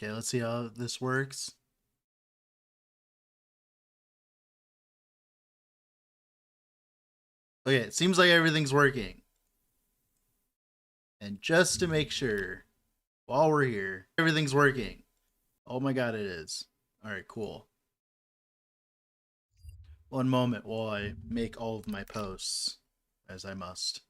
Okay, let's see how this works. Okay, it seems like everything's working. And just to make sure, while we're here, everything's working. Oh my god, it is. Alright, cool. One moment while I make all of my posts, as I must.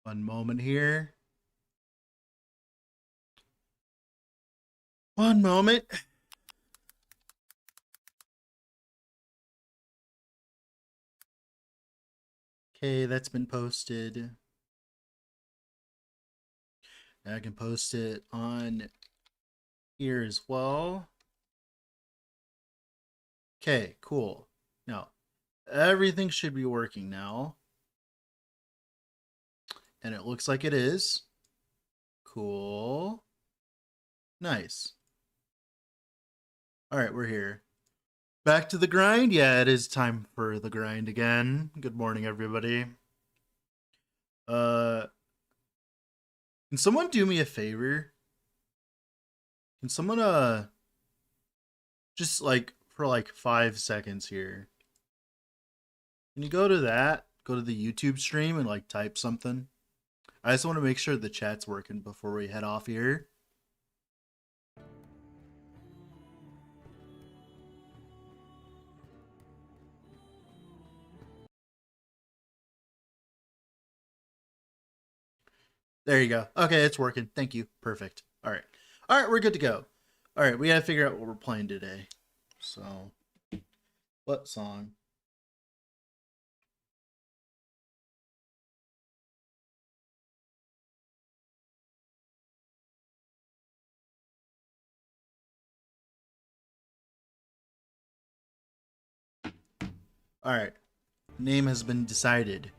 One moment here. One moment. Okay, that's been posted. Now I can post it on here as well. Okay, cool. Now, everything should be working now. And it looks like it is. Cool. Nice. Alright, we're here. Back to the grind? Yeah, it is time for the grind again. Good morning, everybody. Can someone do me a favor? Can someone, just like, for like 5 seconds here. Can you go to that? Go to the YouTube stream and like type something? I just want to make sure the chat's working before we head off here. There you go. Okay, it's working. Thank you. Perfect. All right. All right, we're good to go. All right, we got to figure out what we're playing today. So, what song? All right. Name has been decided.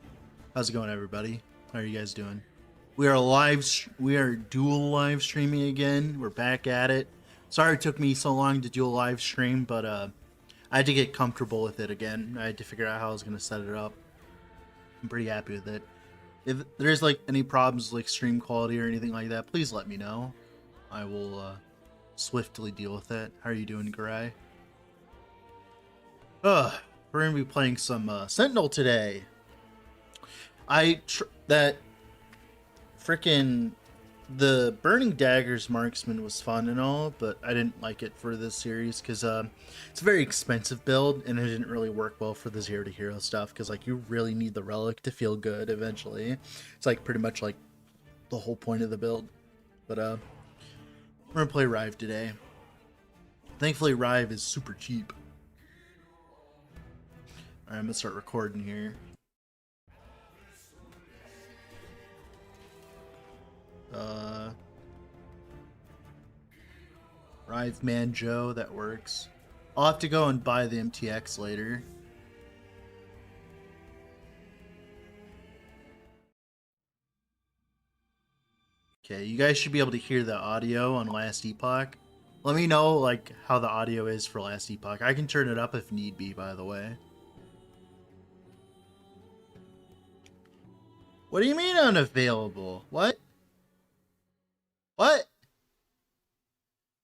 How's it going, everybody? How are you guys doing? We are dual live streaming again. We're back at it. Sorry it took me so long to do a live stream, but I had to get comfortable with it again. I had to figure out how I was going to set it up. I'm pretty happy with it. If there's like any problems like stream quality or anything like that, please let me know. I will swiftly deal with it. How are you doing, Garai? We're gonna be playing some Sentinel today. That freaking the Burning Daggers Marksman was fun and all, but I didn't like it for this series because it's a very expensive build and it didn't really work well for the zero to hero stuff because like you really need the relic to feel good eventually. It's like pretty much like the whole point of the build. But we're gonna play Rive today. Thankfully Rive is super cheap. Alright, I'm gonna start recording here. Rive Man Joe, that works. I'll have to go and buy the MTX later. Okay, you guys should be able to hear the audio on Last Epoch. Let me know like how the audio is for Last Epoch. I can turn it up if need be, by the way. What do you mean unavailable? What? What?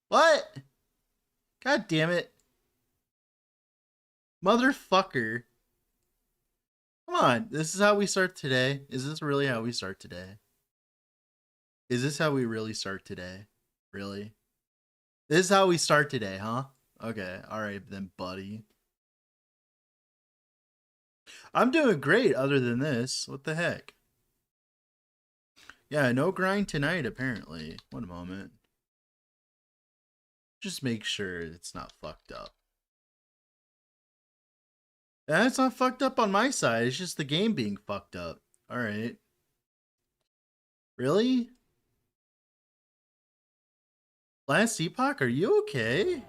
What? God damn it. Motherfucker. Come on, this is how we start today? Is this really how we start today? Is this how we really start today? Really? This is how we start today, huh? Okay, alright then, buddy. I'm doing great other than this. What the heck? Yeah, no grind tonight, apparently. One moment. Just make sure it's not fucked up. Yeah, it's not fucked up on my side. It's just the game being fucked up. Alright. Really? Last Epoch, are you okay?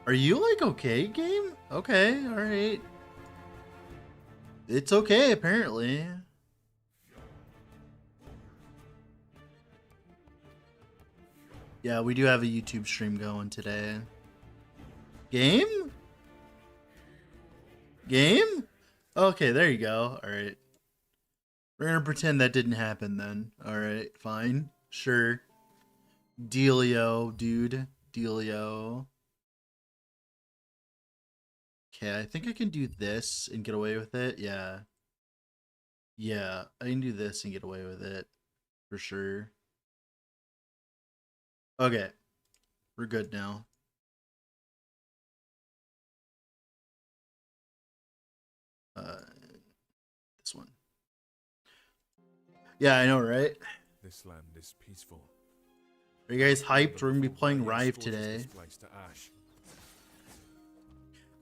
Are you, like, okay, game? Okay, alright. It's okay, apparently. Yeah, we do have a YouTube stream going today. Game? Game? Okay, there you go. Alright. We're gonna pretend that didn't happen then. Alright, fine. Sure. Dealio, dude. Dealio. Okay, I think I can do this and get away with it. Yeah. Yeah, I can do this and get away with it. For sure. Okay. We're good now. This one. Yeah, I know, right? This land is peaceful. Are you guys hyped? We're gonna be playing Rive today.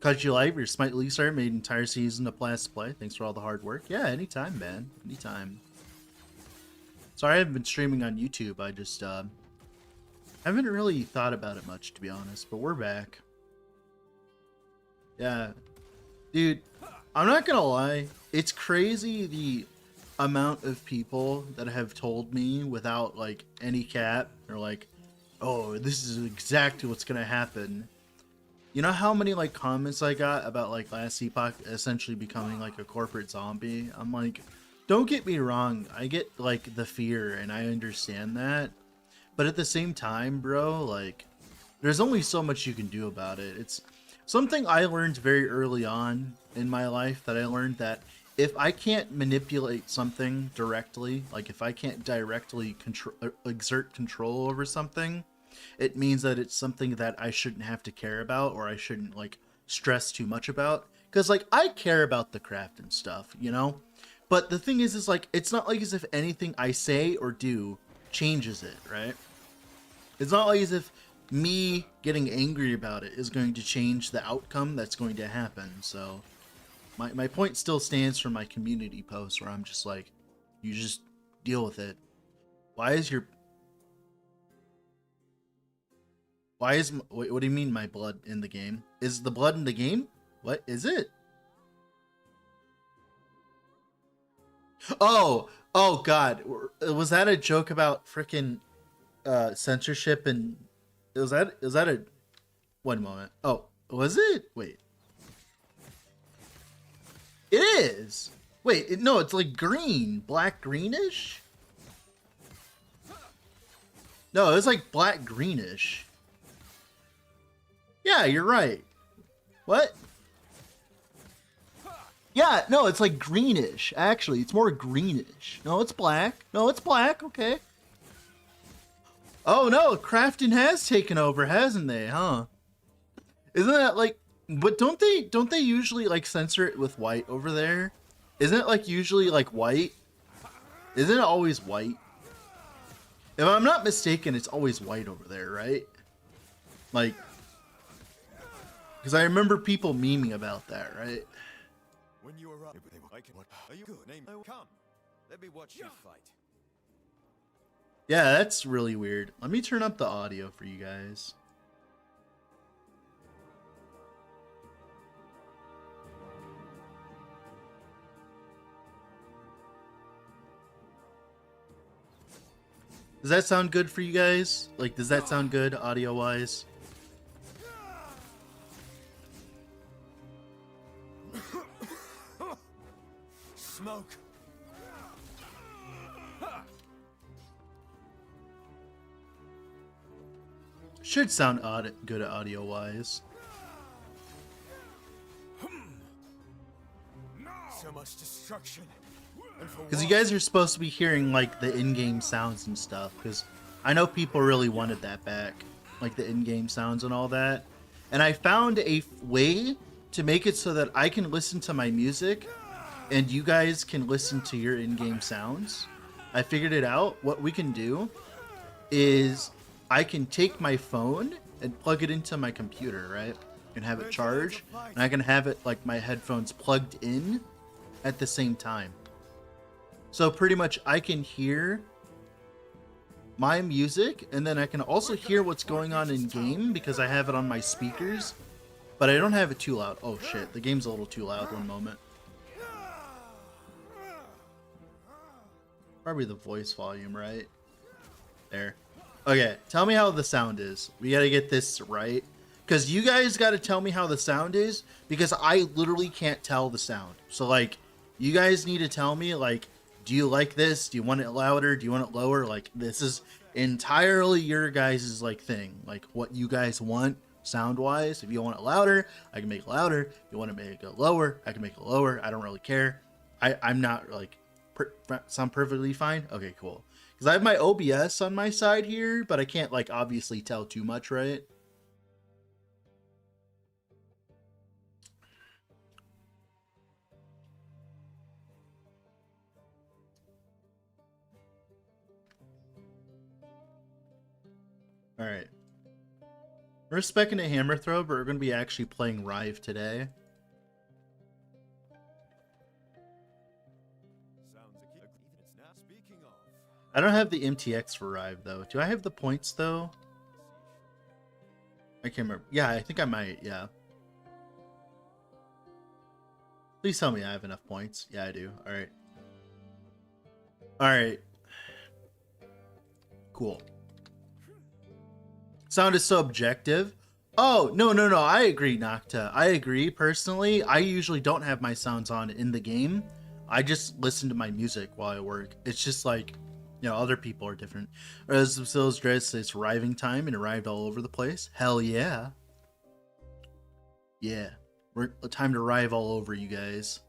Caught you live, your Smite League started, made an entire season of Blast Play. Thanks for all the hard work. Yeah, anytime, man. Anytime. Sorry I haven't been streaming on YouTube. I just haven't really thought about it much, to be honest. But we're back. Yeah. Dude, I'm not gonna lie. It's crazy the amount of people that have told me without, like, any cap. They're like, oh, this is exactly what's gonna happen. You know how many, like, comments I got about, like, Last Epoch essentially becoming, like, a corporate zombie? I'm like, don't get me wrong. I get, like, the fear, and I understand that. But at the same time, bro, like, there's only so much you can do about it. It's something I learned very early on in my life, that I learned that if I can't manipulate something directly, like, if I can't directly exert control over something, it means that it's something that I shouldn't have to care about, or I shouldn't, like, stress too much about. Because, like, I care about the craft and stuff, you know? But the thing is like, it's not like as if anything I say or do changes it, right? It's not like as if me getting angry about it is going to change the outcome that's going to happen. So my point still stands for my community post, where I'm just like, you just deal with it. Why is what do you mean my blood in the game? Is the blood in the game? What is it? Oh god, was that a joke about freaking censorship? And is that a one moment? Oh, was it? Wait, it is. Wait, no, it's like green, black greenish. No, it's like black greenish. Yeah, you're right. What? Yeah, no, it's like greenish. Actually, it's more greenish. No, it's black. No, it's black. Okay. Oh no, crafting has taken over, hasn't they? Huh? Isn't that like? But don't they usually like censor it with white over there? Isn't it like usually like white? Isn't it always white? If I'm not mistaken, it's always white over there, right? Like, because I remember people memeing about that, right? When you arrive, are you good? Name, come. Let me watch you fight. Yeah, that's really weird. Let me turn up the audio for you guys. Does that sound good for you guys? Like, does that sound good audio-wise? Smoke. Should sound good audio-wise. So much destruction. Because you guys are supposed to be hearing, like, the in-game sounds and stuff. Because I know people really wanted that back. Like, the in-game sounds and all that. And I found a way to make it so that I can listen to my music and you guys can listen to your in-game sounds. I figured it out. What we can do is I can take my phone and plug it into my computer, right? And have it charge, and I can have it like my headphones plugged in at the same time. So pretty much I can hear my music, and then I can also hear what's going on in game because I have it on my speakers, but I don't have it too loud. Oh shit, the game's a little too loud. One moment. Probably the voice volume, right? There. Okay, tell me how the sound is. We gotta get this right. Because you guys gotta tell me how the sound is, because I literally can't tell the sound. So, like, you guys need to tell me, like, do you like this? Do you want it louder? Do you want it lower? Like, this is entirely your guys' like thing. Like, what you guys want sound-wise. If you want it louder, I can make it louder. If you want to make it lower, I can make it lower. I don't really care. I'm not, like, sound perfectly fine? Okay, cool. Because I have my OBS on my side here, but I can't, like, obviously tell too much, right? Alright. We're specking a hammer throw, but we're going to be actually playing Rive today. I don't have the MTX for Rive, though. Do I have the points, though? I can't remember. Yeah, I think I might, yeah. Please tell me I have enough points. Yeah, I do. Alright. Alright. Cool. Sound is so objective. Oh, no. I agree, Nocta. I agree. Personally, I usually don't have my sounds on in the game. I just listen to my music while I work. It's just like, you know, other people are different. As Brazil's dress, it's Riving time and arrived all over the place. Hell yeah. Yeah. We're time to Rive all over, you guys.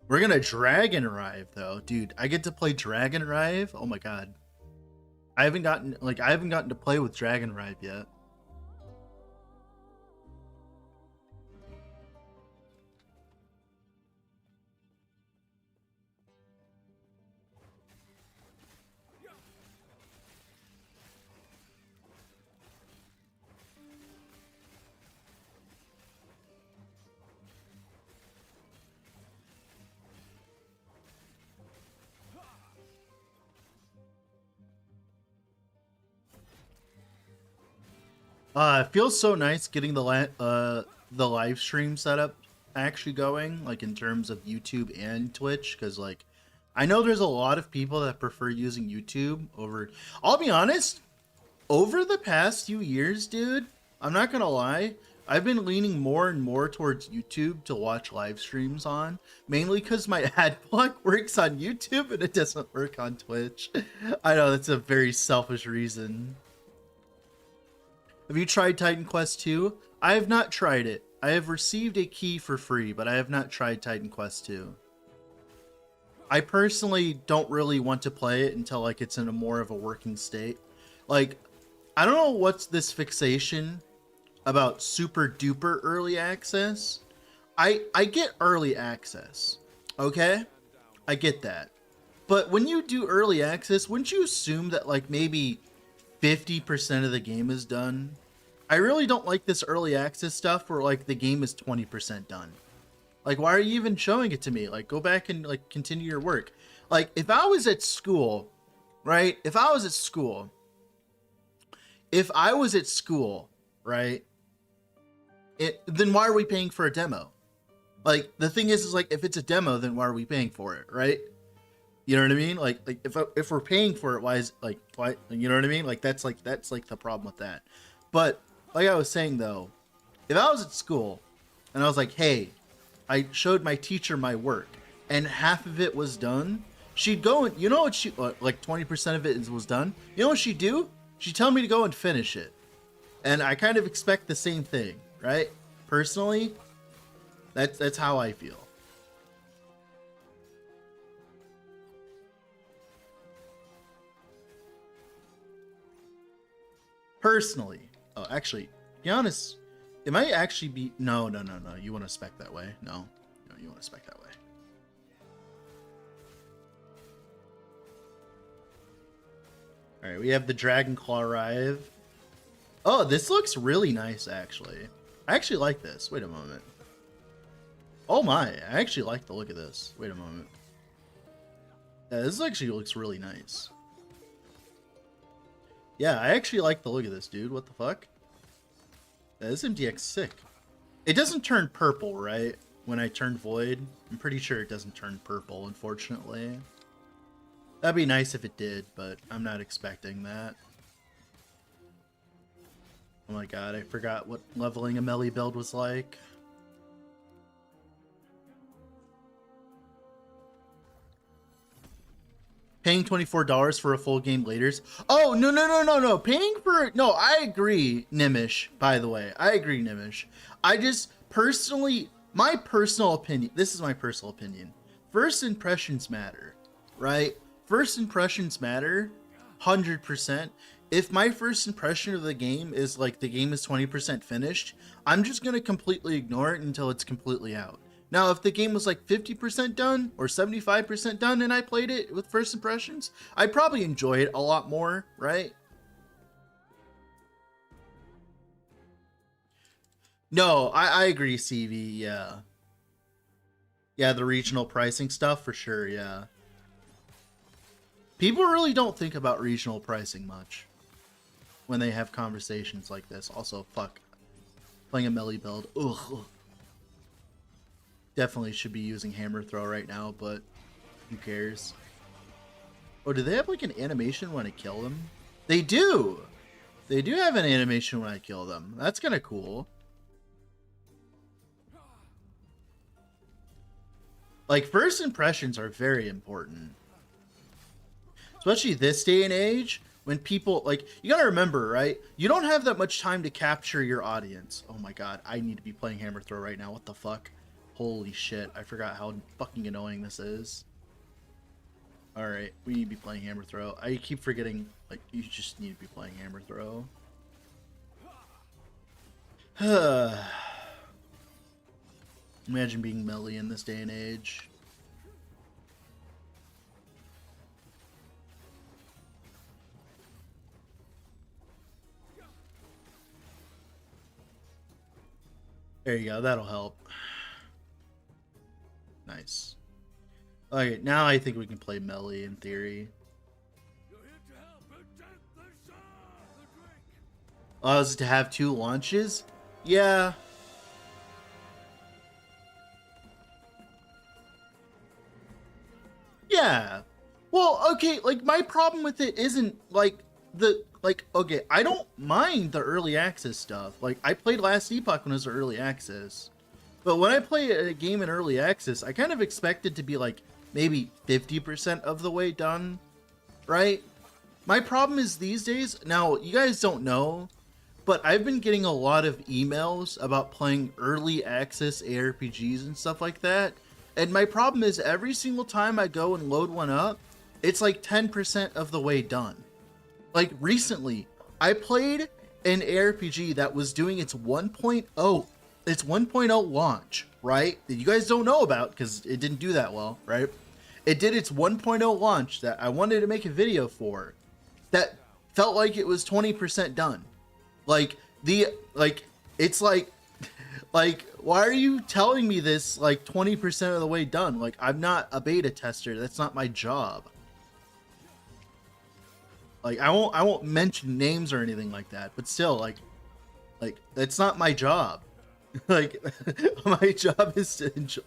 We're gonna Dragon Rive, though. Dude, I get to play Dragon Rive? Oh my god. I haven't gotten to play with Dragon Rive yet. It feels so nice getting the live stream setup actually going, like in terms of YouTube and Twitch, because like I know there's a lot of people that prefer using YouTube over. I'll be honest, over the past few years, dude, I'm not gonna lie, I've been leaning more and more towards YouTube to watch live streams on, mainly because my ad block works on YouTube and it doesn't work on Twitch. I know that's a very selfish reason. Have you tried Titan Quest 2? I have not tried it. I have received a key for free, but I have not tried Titan Quest 2. I personally don't really want to play it until like it's in a more of a working state. Like, I don't know what's this fixation about super duper early access. I get early access, okay? I get that. But when you do early access, wouldn't you assume that like maybe 50% of the game is done? I really don't like this early access stuff where like the game is 20% done. Like, why are you even showing it to me? Like, go back and like continue your work. Like, if I was at school, right? If I was at school, right? Then why are we paying for a demo? Like, the thing is like, if it's a demo, then why are we paying for it, right? You know what I mean? Like if we're paying for it, why? You know what I mean? Like that's like the problem with that. But like I was saying though, if I was at school and I was like, hey, I showed my teacher my work and half of it was done, she'd go and, you know what, she like 20% of it was done. You know what she'd do? She'd tell me to go and finish it. And I kind of expect the same thing, right? Personally, that's how I feel. Personally. Oh, actually, to be honest, it might actually be... No. You want to spec that way? No, you want to spec that way. All right, we have the Dragon Claw Rive. Oh, this looks really nice, actually. I actually like this. Wait a moment. Oh my, I actually like the look of this. Wait a moment. Yeah, this actually looks really nice. Yeah, I actually like the look of this, dude. What the fuck? Yeah, this MDX sick. It doesn't turn purple, right? When I turn Void. I'm pretty sure it doesn't turn purple, unfortunately. That'd be nice if it did, but I'm not expecting that. Oh my god, I forgot what leveling a melee build was like. Paying $24 for a full game later. Oh, no. Paying for... No, I agree, Nimish, by the way. I agree, Nimish. I just personally... My personal opinion... This is my personal opinion. First impressions matter, right? First impressions matter 100%. If my first impression of the game is like the game is 20% finished, I'm just going to completely ignore it until it's completely out. Now, if the game was like 50% done or 75% done and I played it with first impressions, I'd probably enjoy it a lot more, right? No, I agree, CV, yeah. Yeah, the regional pricing stuff, for sure, yeah. People really don't think about regional pricing much when they have conversations like this. Also, fuck. Playing a melee build. Ugh. Definitely should be using hammer throw right now, but who cares? Oh, do they have like an animation when I kill them? They do! They do have an animation when I kill them. That's kind of cool. Like, first impressions are very important. Especially this day and age, when people, like, you gotta remember, right? You don't have that much time to capture your audience. Oh my god, I need to be playing hammer throw right now. What the fuck? Holy shit, I forgot how fucking annoying this is. Alright, we need to be playing hammer throw. I keep forgetting, like, you just need to be playing hammer throw. Imagine being melee in this day and age. There you go, that'll help. Nice. Okay, now I think we can play melee in theory. Allows it to have 2 launches? Yeah. Yeah. Well, okay, like, my problem with it isn't, like, okay, I don't mind the early access stuff. Like, I played last Epoch when it was early access. But when I play a game in early access, I kind of expect it to be, like, maybe 50% of the way done, right? My problem is these days, now, you guys don't know, but I've been getting a lot of emails about playing early access ARPGs and stuff like that. And my problem is every single time I go and load one up, it's like 10% of the way done. Like recently, I played an ARPG that was doing its 1.0 launch, right? That you guys don't know about because it didn't do that well, right? It did its 1.0 launch that I wanted to make a video for that felt like it was 20% done. It's like, why are you telling me this like 20% of the way done? Like, I'm not a beta tester. That's not my job. Like, I won't mention names or anything like that, but still, like that's not my job. Like, my job is to enjoy,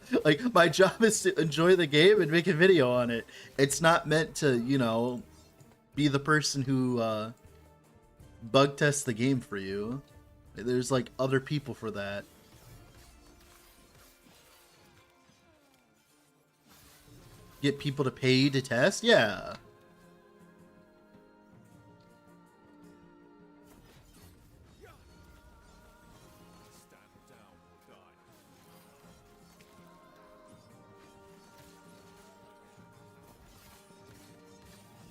enjoy the game and make a video on it. It's not meant to, you know, be the person who bug tests the game for you. There's like other people for that. Get people to pay you to test? Yeah.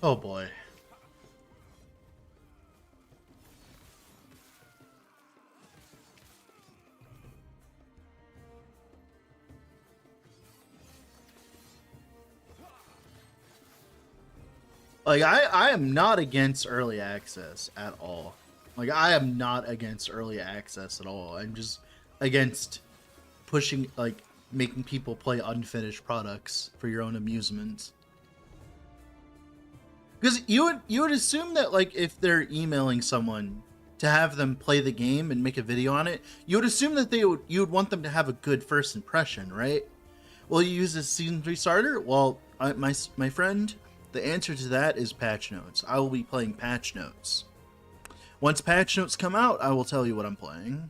Oh boy. Like I am not against early access at all. Like I am not against early access at all. I'm just against pushing, like, making people play unfinished products for your own amusement. Because you would assume that, like, if they're emailing someone to have them play the game and make a video on it, you would assume that you would want them to have a good first impression, right? Will you use a season 3 starter? Well, my friend, the answer to that is patch notes. I will be playing patch notes. Once patch notes come out, I will tell you what I'm playing.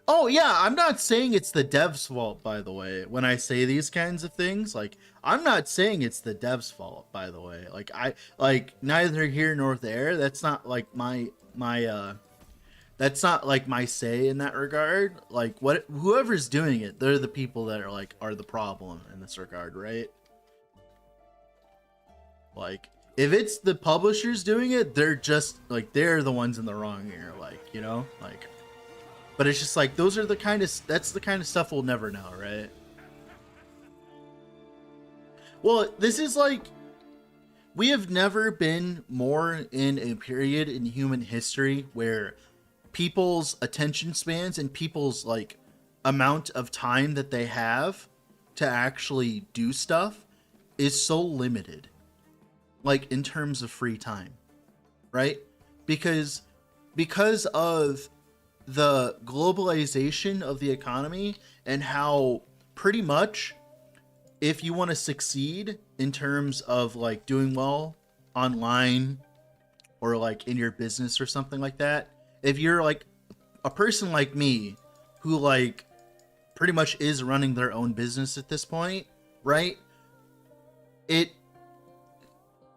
Oh yeah, I'm not saying it's the devs' fault, by the way. When I say these kinds of things, like, I'm not saying it's the devs' fault, by the way. Like neither here nor there. That's not like my that's not like my say in that regard. Like, whoever's doing it, they're the people that are the problem in this regard, right? Like, if it's the publishers doing it, they're just like, they're the ones in the wrong here, like, you know, like. But it's just like, that's the kind of stuff we'll never know, right? Well, this is like, we have never been more in a period in human history where people's attention spans and people's, like, amount of time that they have to actually do stuff is so limited. Like, in terms of free time, right? Because of the globalization of the economy and how pretty much, if you want to succeed in terms of, like, doing well online or, like, in your business or something like that, if you're like a person like me who, like, pretty much is running their own business at this point, right?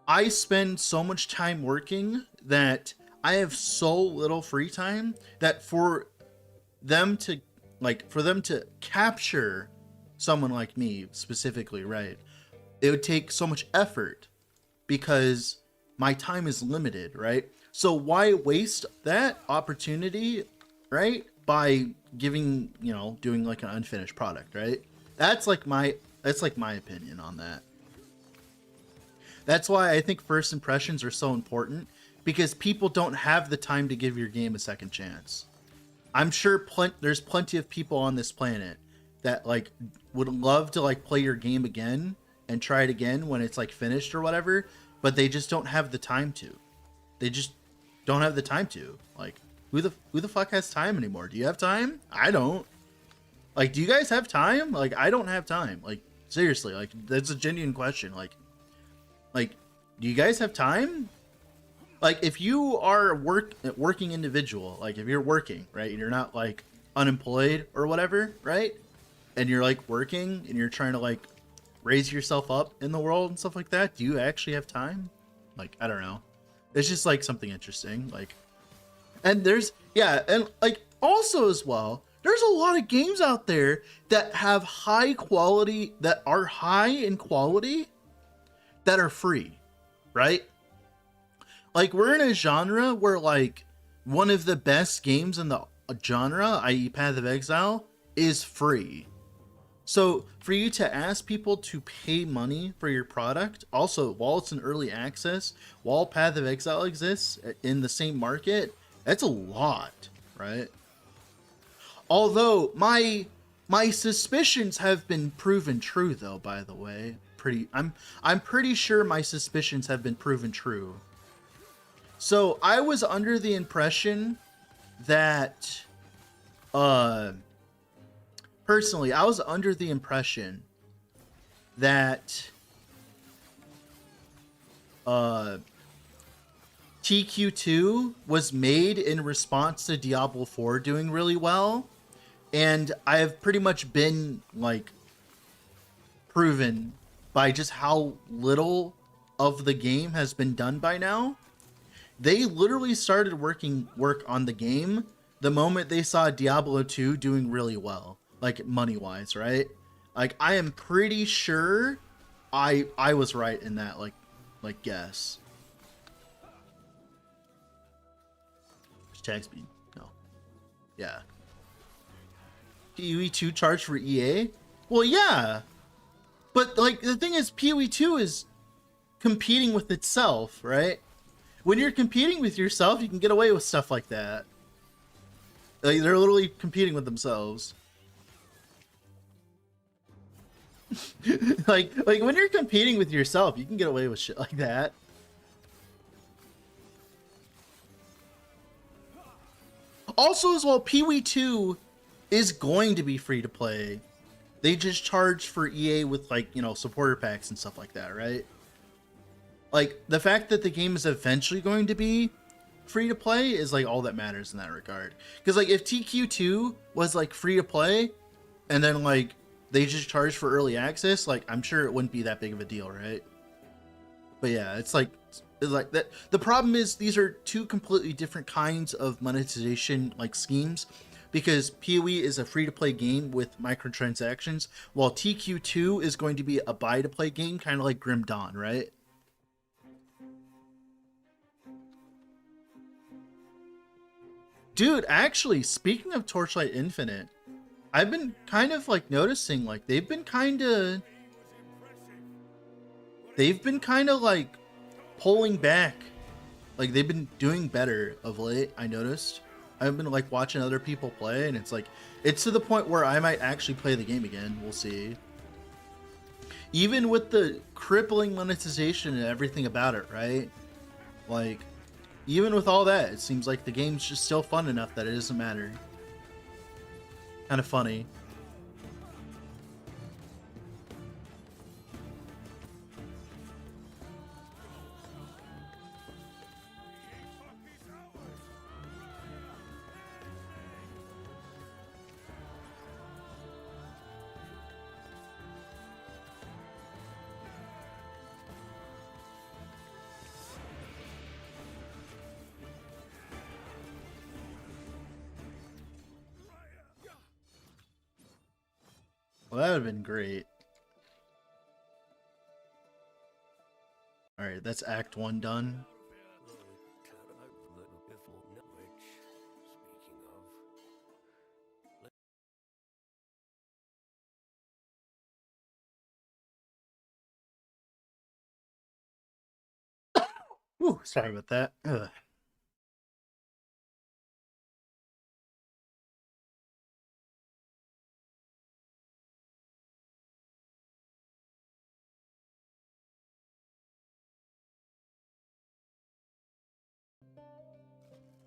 I spend so much time working that I have so little free time that for them to capture someone like me specifically, right, it would take so much effort because my time is limited, right? So why waste that opportunity, right, by doing like an unfinished product, right? That's like my opinion on that. That's why I think first impressions are so important, because people don't have the time to give your game a second chance. I'm sure there's plenty of people on this planet that, like, would love to, like, play your game again and try it again when it's, like, finished or whatever, but they just don't have the time to. They just don't have the time to. Like, who the fuck has time anymore? Do you have time? I don't. Like, do you guys have time? Like, I don't have time. Like, seriously, like, that's a genuine question. Like, do you guys have time? Like, if you are a working individual, like, if you're working, right, and you're not, like, unemployed or whatever, right, and you're, like, working and you're trying to, like, raise yourself up in the world and stuff like that, do you actually have time? Like, I don't know. It's just, like, something interesting. Like, and like, also as well, there's a lot of games out there that have high quality, that are high in quality, that are free, right? Like, we're in a genre where, like, one of the best games in the genre, i.e. Path of Exile, is free. So for you to ask people to pay money for your product, also while it's in early access, while Path of Exile exists in the same market, that's a lot, right? Although my suspicions have been proven true, though, by the way. I'm pretty sure my suspicions have been proven true. So I was under the impression that, personally, I was under the impression that TQ2 was made in response to Diablo 4 doing really well, and I have pretty much been, like, proven by just how little of the game has been done by now. They literally started work on the game the moment they saw Diablo 2 doing really well, like, money-wise, right? Like, I am pretty sure I was right in that, like guess. Tag speed. No. Yeah. PoE 2 charged for EA? Well, yeah. But, like, the thing is, PoE 2 is competing with itself, right? When you're competing with yourself, you can get away with stuff like that. Like, they're literally competing with themselves. like when you're competing with yourself, you can get away with shit like that. Also, as well, Pee-wee 2 is going to be free to play. They just charge for EA with, like, you know, supporter packs and stuff like that, right? Like, the fact that the game is eventually going to be free to play is, like, all that matters in that regard. Because, like, if TQ2 was, like, free to play, and then, like, they just charge for early access, like, I'm sure it wouldn't be that big of a deal, right? But yeah, it's like that. The problem is these are two completely different kinds of monetization, like, schemes, because PoE is a free-to-play game with microtransactions, while TQ2 is going to be a buy-to-play game, kind of like Grim Dawn, right? Dude, actually, speaking of Torchlight Infinite, I've been kind of, like, noticing, like, they've been kind of like pulling back. Like, they've been doing better of late, I noticed. I've been, like, watching other people play, and it's like, it's to the point where I might actually play the game again. We'll see. Even with the crippling monetization and everything about it, right? Like, even with all that, it seems like the game's just still fun enough that it doesn't matter. Kind of funny. Well, that would have been great. Alright, that's Act 1 done. Ooh, sorry about that. Ugh.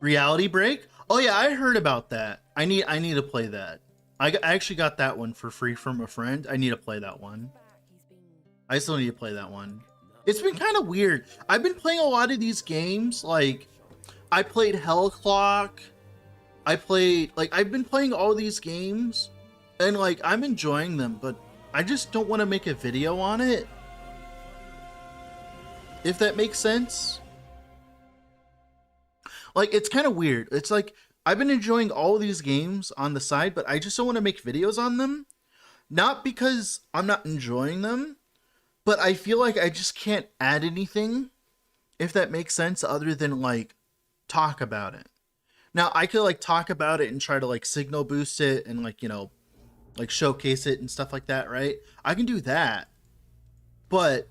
Reality Break? Oh yeah, I heard about that. I need to play that. I actually got that one for free from a friend. I need to play that one. I still need to play that one. It's been kind of weird. I've been playing a lot of these games. Like, I played Hell Clock. I've been playing all these games, and, like, I'm enjoying them, but I just don't want to make a video on it. If that makes sense. Like, it's kind of weird. It's like, I've been enjoying all of these games on the side, but I just don't want to make videos on them. Not because I'm not enjoying them, but I feel like I just can't add anything, if that makes sense, other than, like, talk about it. Now, I could, like, talk about it and try to, like, signal boost it and, like, you know, like, showcase it and stuff like that, right? I can do that. But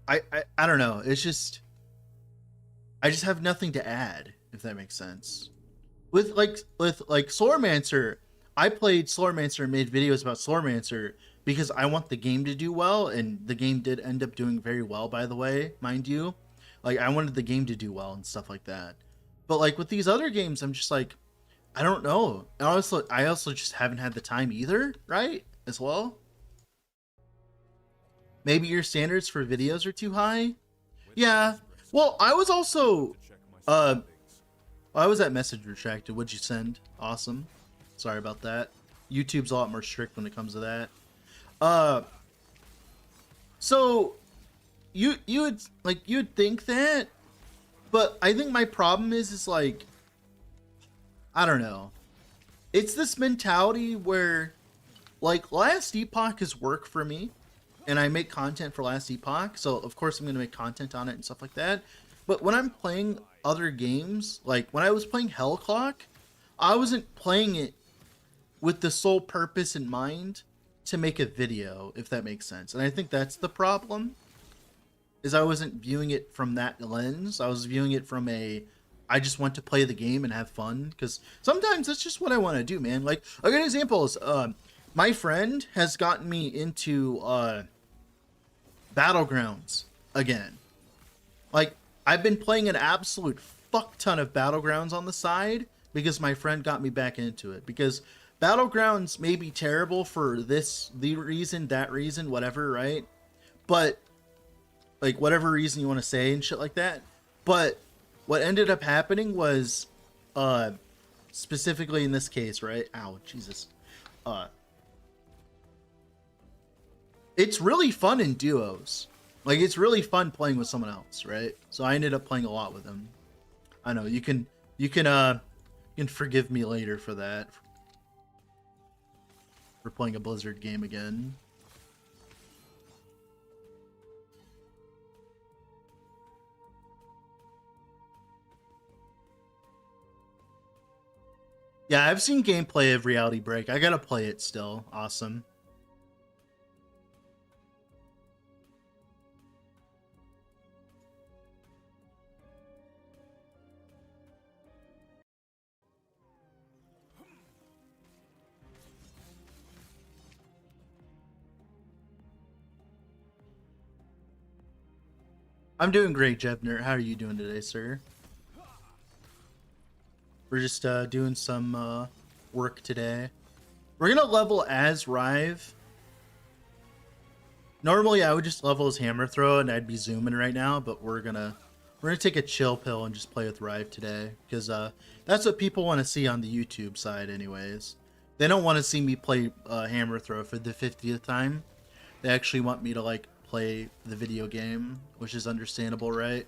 I don't know. It's just, I just have nothing to add, if that makes sense. With Slormancer, I played Slormancer and made videos about Slormancer because I want the game to do well, and the game did end up doing very well, by the way, mind you. Like, I wanted the game to do well and stuff like that. But, like, with these other games, I'm just like, I don't know. And honestly, I also just haven't had the time either, right? As well. Maybe your standards for videos are too high? Yeah. Well, I was also, I was at message retracted. What'd you send? Awesome. Sorry about that. YouTube's a lot more strict when it comes to that. So you would think that, but I think my problem is like, I don't know. It's this mentality where, like, Last Epoch has worked for me, and I make content for Last Epoch, so of course I'm going to make content on it and stuff like that. But when I'm playing other games, like when I was playing Hell Clock, I wasn't playing it with the sole purpose in mind to make a video, if that makes sense. And I think that's the problem. is I wasn't viewing it from that lens. I was viewing it from I just want to play the game and have fun, because sometimes that's just what I want to do, man. Like a good example is my friend has gotten me into Battlegrounds again. Like I've been playing an absolute fuck ton of Battlegrounds on the side because my friend got me back into it, because Battlegrounds may be terrible for the reason, that reason, whatever, right? But like whatever reason you want to say and shit like that. But what ended up happening was specifically in this case, right? Ow, Jesus. It's really fun in duos. Like it's really fun playing with someone else, right? So I ended up playing a lot with him. I know you can forgive me later for that. For playing a Blizzard game again. Yeah, I've seen gameplay of Reality Break. I gotta play it still. Awesome. I'm doing great, Jebner. How are you doing today, sir? We're just doing some work today. We're gonna level as Rive. Normally I would just level as Hammer Throw and I'd be zooming right now, but we're gonna take a chill pill and just play with Rive today, because that's what people want to see on the YouTube side anyways. They don't want to see me play Hammer Throw for the 50th time. They actually want me to like play the video game, which is understandable, right?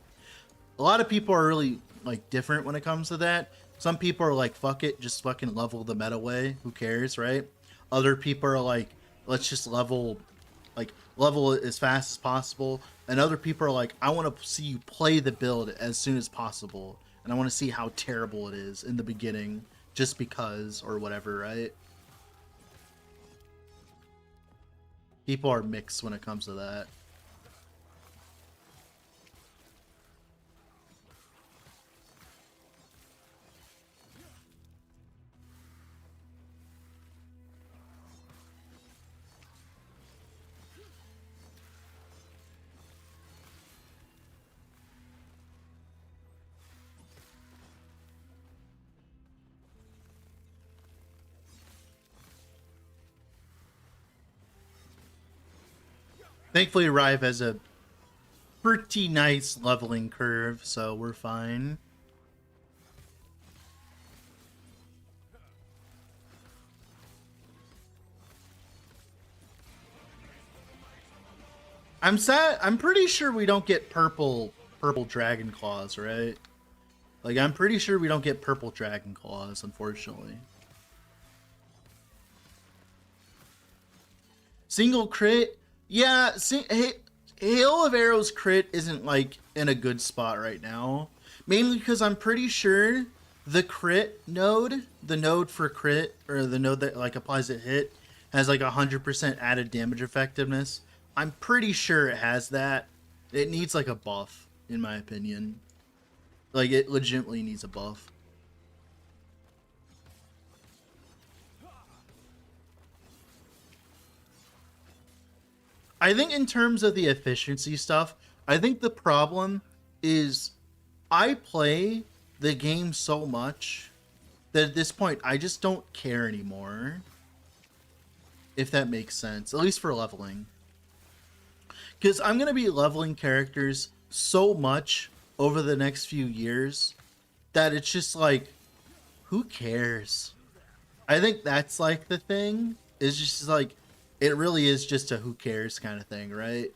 A lot of people are really like different when it comes to that. Some people are like, fuck it, just fucking level the meta way, who cares, right? Other people are like, let's just level it as fast as possible. And other people are like, I want to see you play the build as soon as possible, and I want to see how terrible it is in the beginning just because, or whatever, right? People are mixed when it comes to that. Thankfully, Rive has a pretty nice leveling curve, so we're fine. I'm sad. I'm pretty sure we don't get purple dragon claws, right? Like I'm pretty sure we don't get purple dragon claws, unfortunately. Single crit. Yeah, Hail of Arrows crit isn't like in a good spot right now. Mainly because I'm pretty sure the crit node, the node for crit, or the node that like applies a hit, has like 100% added damage effectiveness. I'm pretty sure it has that. It needs like a buff, in my opinion. Like it legitimately needs a buff. I think in terms of the efficiency stuff, I think the problem is I play the game so much that at this point I just don't care anymore. If that makes sense, at least for leveling. Because I'm going to be leveling characters so much over the next few years that it's just like, who cares? I think that's like the thing. It's just like, it really is just a who cares kind of thing, right?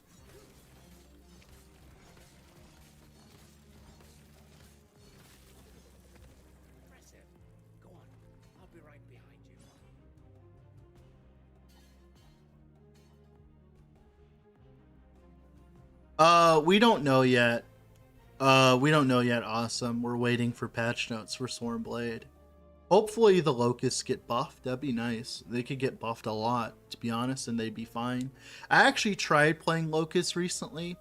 Go on. I'll be right behind you. We don't know yet. We don't know yet, Awesome. We're waiting for patch notes for Stormblade. Hopefully the Locusts get buffed. That'd be nice. They could get buffed a lot, to be honest, and they'd be fine. I actually tried playing Locusts recently,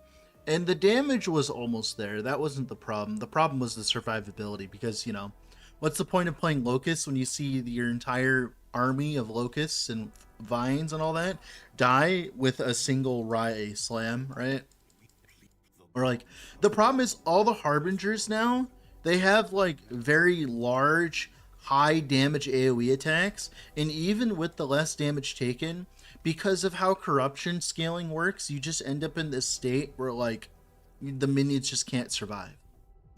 And the damage was almost there. That wasn't the problem. The problem was the survivability, because, you know, what's the point of playing Locusts when you see your entire army of Locusts and Vines and all that die with a single Rive slam, right? Or like, the problem is all the Harbingers now, they have like very large, high damage AoE attacks, and even with the less damage taken, because of how corruption scaling works, you just end up in this state where like the minions just can't survive.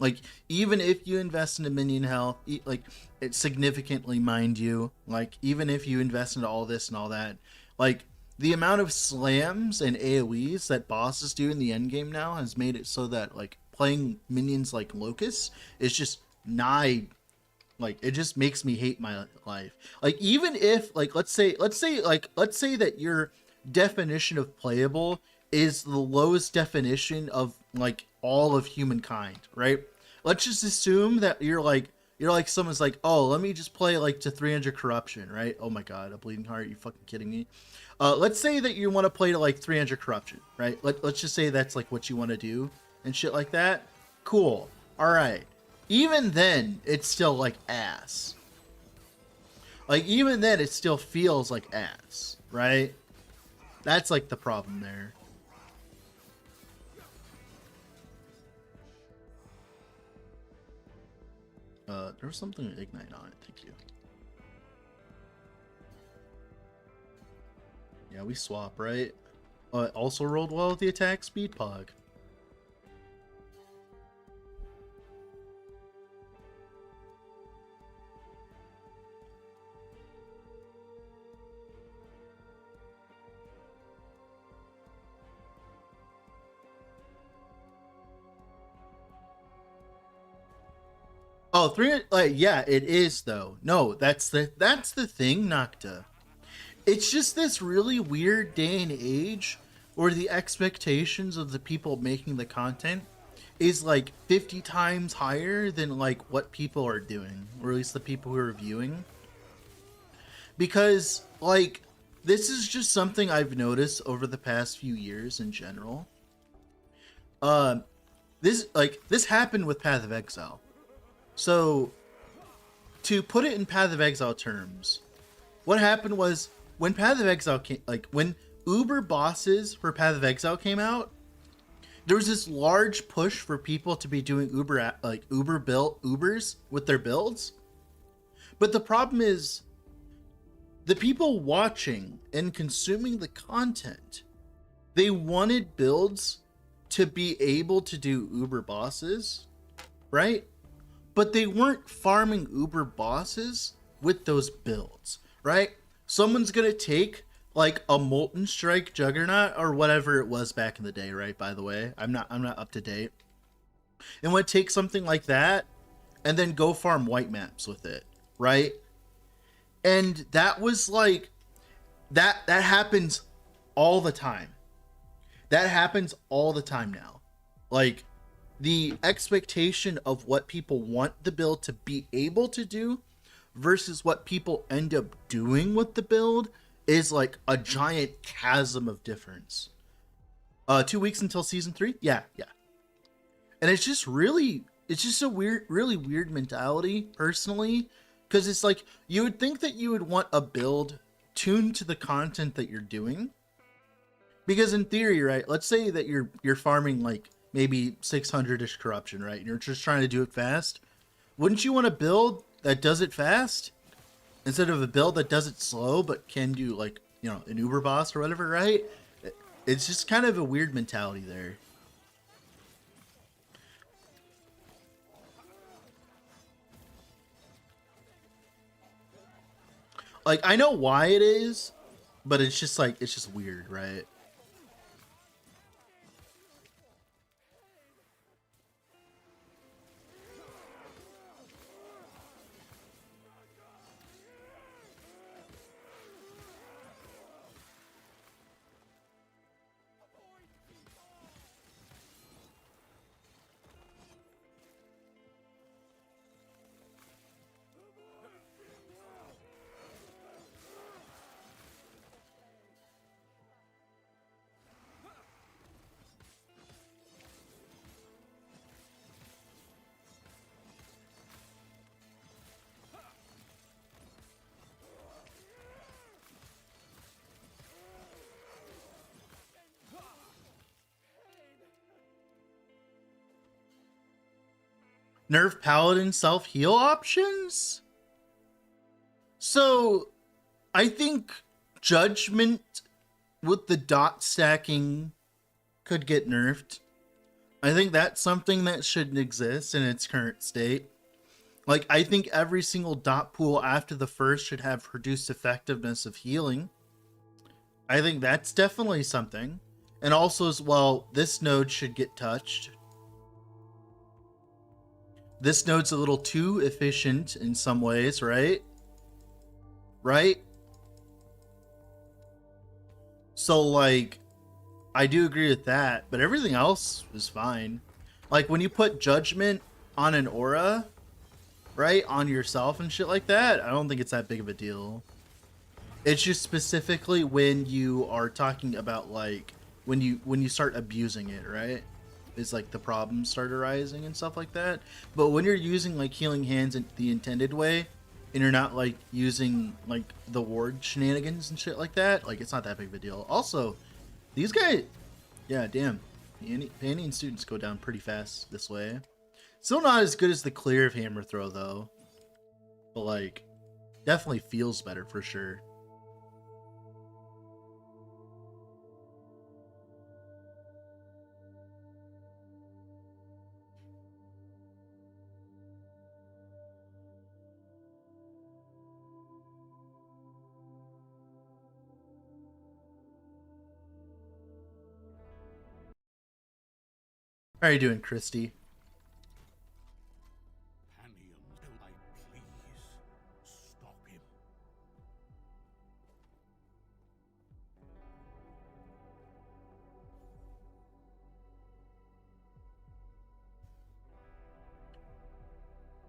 Like, even if you invest into minion health, like, it significantly, mind you, like, even if you invest into all this and all that, like, the amount of slams and AoEs that bosses do in the endgame now has made it so that, like, playing minions like Locust is just nigh, like, it just makes me hate my life. Like, even if, like, let's say that your definition of playable is the lowest definition of like all of humankind, right? Let's just assume that you're like someone's like, oh, let me just play like to 300 corruption, right? Oh my god, a bleeding heart, you fucking kidding me? Let's say that you want to play to like 300 corruption, right? Let's just say that's like what you want to do and shit like that. Cool. All right. Even then, it's still like ass. Like, even then, it still feels like ass, right? That's like the problem there. There was something to ignite on it. Thank you. Yeah, we swap, right? It also rolled well with the attack speed pog. Oh, 300, like, yeah, it is though. No, that's the thing, Nocta. It's just this really weird day and age where the expectations of the people making the content is like 50 times higher than like what people are doing, or at least the people who are viewing. Because like, this is just something I've noticed over the past few years in general. This happened with Path of Exile. So, to put it in Path of Exile terms, what happened was when Path of Exile came, like when Uber bosses for Path of Exile came out, there was this large push for people to be doing Ubers with their builds. But the problem is, the people watching and consuming the content, they wanted builds to be able to do Uber bosses, right? But they weren't farming Uber bosses with those builds, right? Someone's gonna take like a Molten Strike Juggernaut or whatever it was back in the day, right? By the way, I'm not up to date. And would take something like that and then go farm white maps with it, right? And that was like that happens all the time. That happens all the time now. Like, the expectation of what people want the build to be able to do versus what people end up doing with the build is like a giant chasm of difference. 2 weeks until season 3? Yeah. And it's just a really weird mentality, personally, because it's like, you would think that you would want a build tuned to the content that you're doing. Because in theory, right, let's say that you're farming like maybe 600-ish corruption, right? And you're just trying to do it fast. Wouldn't you want a build that does it fast instead of a build that does it slow but can do, like, you know, an Uber boss or whatever, right? It's just kind of a weird mentality there. Like, I know why it is, but it's just like, it's just weird, right? Nerf paladin self-heal options? So I think judgment with the dot stacking could get nerfed. I think that's something that shouldn't exist in its current state. Like, I think every single dot pool after the first should have reduced effectiveness of healing. I think that's definitely something. And also as well, this node should get touched. This node's a little too efficient in some ways, right? Right? So, like, I do agree with that, but everything else is fine. Like, when you put judgment on an aura, right, on yourself and shit like that, I don't think it's that big of a deal. It's just specifically when you are talking about, like, when you start abusing it, right? Is like the problems start arising and stuff like that. But when you're using like healing hands in the intended way, and you're not like using like the ward shenanigans and shit like that, like it's not that big of a deal. Also, these guys, yeah, damn, Pandian students go down pretty fast this way. Still not as good as the clear of hammer throw though, but like definitely feels better for sure. How are you doing, Christy? Panium, will I please stop him?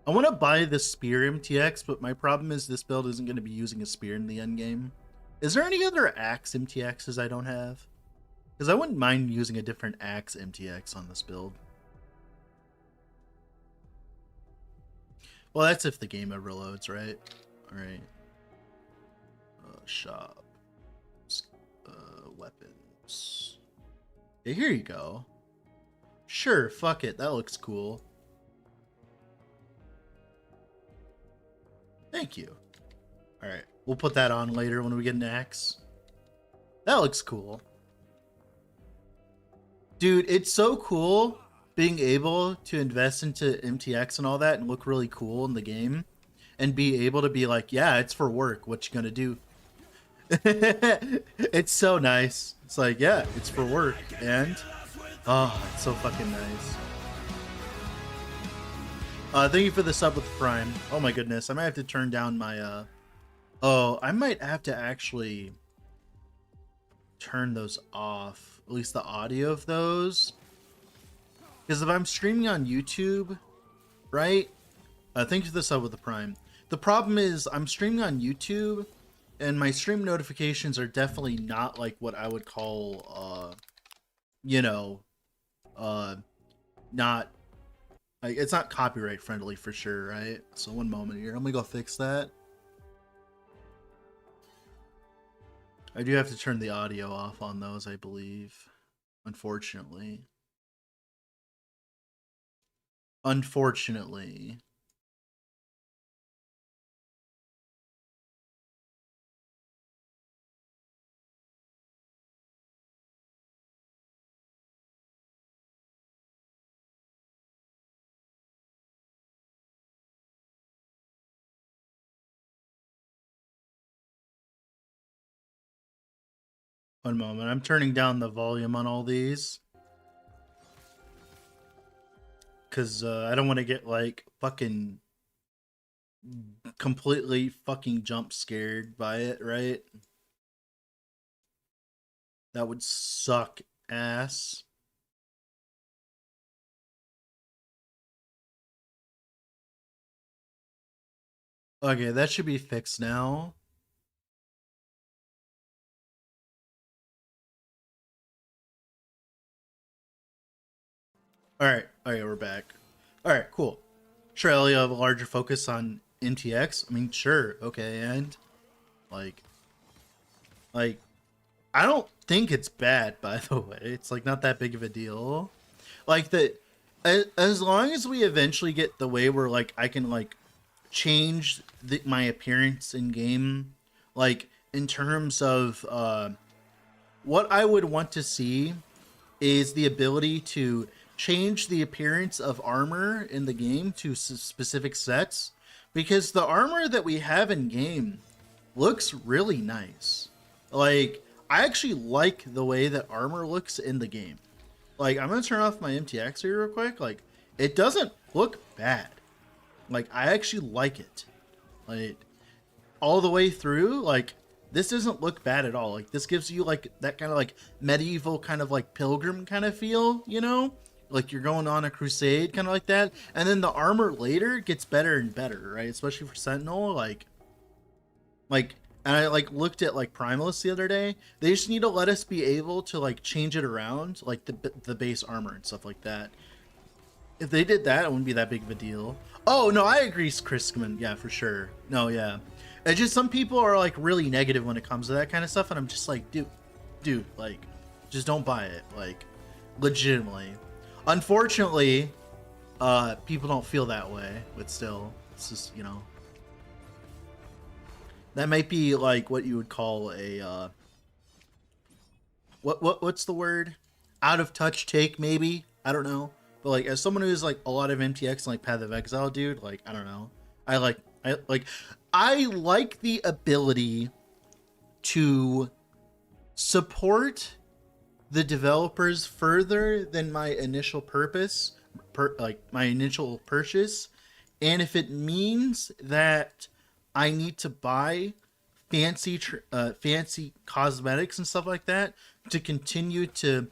I want to buy the spear MTX, but my problem is this build isn't going to be using a spear in the end game. Is there any other axe MTXs I don't have? Because I wouldn't mind using a different axe MTX on this build. Well, that's if the game ever loads, right? Alright. Shop. Weapons. Yeah, here you go. Sure, fuck it. That looks cool. Thank you. Alright, we'll put that on later when we get an axe. That looks cool. Dude, it's so cool being able to invest into MTX and all that and look really cool in the game and be able to be like, yeah, it's for work. What you gonna do? It's so nice. It's like, yeah, it's for work. And, oh, it's so fucking nice. Thank you for the sub with the Prime. Oh my goodness, I might have to turn down my, oh, I might have to actually turn those off. At least the audio of those. Because if I'm streaming on YouTube, right? Thank you for the sub with the Prime. The problem is I'm streaming on YouTube and my stream notifications are definitely not like what I would call, you know, not, like, it's not copyright friendly for sure, right? So one moment here, let me go fix that. I do have to turn the audio off on those, I believe. Unfortunately. Unfortunately. One moment. I'm turning down the volume on all these. Because I don't want to get, like, fucking completely fucking jump scared by it, right? That would suck ass. Okay, that should be fixed now. Alright, we're back. Alright, cool. Sure, you have a larger focus on MTX? I mean, sure, okay, and like, I don't think it's bad, by the way. It's like not that big of a deal. Like as long as we eventually get the way where like I can like change my appearance in game, like in terms of what I would want to see is the ability to change the appearance of armor in the game to specific sets, because the armor that we have in game looks really nice. Like, I actually like the way that armor looks in the game. Like, I'm gonna turn off my MTX here real quick. Like, it doesn't look bad. Like, I actually like it. Like, all the way through, like, this doesn't look bad at all. Like, this gives you like that kind of like medieval kind of like pilgrim kind of feel, you know, like you're going on a crusade, kind of like that. And then the armor later gets better and better, right? Especially for Sentinel. Like and I like looked at like Primalist the other day. They just need to let us be able to like change it around, like the base armor and stuff like that. If they did that, it wouldn't be that big of a deal. Oh no, I agree, Criskman. Yeah, for sure. No, yeah. It's just some people are like really negative when it comes to that kind of stuff, and I'm just like, dude, like, just don't buy it. Like, legitimately. Unfortunately, people don't feel that way, but still, it's just, you know, that might be like what you would call a what's the word? Out of touch take, maybe. I don't know. But like, as someone who's like a lot of MTX and like Path of Exile, dude, like, I don't know. I like the ability to support the developers further than my initial purpose, my initial purchase. And if it means that I need to buy fancy cosmetics and stuff like that to continue to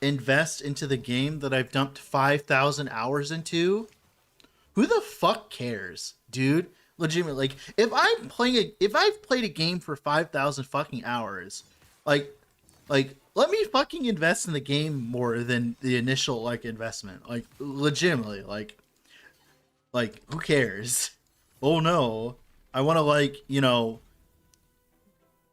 invest into the game that I've dumped 5,000 hours into, who the fuck cares, dude? Legitimately, like, if I've played a game for 5,000 fucking hours, like let me fucking invest in the game more than the initial like investment. Like, legitimately, like who cares? Oh no, I want to, like, you know,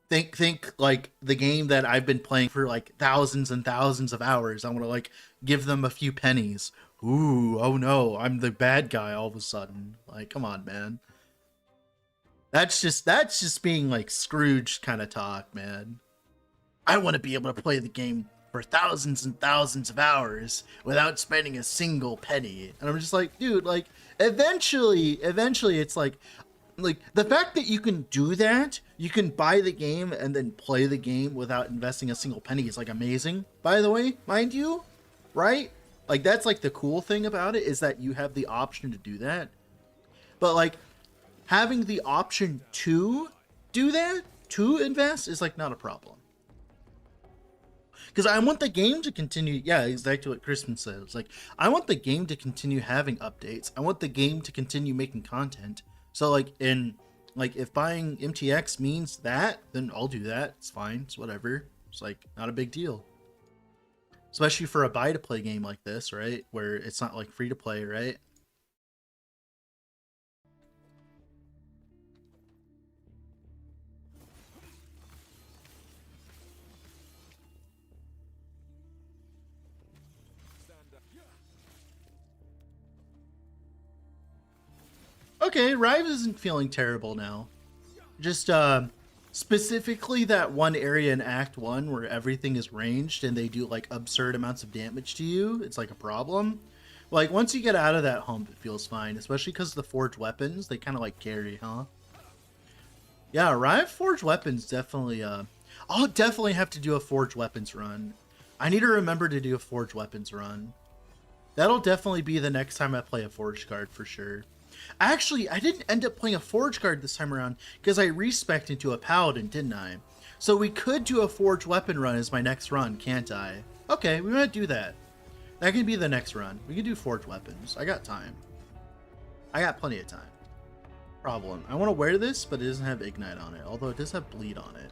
think like the game that I've been playing for like thousands and thousands of hours. I want to like give them a few pennies. Ooh, oh no, I'm the bad guy all of a sudden. Like, come on, man. That's just being like Scrooge kind of talk, man. I want to be able to play the game for thousands and thousands of hours without spending a single penny. And I'm just like, dude, like, eventually it's like the fact that you can do that, you can buy the game and then play the game without investing a single penny is like amazing, by the way, mind you, right? Like, that's like the cool thing about it, is that you have the option to do that. But like, having the option to do that, to invest, is like not a problem. Because I want the game to continue. Yeah, exactly what Crispin says. Like, I want the game to continue having updates. I want the game to continue making content. So like, if buying MTX means that, then I'll do that. It's fine. It's whatever. It's like not a big deal. Especially for a buy to play game like this, right? Where it's not like free to play, right? Okay, Rive isn't feeling terrible now. Just specifically that one area in Act 1 where everything is ranged and they do like absurd amounts of damage to you, it's like a problem. Like, once you get out of that hump, it feels fine, especially because the forged weapons, they kind of like carry, huh? Yeah, Rive forged weapons definitely, I'll definitely have to do a forged weapons run. I need to remember to do a forged weapons run. That'll definitely be the next time I play a forged card for sure. Actually, I didn't end up playing a forge card this time around because I respec'd into a paladin, didn't I? So we could do a forge weapon run as my next run, can't I? Okay, we might do that. That can be the next run. We can do forge weapons. I got time. I got plenty of time. Problem. I want to wear this, but it doesn't have ignite on it, although it does have bleed on it.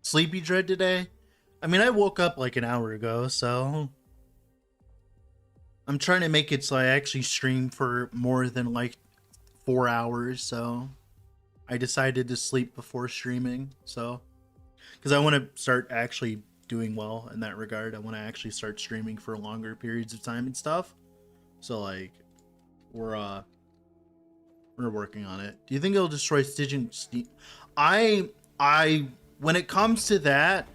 Sleepy dread today? I mean, I woke up like an hour ago, so I'm trying to make it so I actually stream for more than like 4 hours, so I decided to sleep before streaming, so because I want to start actually doing well in that regard. I want to actually start streaming for longer periods of time and stuff. So like we're working on it. Do you think it'll destroy Stygian Steam? I when it comes to that,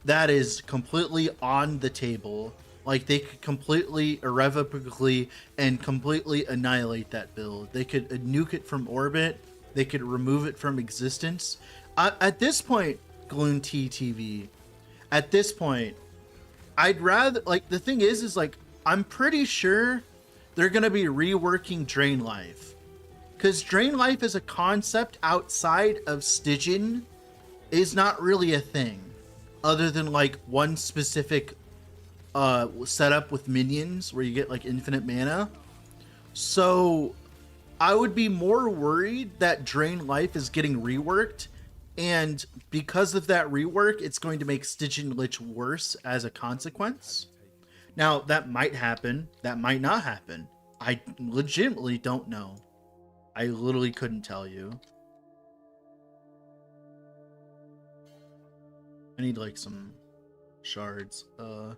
that is completely on the table. Like they could completely irrevocably and completely annihilate that build. They could nuke it from orbit. They could remove it from existence. At this point, Gloon TTV, at this point, I'd rather like the thing is like I'm pretty sure they're gonna be reworking Drain Life. Because Drain Life as a concept outside of Stygian is not really a thing. Other than like one specific setup with minions where you get like infinite mana. So I would be more worried that Drain Life is getting reworked. And because of that rework, it's going to make Stygian Lich worse as a consequence. Now, that might happen. That might not happen. I legitimately don't know. I literally couldn't tell you. I need like some shards. I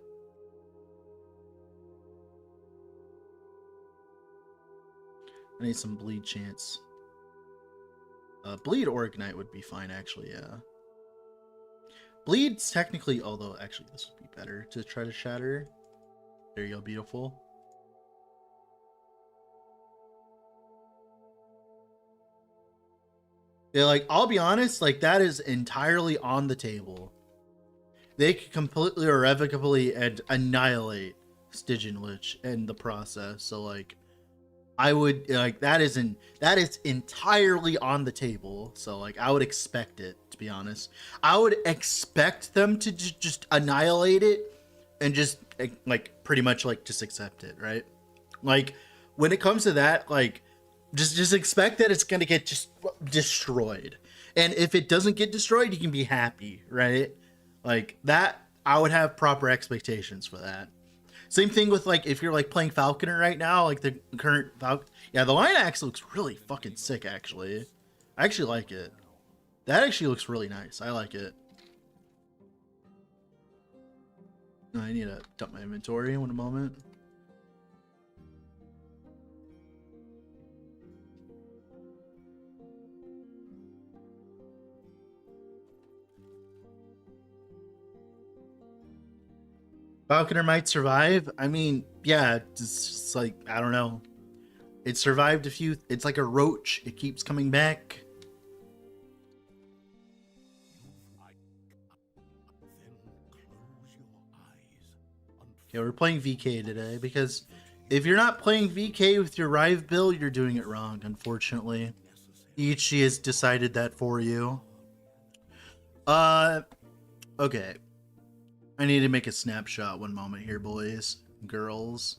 need some bleed chance. Bleed or ignite would be fine actually, yeah. Bleed's technically, although actually this would be better to try to shatter. There you go, beautiful. Yeah, like I'll be honest, like that is entirely on the table. They could completely irrevocably and annihilate Stygian Lich in the process. So like I would like that is entirely on the table. So like I would expect it, to be honest. I would expect them to just annihilate it and just like pretty much like just accept it, right? Like when it comes to that, like just expect that it's gonna get just destroyed. And if it doesn't get destroyed, you can be happy, right? Like that, I would have proper expectations for that. Same thing with like if you're like playing Falconer right now, like the current Falcon. Yeah, the Lion Axe looks really fucking sick actually. I actually like it. That actually looks really nice. I like it. I need to dump my inventory in one moment. Falconer might survive. I mean, yeah, it's like I don't know. It survived a few. It's like a roach. It keeps coming back. Okay, we're playing VK today because if you're not playing VK with your Rive build, you're doing it wrong, unfortunately. Ichi has decided that for you. Okay. I need to make a snapshot one moment here, boys, girls.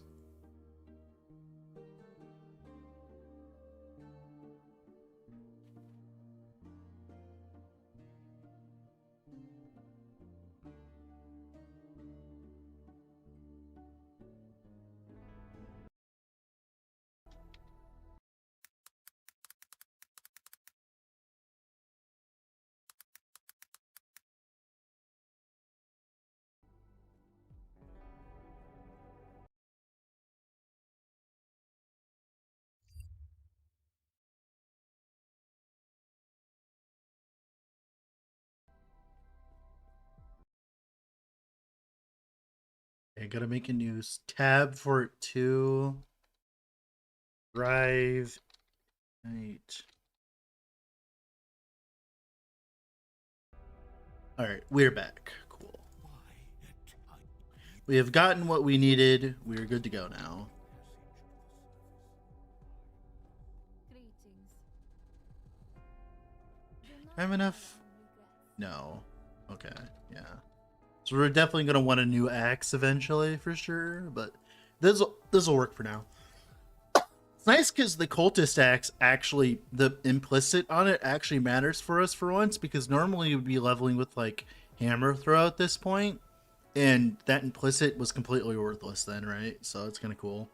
I gotta make a new tab for it too. Rive. Right. All right, we're back. Cool. We have gotten what we needed. We're good to go now. Greetings. I have enough? No. Okay, yeah. So we're definitely gonna want a new axe eventually for sure, but this will work for now. It's nice because the cultist axe actually, the implicit on it actually matters for us for once, because normally you would be leveling with like hammer throw at this point, and that implicit was completely worthless then, right? So it's kind of cool.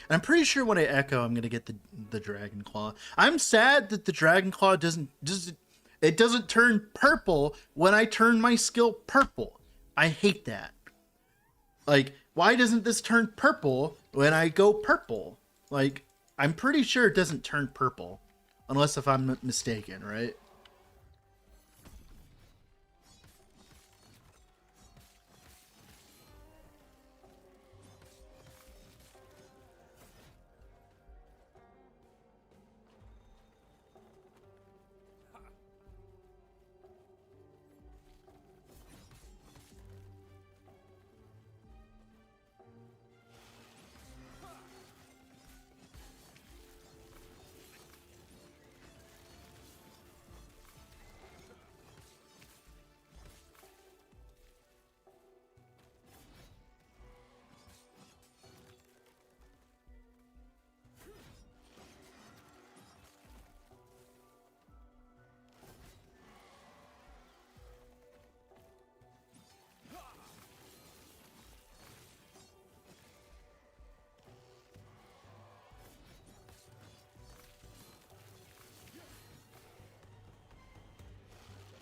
And I'm pretty sure when I echo, I'm gonna get the dragon claw. I'm sad that the dragon claw doesn't turn purple when I turn my skill purple. I hate that. Like, why doesn't this turn purple when I go purple? Like, I'm pretty sure it doesn't turn purple, unless if I'm mistaken, right?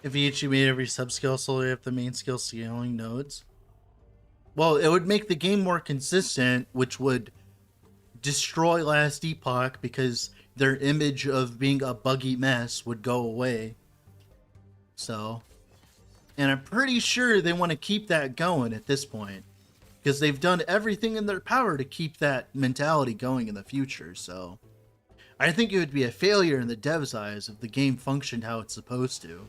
If you each made every sub-skill solely up the main skill scaling nodes. Well, it would make the game more consistent, which would destroy Last Epoch because their image of being a buggy mess would go away. So, and I'm pretty sure they want to keep that going at this point, because they've done everything in their power to keep that mentality going in the future. So I think it would be a failure in the devs' eyes if the game functioned how it's supposed to.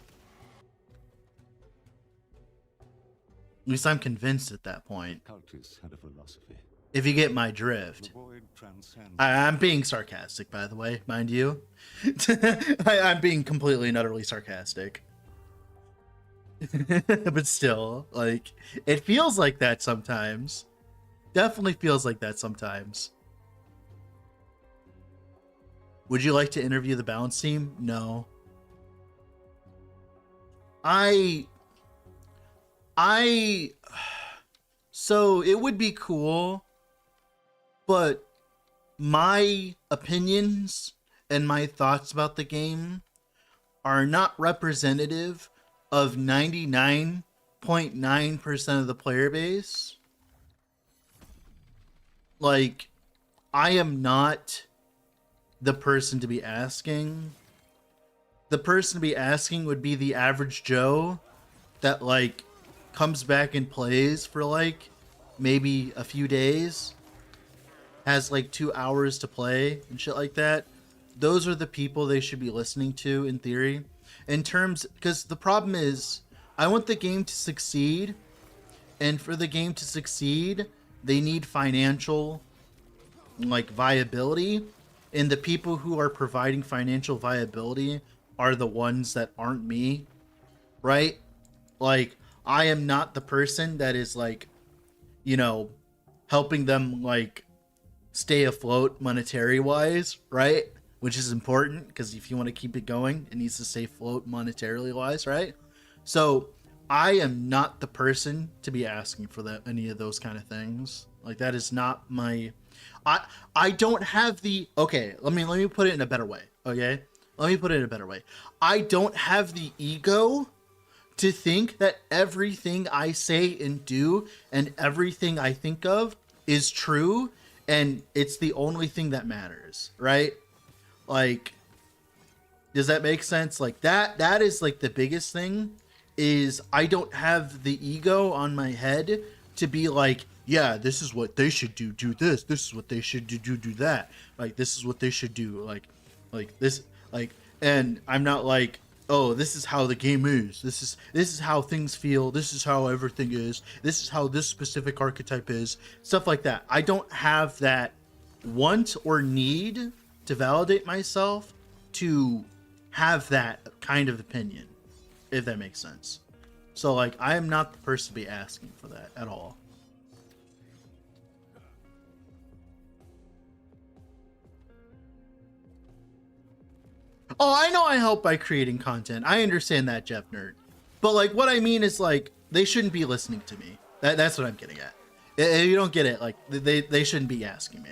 At least I'm convinced at that point. Cultists had a philosophy. If you get my drift. The void transcends. I'm being sarcastic, by the way, mind you. I'm being completely and utterly sarcastic. But still, like, it feels like that sometimes. Definitely feels like that sometimes. Would you like to interview the balance team? No. So it would be cool, but my opinions and my thoughts about the game are not representative of 99.9% of the player base. Like, I am not the person to be asking. The person to be asking would be the average Joe that, like, comes back and plays for, like, maybe a few days, has, like, 2 hours to play and shit like that. Those are the people they should be listening to, in theory. In terms, because the problem is, I want the game to succeed, and for the game to succeed, they need financial, like, viability, and the people who are providing financial viability are the ones that aren't me, right? Like, I am not the person that is, like, you know, helping them, like, stay afloat monetary wise, right? Which is important, because if you want to keep it going, it needs to stay afloat monetarily wise, right? So I am not the person to be asking for that, any of those kind of things. Like, that is not my, I don't have the, okay, let me put it in a better way. Okay, let me put it in a better way. I don't have the ego to think that everything I say and do and everything I think of is true and it's the only thing that matters, right? Like, does that make sense? Like, that is, like, the biggest thing, is I don't have the ego on my head to be like, yeah, this is what they should do this, this is what they should do that, like, this is what they should do, like this, like, and I'm not like, oh, this is how the game is. This is how things feel. This is how everything is. This is how this specific archetype is. Stuff like that. I don't have that want or need to validate myself to have that kind of opinion, if that makes sense. So like, I am not the person to be asking for that at all. Oh, I know I help by creating content. I understand that, Jeff Nerd. But like, what I mean is like, they shouldn't be listening to me. That's what I'm getting at. If you don't get it, like, they shouldn't be asking me.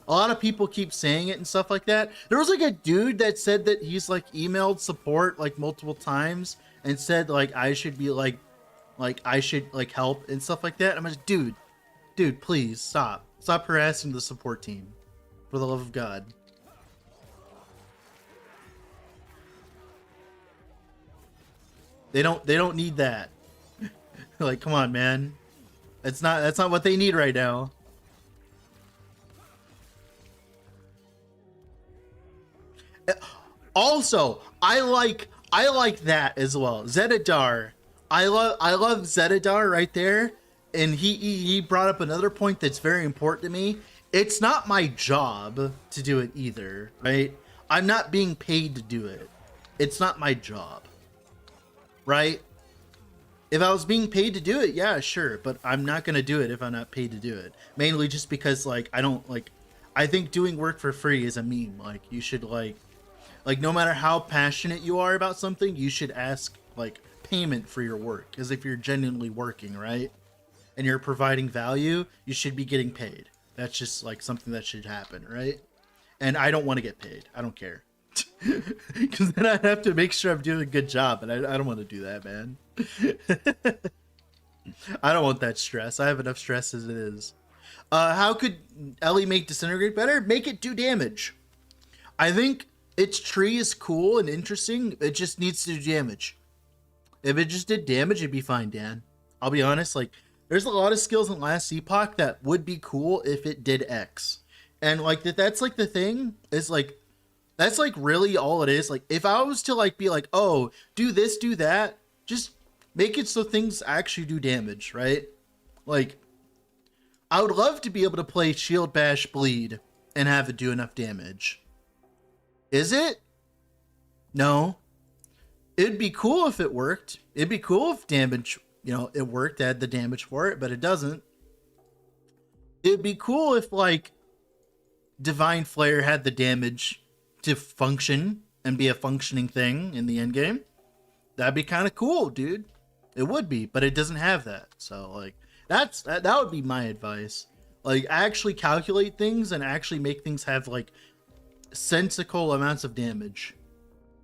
A lot of people keep saying it and stuff like that. There was like a dude that said that he's like emailed support like multiple times and said like I should be like I should like help and stuff like that. I'm just, dude, please stop harassing the support team, for the love of God. They don't need that. Like, come on, man. That's not what they need right now. Also, I like that as well. Zedadar. I love Zedadar right there. And he brought up another point that's very important to me. It's not my job to do it either, right? I'm not being paid to do it. It's not my job. Right? If I was being paid to do it, yeah, sure, but I'm not going to do it if I'm not paid to do it. Mainly just because like I think doing work for free is a meme. Like, you should like no matter how passionate you are about something, you should ask like payment for your work, because if you're genuinely working, right, and you're providing value, you should be getting paid. That's just like something that should happen, right? And I don't want to get paid. I don't care. Because then I have to make sure I'm doing a good job, and I don't want to do that, man. I don't want that stress. I have enough stress as it is. How could Ellie make Disintegrate better? Make it do damage. I think its tree is cool and interesting. It just needs to do damage. If it just did damage, it'd be fine, Dan. I'll be honest, like, there's a lot of skills in Last Epoch that would be cool if it did X. And like that's like the thing, is like, that's like really all it is. Like, if I was to like be like, oh, do this, do that, just make it so things actually do damage, right? Like, I would love to be able to play Shield Bash Bleed and have it do enough damage. Is it? No. It'd be cool if it worked. It'd be cool if damage, you know, it worked, had the damage for it, but it doesn't. It'd be cool if like Divine Flare had the damage to function and be a functioning thing in the end game. That'd be kind of cool, dude. It would be, but it doesn't have that. So like that would be my advice. Like, actually calculate things and actually make things have like sensical amounts of damage.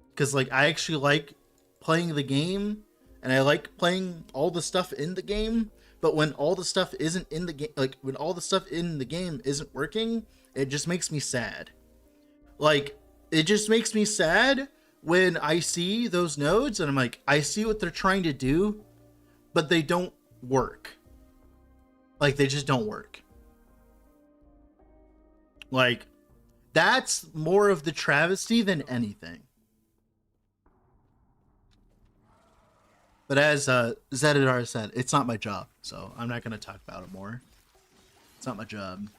Because like, I actually like playing the game and I like playing all the stuff in the game, but when all the stuff isn't in the game, like when all the stuff in the game isn't working, it just makes me sad. Like, it just makes me sad when I see those nodes and I'm like, I see what they're trying to do, but they don't work. Like, they just don't work. Like, that's more of the travesty than anything. But as Zedadar said, it's not my job, so I'm not going to talk about it more. It's not my job.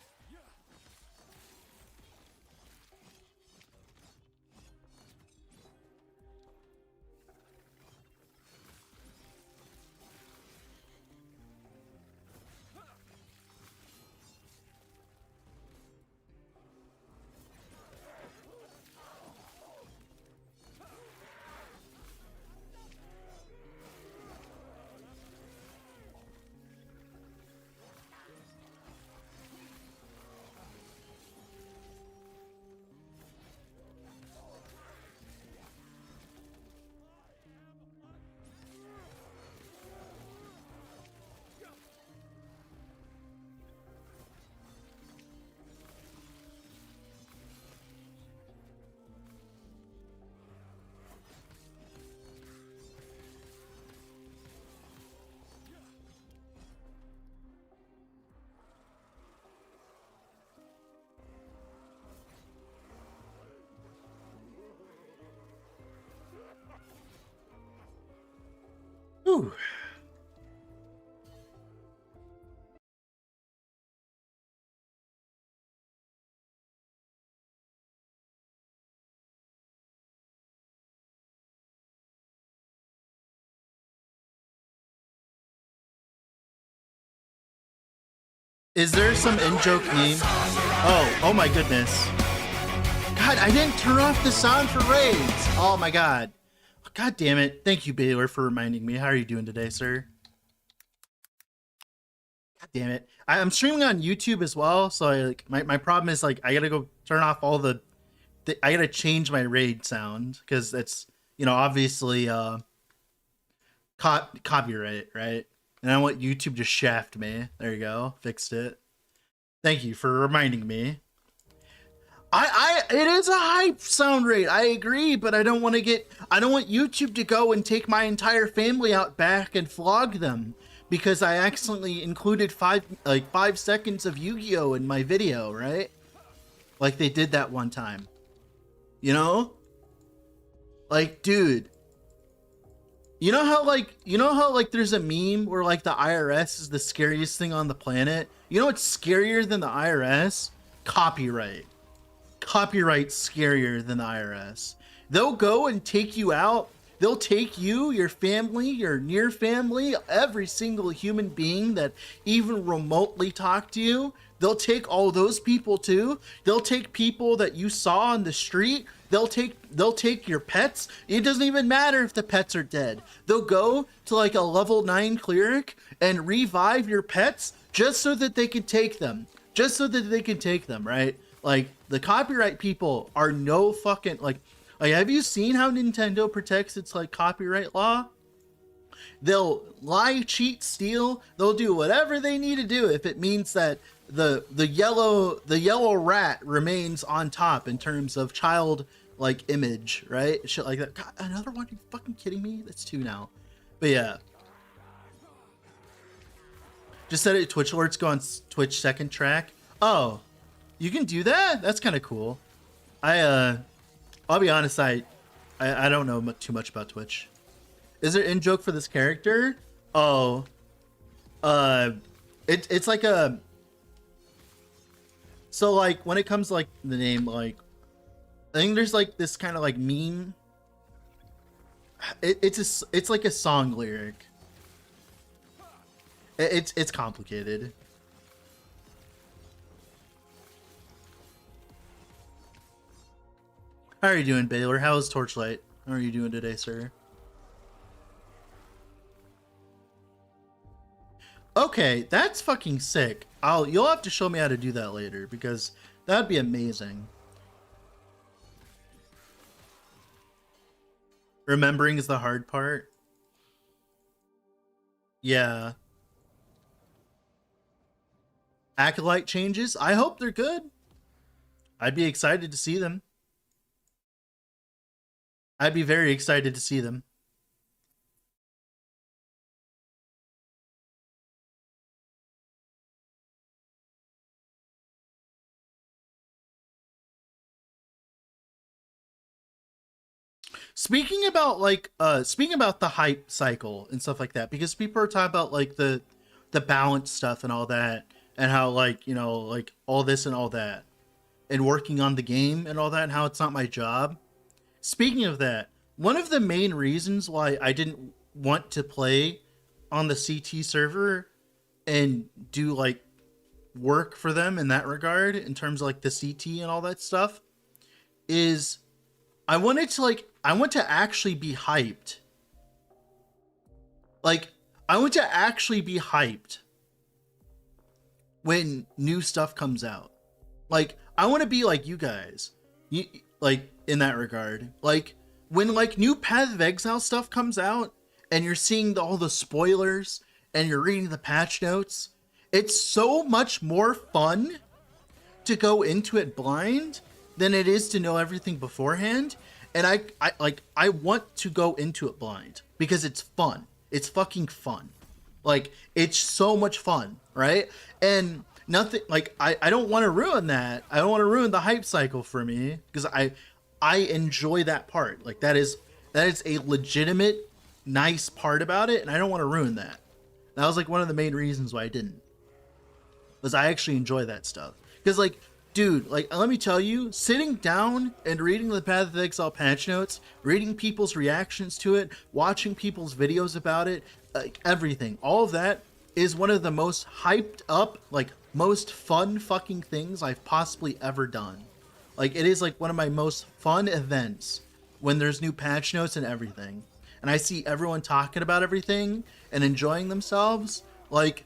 Whew. Is there some in-joke meme? Oh my goodness. God, I didn't turn off the sound for raids. Oh my god. God damn it. Thank you, Baylor, for reminding me. How are you doing today, sir? God damn it. I'm streaming on YouTube as well, so my problem is like I gotta go turn off all the I gotta change my raid sound because it's, you know, obviously copyright, right? And I want YouTube to shaft me. There you go. Fixed it. Thank you for reminding me. It is a hype sound rate. I agree, but I don't want YouTube to go and take my entire family out back and flog them because I accidentally included 5 seconds of Yu-Gi-Oh in my video, right? Like they did that one time. You know? Like, dude. You know how there's a meme where like the IRS is the scariest thing on the planet? You know what's scarier than the IRS? Copyright. Copyright's scarier than the IRS. They'll go and take you out. They'll take you, your family, your near family, every single human being that even remotely talked to you. They'll take all those people too. They'll take people that you saw on the street. They'll take your pets. It doesn't even matter if the pets are dead. They'll go to like a level 9 cleric and revive your pets just so that they can take them. Just so that they can take them, right? Like the copyright people are no fucking like have you seen how Nintendo protects its like copyright law? They'll lie, cheat, steal. They'll do whatever they need to do if it means that the yellow rat remains on top in terms of child like image, right? Shit like that. God, another one? Are you fucking kidding me? That's 2 now. But yeah. Just said it. Twitch alerts go on Twitch second track. Oh, you can do that? That's kind of cool. I'll be honest. I don't know too much about Twitch. Is there in joke for this character? Oh, it's like a. So like when it comes to like the name, like I think there's like this kind of like meme. It's like a song lyric. It's complicated. How are you doing, Baylor? How is Torchlight? How are you doing today, sir? Okay, that's fucking sick. You'll have to show me how to do that later because that'd be amazing. Remembering is the hard part. Yeah. Acolyte changes. I hope they're good. I'd be excited to see them. I'd be very excited to see them. Speaking about the hype cycle and stuff like that, because people are talking about like the balance stuff and all that, and how like, you know, like all this and all that, and working on the game and all that, and how it's not my job. Speaking of that, one of the main reasons why I didn't want to play on the CT server and do like work for them in that regard, in terms of like the CT and all that stuff, is I want to actually be hyped. Like, I want to actually be hyped when new stuff comes out. Like, I want to be like you guys. Like, in that regard. Like, when, like, new Path of Exile stuff comes out, and you're seeing all the spoilers, and you're reading the patch notes, it's so much more fun to go into it blind than it is to know everything beforehand. And I want to go into it blind because it's fun. It's fucking fun. Like, it's so much fun, right? And nothing, like, I don't want to ruin that. I don't want to ruin the hype cycle for me because I enjoy that part. Like, that is a legitimate nice part about it, and I don't want to ruin that. That was like one of the main reasons why I didn't. Was I actually enjoy that stuff. Because like, dude, like let me tell you, sitting down and reading the Path of Exile patch notes, reading people's reactions to it, watching people's videos about it, like everything, all of that is one of the most hyped up, like most fun fucking things I've possibly ever done. Like it is like one of my most fun events when there's new patch notes and everything. And I see everyone talking about everything and enjoying themselves. Like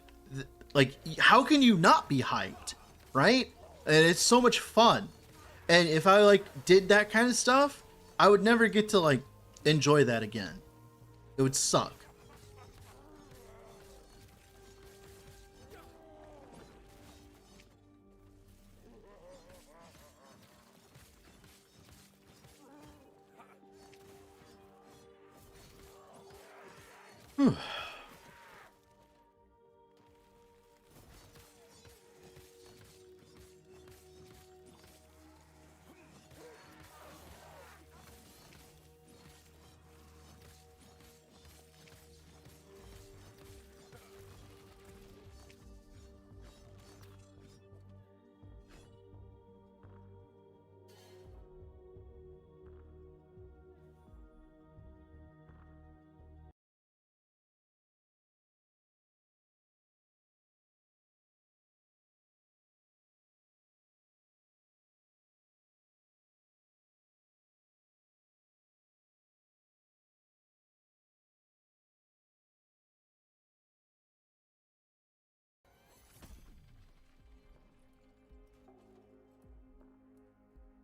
how can you not be hyped, right? And it's so much fun. And if I like did that kind of stuff, I would never get to like enjoy that again. It would suck. Whew.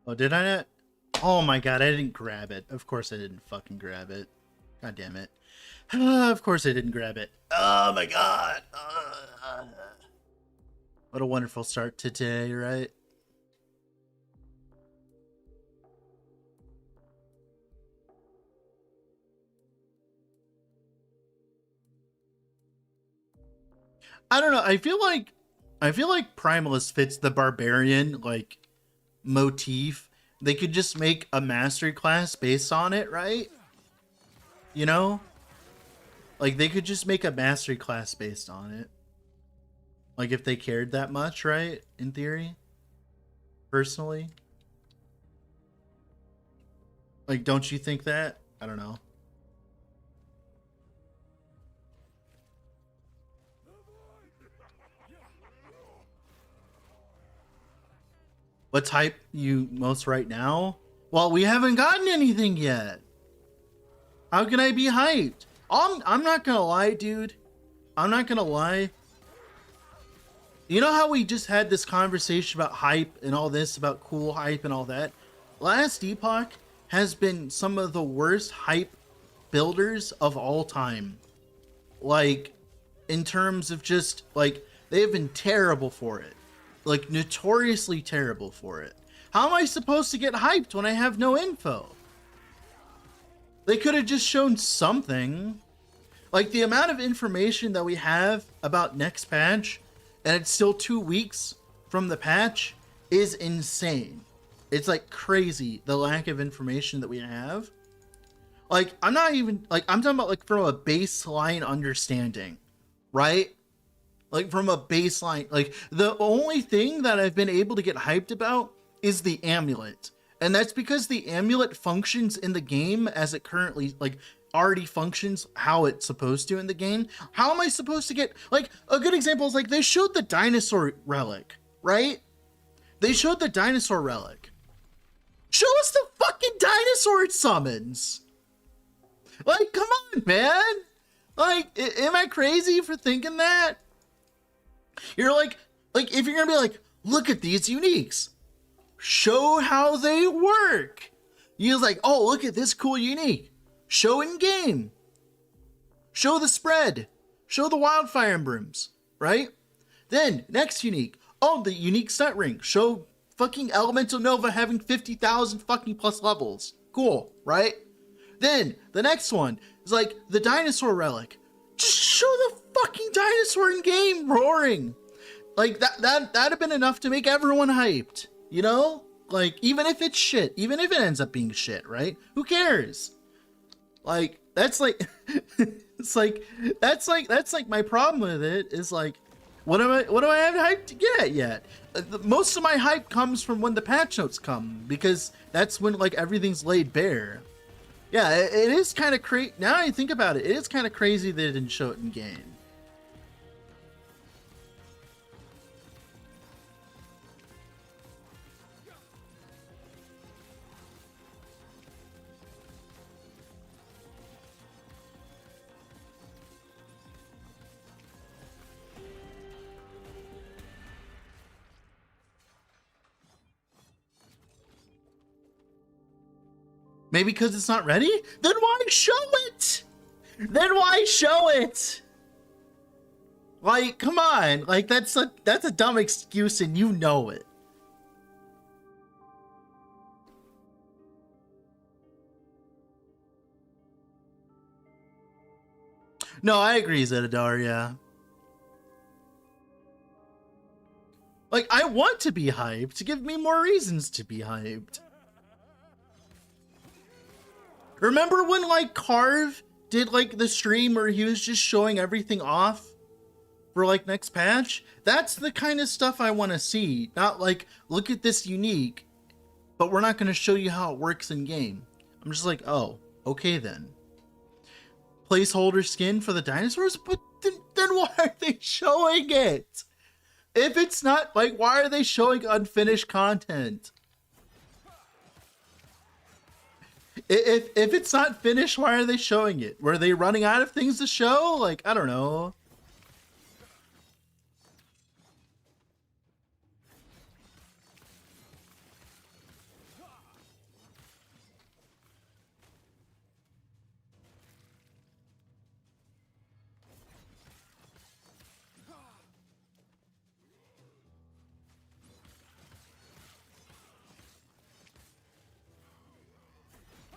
Oh, did I not? Oh my god, I didn't grab it. Of course I didn't fucking grab it. God damn it. Of course I didn't grab it. Oh my god. What a wonderful start to today, right? I don't know. I feel like Primalist fits the barbarian like motif. They could just make a mastery class based on it, right? You know? Like they could just make a mastery class based on it. Like if they cared that much, right? In theory. Personally. Like don't you think that? I don't know. What's hype you most right now? Well, we haven't gotten anything yet. How can I be hyped? I'm not gonna lie, dude. I'm not gonna lie. You know how we just had this conversation about hype and all this, about cool hype and all that? Last Epoch has been some of the worst hype builders of all time. Like, in terms of just, like, they have been terrible for it. Like, notoriously terrible for it. How am I supposed to get hyped when I have no info? They could have just shown something. Like, the amount of information that we have about next patch, and it's still 2 weeks from the patch, is insane. It's, like, crazy, the lack of information that we have. Like, I'm not even, like, I'm talking about, like, from a baseline understanding, right? Like from a baseline, like the only thing that I've been able to get hyped about is the amulet. And that's because the amulet functions in the game as it currently like already functions how it's supposed to in the game. How am I supposed to get like a good example is like they showed the dinosaur relic, right? They showed the dinosaur relic. Show us the fucking dinosaur it summons. Like, come on, man. Like, am I crazy for thinking that? You're like if you're gonna be like, look at these uniques, show how they work. You're like, oh, look at this cool unique. Show in game. Show the spread. Show the wildfire emblems, right? Then next unique, oh, the unique set ring. Show fucking Elemental Nova having 50,000 fucking plus levels. Cool, right? Then the next one is like the dinosaur relic. Just show the fucking dinosaur in game roaring. Like that'd have been enough to make everyone hyped, you know? Like even if it's shit, even if it ends up being shit, right? Who cares? Like that's like it's like that's like my problem with it is like what do I have hype to get yet? Most of my hype comes from when the patch notes come, because that's when like everything's laid bare. Yeah, it is kind of crazy. Now I think about it, it is kind of crazy that it didn't show it in game. Maybe because it's not ready? Then why show it? Then why show it? Like, come on. Like, that's a dumb excuse and you know it. No, I agree, Zedadar, yeah. Like, I want to be hyped. Give me more reasons to be hyped. Remember when like Carve did like the stream where he was just showing everything off for like next patch? That's the kind of stuff I want to see. Not like, look at this unique, but we're not going to show you how it works in game. I'm just like, oh, okay then. Placeholder skin for the dinosaurs? But then why are they showing it? If it's not, like, why are they showing unfinished content? If it's not finished, why are they showing it? Were they running out of things to show? Like, I don't know.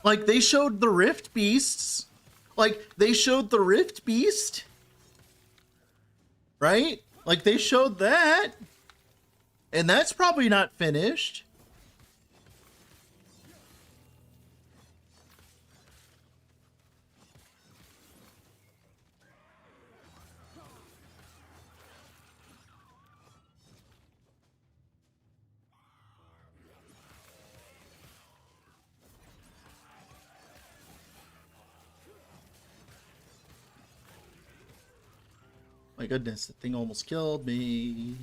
Like, they showed the Rift Beasts. Like, they showed the Rift Beast. Right? Like, they showed that. And that's probably not finished. My goodness, that thing almost killed me.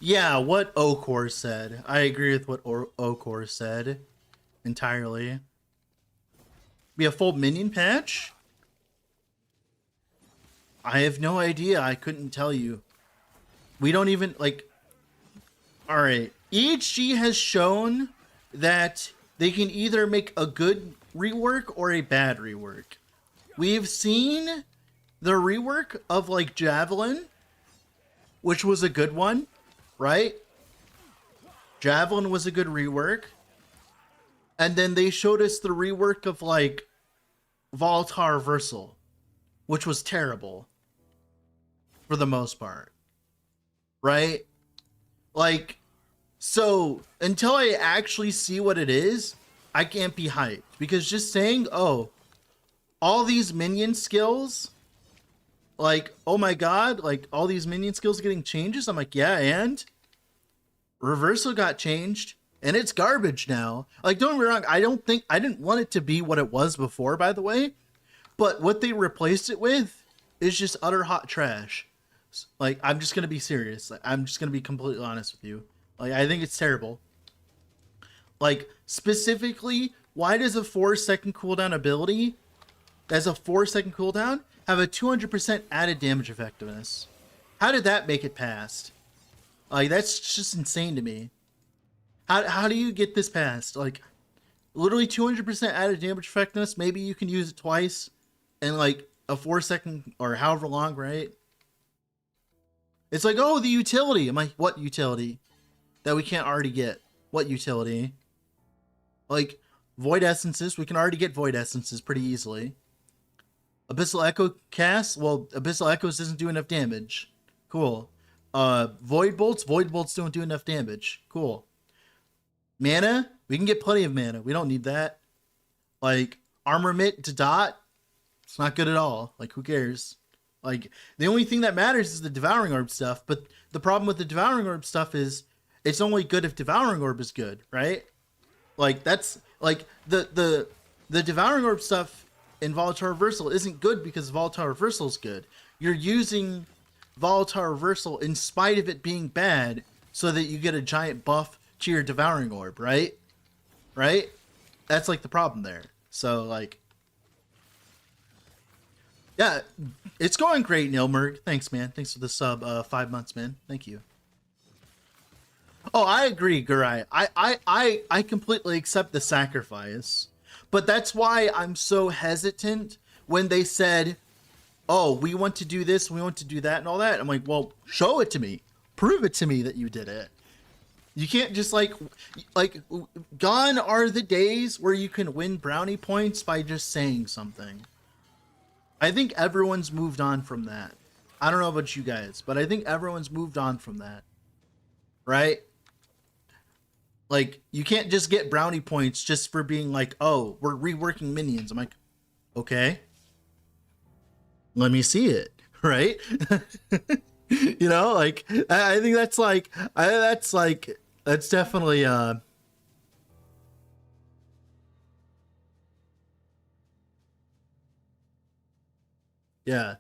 Yeah, what Okor said. I agree with what Okor said entirely. Be a full minion patch? I have no idea. I couldn't tell you. We don't even, like... Alright. EHG has shown that they can either make a good rework or a bad rework. We've seen the rework of like Javelin, which was a good one, right? Javelin was a good rework. And then they showed us the rework of like Voltar Versal, which was terrible for the most part, right? Like, so until I actually see what it is, I can't be hyped, because just saying, oh, all these minion skills, like, oh my god, like all these minion skills getting changes. I'm like, yeah, and Reversal got changed and it's garbage now. Like, don't get me wrong, I didn't want it to be what it was before, by the way, but what they replaced it with is just utter hot trash. Like, I'm just gonna be serious. Like, I'm just gonna be completely honest with you. Like, I think it's terrible. Like, specifically, why does a 4-second cooldown ability, as a 4-second cooldown, have a 200% added damage effectiveness? How did that make it past? Like, that's just insane to me. How do you get this past? Like, literally 200% added damage effectiveness, maybe you can use it twice in, like, a 4-second, or however long, right? It's like, oh, the utility. I'm like, what utility? That we can't already get. What utility? Like, Void Essences. We can already get Void Essences pretty easily. Abyssal Echo cast? Well, Abyssal Echoes doesn't do enough damage. Cool. Void bolts. Void bolts don't do enough damage. Cool. Mana. We can get plenty of mana. We don't need that. Like armament to dot. It's not good at all. Like who cares? Like the only thing that matters is the devouring orb stuff. But the problem with the devouring orb stuff is it's only good if devouring orb is good, right? Like that's like the devouring orb stuff in volatile reversal isn't good because volatile reversal is good. You're using volatile reversal in spite of it being bad so that you get a giant buff to your devouring orb, right? Right? That's like the problem there. So like, yeah, it's going great, Nilmerg. Thanks, man. Thanks for the sub 5 months, man. Thank you. Oh, I agree, Gurai. I completely accept the sacrifice. But that's why I'm so hesitant when they said, oh, we want to do this, we want to do that, and all that. I'm like, well, show it to me. Prove it to me that you did it. You can't just like, gone are the days where you can win brownie points by just saying something. I think everyone's moved on from that. I don't know about you guys, but I think everyone's moved on from that. Right? Like, you can't just get brownie points just for being like, oh, we're reworking minions. I'm like, okay. Let me see it. Right? You know, like, I think that's like, that's definitely, yeah.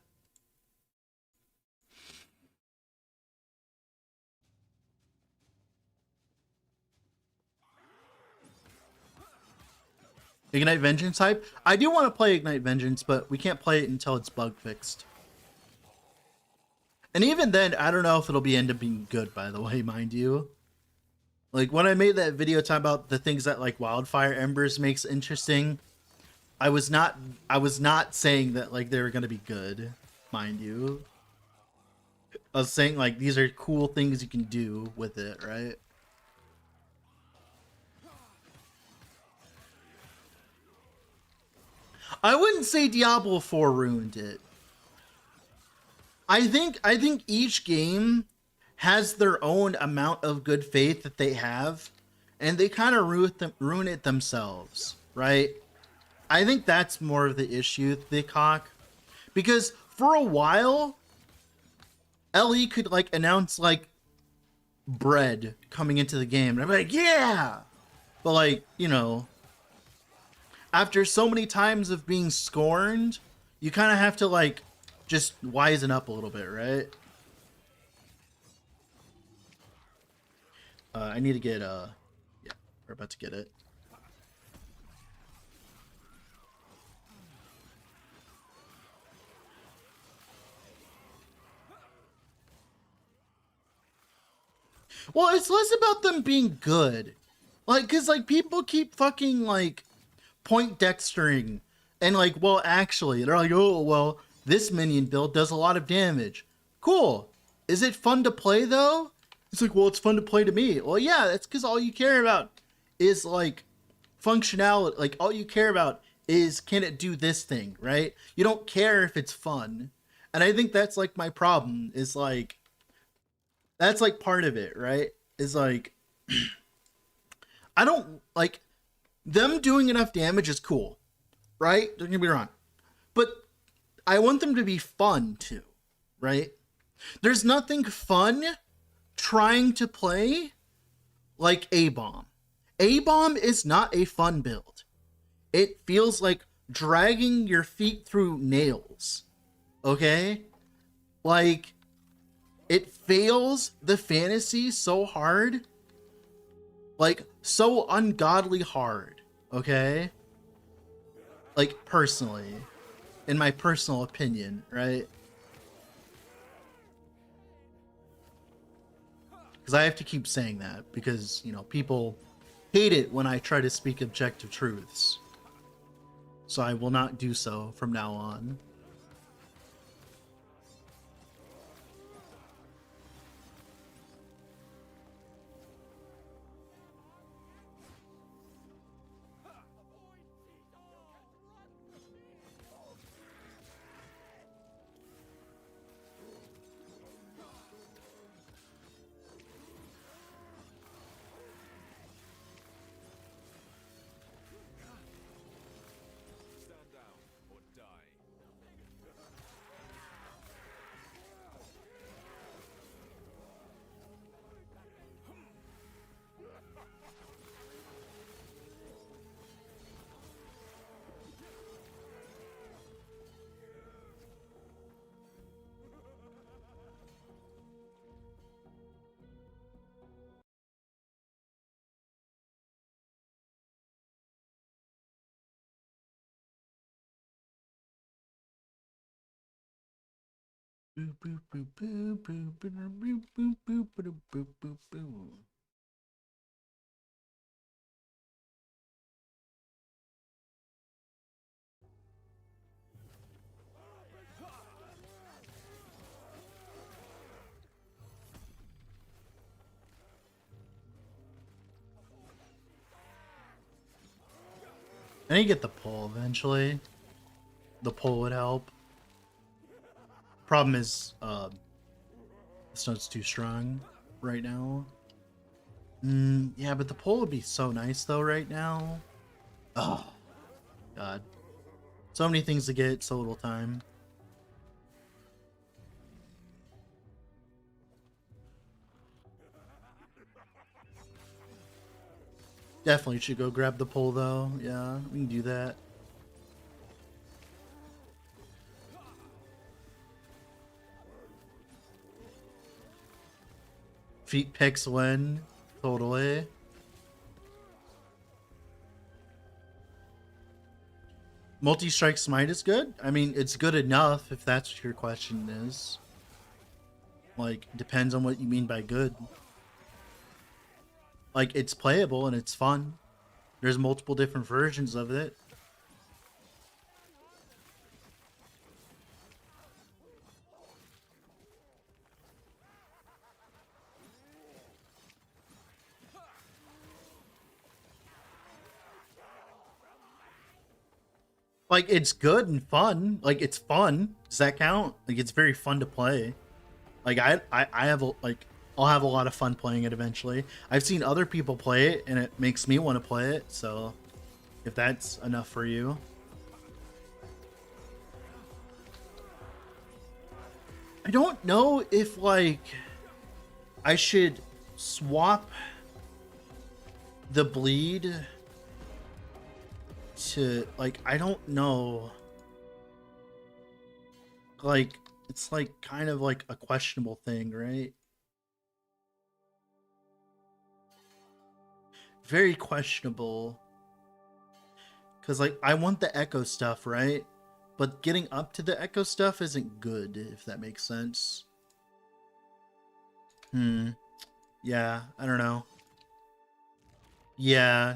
Ignite Vengeance hype? I do want to play Ignite Vengeance, but we can't play it until it's bug fixed. And even then, I don't know if it'll end up being good, by the way, mind you. Like, when I made that video talking about the things that, like, Wildfire Embers makes interesting, I was not saying that, like, they were going to be good, mind you. I was saying, like, these are cool things you can do with it, right? I wouldn't say Diablo 4 ruined it. I think each game has their own amount of good faith that they have, and they kind of ruin it themselves, right? I think that's more of the issue, the cock, because for a while, LE could like announce like bread coming into the game, and I'm like, yeah, but like, you know, after so many times of being scorned, you kind of have to like just wisen up a little bit, right? I need to get yeah, we're about to get it. Well, it's less about them being good. Like, cause like people keep fucking like point dextering and like, well, actually, they're like, oh, well, this minion build does a lot of damage. Cool. Is it fun to play though? It's like, well, it's fun to play to me. Well, yeah, that's because all you care about is like functionality. Like all you care about is, can it do this thing, right? You don't care if it's fun. And I think that's like my problem is like, that's like part of it, right? Is like, I don't like them doing enough damage is cool, right? Don't get me wrong. But I want them to be fun too, right? There's nothing fun trying to play like A-Bomb. A-Bomb is not a fun build. It feels like dragging your feet through nails, okay? Like, it fails the fantasy so hard, like, so ungodly hard, okay? Like, personally, in my personal opinion, right? Because I have to keep saying that because, you know, people hate it when I try to speak objective truths. So I will not do so from now on. Boo, boo, boo, boo, boo, boo, boo, boo, boo, boo, boo, boo, boo. I need to get the pull eventually. The pull would help. Problem is, this note's too strong right now. Yeah, but the pull would be so nice though right now. Oh, God. So many things to get, so little time. Definitely should go grab the pull though. Yeah, we can do that. Feet picks win. Totally. Multi-strike smite is good. I mean, it's good enough if that's what your question is. Like, depends on what you mean by good. Like, it's playable and it's fun. There's multiple different versions of it. Like, it's good and fun. Like, it's fun. Does that count? Like, it's very fun to play. Like, I have like, I'll have a lot of fun playing it eventually. I've seen other people play it and it makes me want to play it. So if that's enough for you. I don't know if like I should swap the bleed to like, I don't know. Like, it's like kind of like a questionable thing, right? Very questionable. Because like I want the echo stuff, right? But getting up to the echo stuff isn't good, if that makes sense. Yeah, I don't know. Yeah.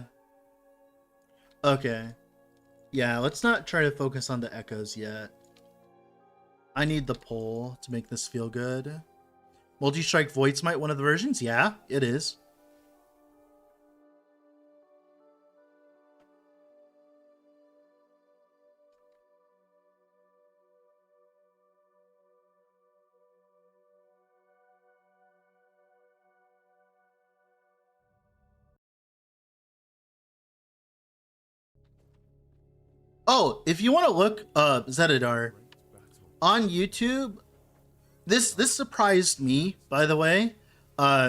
Okay. Yeah, let's not try to focus on the echoes yet. I need the pull to make this feel good. Multi-strike Void Smite, one of the versions? Yeah, it is. Oh, if you want to look Zedidar on YouTube, this surprised me, by the way.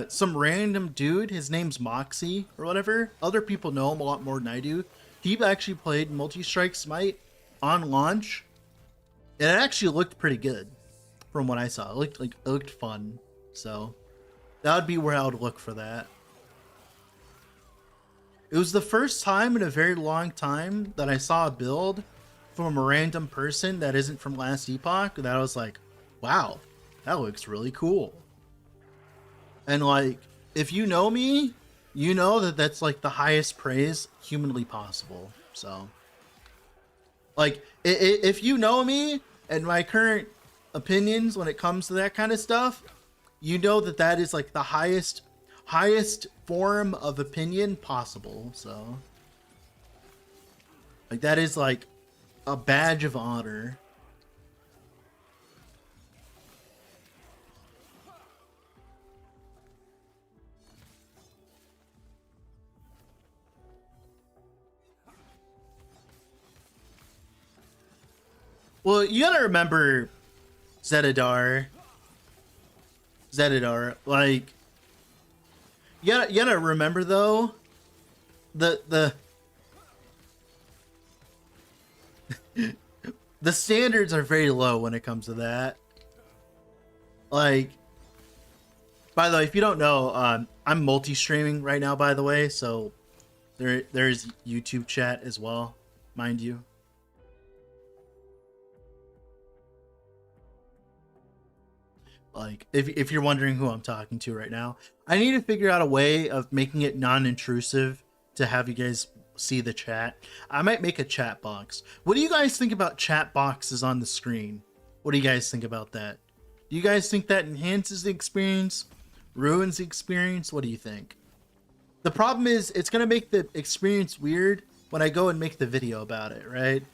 Some random dude, his name's Moxie or whatever. Other people know him a lot more than I do. He actually played Multi-Strike Smite on launch. And it actually looked pretty good from what I saw. It looked fun. So that would be where I would look for that. It was the first time in a very long time that I saw a build from a random person that isn't from last Epoch that I was like, wow, that looks really cool. And like, if you know me, you know that that's like the highest praise humanly possible. So like, if you know me and my current opinions when it comes to that kind of stuff, you know that that is like the highest form of opinion possible. So like, that is like a badge of honor. Well, you gotta remember Zedidar, like, you gotta remember though, the the standards are very low when it comes to that. Like, by the way, if you don't know, I'm multi-streaming right now, by the way, so there's YouTube chat as well, mind you. Like, if you're wondering who I'm talking to right now, I need to figure out a way of making it non-intrusive to have you guys see the chat. I might make a chat box. What do you guys think about chat boxes on the screen? What do you guys think about that? Do you guys think that enhances the experience? Ruins the experience? What do you think? The problem is it's going to make the experience weird when I go and make the video about it, right?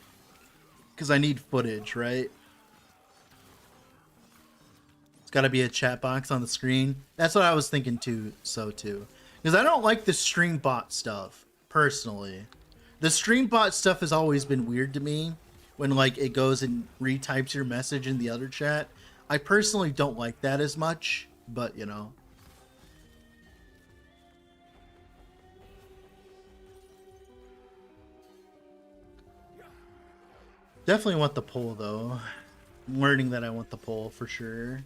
Because I need footage, right? It's got to be a chat box on the screen. That's what I was thinking too, because I don't like the stream bot stuff, personally. The stream bot stuff has always been weird to me when, like, it goes and retypes your message in the other chat. I personally don't like that as much, but, you know. Definitely want the poll, though. I'm learning that I want the poll for sure.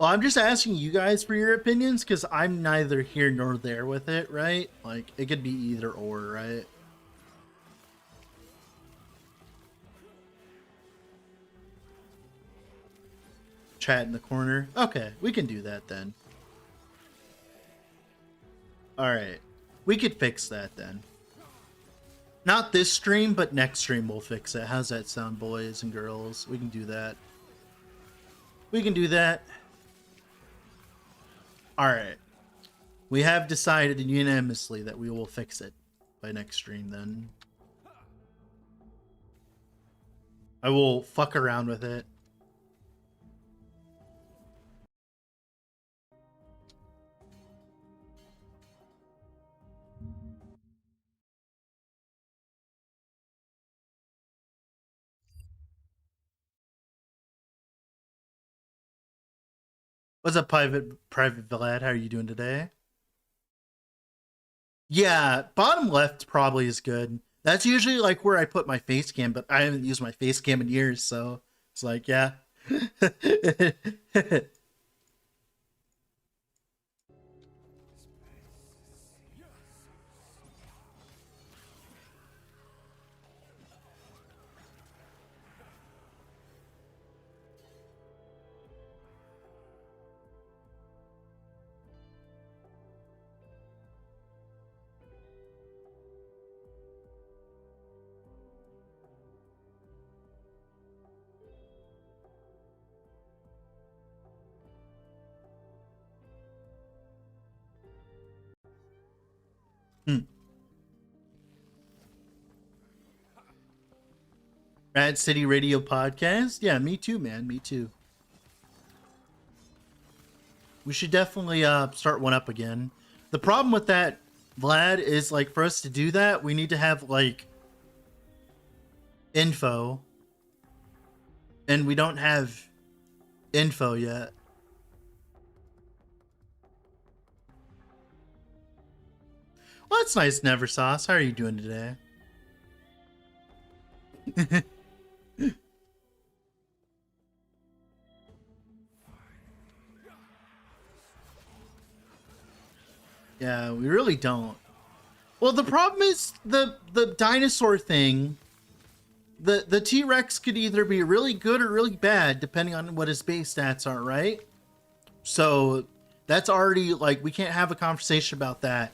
Well, I'm just asking you guys for your opinions because I'm neither here nor there with it, right? Like, it could be either or, right? Chat in the corner. Okay, we can do that then. Alright. We could fix that then. Not this stream, but next stream we'll fix it. How's that sound, boys and girls? We can do that. We can do that. Alright. We have decided unanimously that we will fix it by next stream then. I will fuck around with it. What's up, Private Vlad? How are you doing today? Yeah, bottom left probably is good. That's usually like where I put my face cam, but I haven't used my face cam in years, so it's like, yeah. Rad City Radio Podcast? Yeah, me too, man. Me too. We should definitely start one up again. The problem with that, Vlad, is like for us to do that, we need to have like info. And we don't have info yet. Well, that's nice, Neversauce. How are you doing today? Yeah, we really don't. Well, the problem is the dinosaur thing. The T-Rex could either be really good or really bad depending on what his base stats are, right? So that's already like we can't have a conversation about that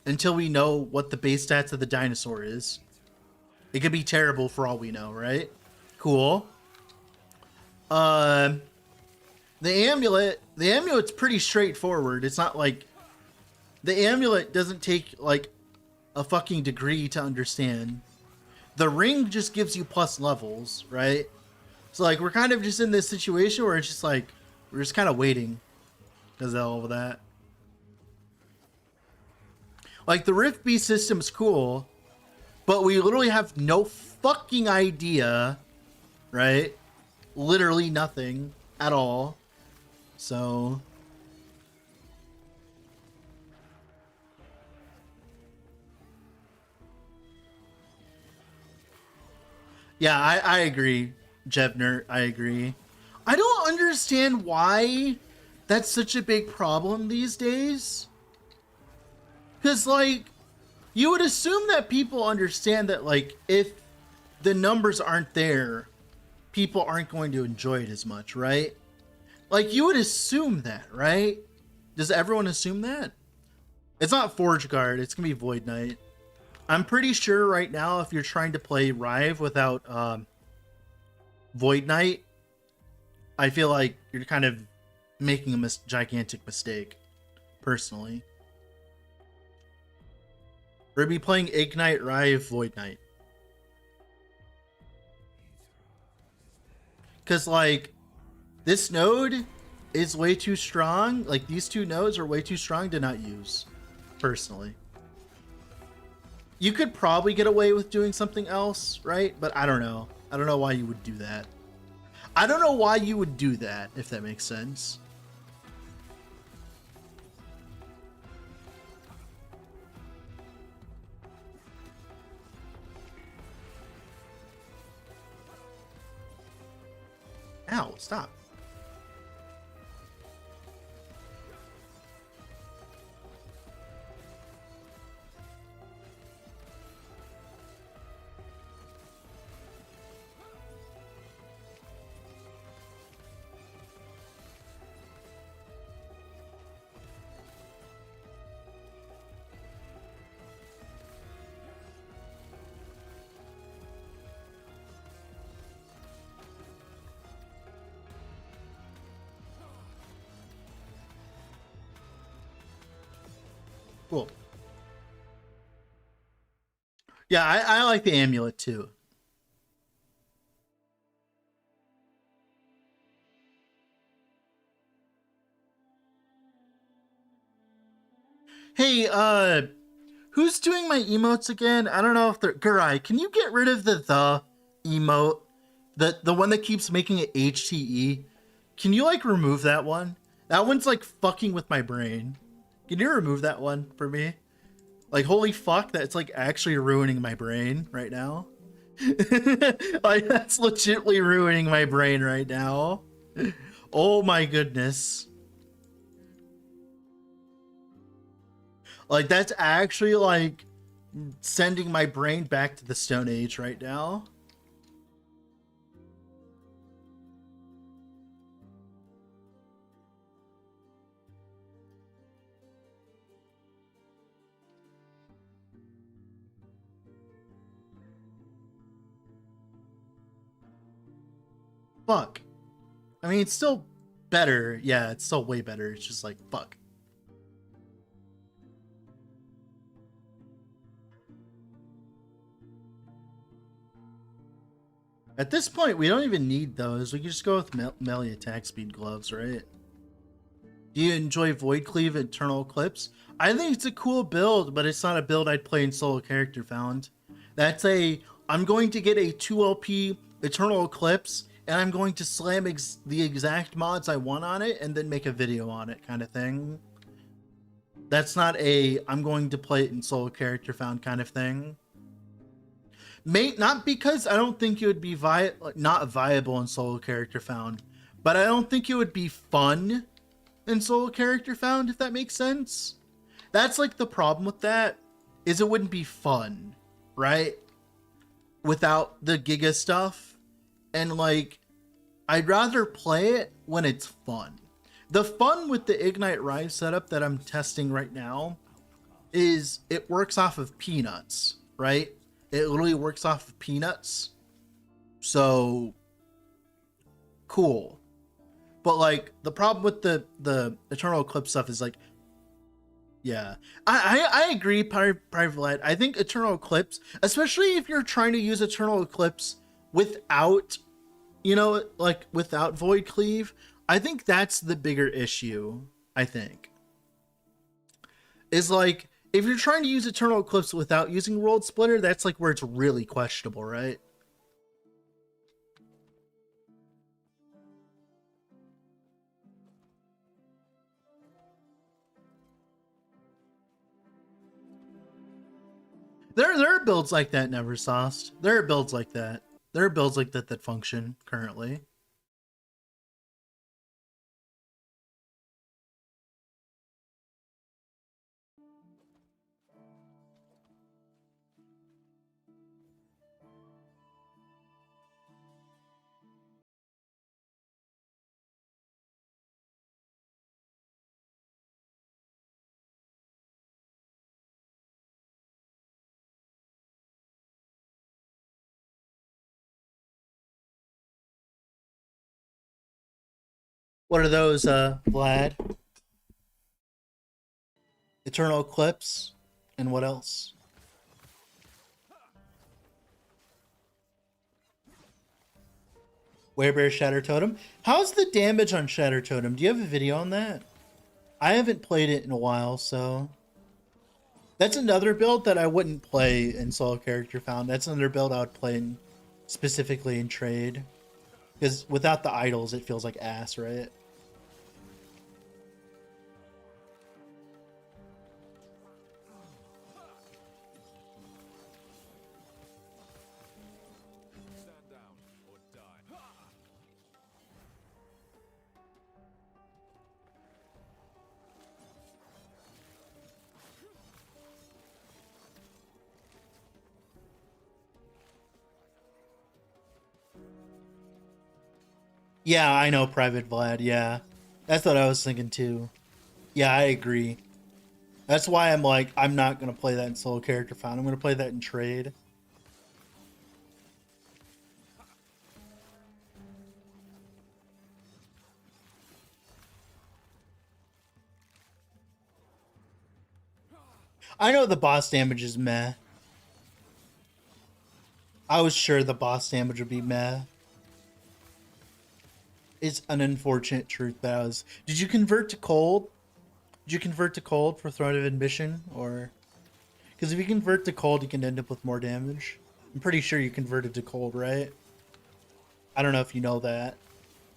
until we know what the base stats of the dinosaur is. It could be terrible for all we know, right? Cool. The amulet's pretty straightforward. It's not like the amulet doesn't take like a fucking degree to understand. The ring just gives you plus levels, right? So like we're kind of just in this situation where it's just like we're just kind of waiting because of all of that. Like the Rift B system's cool, but we literally have no fucking idea, right? Literally nothing at all. So yeah, I agree, Jevner. I agree. I don't understand why that's such a big problem these days. Because, like, you would assume that people understand that, like, if the numbers aren't there, people aren't going to enjoy it as much, right? Like, you would assume that, right? Does everyone assume that? It's not Forge Guard, it's gonna be Void Knight. I'm pretty sure right now, if you're trying to play Rive without Void Knight, I feel like you're kind of making a gigantic mistake, personally. We're gonna be playing Ignite, Rive, Void Knight. Because, like, this node is way too strong. Like, these two nodes are way too strong to not use, personally. You could probably get away with doing something else, right? But I don't know. I don't know why you would do that. I don't know why you would do that, if that makes sense. Ow, stop. Cool. Yeah, I like the amulet too. Hey, who's doing my emotes again? I don't know if they're... Gurai, can you get rid of the emote? The one that keeps making it HTE? Can you, like, remove that one? That one's, like, fucking with my brain. Can you remove that one for me? Like, holy fuck, that's, like, actually ruining my brain right now. Like, that's legitimately ruining my brain right now. Oh my goodness. Like, that's actually, like, sending my brain back to the Stone Age right now. Fuck. I mean, it's still better. Yeah, it's still way better. It's just like, fuck. At this point, we don't even need those. We can just go with melee attack speed gloves, right? Do you enjoy Void Cleave Eternal Eclipse? I think it's a cool build, but it's not a build I'd play in solo character found. That's a, I'm going to get a 2LP Eternal Eclipse, and I'm going to slam the exact mods I want on it, and then make a video on it kind of thing. That's not a, I'm going to play it in solo character found kind of thing. Not because I don't think it would be not viable in solo character found, but I don't think it would be fun in solo character found, if that makes sense. That's like the problem with that, is it wouldn't be fun, right? Without the Giga stuff. And like, I'd rather play it when it's fun. The fun with the Ignite Rive setup that I'm testing right now is it works off of peanuts, right? It literally works off of peanuts. So cool. But like the problem with the Eternal Eclipse stuff is like, yeah, I agree, Private Light. I think Eternal Eclipse, especially if you're trying to use Eternal Eclipse without, you know, like without Void Cleave, I think that's the bigger issue. I think is like, if you're trying to use Eternal Eclipse without using World Splitter, that's like where it's really questionable, right? There are builds like that, Neversauce. There are builds like that. There are builds like that that function currently. What are those, Vlad? Eternal Eclipse, and what else? Werebear Shatter Totem. How's the damage on Shatter Totem? Do you have a video on that? I haven't played it in a while, so... That's another build that I wouldn't play in solo character found. That's another build I would play in, specifically in trade. Because without the idols, it feels like ass, right? Stand down or die. Yeah, I know, Private Vlad, yeah. That's what I was thinking too. Yeah, I agree. That's why I'm like, I'm not going to play that in solo character found. I'm going to play that in trade. I know the boss damage is meh. I was sure the boss damage would be meh. It's an unfortunate truth, but I was... Did you convert to cold? Did you convert to cold for Throne of Admission? Or... Because if you convert to cold, you can end up with more damage. I'm pretty sure you converted to cold, right? I don't know if you know that.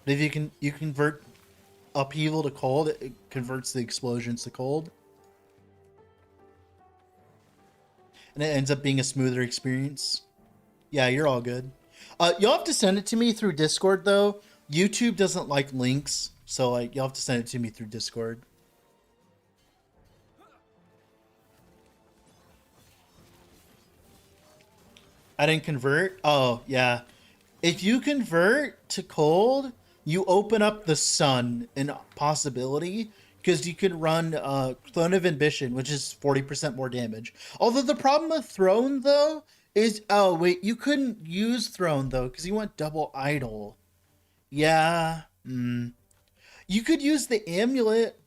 But if you convert upheaval to cold, it converts the explosions to cold. And it ends up being a smoother experience. Yeah, you're all good. You'll have to send it to me through Discord, though. YouTube doesn't like links, so like you'll have to send it to me through Discord. I didn't convert? Oh, yeah. If you convert to cold, you open up the sun in possibility, because you can run Throne of Ambition, which is 40% more damage. Although the problem with Throne, though, is... Oh, wait, you couldn't use Throne, though, because you went double idol. Yeah. You could use the amulet,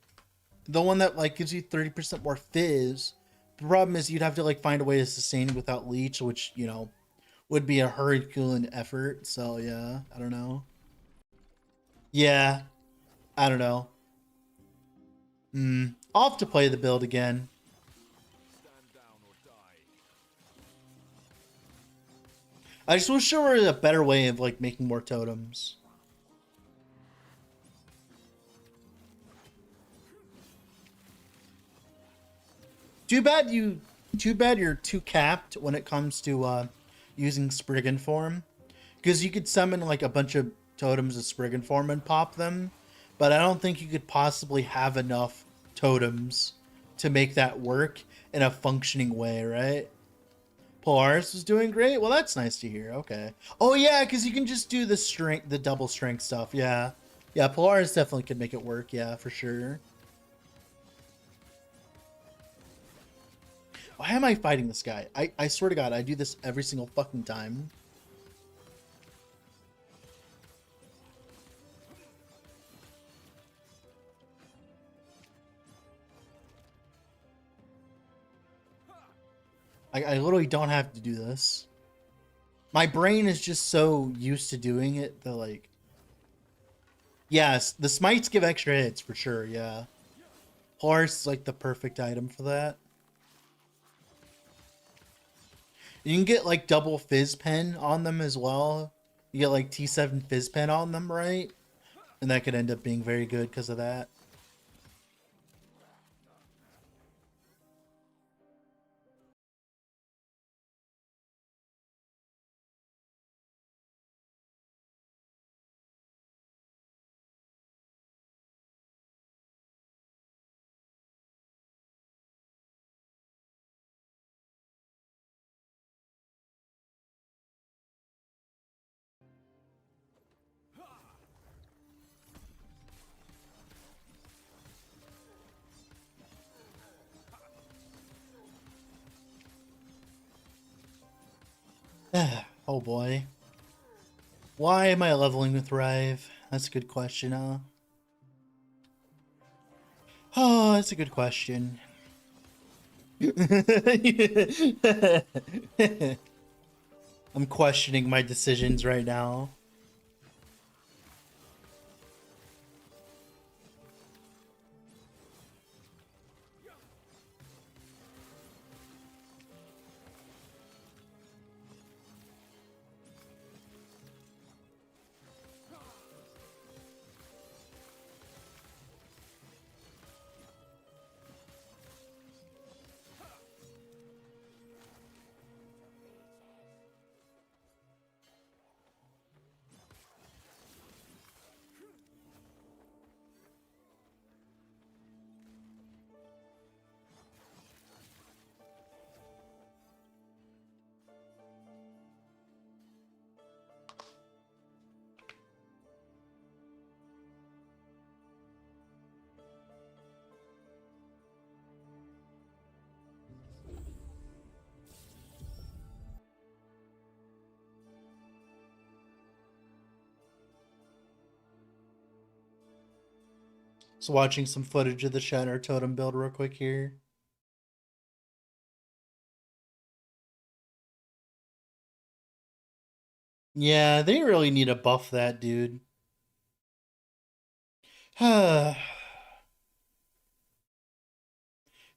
the one that like gives you 30% more fizz. The problem is you'd have to like find a way to sustain it without leech, which, you know, would be a Herculean effort. So yeah, I don't know. Yeah, I don't know. I'll have to play the build again. Stand down or die. I just wish there were a better way of like making more totems. Too bad you're too capped when it comes to using Spriggan form, because you could summon like a bunch of totems of Spriggan form and pop them, but I don't think you could possibly have enough totems to make that work in a functioning way, right? Polaris was doing great. Well, that's nice to hear. Okay. Oh yeah, because you can just do the double strength stuff. Yeah, yeah. Polaris definitely could make it work. Yeah, for sure. Why am I fighting this guy? I swear to God, I do this every single fucking time. I literally don't have to do this. My brain is just so used to doing it that like... Yes, the smites give extra hits for sure, yeah. Polaris is like the perfect item for that. You can get like double fizz pen on them as well. You get like T7 fizz pen on them, right? And that could end up being very good because of that. Oh boy. Why am I leveling with Rive? That's a good question, huh? Oh, that's a good question. I'm questioning my decisions right now. So watching some footage of the Shatter Totem build real quick here. Yeah, they really need to buff that, dude. They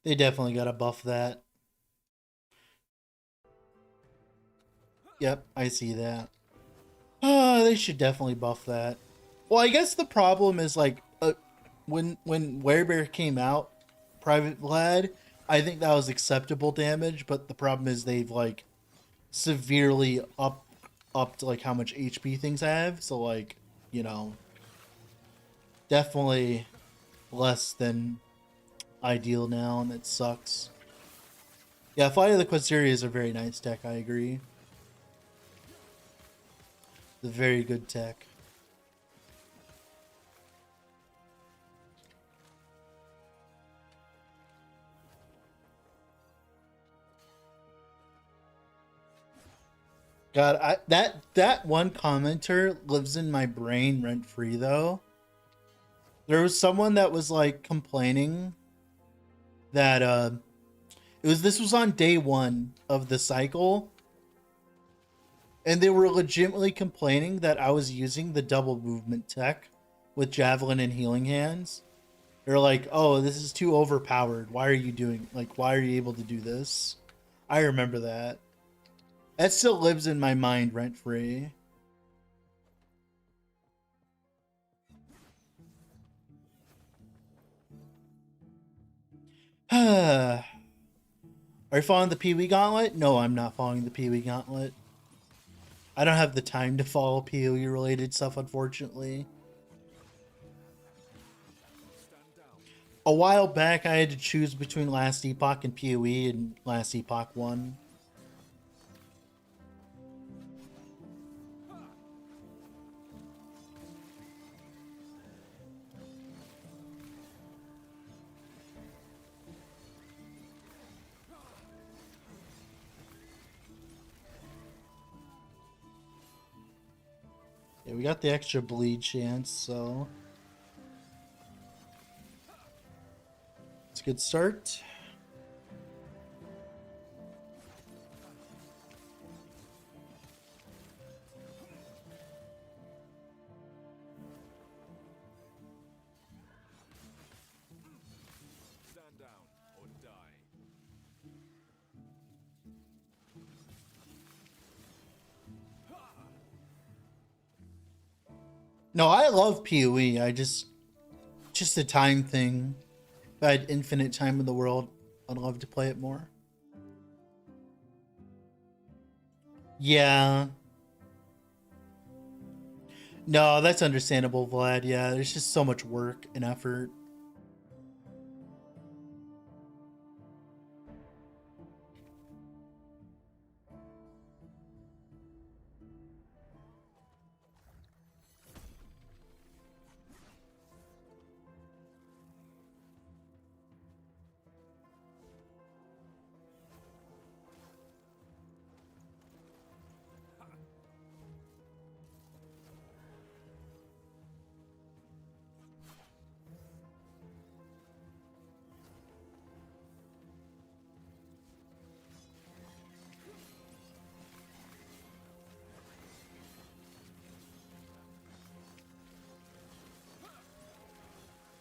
definitely gotta buff that. Yep, I see that. They should definitely buff that. Well, I guess the problem is like when Werebear came out, Private Vlad, I think that was acceptable damage, but the problem is they've like severely upped like how much HP things have. So like, you know, definitely less than ideal now, and it sucks. Yeah, Flight of the Quadriga is a very nice tech, I agree. It's a very good tech. God, that one commenter lives in my brain rent free though. There was someone that was like complaining that this was on day 1 of the cycle, and they were legitimately complaining that I was using the double movement tech with Javelin and Healing Hands. They're like, "Oh, this is too overpowered. Why are you doing why are you able to do this?" I remember that. That still lives in my mind rent free. Are you following the Pee Wee Gauntlet? No, I'm not following the Pee Wee Gauntlet. I don't have the time to follow Pee Wee related stuff, unfortunately. A while back, I had to choose between Last Epoch and Pee Wee, and Last Epoch won. Yeah, we got the extra bleed chance, so it's a good start. Stand down or die. No, I love PoE. Just a time thing. If I had infinite time in the world, I'd love to play it more. Yeah. No, that's understandable, Vlad. Yeah, there's just so much work and effort.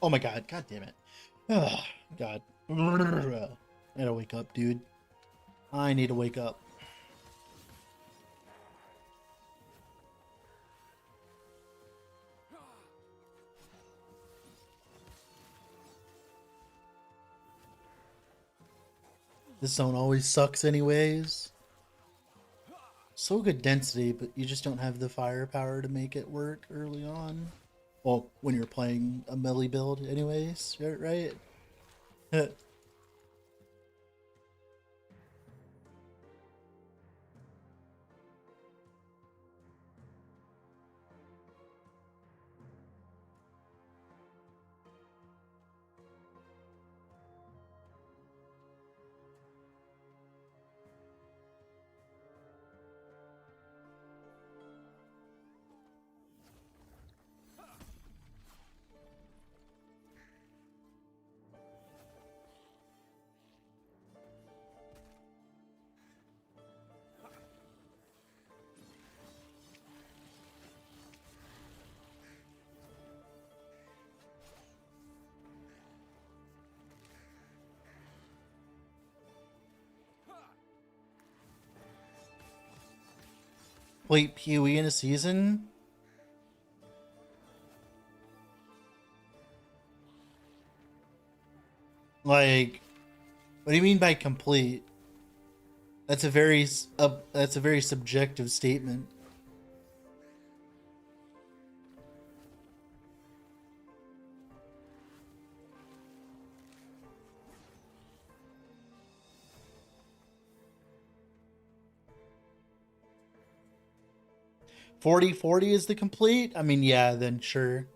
Oh my god. God damn it. Oh, god. I gotta wake up, dude. I need to wake up. This zone always sucks anyways. So good density, but you just don't have the firepower to make it work early on. Well, when you're playing a melee build anyways, right? Wait, PoE in a season? Like, what do you mean by complete? That's a very subjective statement. "40-40 is the complete? I mean, yeah, then sure.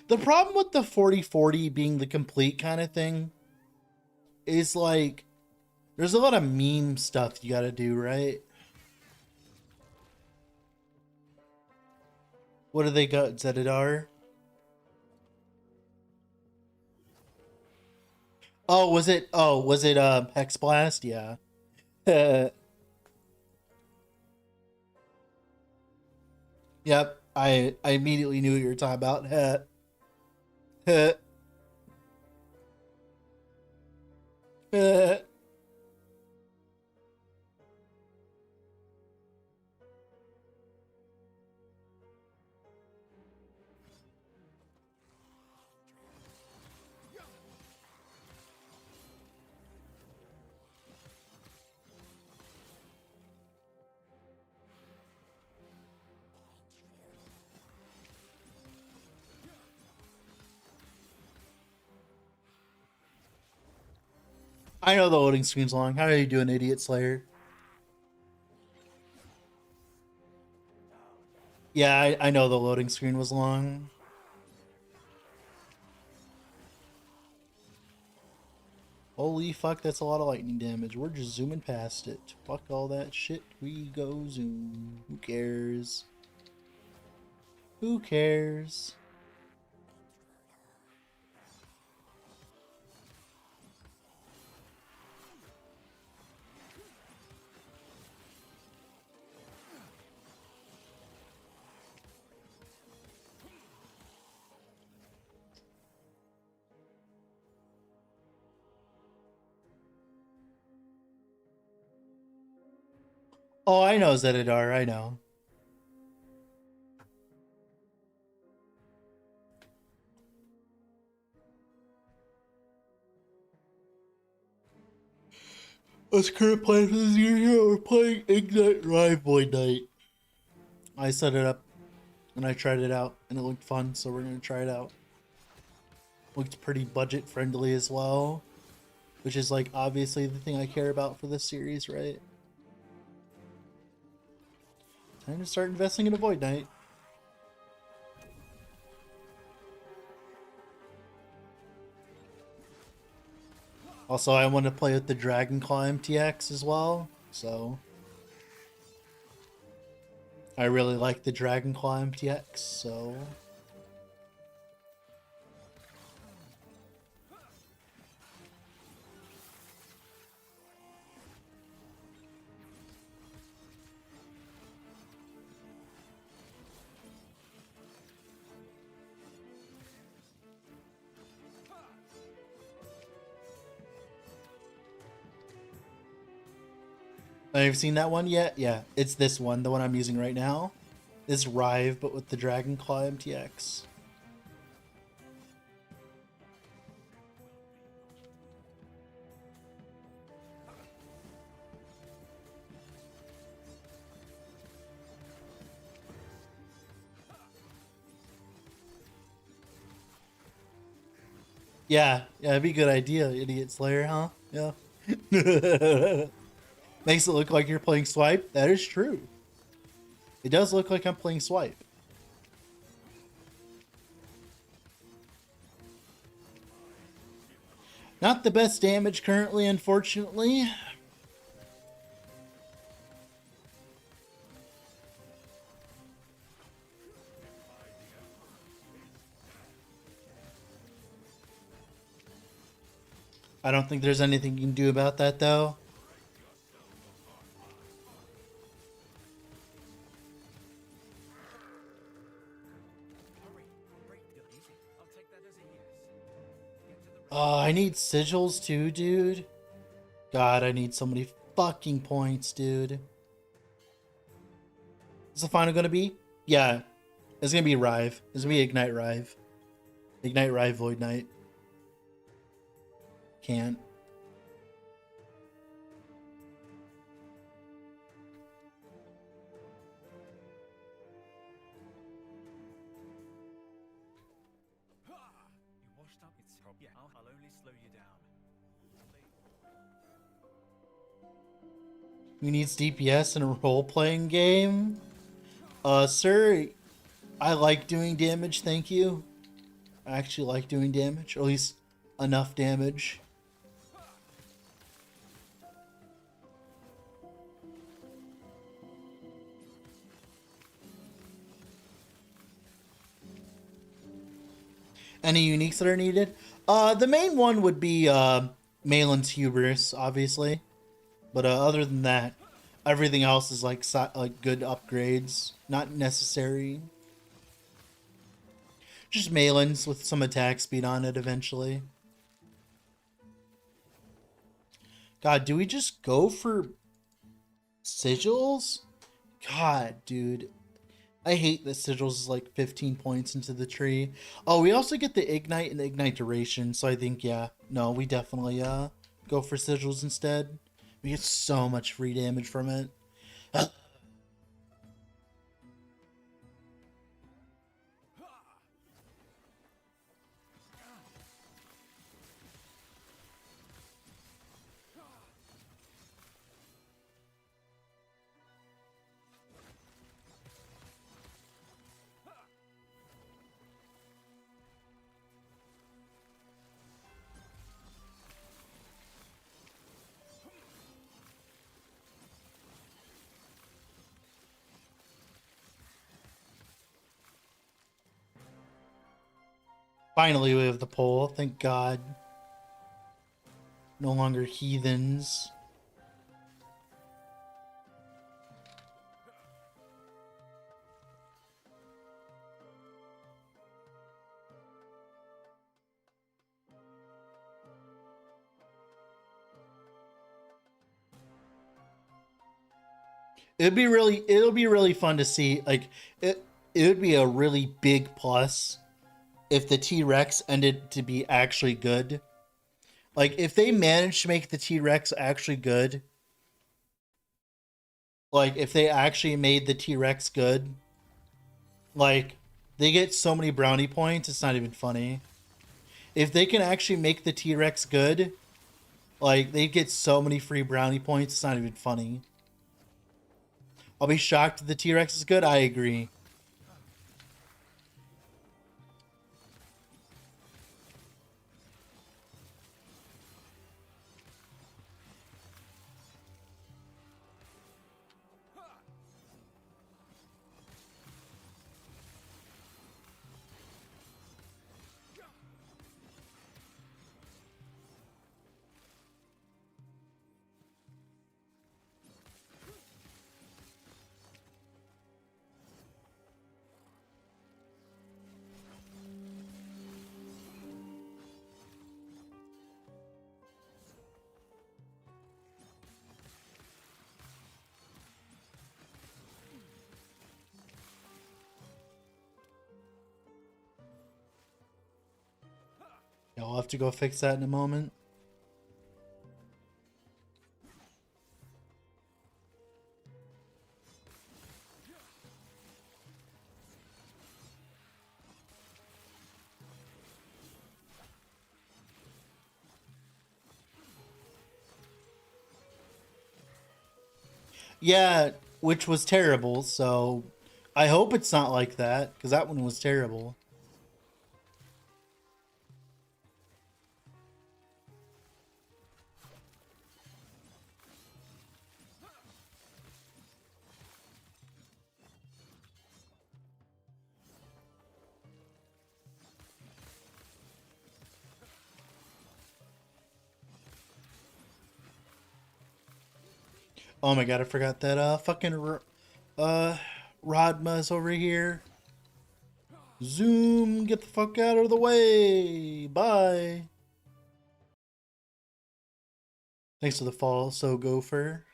The problem with the 40-40 being the complete kind of thing is like there's a lot of meme stuff you gotta do, right? What do they got, Zedidar? Was it Hex Blast? Yeah. Yep. I immediately knew what you were talking about. I know the loading screen's long. How are you doing, Idiot Slayer? Yeah, I know the loading screen was long. Holy fuck, that's a lot of lightning damage. We're just zooming past it. Fuck all that shit. We go zoom. Who cares? Who cares? Oh, I know Zedidar, I know. Us current plans for this year here, we're playing Ignite Rive Void Night. I set it up and I tried it out and it looked fun, so we're gonna try it out. Looked pretty budget friendly as well, which is like obviously the thing I care about for this series, right? Time to start investing in a Void Knight. Also, I want to play with the Dragon Claw MTX as well, so I really like the Dragon Claw MTX, so Have you seen that one yet? Yeah, it's this one, the one I'm using right now. This Rive, but with the Dragon Claw MTX. Yeah, it'd be a good idea, Idiot Slayer, huh? Yeah. Makes it look like you're playing Swipe. That is true. It does look like I'm playing Swipe. Not the best damage currently, unfortunately. I don't think there's anything you can do about that, though. Hurry. Great. Easy. I'll take that as a yes. Get to the Oh, I need sigils too, dude. God, I need so many fucking points, dude. Is the final gonna be? Yeah, it's gonna be Rive. It's gonna be Ignite Rive. Ignite Rive Void Knight. Can't. You washed up. It's problem. Yeah, I'll only slow you down. Who needs DPS in a role-playing game? Sir, I like doing damage, thank you. I actually like doing damage, or at least enough damage. Any uniques that are needed? The main one would be Malin's Hubris, obviously. But other than that, everything else is like good upgrades, not necessary. Just Malin's with some attack speed on it eventually. God, do we just go for sigils? God, dude. I hate that sigils is like 15 points into the tree. Oh, we also get the Ignite and the Ignite duration, so I think, yeah, no, we definitely go for sigils instead. We get so much free damage from it. Finally, we have the pole. Thank God. No longer heathens. It'll be really fun to see. Like it would be a really big plus if the T-Rex ended to be actually good. Like if they managed to make the T-Rex actually good, like if they actually made the T-Rex good, like they get so many brownie points, it's not even funny. If they can actually make the T-Rex good, like they get so many free brownie points, it's not even funny. I'll be shocked if the T-Rex is good. I agree. I'll have to go fix that in a moment. Yeah, which was terrible, so I hope it's not like that, because that one was terrible. Oh my god, I forgot that fucking Rodma's over here. Zoom, get the fuck out of the way. Bye. Thanks for the fall, so Gopher.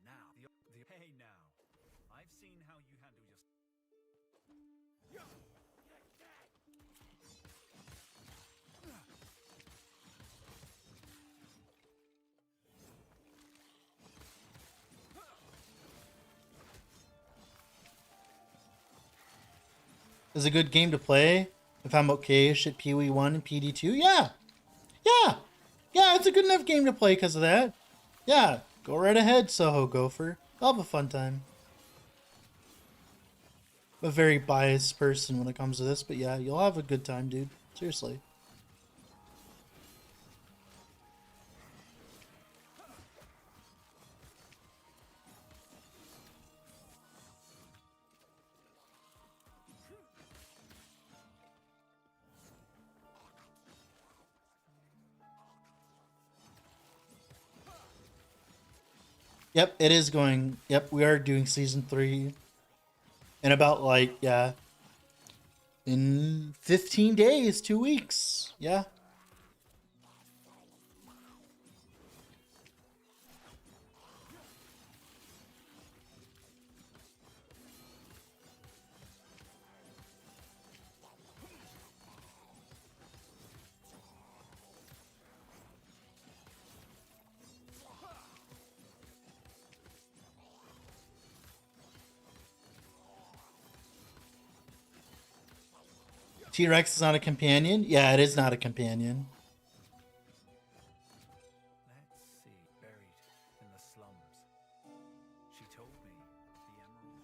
Now, hey now. I've seen how you handle your... Is it a good game to play? If I'm okay-ish at Pee-wee 1 and PD2? Yeah! Yeah! Yeah, it's a good enough game to play because of that. Yeah, go right ahead, Soho Gopher. I'll have a fun time. I'm a very biased person when it comes to this, but yeah, you'll have a good time, dude. Seriously. Yep, it is going. Yep, we are doing season 3 in about, like, yeah, in 15 days, 2 weeks. Yeah. T-Rex is not a companion? Yeah, it is not a companion. Let's see. Buried in the slums. She told me the emerald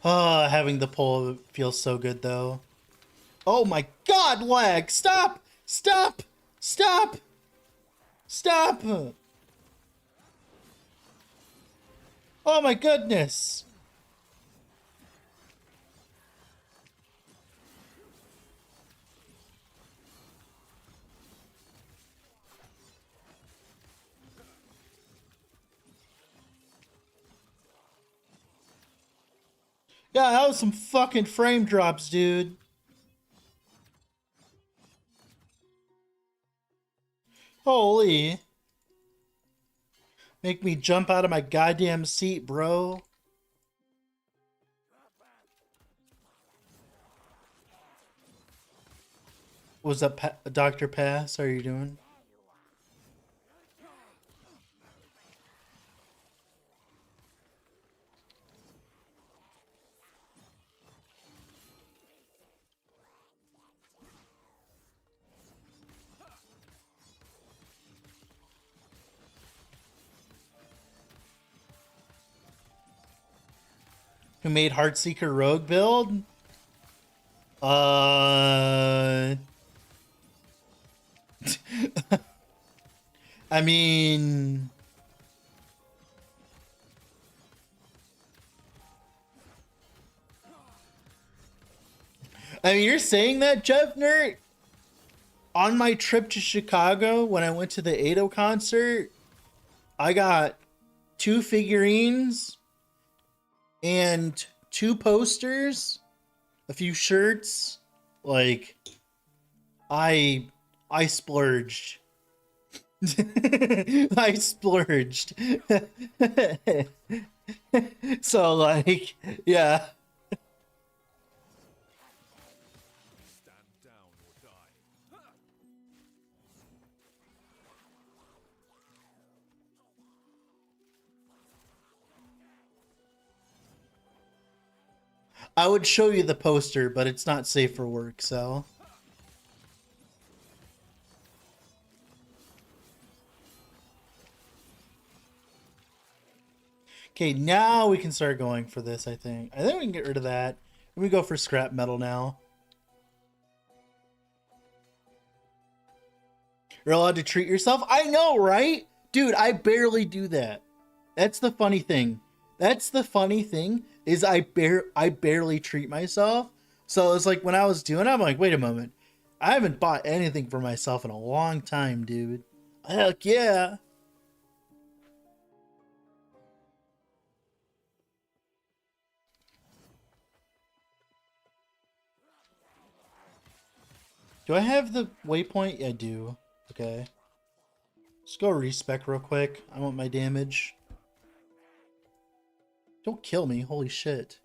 was Oh, having the pole feels so good, though. Oh my god, lag! Stop! Stop! Stop! Stop! Oh my goodness! Yeah, that was some fucking frame drops, dude. Holy. Make me jump out of my goddamn seat, bro. What's up, Dr. Pass? How are you doing? Who made Heartseeker Rogue build? I mean, saying that, Jeff Nerd? On my trip to Chicago, when I went to the Ado concert, I got 2 figurines and 2 posters, a few shirts. Like, I splurged. I splurged. So, like, yeah. Stand down or die. I would show you the poster, but it's not safe for work, so. Okay, now we can start going for this, I think. I think we can get rid of that. Let me go for scrap metal now. You're allowed to treat yourself? I know, right? Dude, I barely do that. That's the funny thing. That's the funny thing is I barely treat myself. So it's like when I was doing it, I'm like, wait a moment. I haven't bought anything for myself in a long time, dude. Heck yeah. Do I have the waypoint? Yeah, I do. Okay. Let's go respec real quick. I want my damage. Don't kill me. Holy shit.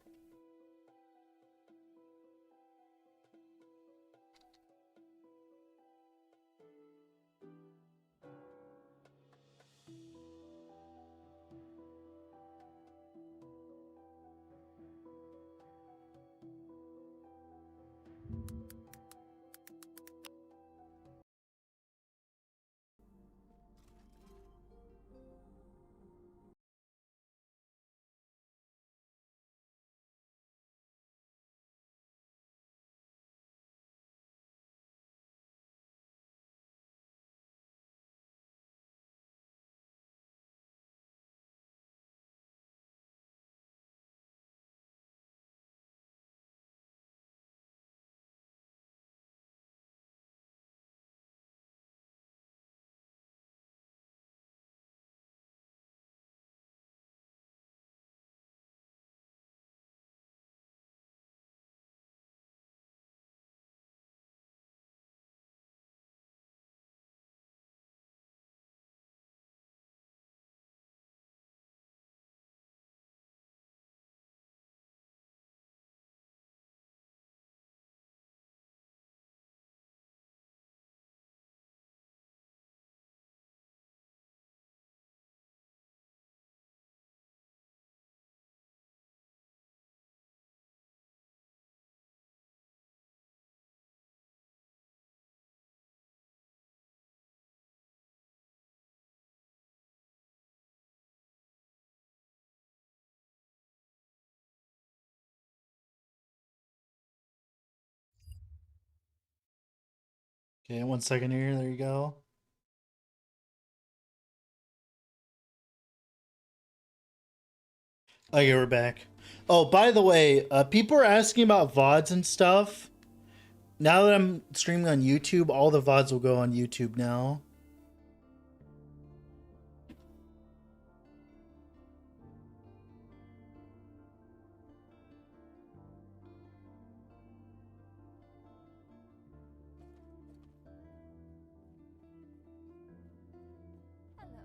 Okay, 1 second here. There you go. Okay, we're back. Oh, by the way, people are asking about VODs and stuff. Now that I'm streaming on YouTube, all the VODs will go on YouTube now. Hello,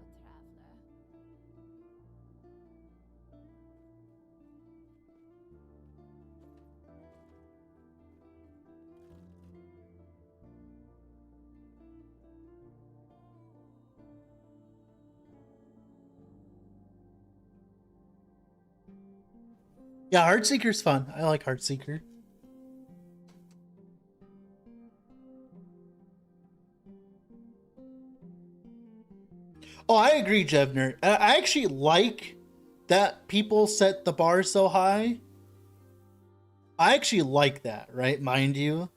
traveler. Yeah, Heartseeker's fun. I like Heartseeker. Oh, I agree, Jevner. I actually like that people set the bar so high. I actually like that, right? Mind you.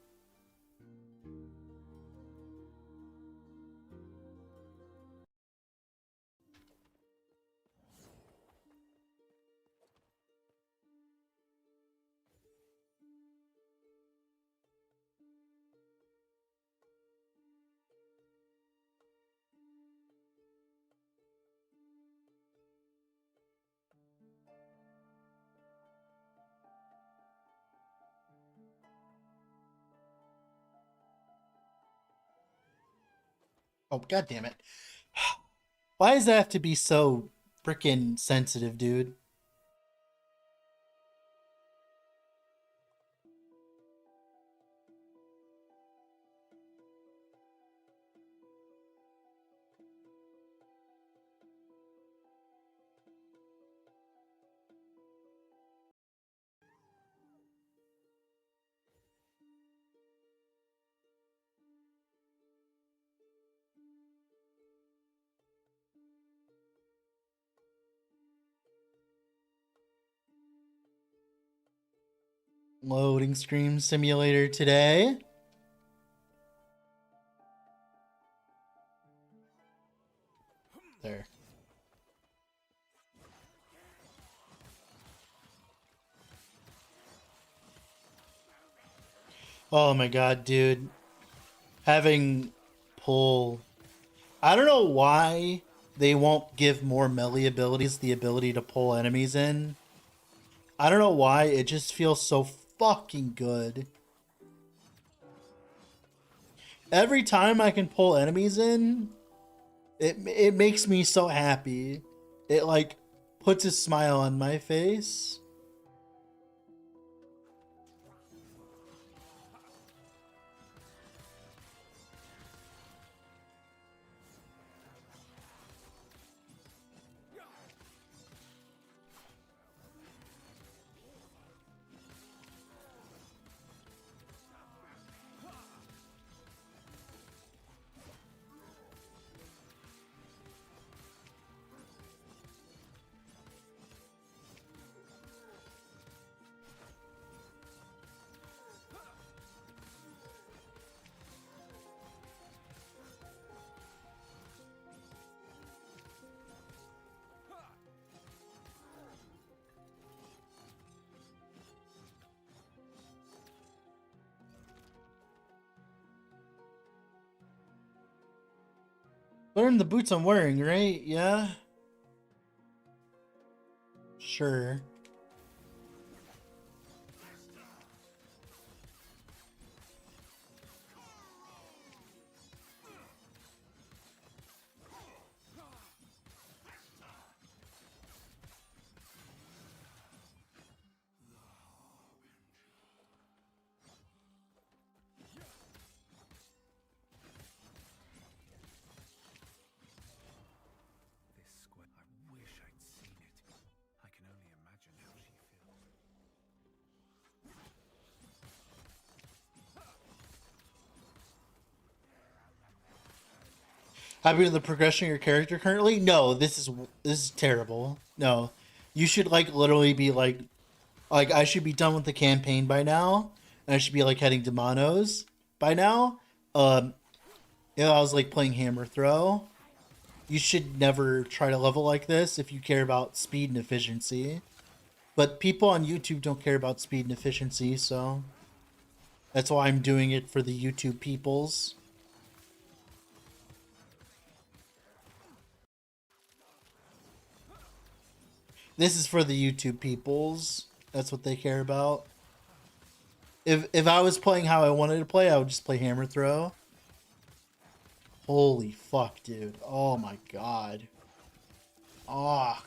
Oh, god damn it. Why does that have to be so freaking sensitive, dude? Loading screen simulator today. There. Oh my god, dude. Having pull. I don't know why they won't give more melee abilities the ability to pull enemies in. I don't know why. It just feels so fucking good. Every time I can pull enemies in, it makes me so happy. It like puts a smile on my face. Learn the boots I'm wearing, right? Yeah. Sure. This square. I wish I'd seen it. I can only imagine how she feels. Happy with the progression of your character currently? No, this is terrible. No. You should like literally be like I should be done with the campaign by now. And I should be like heading to Monos by now. If I was like playing Hammer Throw. You should never try to level like this if you care about speed and efficiency. But people on YouTube don't care about speed and efficiency, so that's why I'm doing it for the YouTube peoples. This is for the YouTube peoples. That's what they care about. If I was playing how I wanted to play, I would just play Hammer Throw. Holy fuck, dude. Oh my god. Ah.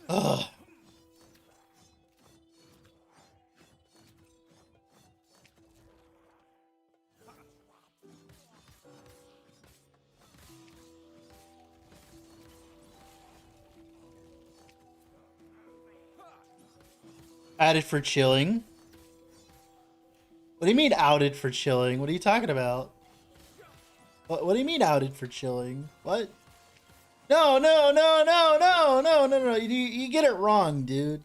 Ugh. Added for chilling. What do you mean outed for chilling? What are you talking about? What do you mean outed for chilling? What? No, no, no, no, no, no, no, no. You get it wrong, dude.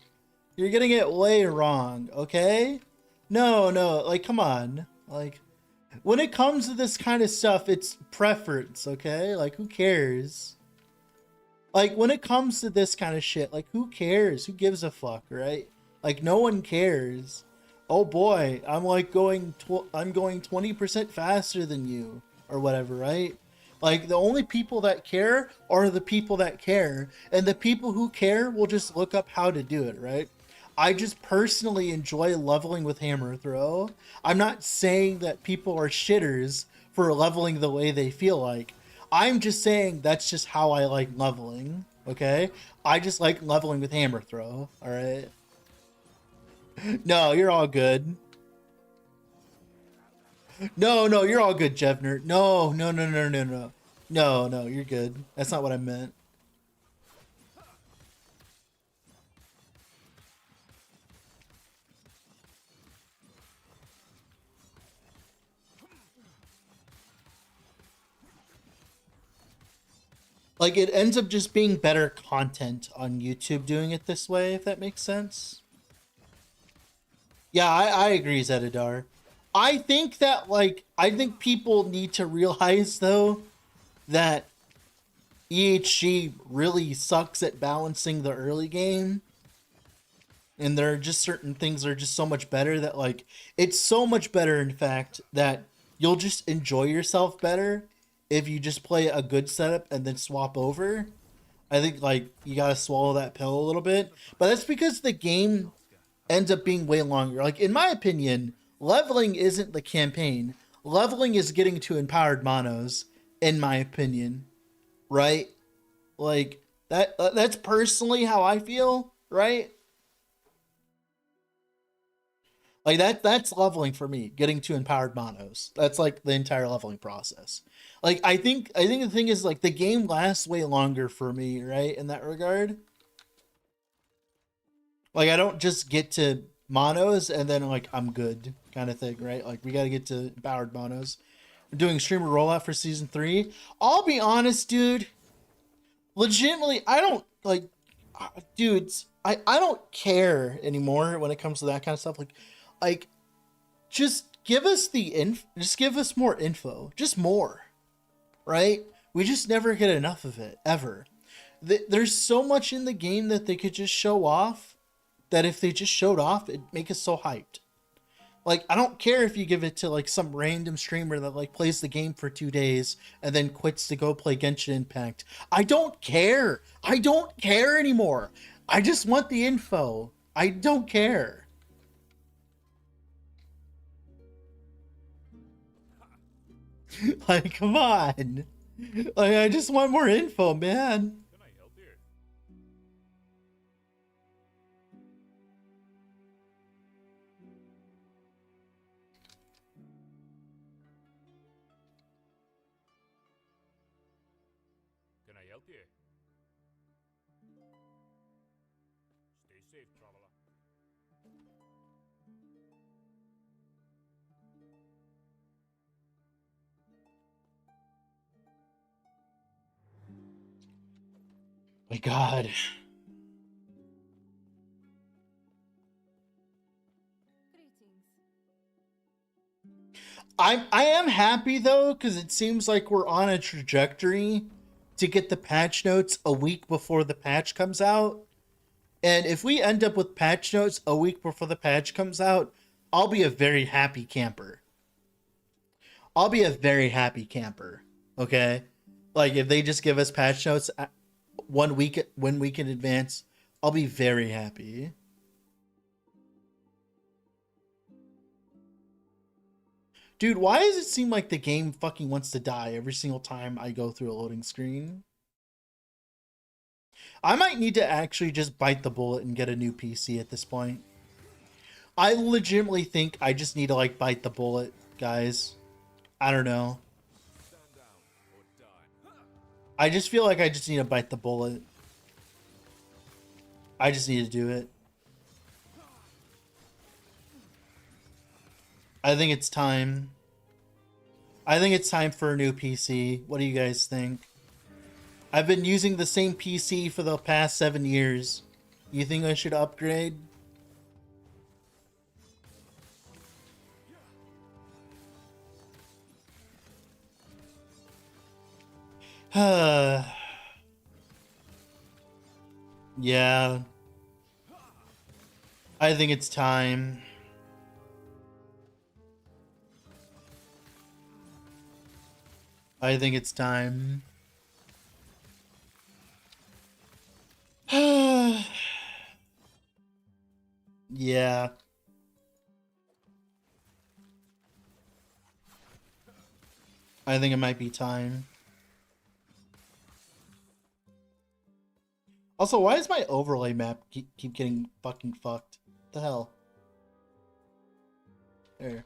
You're getting it way wrong, okay? No, no, like, come on. Like, when it comes to this kind of stuff, it's preference, okay? Like, who cares? Like, when it comes to this kind of shit, like, who cares? Who gives a fuck, right? Like, no one cares. Oh boy, I'm like I'm going 20% faster than you, or whatever, right? Like, the only people that care are the people that care, and the people who care will just look up how to do it, right? I just personally enjoy leveling with hammer throw. I'm not saying that people are shitters for leveling the way they feel like. I'm just saying that's just how I like leveling. Okay? I just like leveling with hammer throw. All right? No, you're all good. No, no, you're all good, Jevner. No, no, no, no, no, no. No, no, you're good. That's not what I meant. Like, it ends up just being better content on YouTube doing it this way, if that makes sense. Yeah, I agree, Zedidar. I think that, like, I think people need to realize, though, that EHG really sucks at balancing the early game. And there are just certain things that are just so much better that, like, it's so much better, in fact, that you'll just enjoy yourself better if you just play a good setup and then swap over. I think, like, you gotta swallow that pill a little bit. But that's because the game ends up being way longer. Like, in my opinion, leveling isn't the campaign. Leveling is getting to empowered monos, in my opinion. Right? Like, that's personally how I feel, right? Like, that's leveling for me, getting to empowered monos. That's like the entire leveling process. Like, I think the thing is, like, the game lasts way longer for me, right? In that regard. Like, I don't just get to monos and then, like, I'm good kind of thing, right? Like, we got to get to empowered monos. I'm doing streamer rollout for season 3. I'll be honest, dude. Legitimately, I don't, like, dudes, I don't care anymore when it comes to that kind of stuff. Like, just give us just give us more info. Just more, right? We just never get enough of it, ever. There's so much in the game that they could just show off, that if they just showed off, it'd make us so hyped. Like, I don't care if you give it to, like, some random streamer that, like, plays the game for 2 days and then quits to go play Genshin Impact. I don't care. I don't care anymore. I just want the info. I don't care. Like, come on. Like, I just want more info, man. Can I help you? Can I help you? Stay safe, traveler. My God. Greetings. I am happy though, because it seems like we're on a trajectory to get the patch notes a week before the patch comes out. And if we end up with patch notes a week before the patch comes out, I'll be a very happy camper. I'll be a very happy camper. Okay? Like, if they just give us patch notes 1 week in advance, I'll be very happy. Dude, why does it seem like the game fucking wants to die every single time I go through a loading screen? I might need to actually just bite the bullet and get a new PC at this point. I legitimately think I just need to, like, bite the bullet, guys. I don't know. Stand down or die. I just feel like I just need to bite the bullet. I just need to do it. I think it's time. I think it's time for a new PC. What do you guys think? I've been using the same PC for the past 7 years. You think I should upgrade? Yeah. I think it's time. I think it's time. Yeah. I think it might be time. Also, why does my overlay map keep getting fucking fucked? What the hell? There.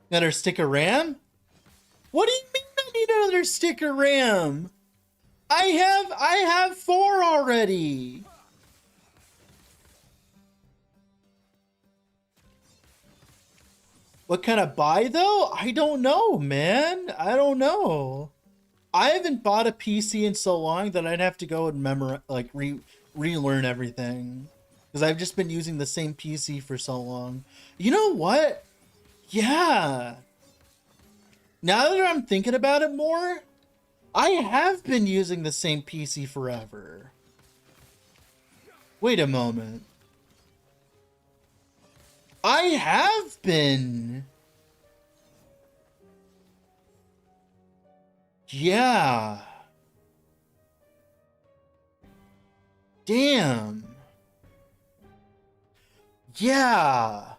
Another stick of RAM? What do you mean I need another stick of RAM? I have 4 already. What kind of buy though? I don't know, man. I don't know. I haven't bought a PC in so long that I'd have to go and relearn everything. Because I've just been using the same PC for so long. You know what? Yeah. Now that I'm thinking about it more, I have been using the same PC forever. Wait a moment. I have been. Yeah. Damn. Yeah.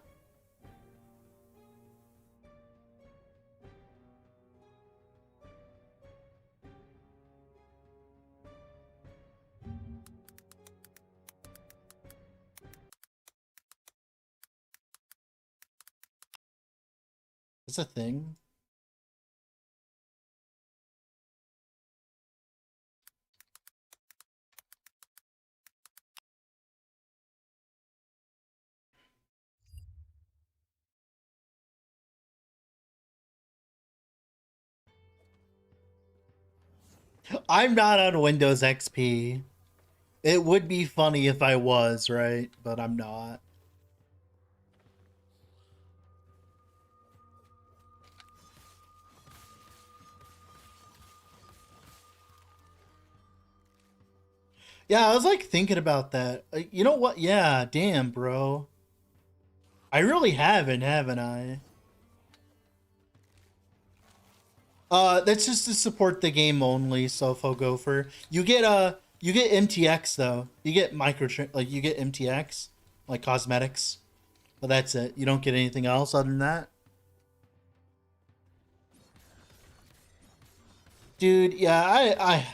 It's a thing. I'm not on Windows XP. It would be funny if I was, right? But I'm not. Yeah, I was like thinking about that. You know what? Yeah, damn, bro. I really haven't I? That's just to support the game only, Sofo Gopher. You get MTX though. You get you get MTX, like cosmetics. But that's it. You don't get anything else other than that. Dude, yeah,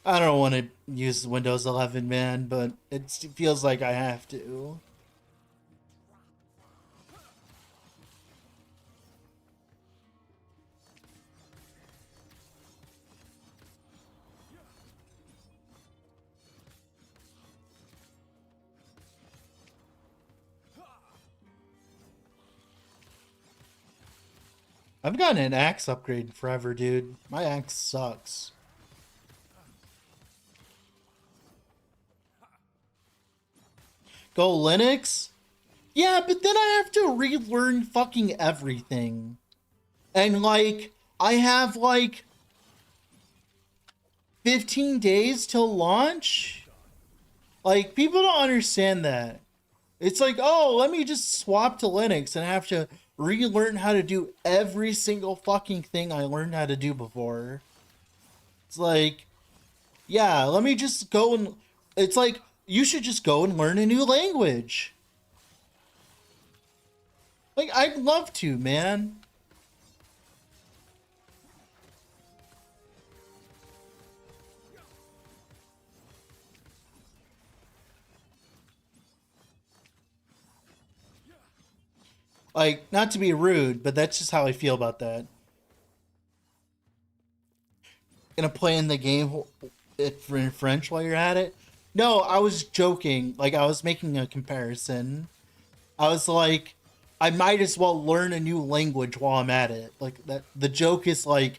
I don't want to use Windows 11, man, but it feels like I have to. I've gotten an axe upgrade forever, dude. My axe sucks. Go Linux? Yeah, but then I have to relearn fucking everything. And like, I have like 15 days till launch? Like, people don't understand that. It's like, oh, let me just swap to Linux and have to relearn how to do every single fucking thing I learned how to do before. It's like, yeah, let me just go and... It's like, you should just go and learn a new language. Like, I'd love to, man. Like, not to be rude, but that's just how I feel about that. Gonna play in the game in French while you're at it? No, I was joking. Like, I was making a comparison. I was like, I might as well learn a new language while I'm at it. Like, that. The joke is like,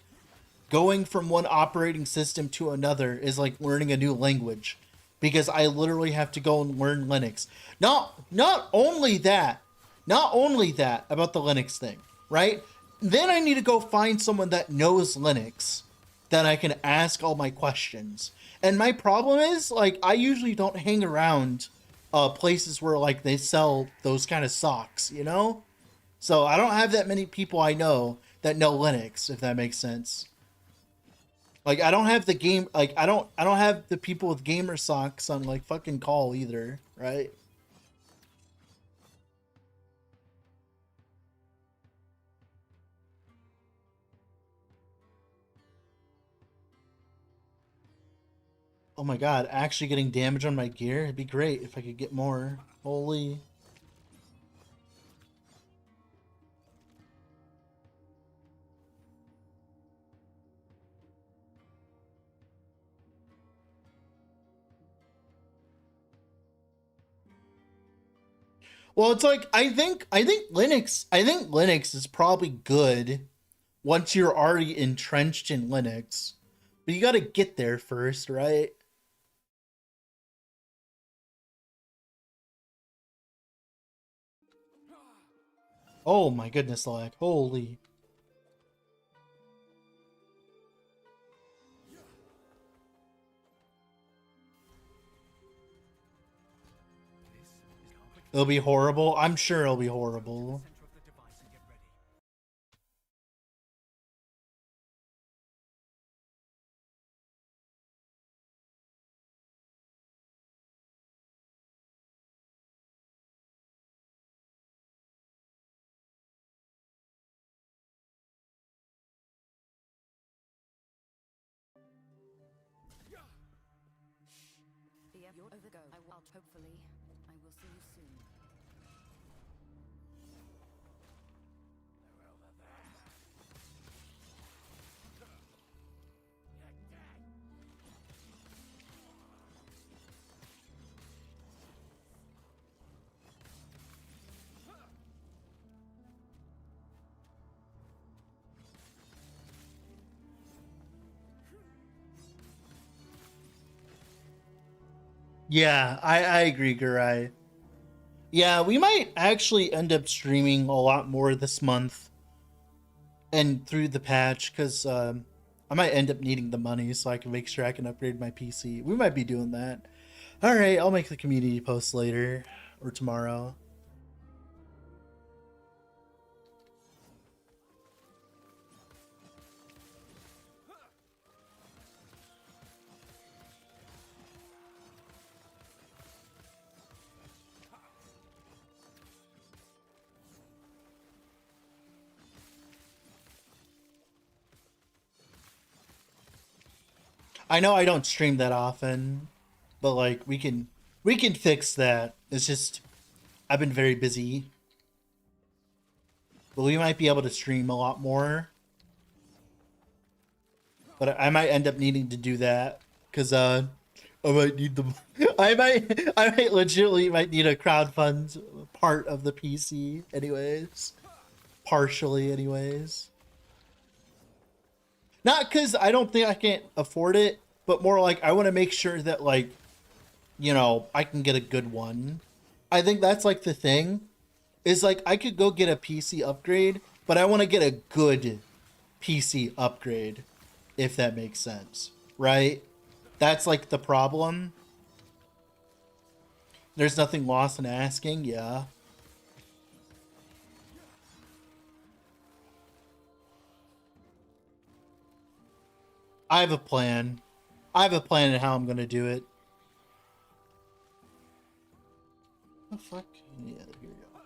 going from one operating system to another is like learning a new language, because I literally have to go and learn Linux. Not only that about the Linux thing, right? Then I need to go find someone that knows Linux that I can ask all my questions. And my problem is, like, I usually don't hang around places where like they sell those kind of socks, you know? So I don't have that many people I know that know Linux, if that makes sense. Like I don't have the game like I don't have the people with gamer socks on like fucking call either, right? Oh my god, actually getting damage on my gear? It'd be great if I could get more. Holy. Well, it's like I think Linux is probably good once you're already entrenched in Linux. But you got to get there first, right? Oh my goodness, lag. Holy. It'll be horrible. I'm sure it'll be horrible. Center of the device and get ready. You're over go. I will hopefully. I will see you soon. Yeah, I agree, Gurai. Yeah, we might actually end up streaming a lot more this month and through the patch because I might end up needing the money so I can make sure I can upgrade my PC. We might be doing that. All right, I'll make the community post later or tomorrow. I know I don't stream that often, but like we can fix that. It's just I've been very busy. But we might be able to stream a lot more. But I might end up needing to do that cuz I might need the I might legitimately might need a crowdfund part of the PC anyways. Partially anyways. Not cuz I don't think I can't afford it, but more like I want to make sure that like I can get a good one. I think that's like the thing is like I could go get a PC upgrade, but I want to get a good PC upgrade if that makes sense, right? That's like the problem. There's nothing lost in asking, yeah. I have a plan. I have a plan on how I'm going to do it. The fuck? Yeah, here we go.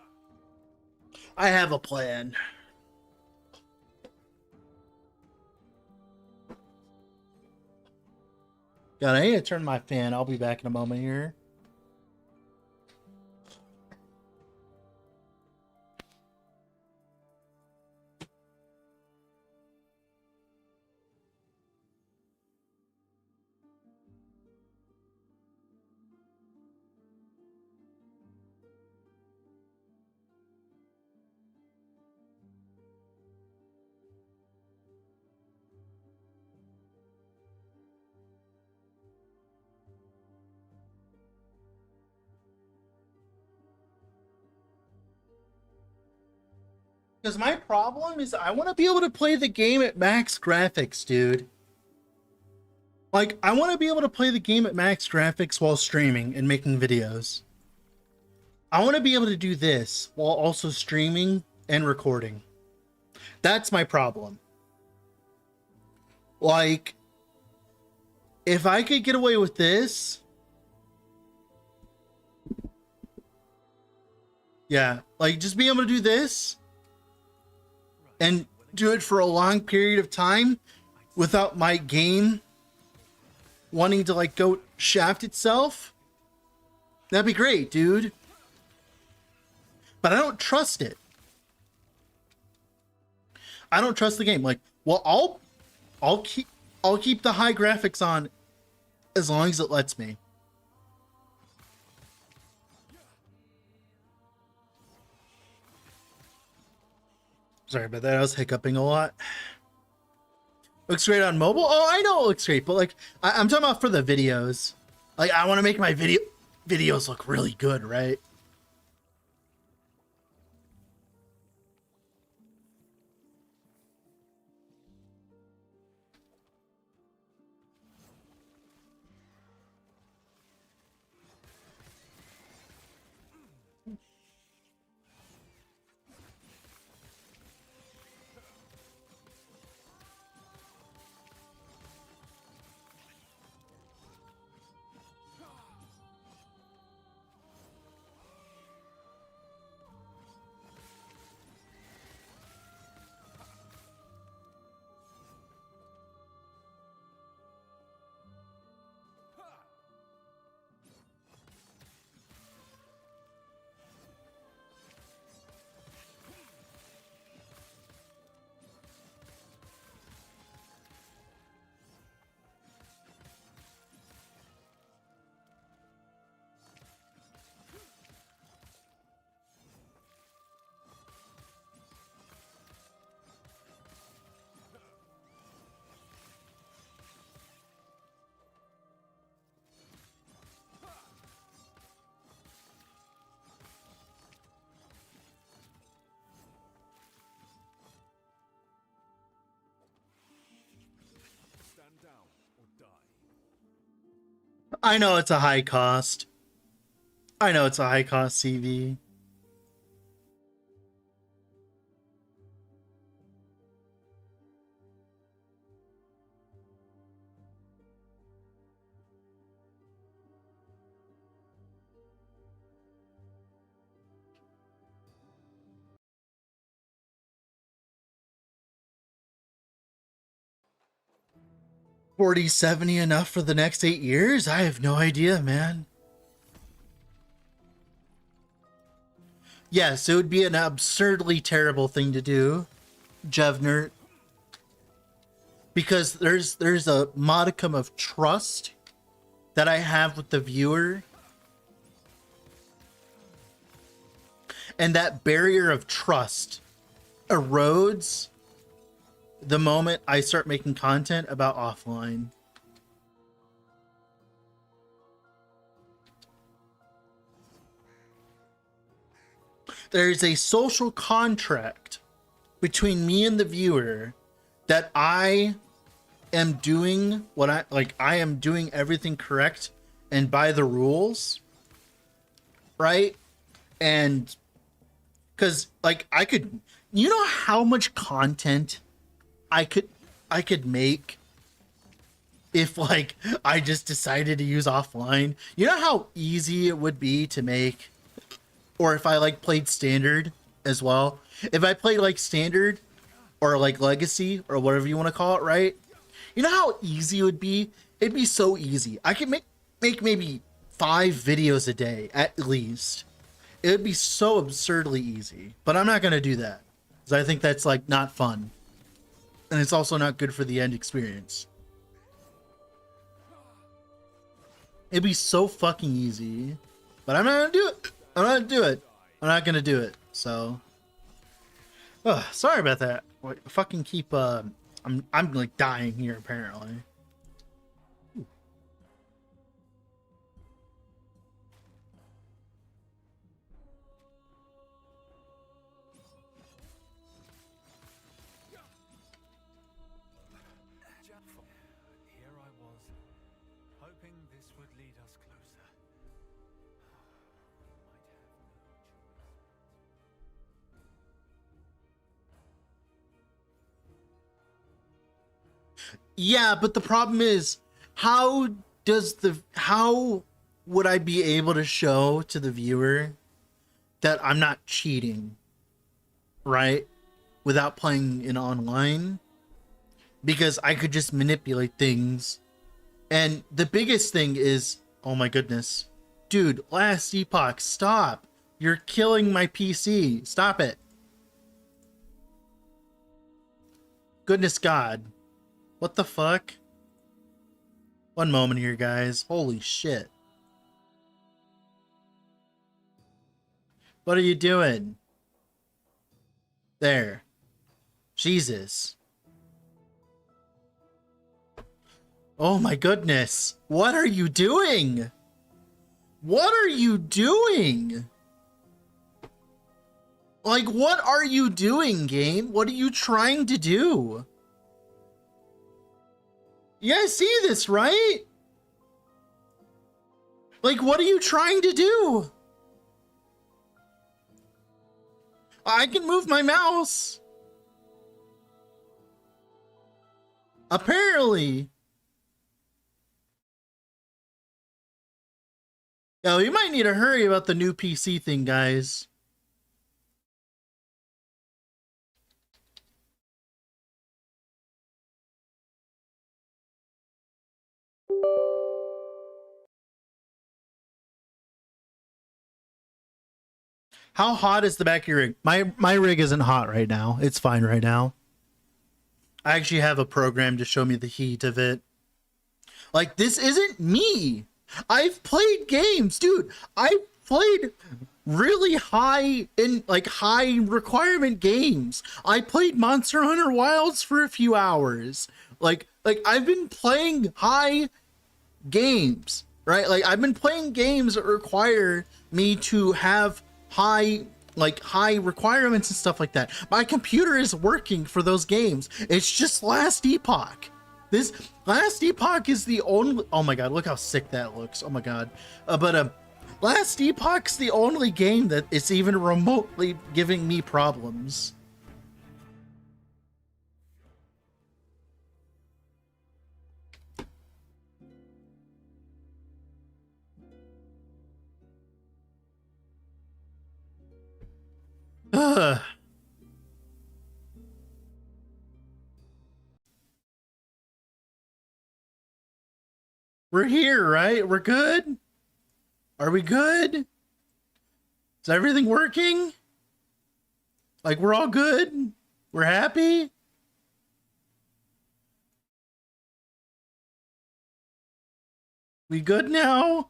I have a plan. God, I need to turn my fan. I'll be back in a moment here. Because my problem is I want to be able to play the game at max graphics, dude. Like, I want to be able to play the game at max graphics while streaming and making videos. I want to be able to do this while also streaming and recording. That's my problem. Like, if I could get away with this, yeah, like just be able to do this and do it for a long period of time without my game wanting to like go shaft itself, that'd be great, dude. But I don't trust it. I don't trust the game. Like, well, I'll keep the high graphics on as long as it lets me. Sorry about that. I was hiccuping a lot. Looks great on mobile. Oh, I know it looks great, but like I'm talking about for the videos. Like I want to make my videos look really good, right? Stand down or die. I know it's a high cost. I know it's a high cost CV. $40.70 enough for the next 8 years? I have no idea, man. Yes, it would be an absurdly terrible thing to do, Jevner, because there's a modicum of trust that I have with the viewer, and that barrier of trust erodes the moment I start making content about offline. There's a social contract between me and the viewer that I am doing what I am doing everything correct and by the rules, right? And because like I could, you know how much content I could make if like I just decided to use offline. You know how easy it would be to make, or if I like played standard as well. If I played like standard or like legacy or whatever you want to call it, right? You know how easy it would be? It'd be so easy. I could make maybe 5 videos a day at least. It would be so absurdly easy, but I'm not going to do that because I think that's like not fun. And it's also not good for the end experience. It'd be so fucking easy, but I'm not gonna do it. I'm not gonna do it. I'm not gonna do it. So, sorry about that. Wait, fucking keep. I'm like dying here apparently. Here I was, hoping this would lead us closer. Might have Yeah, but the problem is, how would I be able to show to the viewer that I'm not cheating, right? Without playing in online, because I could just manipulate things. And the biggest thing is, oh my goodness, dude, Last Epoch, stop. You're killing my PC. Stop it. Goodness God. What the fuck? One moment here, guys. Holy shit. What are you doing? There. Jesus. Oh my goodness. What are you doing? What are you doing? Like, what are you doing, game? What are you trying to do? You guys see this, right? Like, what are you trying to do? I can move my mouse. Apparently. Yo, you might need to hurry about the new PC thing, guys. How hot is the back of your rig? My rig isn't hot right now. It's fine right now. I actually have a program to show me the heat of it. Like, this isn't me. I've played games, dude. I've played really high requirement games. I played Monster Hunter Wilds for a few hours. Like I've been playing high games, right? Like, I've been playing games that require me to have high requirements and stuff like that. My computer is working for those games. It's just Last Epoch. This Last Epoch is the only, oh my god, look how sick that looks. Oh my god. Last Epoch's the only game that is even remotely giving me problems. Ugh. We're here, right? We're good? Are we good? Is everything working? Like, we're all good? We're happy? We good now?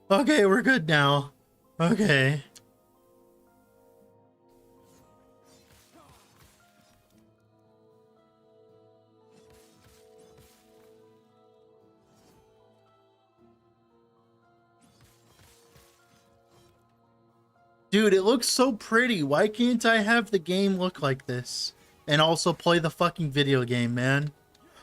Okay, we're good now. Okay. Dude, it looks so pretty. Why can't I have the game look like this? And also play the fucking video game, man.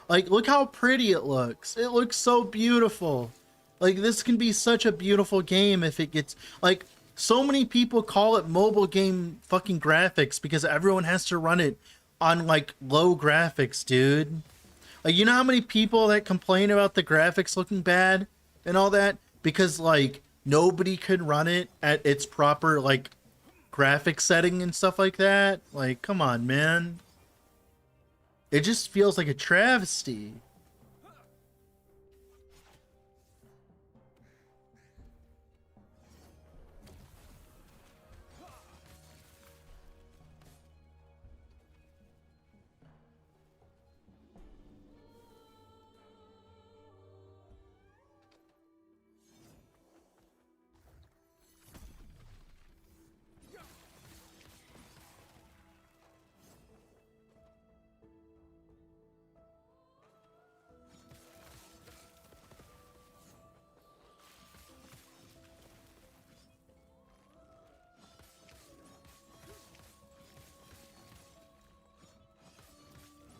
Like, look how pretty it looks. It looks so beautiful. Like, this can be such a beautiful game if it gets... Like, so many people call it mobile game fucking graphics because everyone has to run it on, like, low graphics, dude. Like, you know how many people that complain about the graphics looking bad and all that? Because, like, nobody could run it at its proper, like, graphic setting and stuff like that. Like, come on, man. It just feels like a travesty.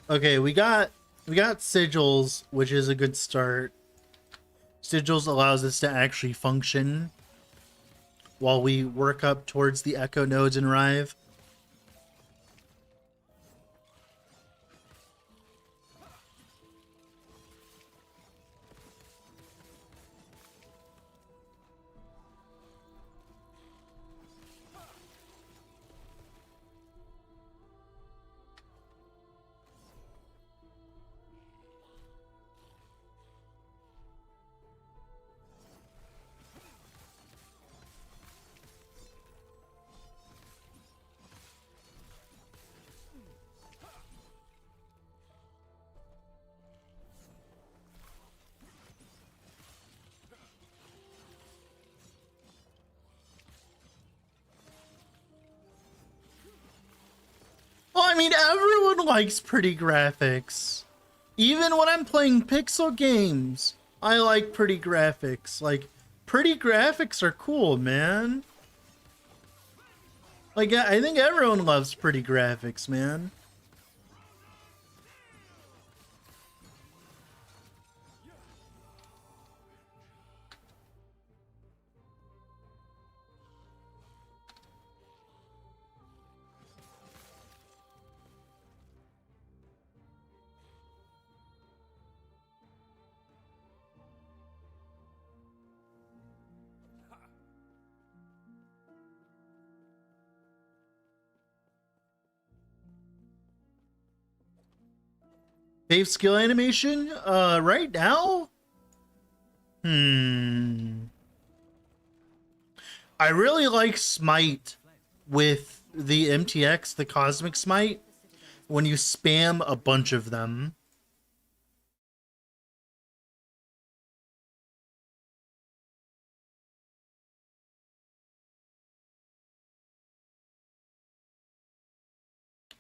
Okay, we got sigils, which is a good start. Sigils allows us to actually function while we work up towards the echo nodes in Rive. Well, I mean, everyone likes pretty graphics. Even when I'm playing pixel games, I like pretty graphics. Like, pretty graphics are cool, man. Like, I think everyone loves pretty graphics, man. Save skill animation? Right now? I really like Smite with the MTX, the Cosmic Smite, when you spam a bunch of them.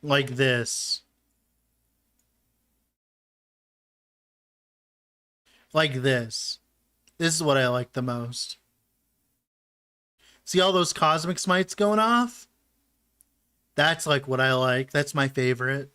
Like this. Like this. This is what I like the most. See all those Cosmic Smites going off? That's like what I like. That's my favorite.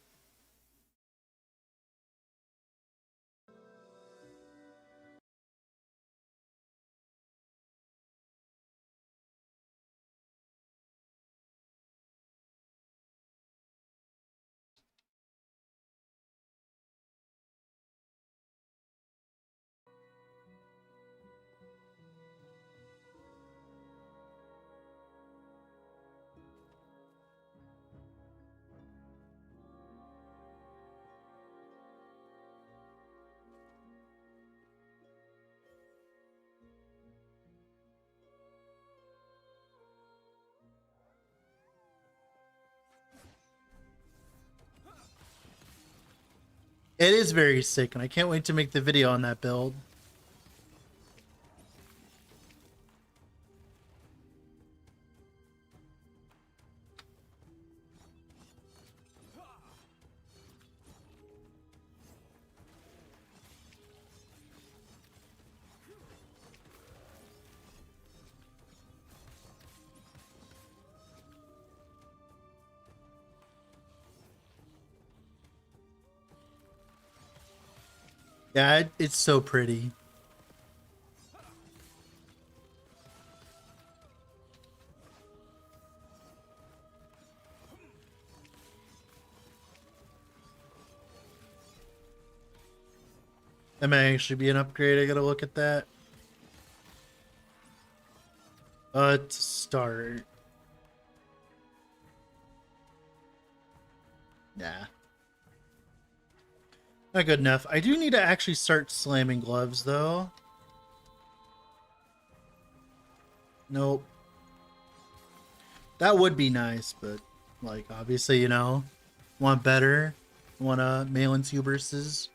It is very sick, and I can't wait to make the video on that build. Yeah, it's so pretty. That may actually be an upgrade. I gotta look at that. To start. Nah. Not good enough. I do need to actually start slamming gloves, though. Nope. That would be nice, but, like, obviously, you know, want better. Want Malin's Hubris's.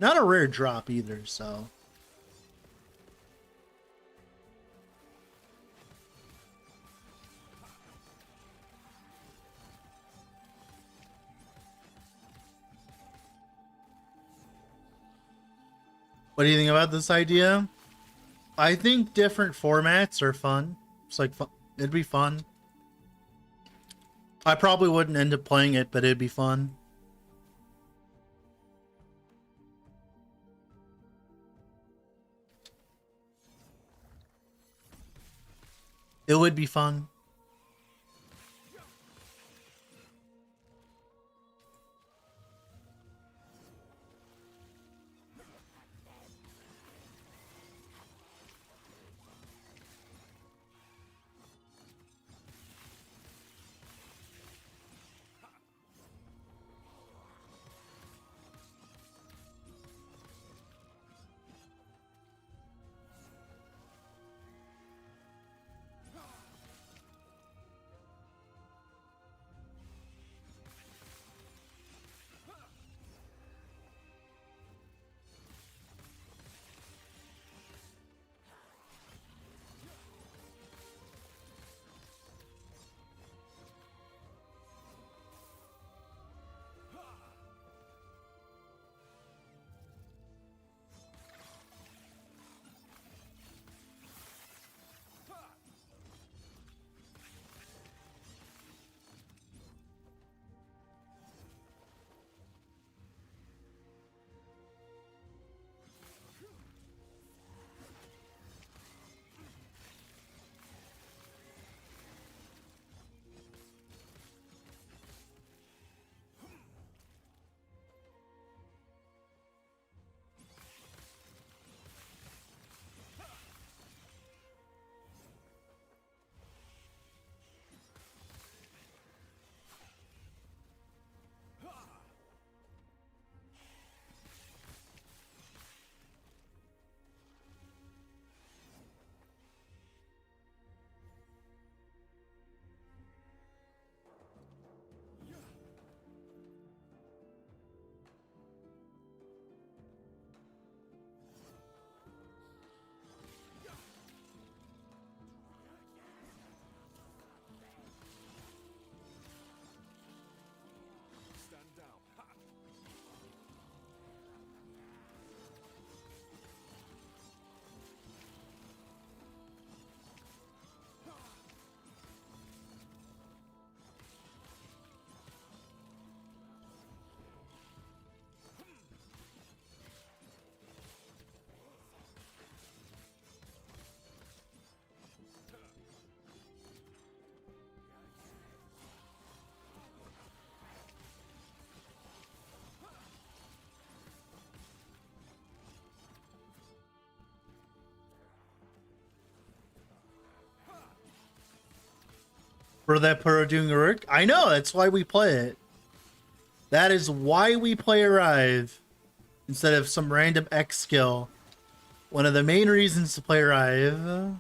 Not a rare drop either, so. What do you think about this idea? I think different formats are fun. It's like fun. It'd be fun. I probably wouldn't end up playing it, but it'd be fun. It would be fun. For that pro doing work? I know, that's why we play it. That is why we play Rive instead of some random X skill. One of the main reasons to play Rive.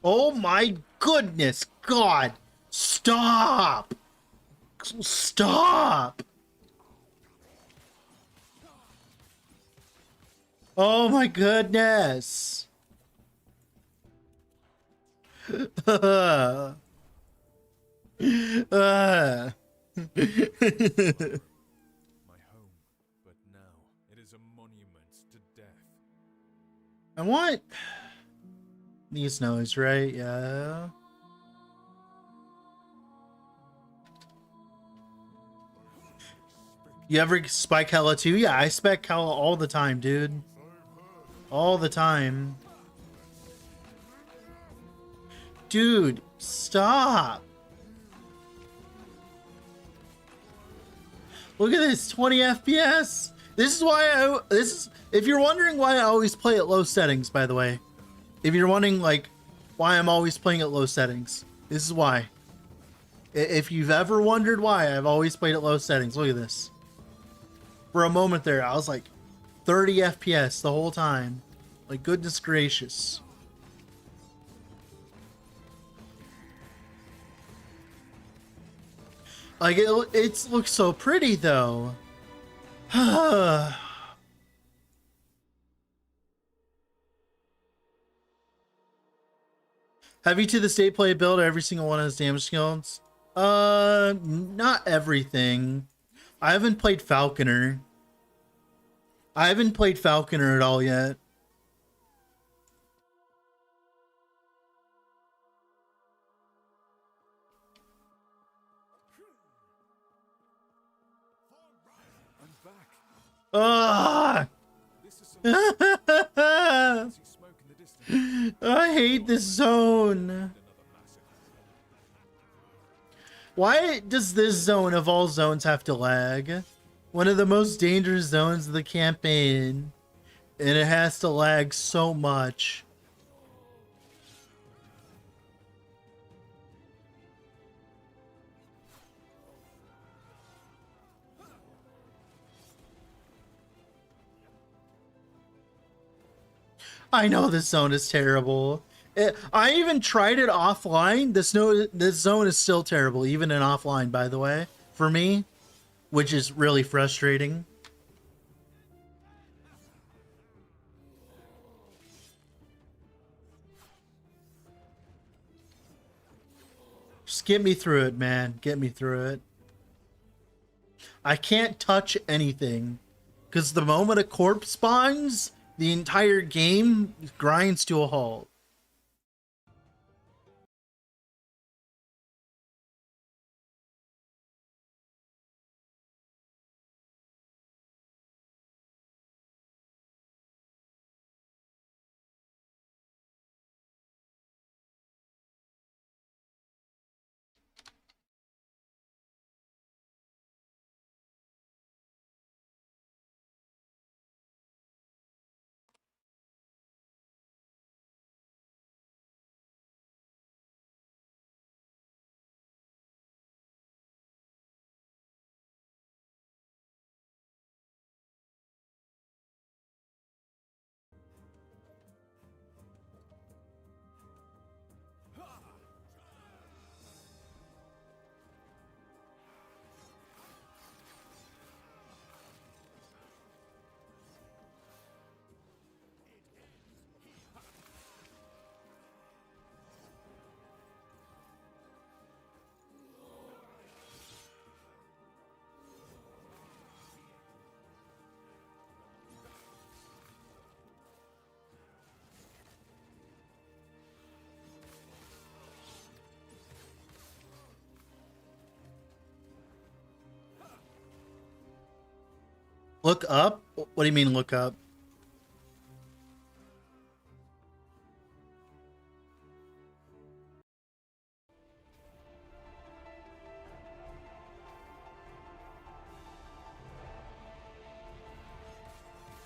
Oh my goodness, God! Stop! Stop! Oh my goodness! uh. My home, but now it is a monument to death. I want these nodes, right? Yeah. You ever spike hella too? Yeah, I spec hella all the time, dude. All the time. Dude, stop. Look at this, 20 FPS. This is why if you're wondering why I always play at low settings, by the way. If you're wondering like why I'm always playing at low settings, this is why. If you've ever wondered why I've always played at low settings, look at this. For a moment there, I was like 30 FPS the whole time. Like, goodness gracious. Like, it looks so pretty, though. Have you to this day played a build every single one has damage skills? Not everything. I haven't played Falconer. I haven't played Falconer at all yet. I'm back. Ah! This is some see smoke in the distance. I hate this zone. Another massive. Why does this zone of all zones have to lag? One of the most dangerous zones of the campaign. And it has to lag so much. I know this zone is terrible. I even tried it offline. This zone is still terrible, even in offline, by the way, for me, which is really frustrating. Just get me through it, man. Get me through it. I can't touch anything, because the moment a corpse spawns, the entire game grinds to a halt. Look up? What do you mean look up?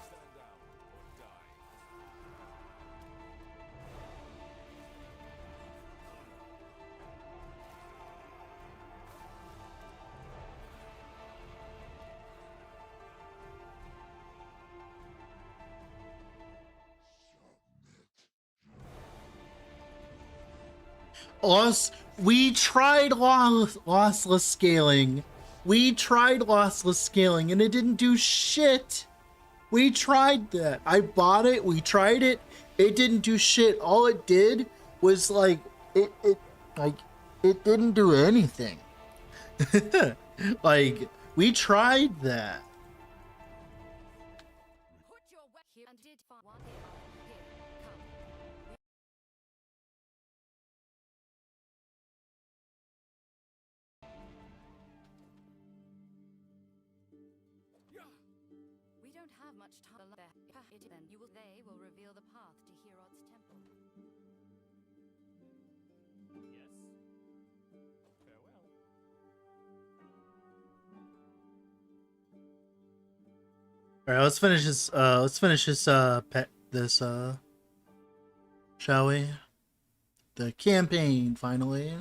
Stand down or die. We tried lossless scaling. We tried lossless scaling and it didn't do shit. We tried that. I bought it. We tried it. It didn't do shit. All it did was like it didn't do anything. Like we tried that. Put your weapon here and did find one here. Come. We don't have much time left. Then they will reveal the path to Herod's temple. Yes. Farewell. All right, let's finish this. Let's finish this. Shall we? The campaign finally.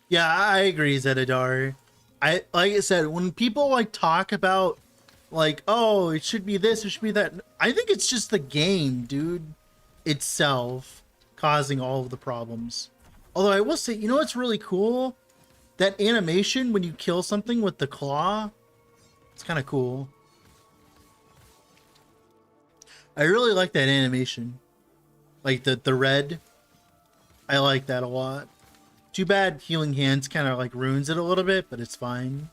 Yeah, I agree, Zedadar. Like I said, when people like talk about like, oh, it should be this, it should be that. I think it's just the game, dude, itself causing all of the problems. Although I will say, you know what's really cool? That animation when you kill something with the claw, it's kind of cool. I really like that animation. Like the red. I like that a lot. Too bad healing hands kind of like ruins it a little bit, but it's fine.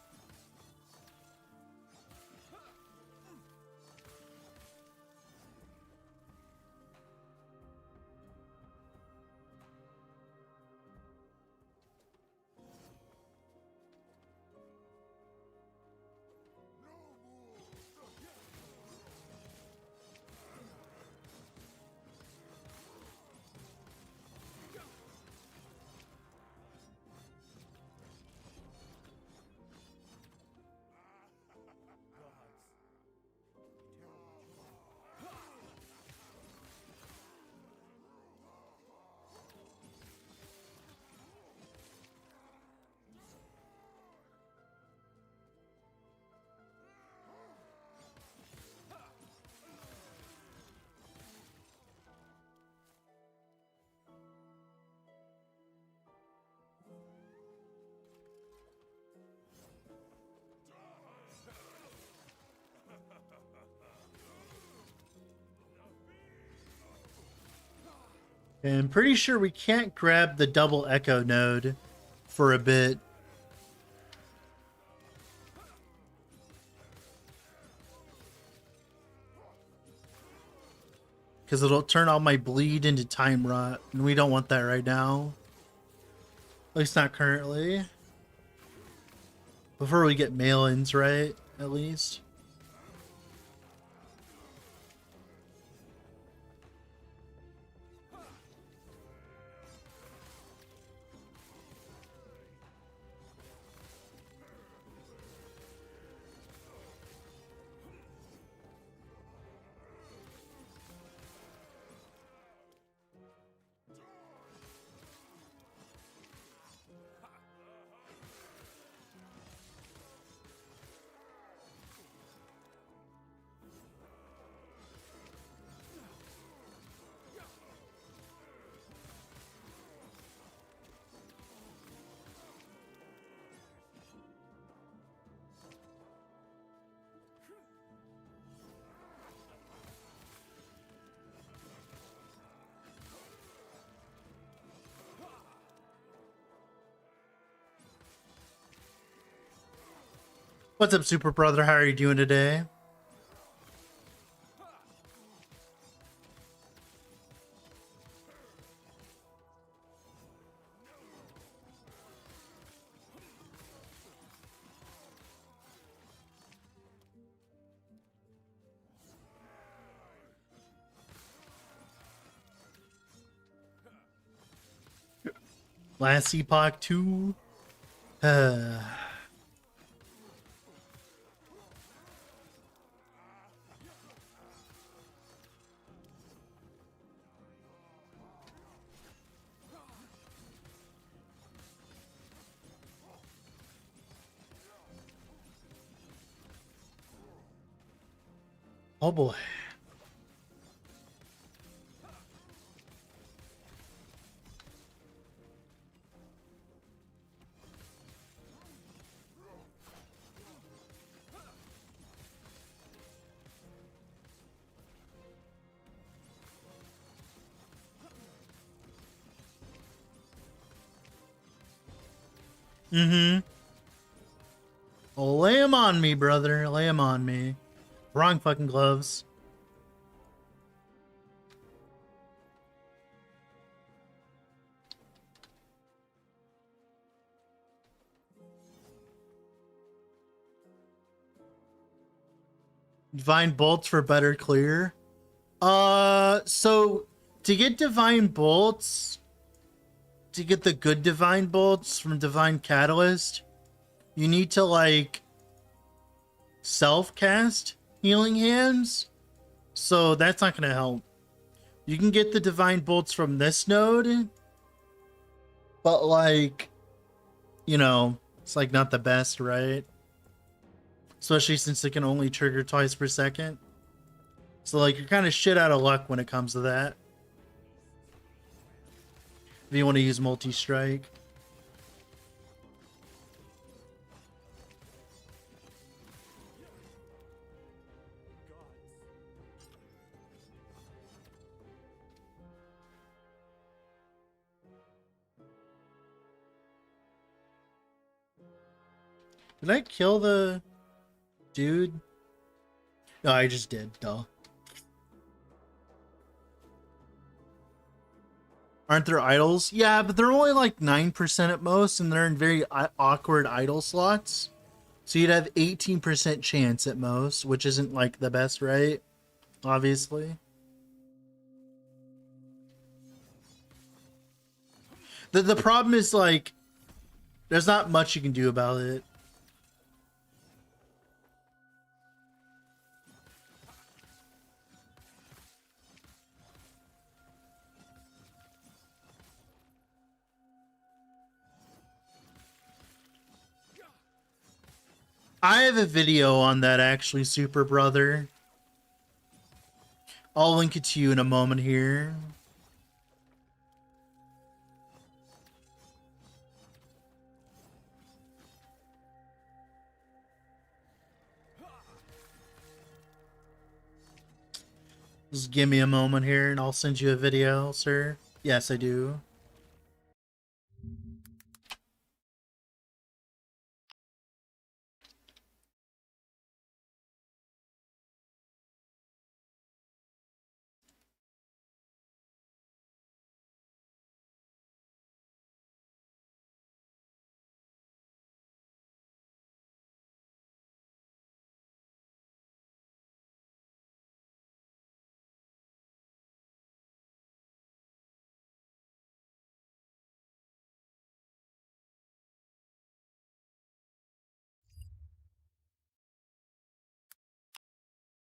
And I'm pretty sure we can't grab the double echo node for a bit. Because it'll turn all my bleed into time rot. And we don't want that right now. At least not currently. Before we get mail-ins, right? At least. What's up, Super Brother? How are you doing today? Last Epoch 2. Oh boy. Mm-hmm. Lay 'em on me, brother. Lay 'em on me. Wrong fucking gloves. Divine bolts for better clear. So to get divine bolts, to get the good divine bolts from Divine Catalyst, you need to like self-cast Healing Hands. So that's not gonna help. You can get the divine bolts from this node, but like, you know, it's like not the best, right? Especially since it can only trigger twice per second. So like you're kind of shit out of luck when it comes to that. If you want to use multi-strike. Did I kill the dude? No, I just did, duh. Aren't there idols? Yeah, but they're only like 9% at most, and they're in very awkward idol slots. So you'd have 18% chance at most, which isn't like the best, right? Obviously. The problem is like, there's not much you can do about it. I have a video on that actually, Super Brother. I'll link it to you in a moment here. Just give me a moment here and I'll send you a video, sir. Yes, I do.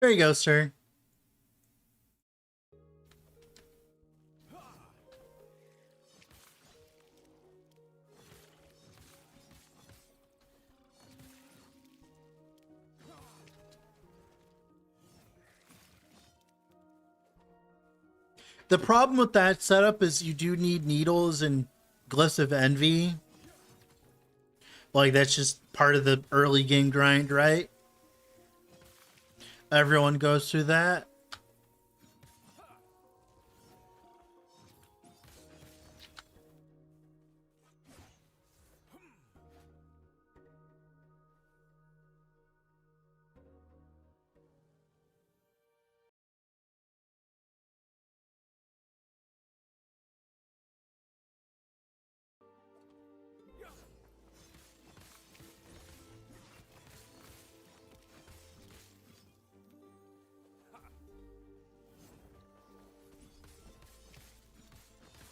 There you go, sir. The problem with that setup is you do need needles and glyphs of envy. Like, that's just part of the early game grind, right? Everyone goes through that.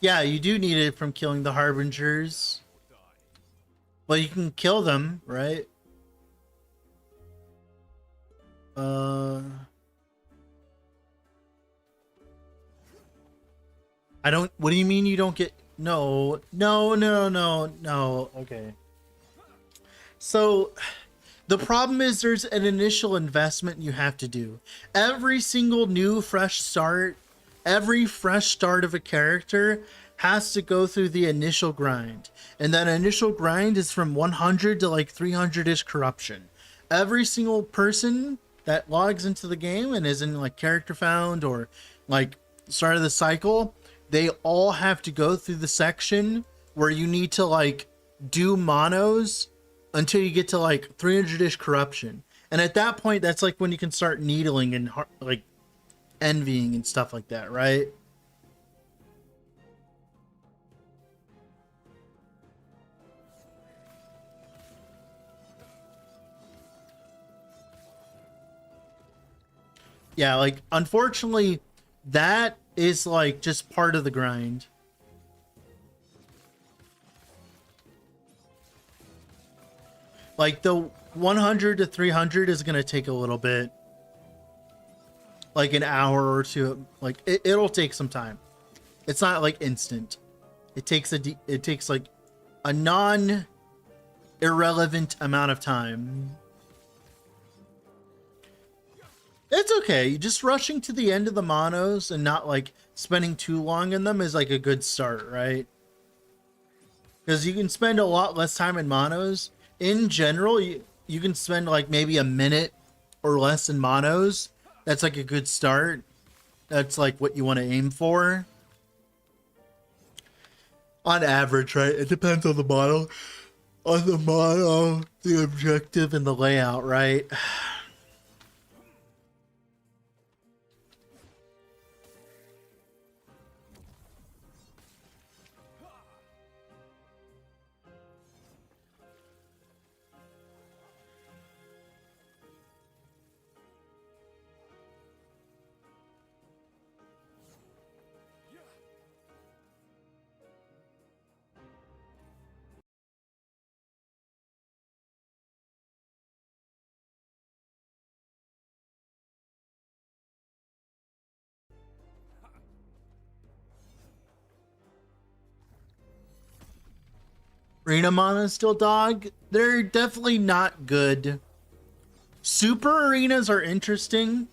Yeah, you do need it from killing the harbingers. Well, you can kill them, right? I don't. What do you mean you don't get? No, no, no, no, no. Okay. So, the problem is there's an initial investment you have to do. Every single new fresh start, every fresh start of a character has to go through the initial grind. And that initial grind is from 100 to like 300-ish corruption. Every single person that logs into the game and is in like character found or like start of the cycle, they all have to go through the section where you need to like do monos until you get to like 300-ish corruption. And at that point, that's like when you can start needling and like envying and stuff like that, right? Yeah, like unfortunately, that is like just part of the grind. Like the 100 to 300 is going to take a little bit. Like an hour or two. Like it'll take some time. It's not like instant. It takes like a non irrelevant amount of time. It's okay. Just rushing to the end of the monos and not like spending too long in them is like a good start, right? Because you can spend a lot less time in monos. In general, you can spend like maybe a minute or less in monos. That's like a good start. That's like what you want to aim for. On average, right? It depends on the model. On the model, the objective, and the layout, right? Arena Monos still dog. They're definitely not good. Super arenas are interesting.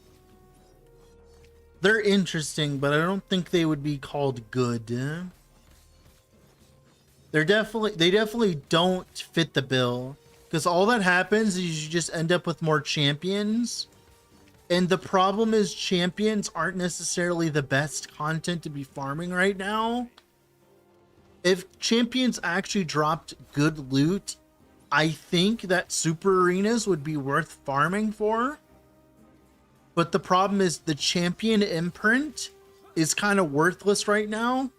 They're interesting, but I don't think they would be called good. They definitely don't fit the bill. Because all that happens is you just end up with more champions. And the problem is champions aren't necessarily the best content to be farming right now. If champions actually dropped good loot, I think that super arenas would be worth farming for. But the problem is the champion imprint is kind of worthless right now.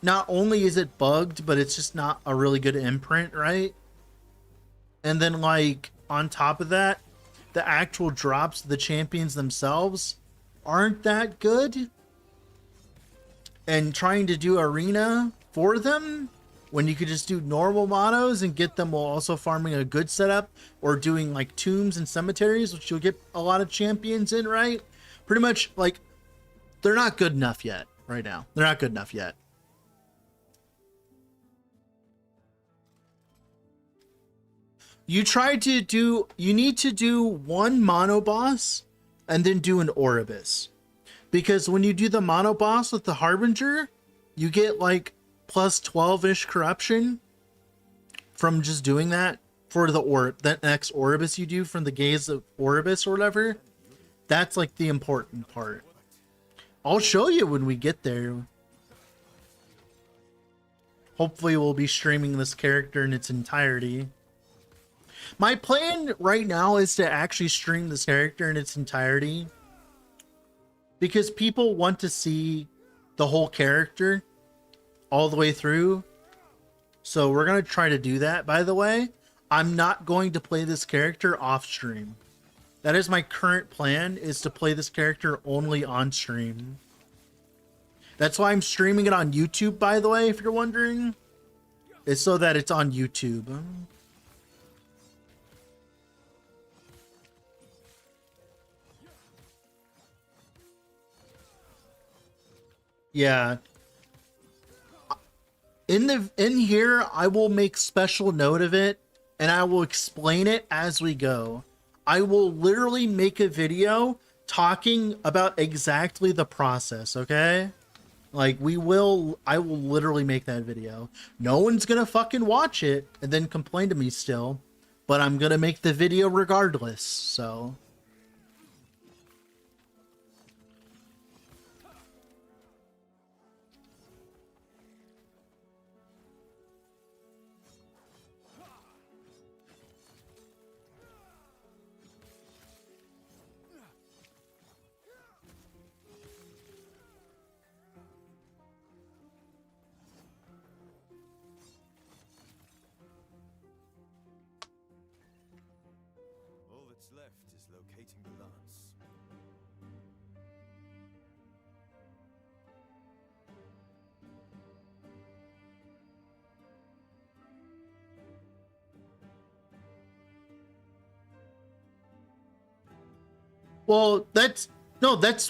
Not only is it bugged, but it's just not a really good imprint, right? And then like on top of that, the actual drops of the champions themselves aren't that good. And trying to do arena for them when you could just do normal monos and get them while also farming a good setup or doing like tombs and cemeteries, which you'll get a lot of champions in, right? Pretty much like they're not good enough yet right now. They're not good enough yet. You need to do one mono boss and then do an Oribus. Because when you do the mono boss with the Harbinger, you get like plus 12-ish corruption from just doing that for that next Oribus you do from the Gaze of Oribus or whatever. That's like the important part. I'll show you when we get there. Hopefully we'll be streaming this character in its entirety. My plan right now is to actually stream this character in its entirety. Because people want to see the whole character all the way through. So we're going to try to do that, by the way. I'm not going to play this character off stream. That is my current plan, is to play this character only on stream. That's why I'm streaming it on YouTube, by the way, if you're wondering. It's so that it's on YouTube. Yeah. In here, I will make special note of it and I will explain it as we go. I will literally make a video talking about exactly the process, okay? Like I will literally make that video. No one's gonna fucking watch it and then complain to me still, but I'm gonna make the video regardless, so. All that's left is locating the lance. Well, that's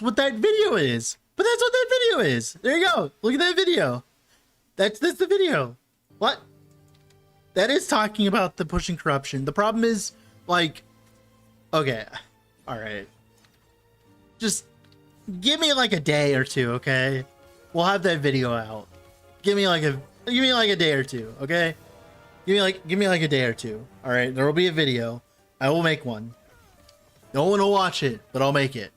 what that video is. But that's what that video is. There you go. Look at that video. That's the video. What? That is talking about the pushing corruption. The problem is, like, okay, all right. Just give me like a day or two, okay? We'll have that video out. Give me like a day or two, okay? Give me like a day or two. All right, there will be a video. I will make one. No one will watch it, but I'll make it.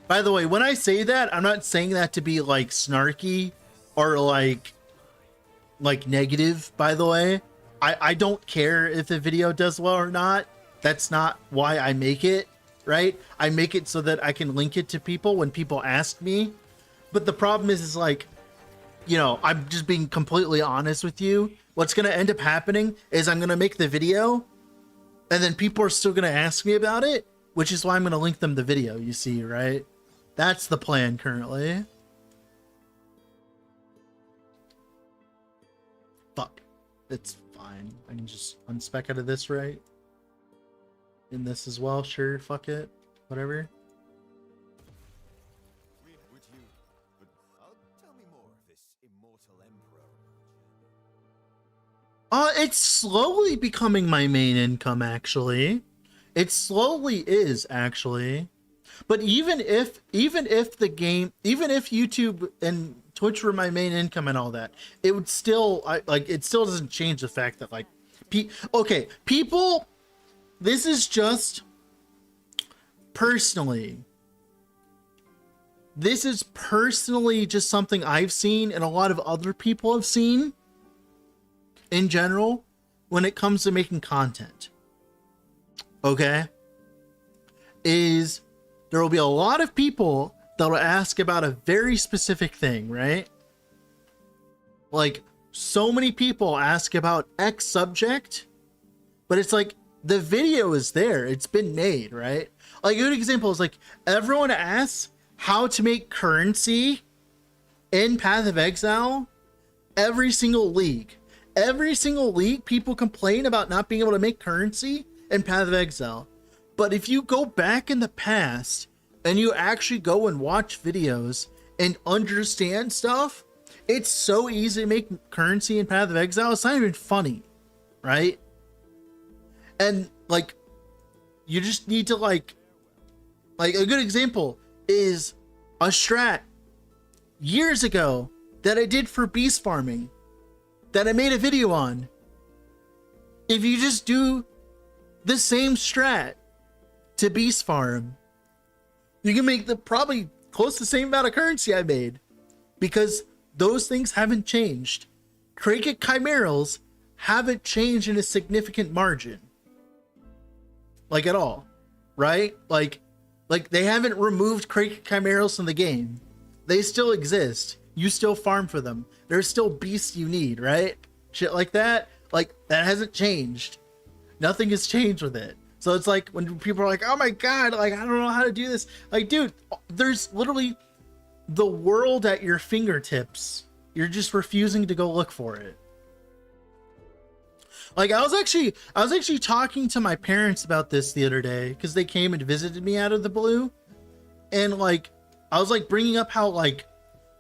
By the way, when I say that, I'm not saying that to be like snarky or like negative, by the way. I don't care if the video does well or not. That's not why I make it, right? I make it so that I can link it to people when people ask me. But the problem is like, you know, I'm just being completely honest with you. What's going to end up happening is I'm going to make the video and then people are still going to ask me about it, which is why I'm going to link them the video, you see, right? That's the plan currently. Fuck. It's fine. I can just unspec out of this, right? In this as well, sure, fuck it. Whatever. Would you? But tell me more of this immortal emperor. It's slowly becoming my main income, actually. It slowly is, actually. But even if YouTube and Twitch were my main income and all that, it would still, it still doesn't change the fact that, like, people, this is just personally. This is personally just something I've seen and a lot of other people have seen in general when it comes to making content. Okay? Is there will be a lot of people that will ask about a very specific thing, right? Like, so many people ask about X subject, but it's like, the video is there. It's been made, right? Like, a good example is like, everyone asks how to make currency in Path of Exile. Every single league, people complain about not being able to make currency in Path of Exile. But if you go back in the past and you actually go and watch videos and understand stuff, it's so easy to make currency in Path of Exile. It's not even funny, right? And like, you just need to like a good example is a strat years ago that I did for beast farming that I made a video on. If you just do the same strat to beast farm, you can make the probably close to the same amount of currency I made, because those things haven't changed. Cricket chimerals haven't changed in a significant margin, like at all, right? Like they haven't removed cricket chimerals from the game. They still exist. You still farm for them. There's still beasts you need, right? Shit like that. Like, that hasn't changed. Nothing has changed with it. So it's like when people are like, oh my god, like, I don't know how to do this. Like, dude, there's literally the world at your fingertips. You're just refusing to go look for it. Like I was actually talking to my parents about this the other day because they came and visited me out of the blue, and like I was like bringing up how like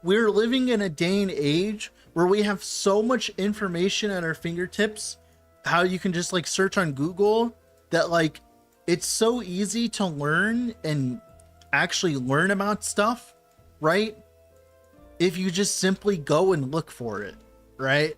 we're living in a day and age where we have so much information at our fingertips, how you can just like search on Google, that like it's so easy to learn and actually learn about stuff, right? If you just simply go and look for it, right?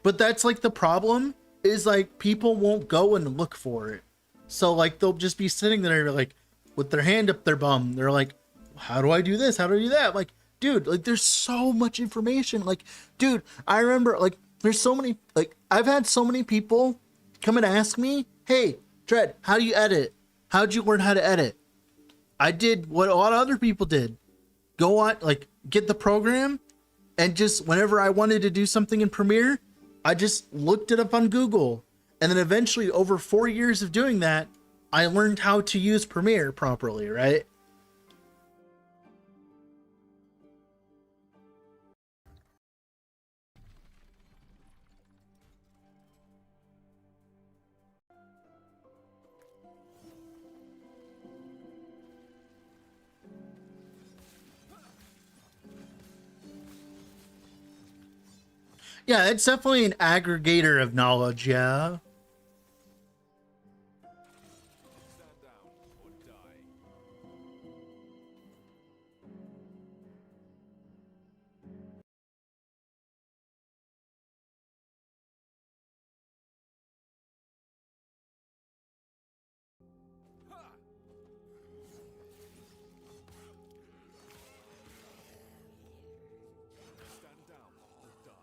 But that's like the problem, is like people won't go and look for it. So like they'll just be sitting there like with their hand up their bum. They're like, how do I do this? How do I do that? Like, dude, like there's so much information. Like, dude, I remember like there's so many, like I've had so many people come and ask me, hey, Dread, how do you edit? How'd you learn how to edit? I did what a lot of other people did. Go on, like get the program, and just whenever I wanted to do something in Premiere, I just looked it up on Google. And then eventually over 4 years of doing that, I learned how to use Premiere properly, right? Yeah, it's definitely an aggregator of knowledge, yeah. Stand down or die. Stand down or die.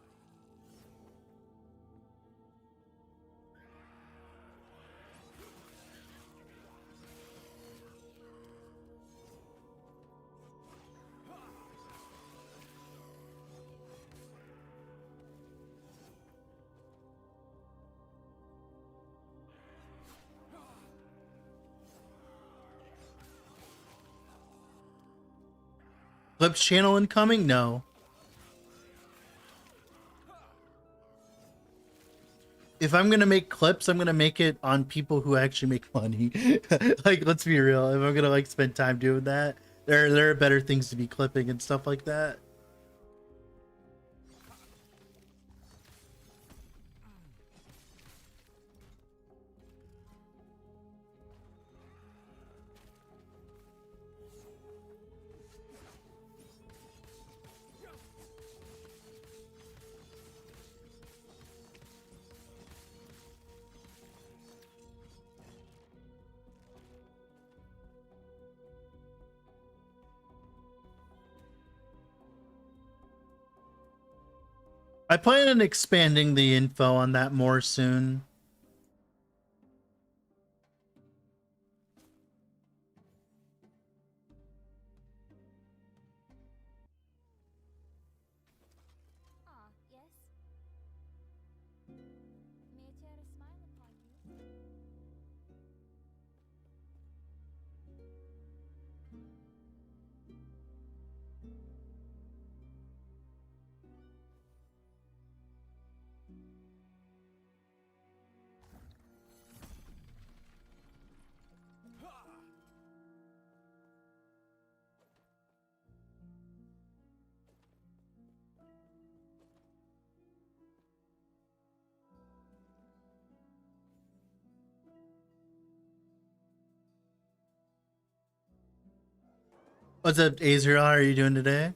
Clips channel incoming? No. If I'm gonna make clips, I'm gonna make it on people who actually make money. Like, let's be real. If I'm gonna like spend time doing that, there are better things to be clipping and stuff like that. I plan on expanding the info on that more soon. Ah, yes. May I tear a smile upon you? What's up, Azrael? How are you doing today?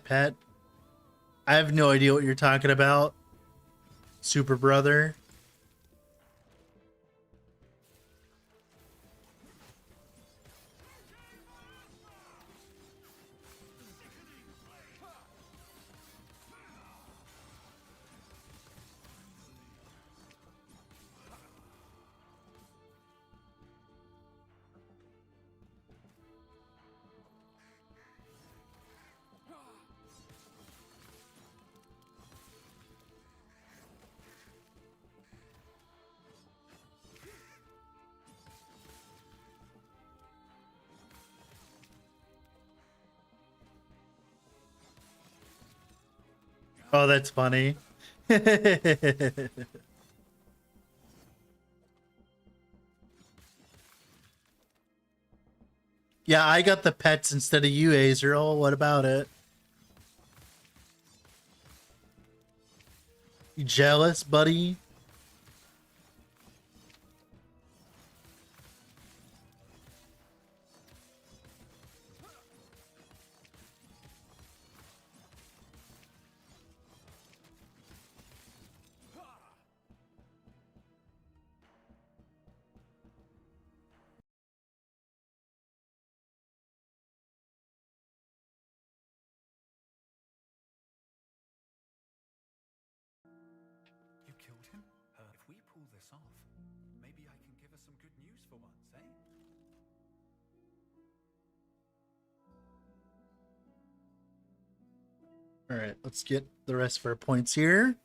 Pet. I have no idea what you're talking about. Super brother. Oh, that's funny. Yeah, I got the pets instead of you, Azrael. What about it? You jealous, buddy? You killed him? If we pull this off, maybe I can give us some good news for once, eh? All right, let's get the rest of our points here.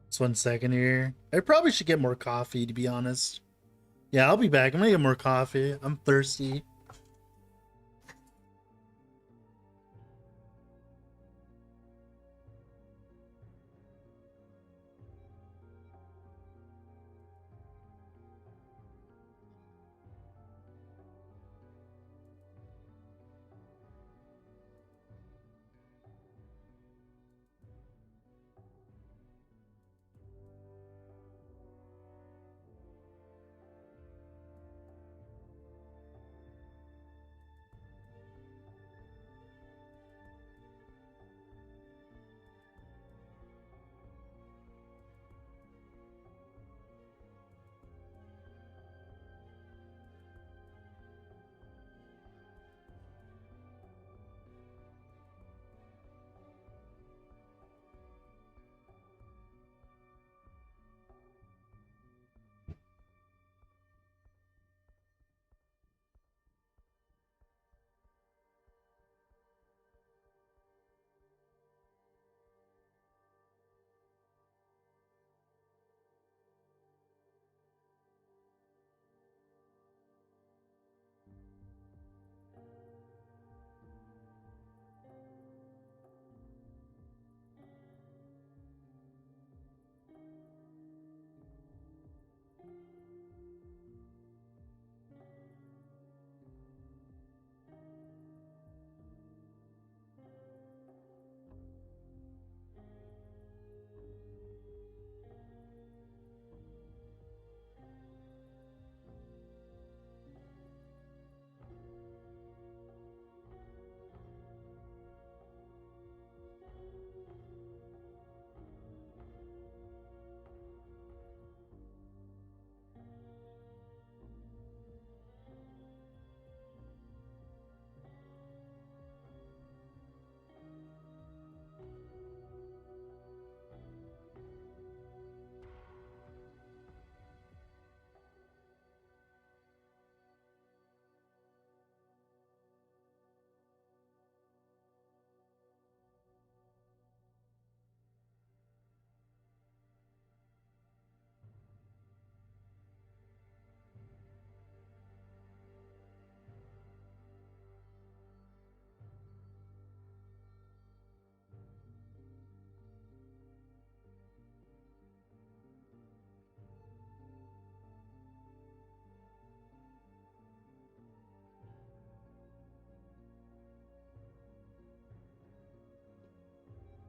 Just 1 second here. I probably should get more coffee, to be honest. Yeah, I'll be back. I'm gonna get more coffee. I'm thirsty.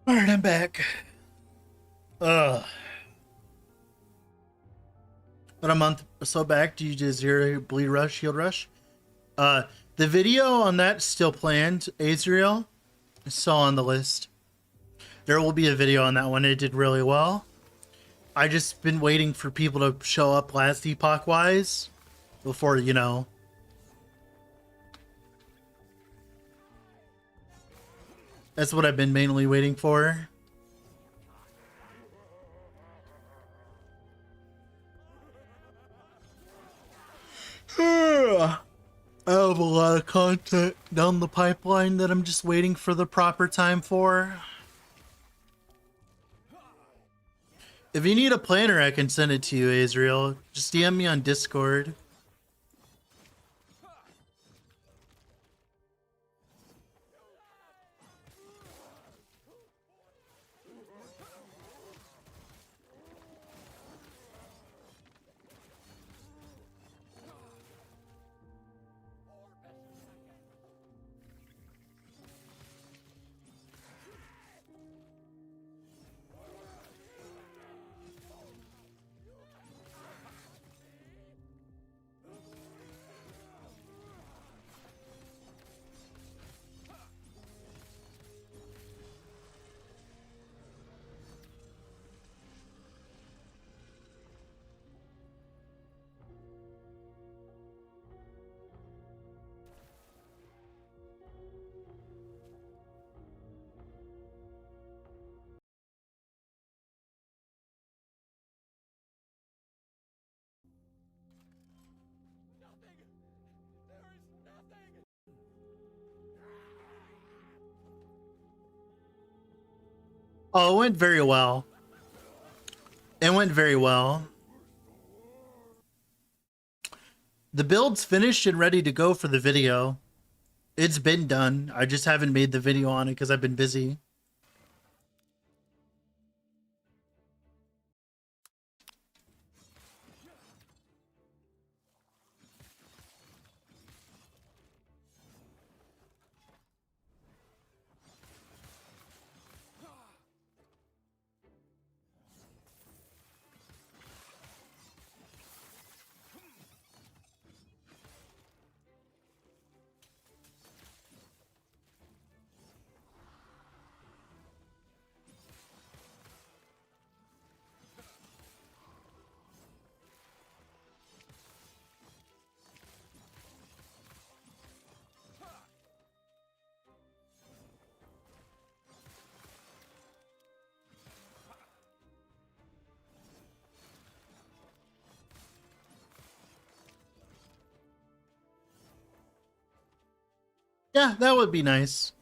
All right, I'm back. Ugh. But a month or so back, do you just zero bleed rush, shield rush? The video on that still planned, Azrael. It's still on the list. There will be a video on that one. It did really well. I just been waiting for people to show up last Epoch wise before, you know. That's what I've been mainly waiting for. have a lot of content down the pipeline that I'm just waiting for the proper time for. If you need a planner, I can send it to you, Azriel. Just DM me on Discord. Oh, it went very well. It went very well. The build's finished and ready to go for the video. It's been done. I just haven't made the video on it because I've been busy. Yeah, that would be nice.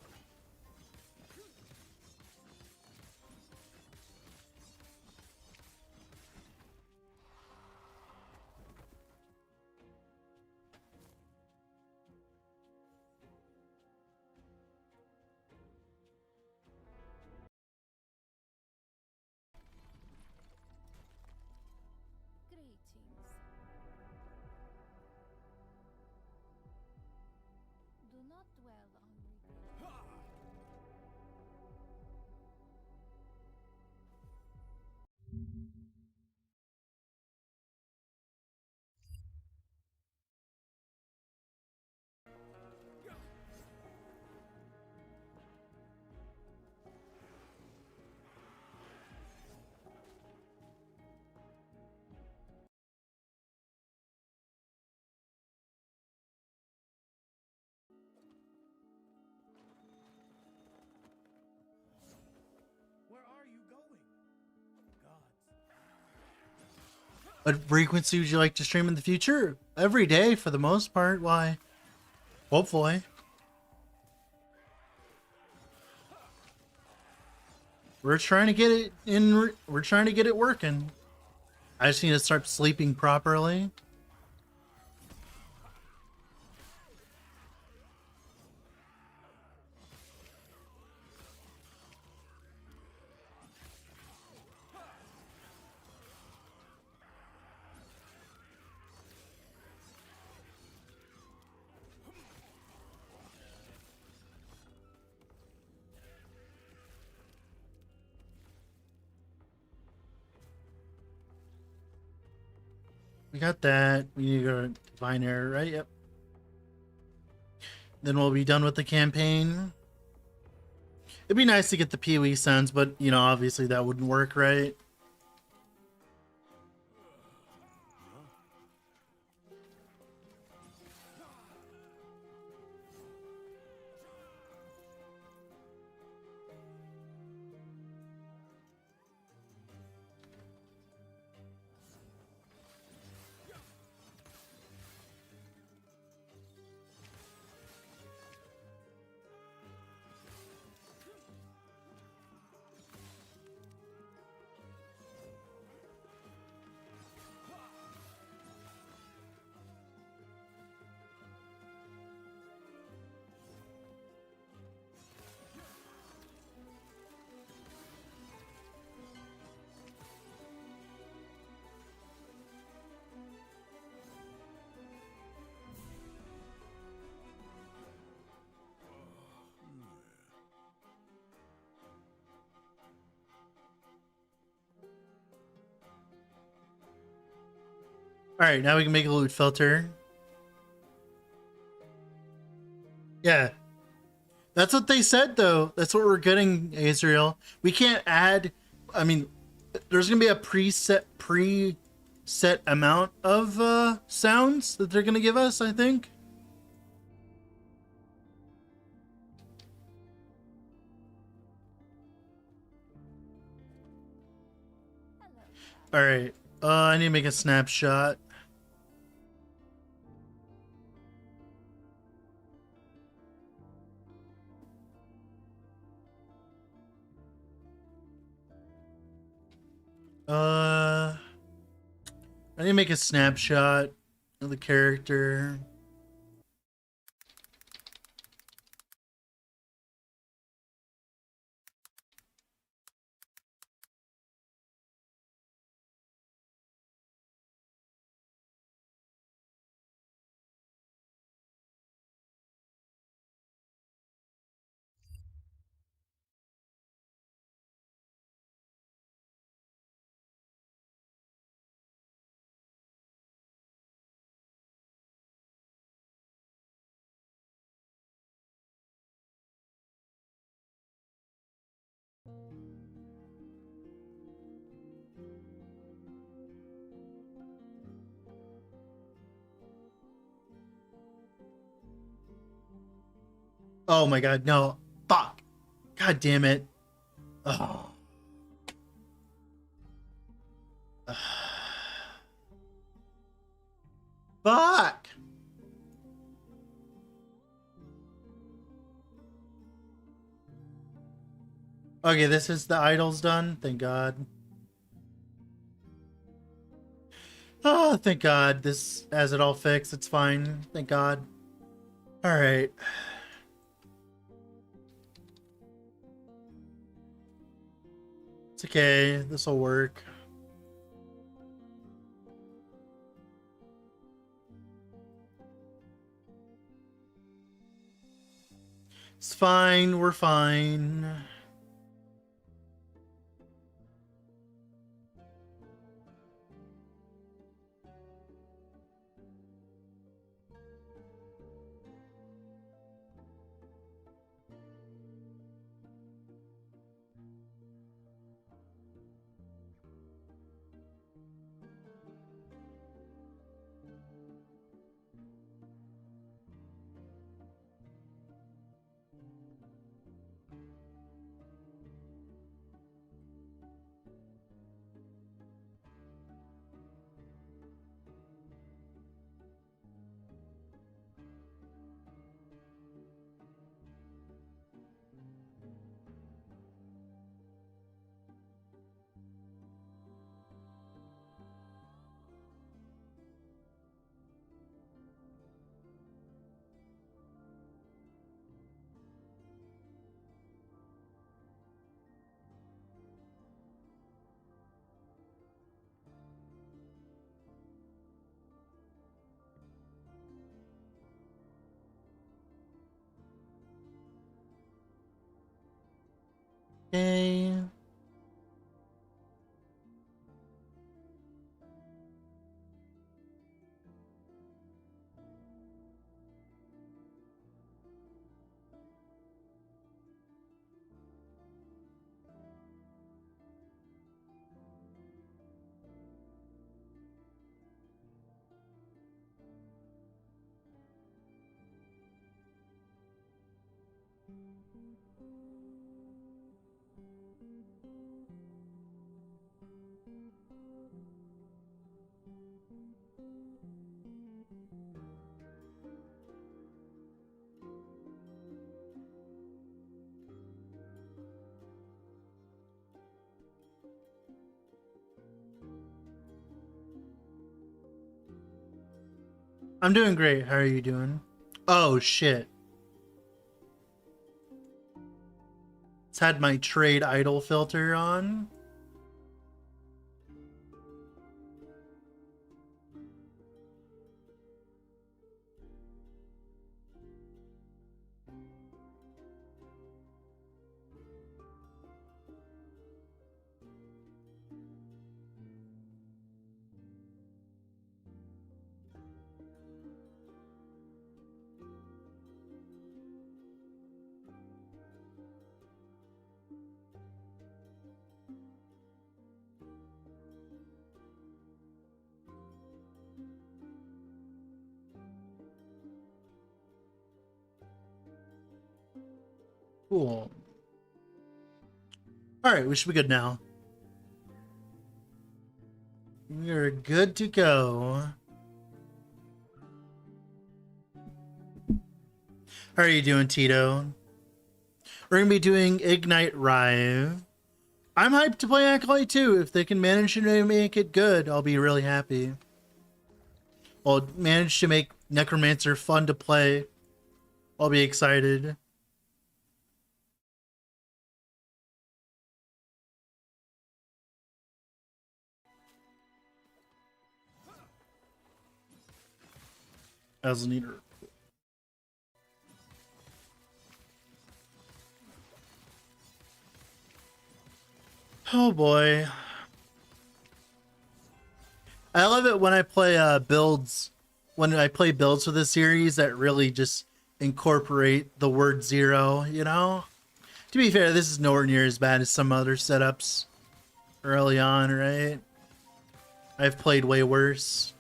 Greetings. Do not dwell on regret. Where are you going? Gods. What frequency would you like to stream in the future? Every day for the most part. Why? Hopefully. We're trying to get it in. We're trying to get it working. I just need to start sleeping properly. We got that. We need to go to Divine Air, right? Yep. Then we'll be done with the campaign. It'd be nice to get the Pee-wee Sons, but, you know, obviously that wouldn't work, right? All right, now we can make a loot filter. Yeah. That's what they said, though. That's what we're getting, Azrael. We can't add... I mean, there's going to be a preset amount of sounds that they're going to give us, I think. Hello. All right. I need to make a snapshot. I need to make a snapshot of the character. Oh my god, no. Fuck. God damn it. Oh. Fuck. Okay, this is the idols done. Thank God. Oh, thank God. This has it all fixed. It's fine. Thank God. All right. It's okay. This will work. It's fine. We're fine. Okay. I'm doing great. How are you doing? Oh, shit. It's had my trade idol filter on. Cool. Alright, we should be good now. We're good to go. How are you doing, Tito? We're going to be doing Ignite Rive. I'm hyped to play Acolyte too. If they can manage to make it good, I'll be really happy. Well, manage to make Necromancer fun to play. I'll be excited. As a leader. Oh boy. I love it when I play builds. When I play builds for the series that really just incorporate the word zero, you know? To be fair, this is nowhere near as bad as some other setups early on, right? I've played way worse.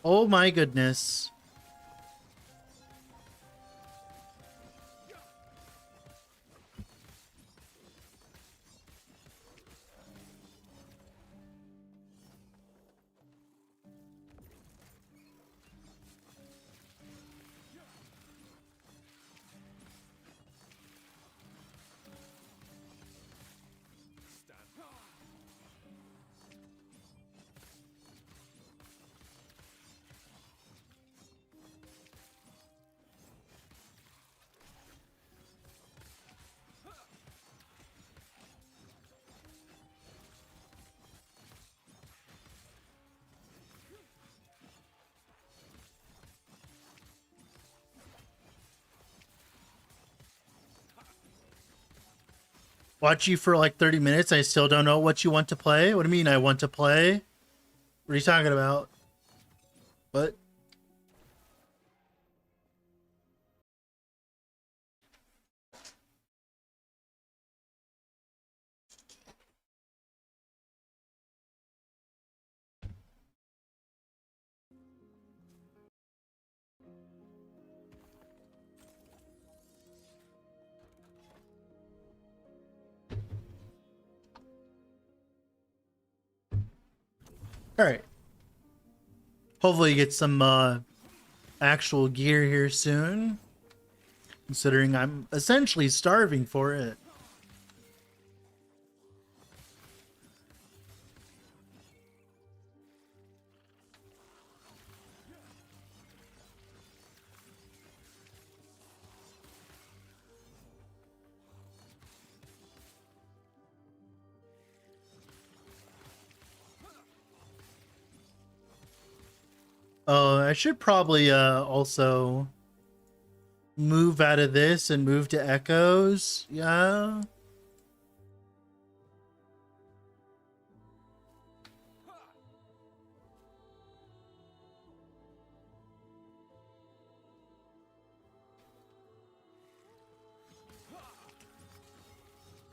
Oh my goodness. Watch you for like 30 minutes. I still don't know what you want to play. What do you mean I want to play? What are you talking about? What? All right. Hopefully get some actual gear here soon. Considering I'm essentially starving for it. I should probably also move out of this and move to Echoes. Yeah.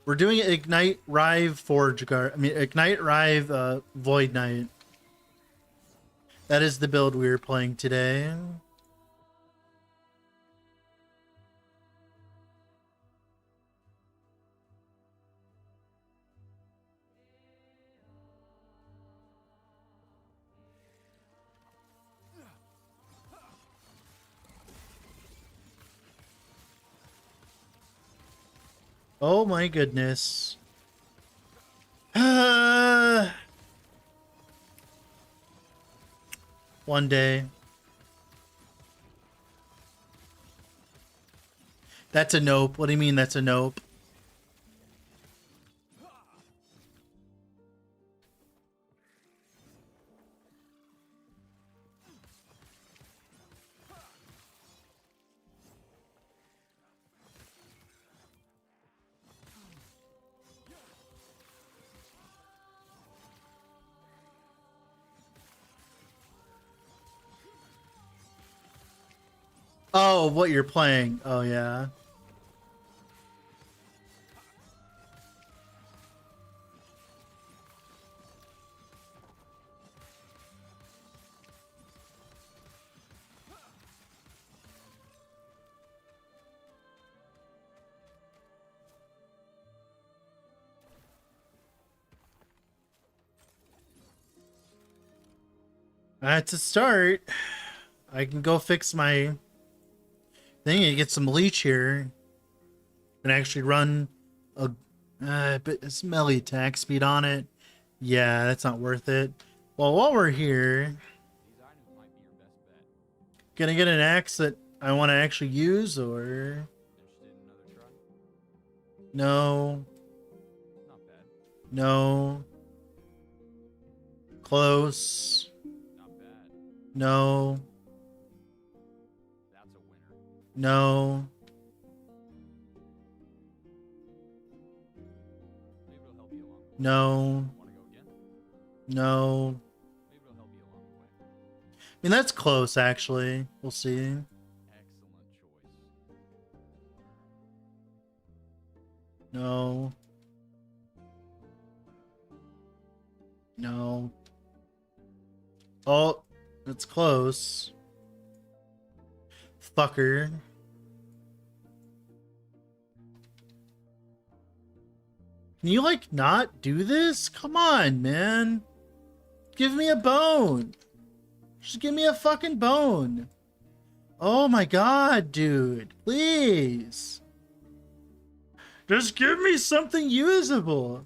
We're doing Ignite Rive Forge Guard. I mean, Ignite Rive Void Knight. That is the build we are playing today. Oh my goodness. One day. That's a nope. What do you mean that's a nope? Oh, what you're playing. Oh, yeah. To start, I can go fix my thing and get some leech here and actually run a bit of melee attack speed on it. Yeah, that's not worth it. Well, while we're here, gonna get an axe that I want to actually use, or no, no, close, no, no. No. No. I mean, that's close, actually. We'll see. No. No. Oh, that's close. Fucker. Can you, like, not do this? Come on, man. Give me a bone. Just give me a fucking bone. Oh my god, dude. Please. Just give me something usable.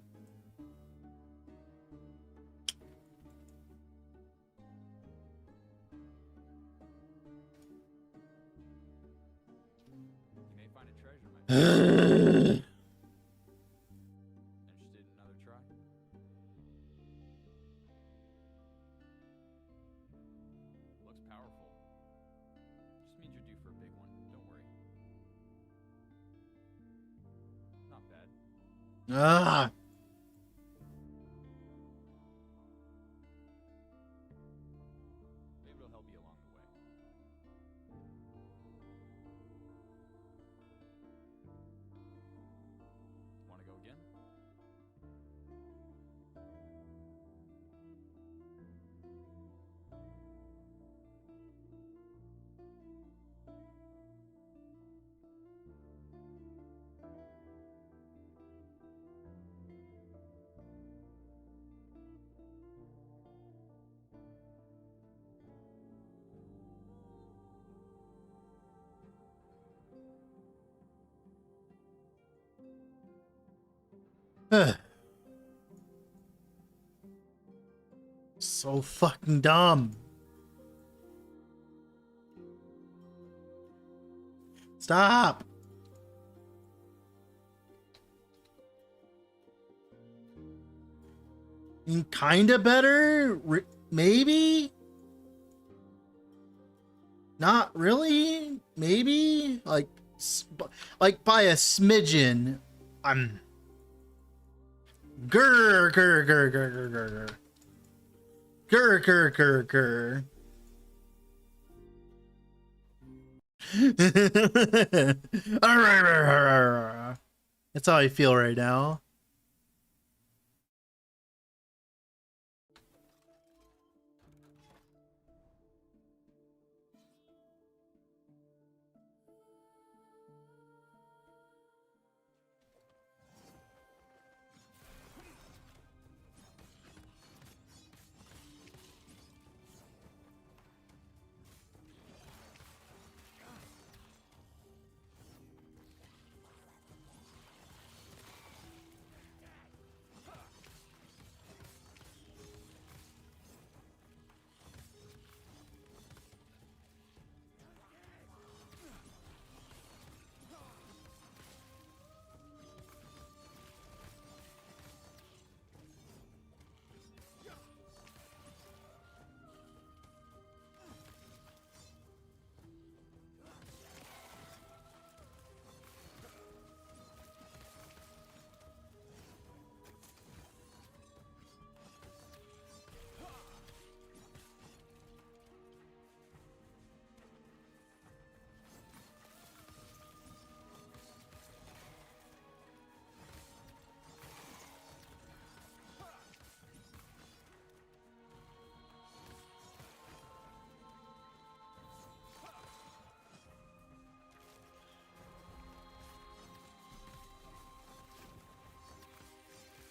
You may find a treasure, my friend. Interested in another try? Looks powerful. Just means you're due for a big one. Don't worry. Not bad. Ah. Maybe it'll help you along the way. Want to go again? So fucking dumb. Stop. Kinda better? Maybe? Not really? Maybe? Like by a smidgen. I'm... Grr, grr, grr, grr, grr, grr, grr. Grr, grr, grr, grr. That's how I feel right now.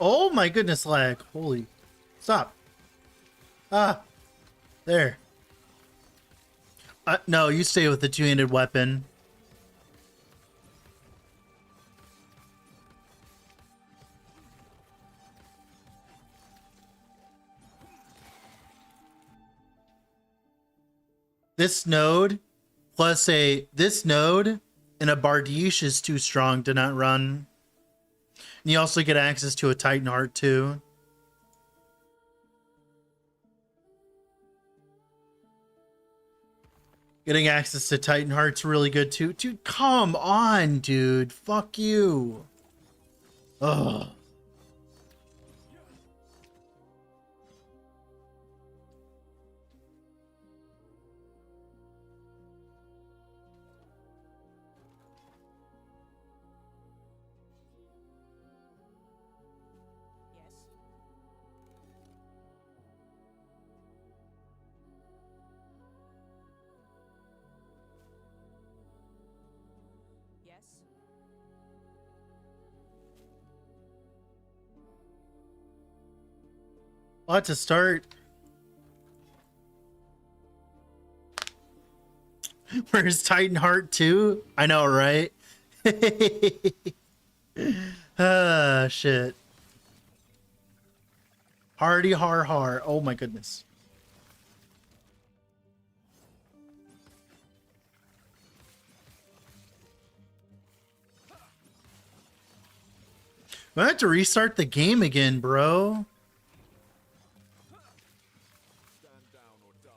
Oh my goodness, lag. Holy. Stop. Ah. There. No, you stay with the two-handed weapon. This node plus this node and a Bardiche is too strong to not run. And you also get access to a Titan Heart too. Getting access to Titan Heart's really good too. Dude, come on, dude. Fuck you. Ugh. Lot to start. Where's Titan Heart 2? I know, right? Ah, shit. Hardy har har. Oh my goodness. I have to restart the game again, bro. Stand down or die.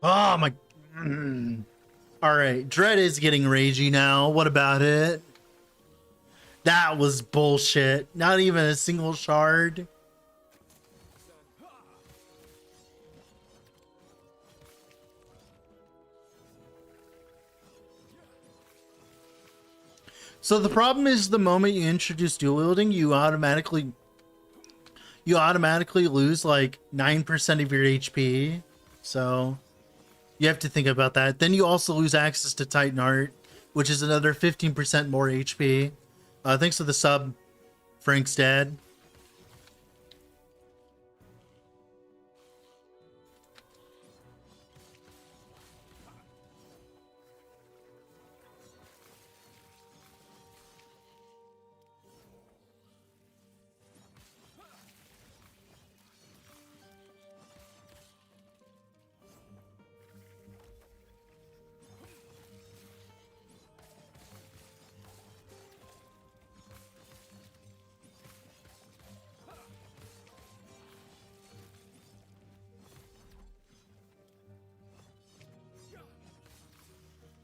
Oh my. All right, Dread is getting ragey now. What about it? That was bullshit. Not even a single shard. So the problem is the moment you introduce dual wielding, you automatically lose like 9% of your HP. So you have to think about that. Then you also lose access to Titan Heart, which is another 15% more HP. Thanks to the sub, Frank's dad.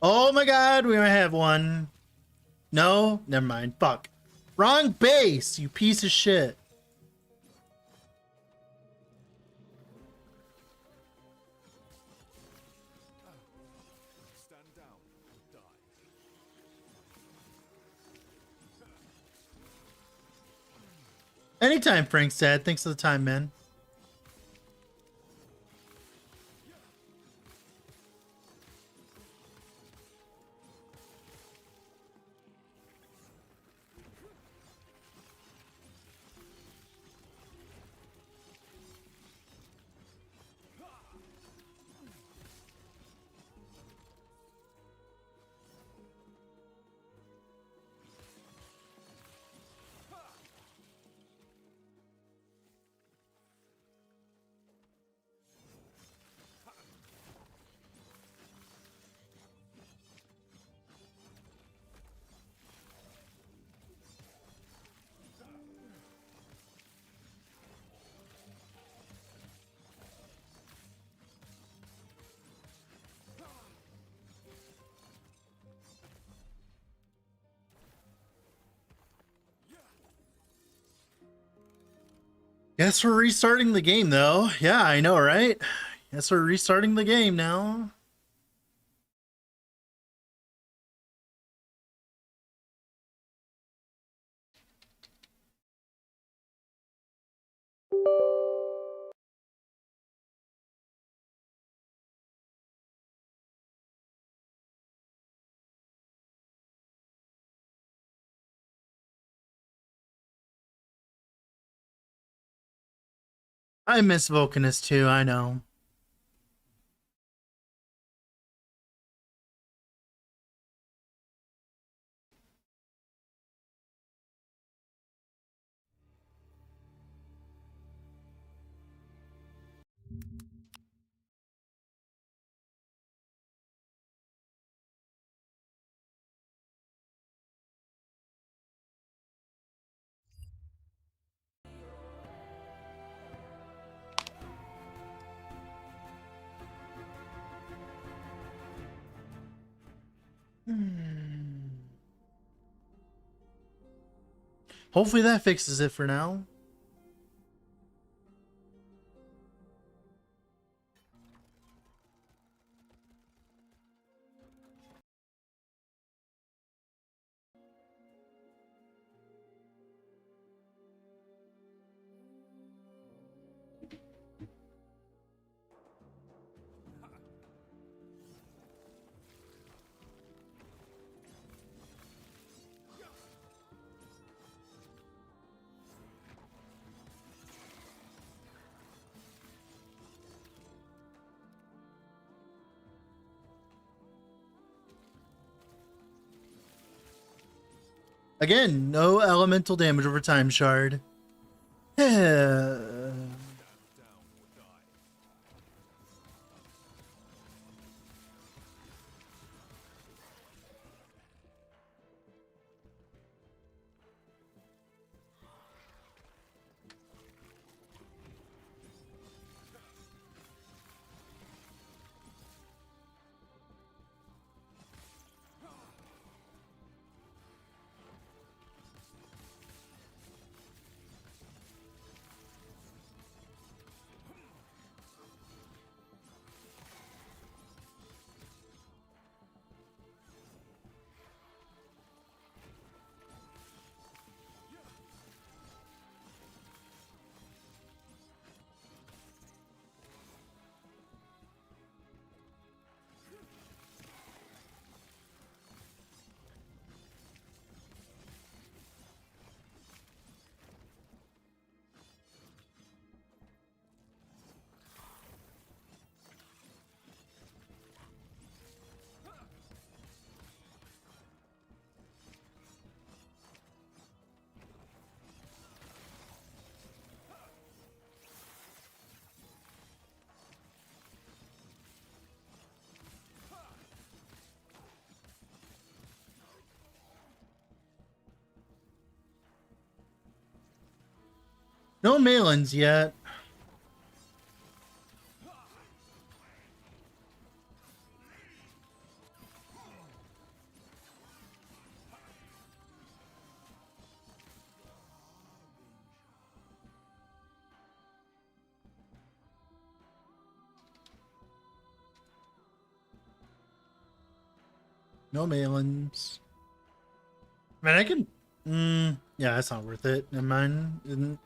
Oh my god, we might have one. No? Never mind. Fuck. Wrong base, you piece of shit. Stand down or die. Anytime, Frank's dad. Thanks for the time, man. Guess we're restarting the game, though. Yeah, I know, right? Guess we're restarting the game now. I miss Vulcanus too, I know. Hopefully that fixes it for now. Again, no elemental damage over time shard. Yeah. No Malins yet. No Malins. Man, I can. Yeah, that's not worth it. Never mind.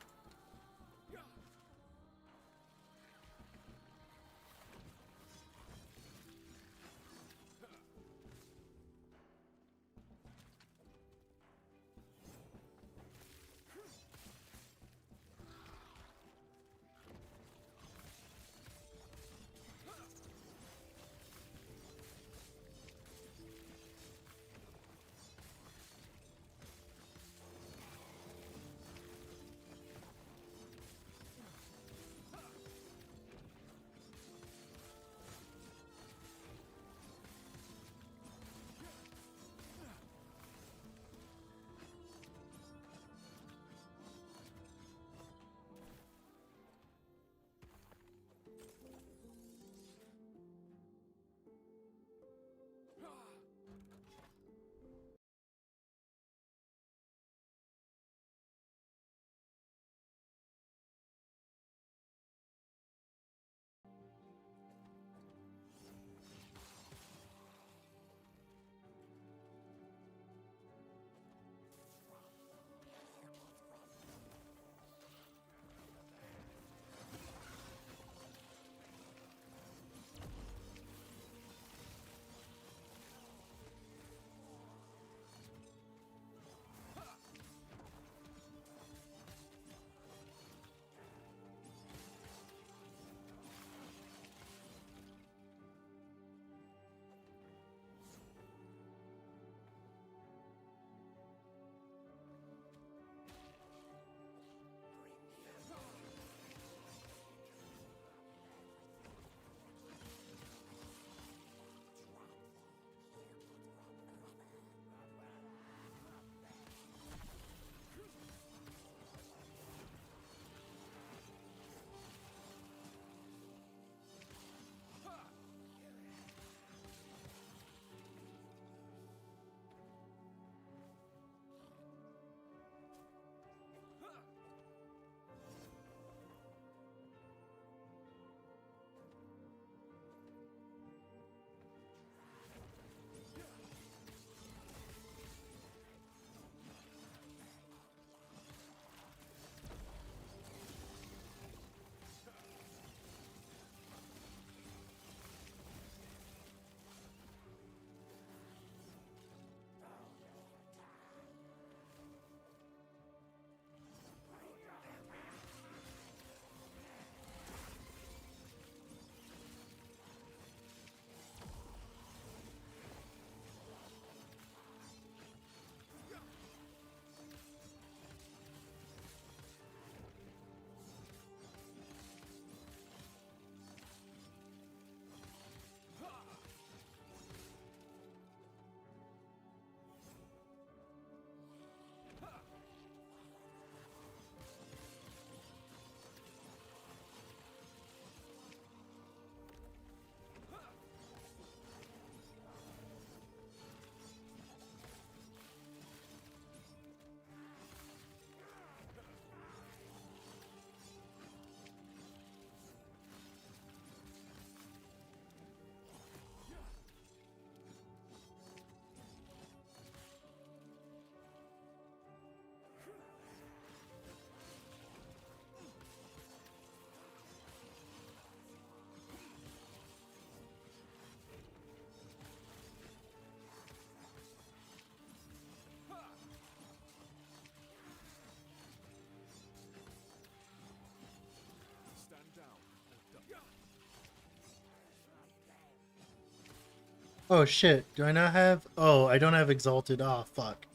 Oh shit, do I not have... Oh, I don't have Exalted. Oh, fuck.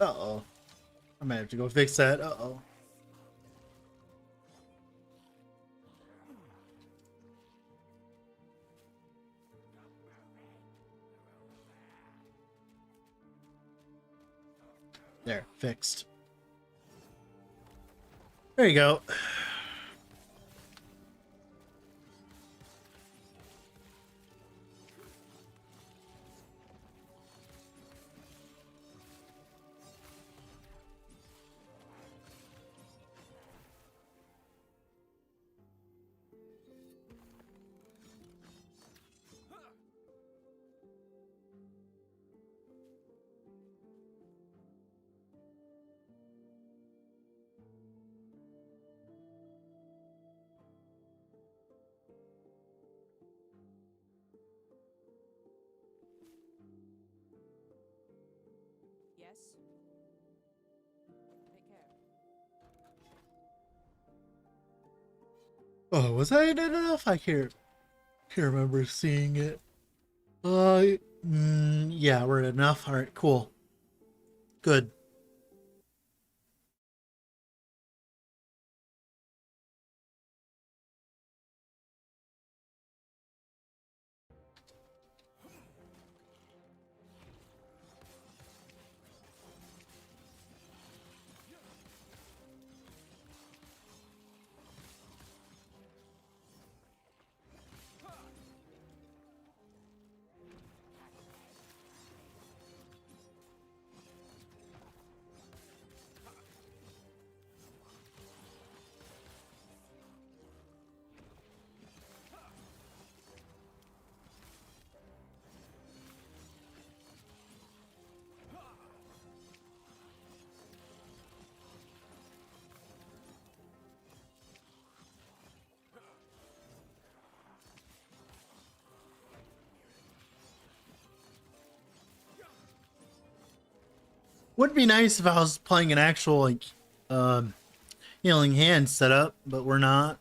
Uh-oh. I might have to go fix that. Uh-oh. There, fixed. There you go. Yes. Take care. Oh, was I in enough? I can't remember seeing it. Yeah, we're at enough. All right, cool. Good. Would be nice if I was playing an actual like um healing hand setup, but we're not.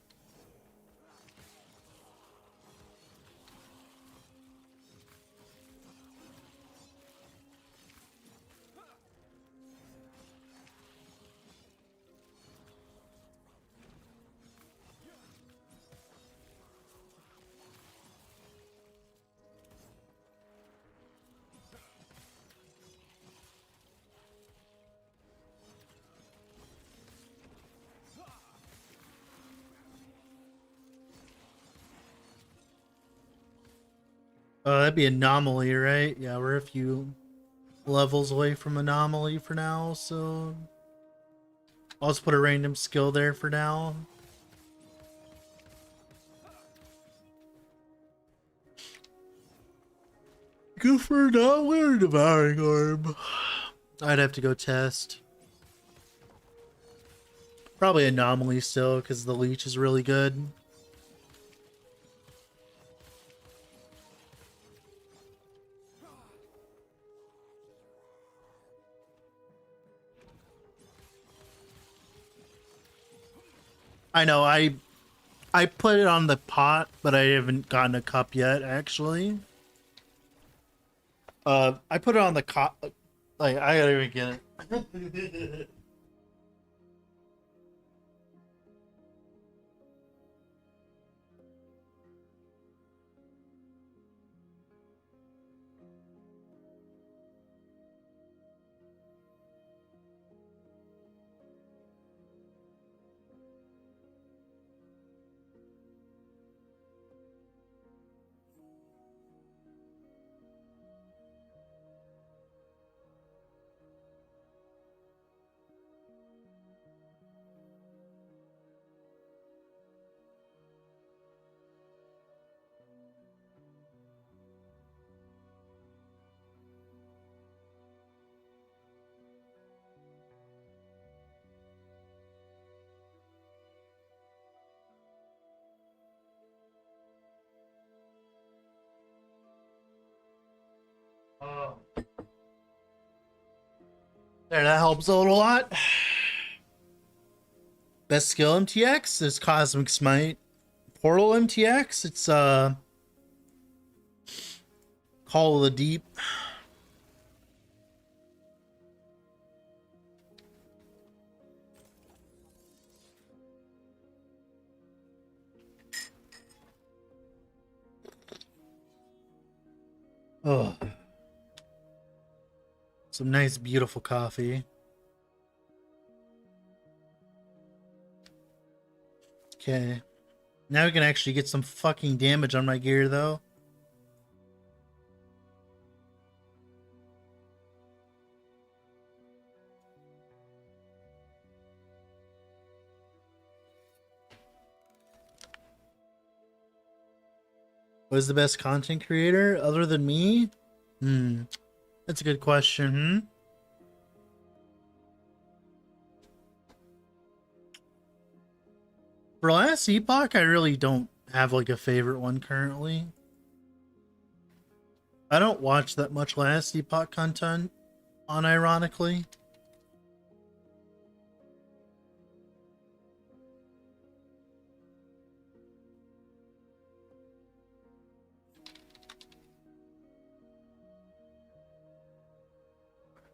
That'd be anomaly, right? Yeah, we're a few levels away from anomaly for now, so I'll just put a random skill there for now. Good for anomaly or devouring orb. I'd have to go test. Probably anomaly still, because the leech is really good. I know, I put it on the pot, but I haven't gotten a cup yet, actually. I put it on the cup. Like, I gotta even get it. Oh. There, that helps a little lot. Best skill MTX is Cosmic Smite. Portal MTX, it's Call of the Deep. Oh, some nice, beautiful coffee. Okay. Now we can actually get some fucking damage on my gear, though. What is the best content creator other than me? That's a good question. For last Epoch, I really don't have like a favorite one currently. I don't watch that much last Epoch content, unironically.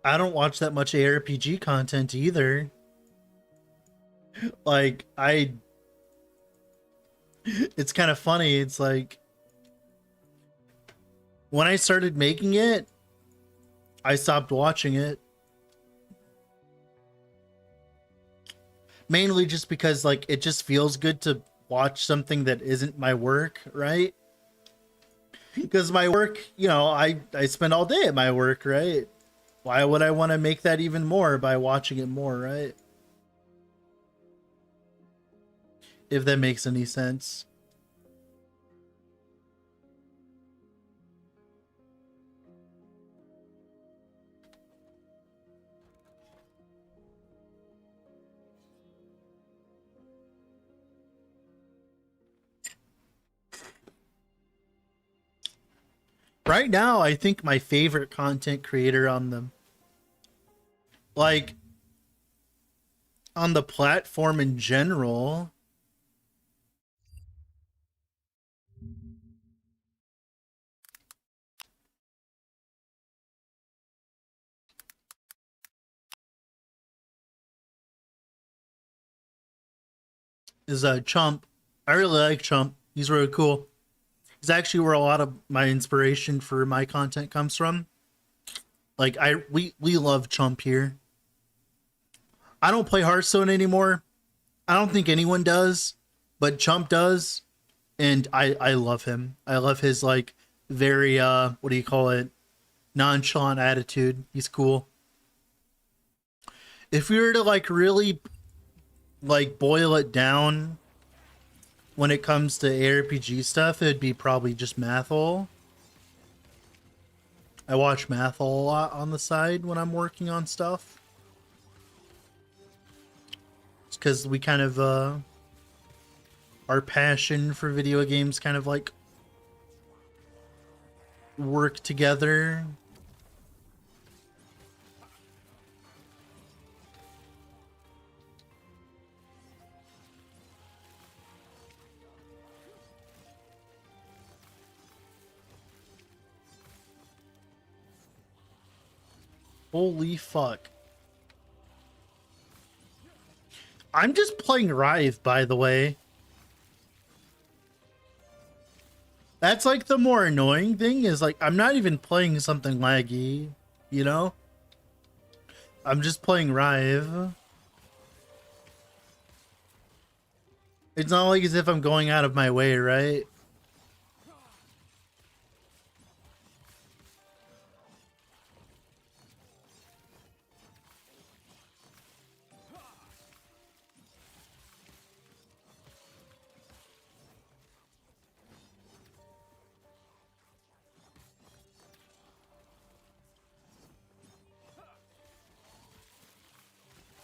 I don't watch that much ARPG content either. Like, it's kind of funny. It's like, when I started making it, I stopped watching it. Mainly just because, like, it just feels good to watch something that isn't my work, right? Because my work, you know, I spend all day at my work, right? Why would I want to make that even more by watching it more, right? If that makes any sense. Right now, I think my favorite content creator on the, like, on the platform in general, is Chump. I really like Chump. He's really cool. He's actually where a lot of my inspiration for my content comes from. Like, we love Chump here. I don't play Hearthstone anymore. I don't think anyone does, but Chump does, and I love him. I love his, like, very what do you call it, nonchalant attitude. He's cool. If we were to, like, really, like, boil it down when it comes to ARPG stuff, it'd be probably just Mathol. I watch Mathol a lot on the side when I'm working on stuff. It's because we kind of, our passion for video games kind of, like, work together. Holy fuck. I'm just playing Rive, by the way. That's like the more annoying thing is, like, I'm not even playing something laggy, you know? I'm just playing Rive. It's not like as if I'm going out of my way, right?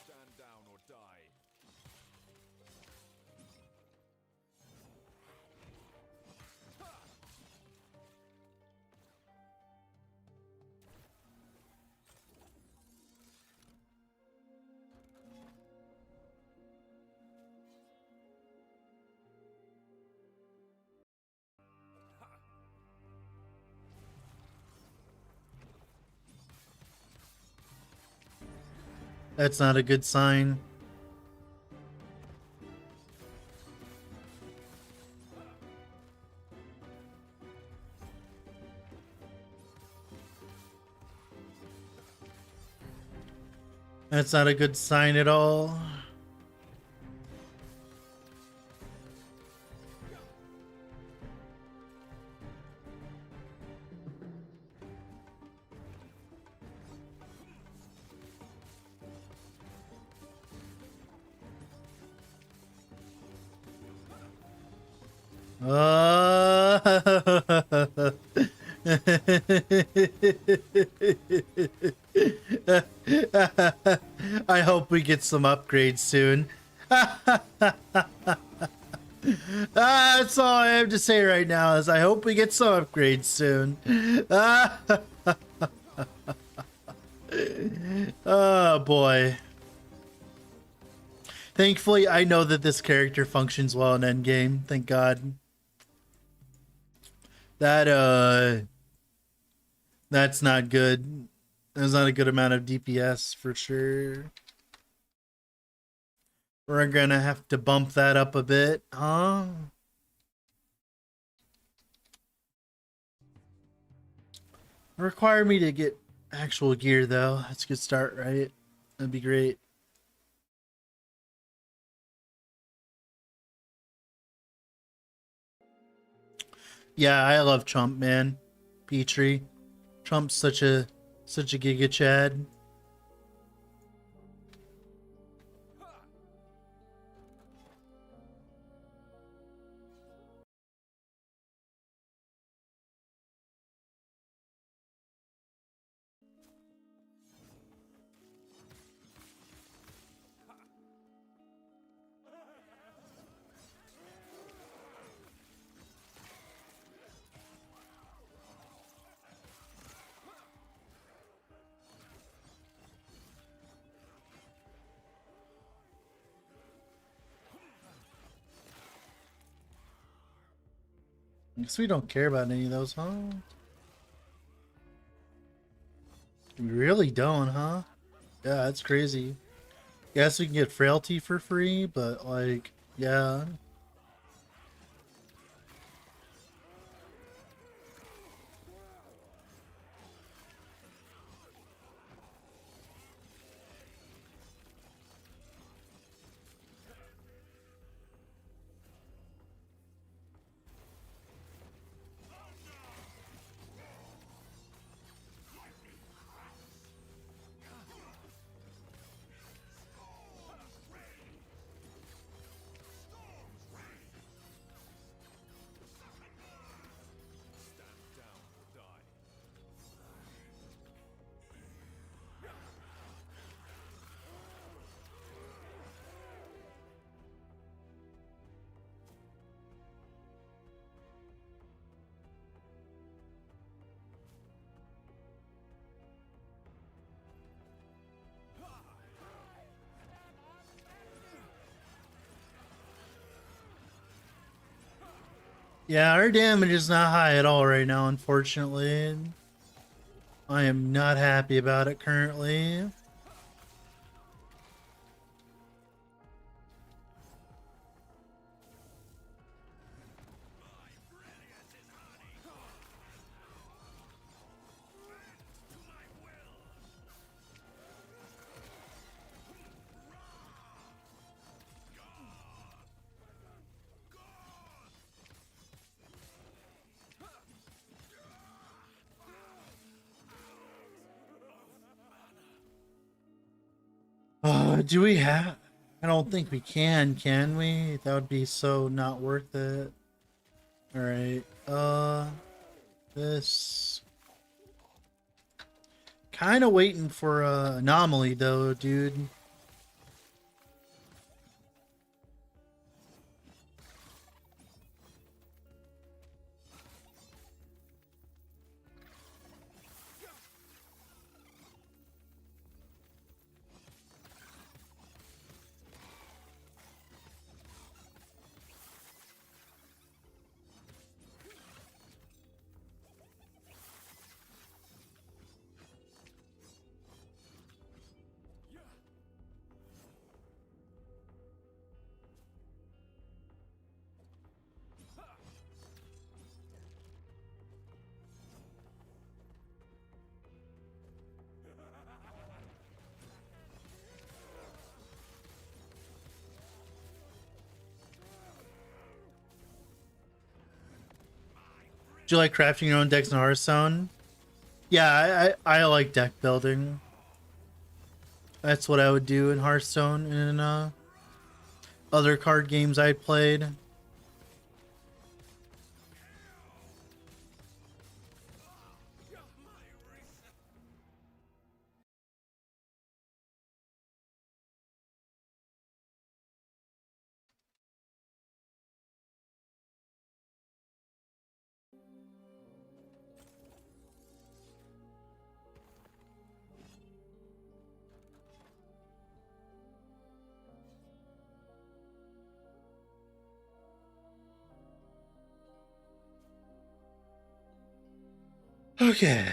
Stand down or die. That's not a good sign. That's not a good sign at all. I hope we get some upgrades soon. That's all I have to say right now is I hope we get some upgrades soon. Oh boy. Thankfully, I know that this character functions well in endgame. Thank God. That's not good. There's not a good amount of DPS for sure. We're gonna have to bump that up a bit, huh? Require me to get actual gear though. That's a good start, right? That'd be great. Yeah, I love Trump, man. Petrie. Trump's such a giga chad. Guess we don't care about any of those, huh? We really don't, huh? Yeah, that's crazy. Guess we can get frailty for free, but like, yeah. Yeah, our damage is not high at all right now, unfortunately. I am not happy about it currently. Do we have... I don't think we can we? That would be so not worth it. Alright, this... Kind of waiting for anomaly though, dude. Do you like crafting your own decks in Hearthstone? Yeah, I like deck building. That's what I would do in Hearthstone and other card games I played. Okay.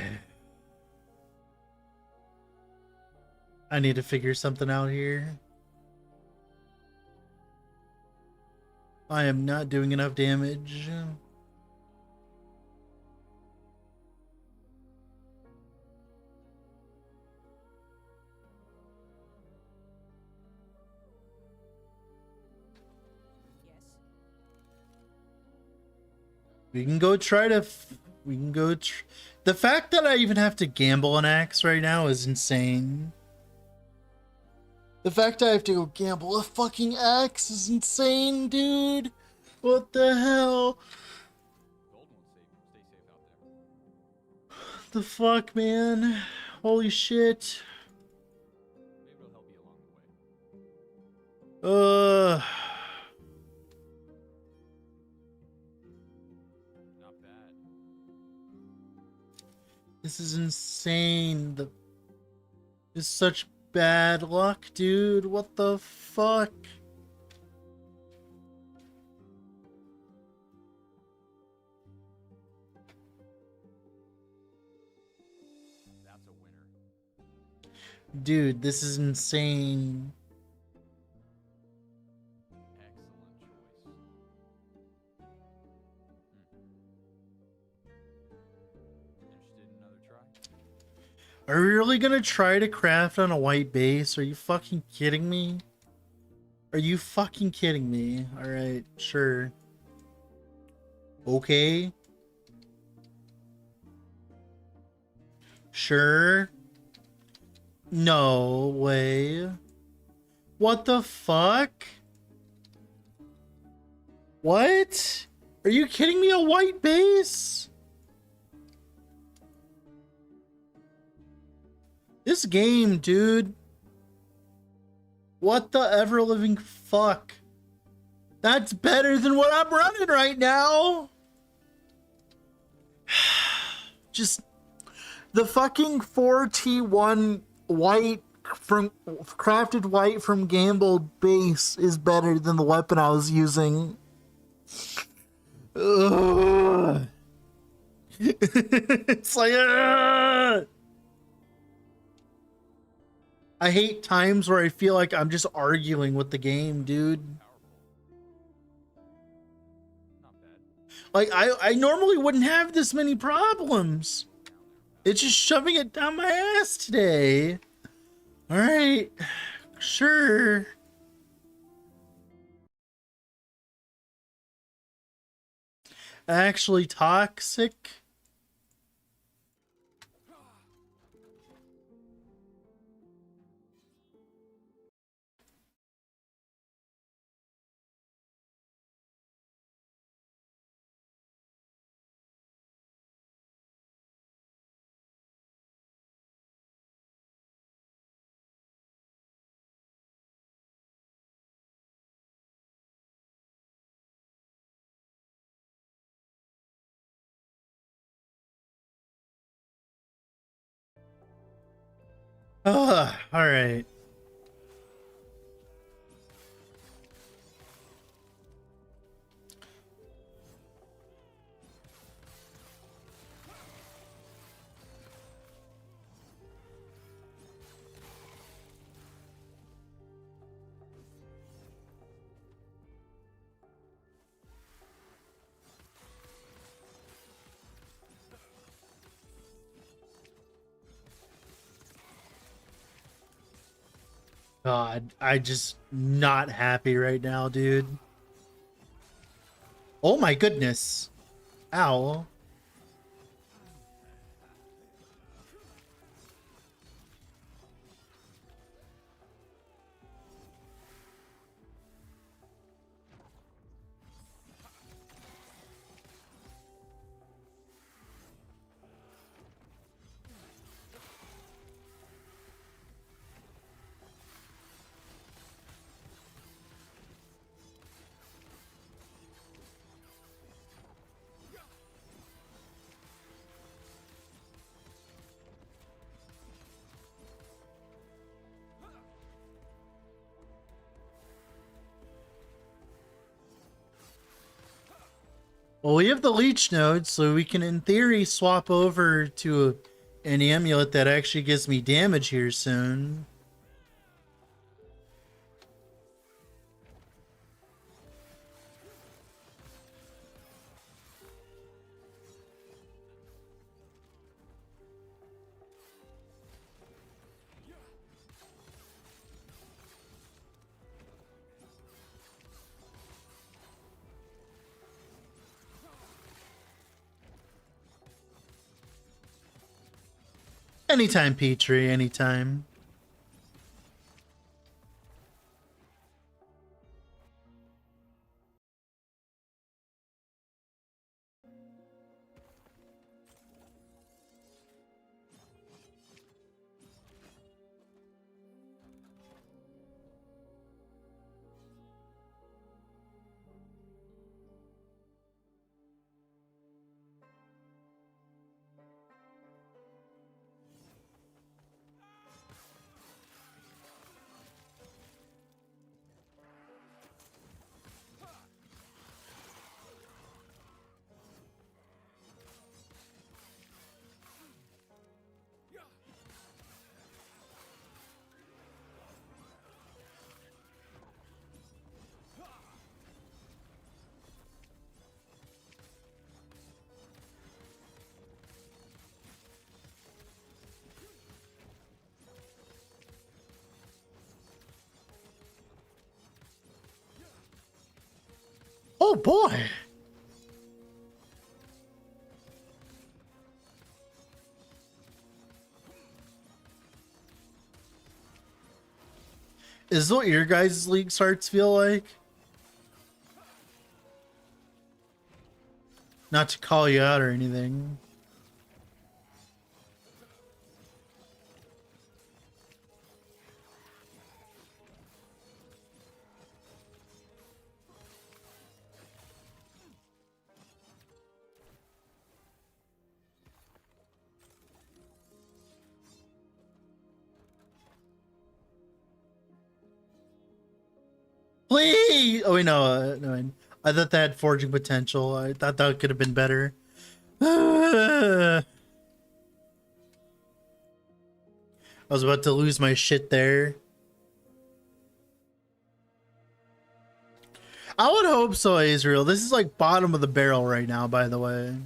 I need to figure something out here. I am not doing enough damage. We can go try to... we can go... the fact that I even have to gamble an axe right now is insane. The fact I have to go gamble a fucking axe is insane, dude. What the hell? The fuck, man? Holy shit. Not bad. This is insane. This is such bad luck, dude. What the fuck? That's a winner. Dude, this is insane. Excellent choice. Interested in another try? Are we really gonna try to craft on a white base? Are you fucking kidding me? Are you fucking kidding me? Alright, sure. Okay. Sure. No way. What the fuck? What? Are you kidding me? A white base? This game, dude. What the ever-living fuck? That's better than what I'm running right now. Just the fucking 4T1 white from crafted white from Gamble base is better than the weapon I was using. Ugh. It's like I hate times where I feel like I'm just arguing with the game, dude. Not bad. Like I normally wouldn't have this many problems. It's just shoving it down my ass today. All right, sure. Actually toxic. All right. God, I just not happy right now, dude. Oh my goodness. Ow. Well, we have the leech node, so we can, in theory, swap over to an amulet that actually gives me damage here soon. Anytime, Petrie, anytime. Oh boy! Is this what your guys' league starts feel like? Not to call you out or anything. Please! Oh wait, no, no. I thought that had forging potential. I thought that could have been better. I was about to lose my shit there. I would hope so, Israel. This is like bottom of the barrel right now, by the way.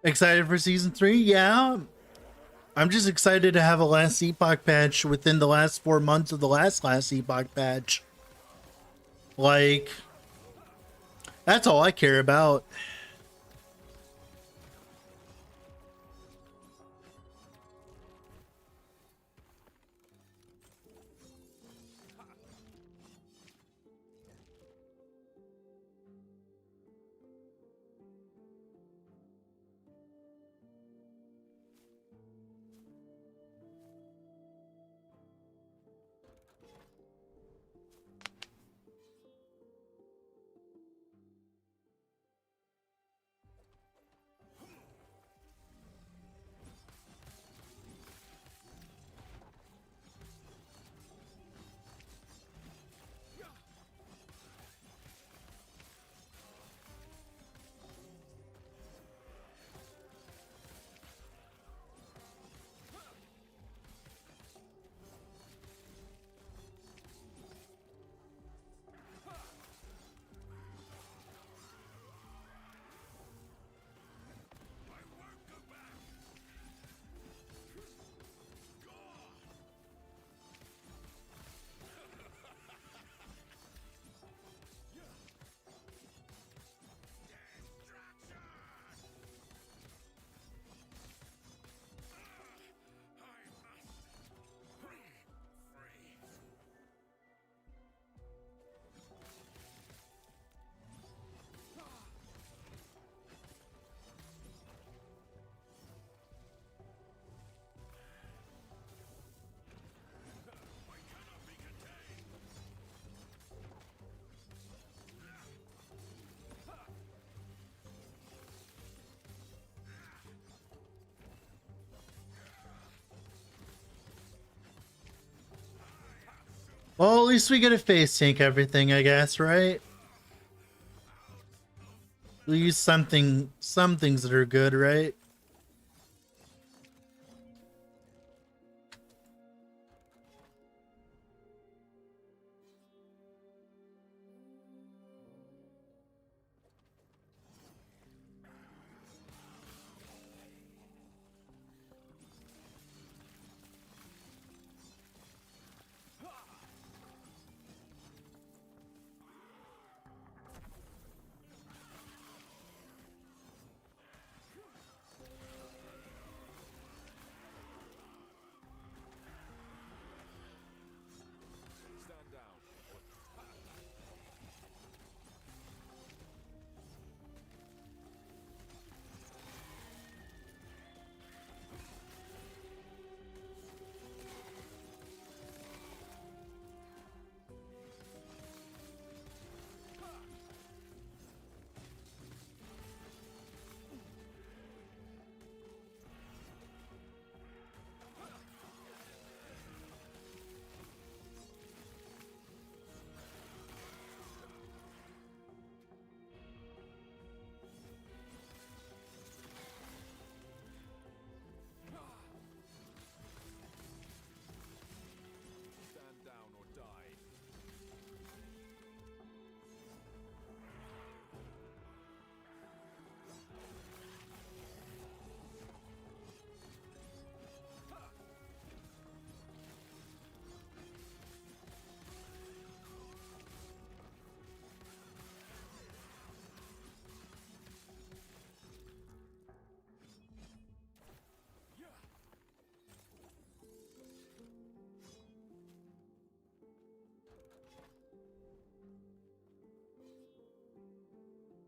Excited for season 3? Yeah. I'm just excited to have a last Epoch patch within the last 4 months of the last Epoch patch. Like, that's all I care about. Well, at least we get to face tank everything, I guess, right? We'll use some things that are good, right? Stand down. Stand down or die.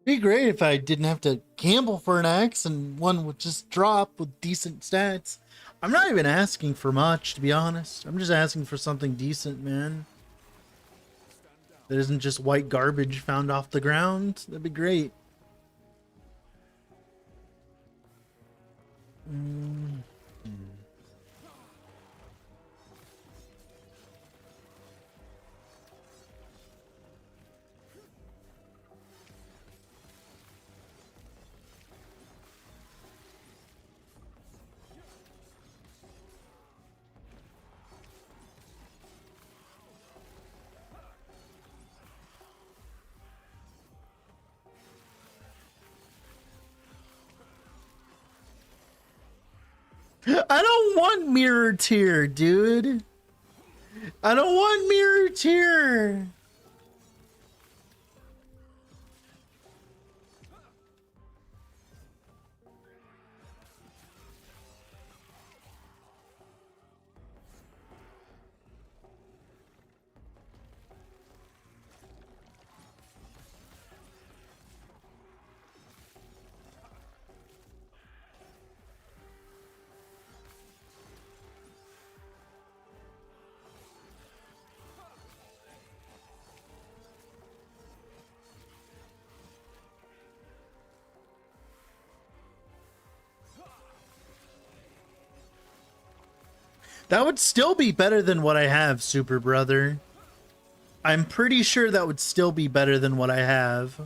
Be great if I didn't have to gamble for an axe and one would just drop with decent stats. I'm not even asking for much, to be honest. I'm just asking for something decent, man. That isn't just white garbage found off the ground. That'd be great. I don't want mirror tier, dude. I don't want mirror tier. That would still be better than what I have, Super Brother. I'm pretty sure that would still be better than what I have.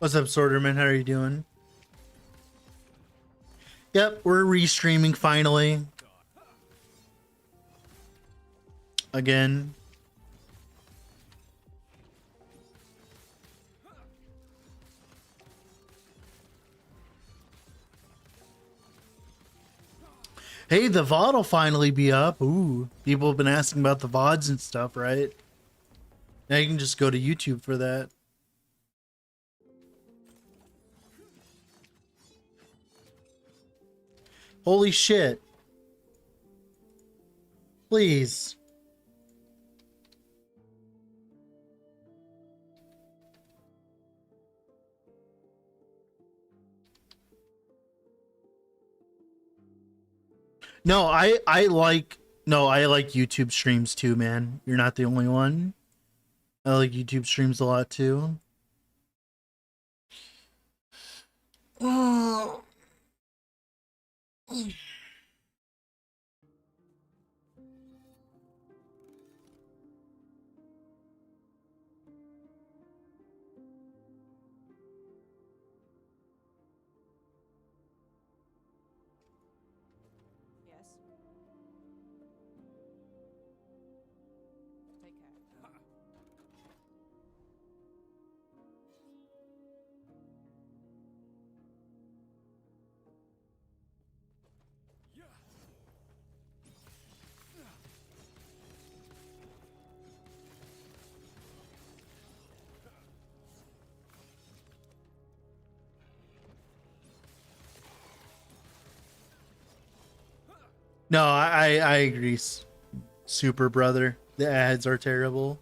What's up, Sorterman? How are you doing? Yep, we're restreaming finally. Again. Hey, the VOD will finally be up. Ooh, people have been asking about the VODs and stuff, right? Now you can just go to YouTube for that. Holy shit. Please. No, I like YouTube streams too, man. You're not the only one. I like YouTube streams a lot too. Oh. Yes. Take care. No, I agree. Super brother. The ads are terrible.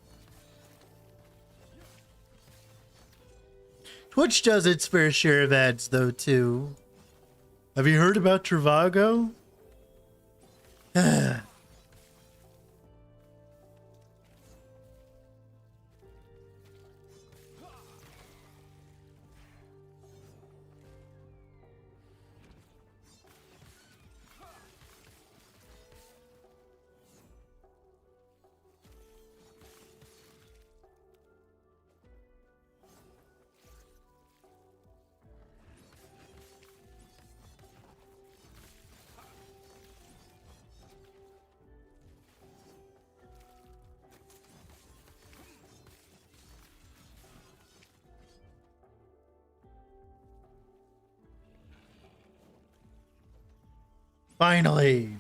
Twitch does its fair share of ads though too. Have you heard about Travago? Finally.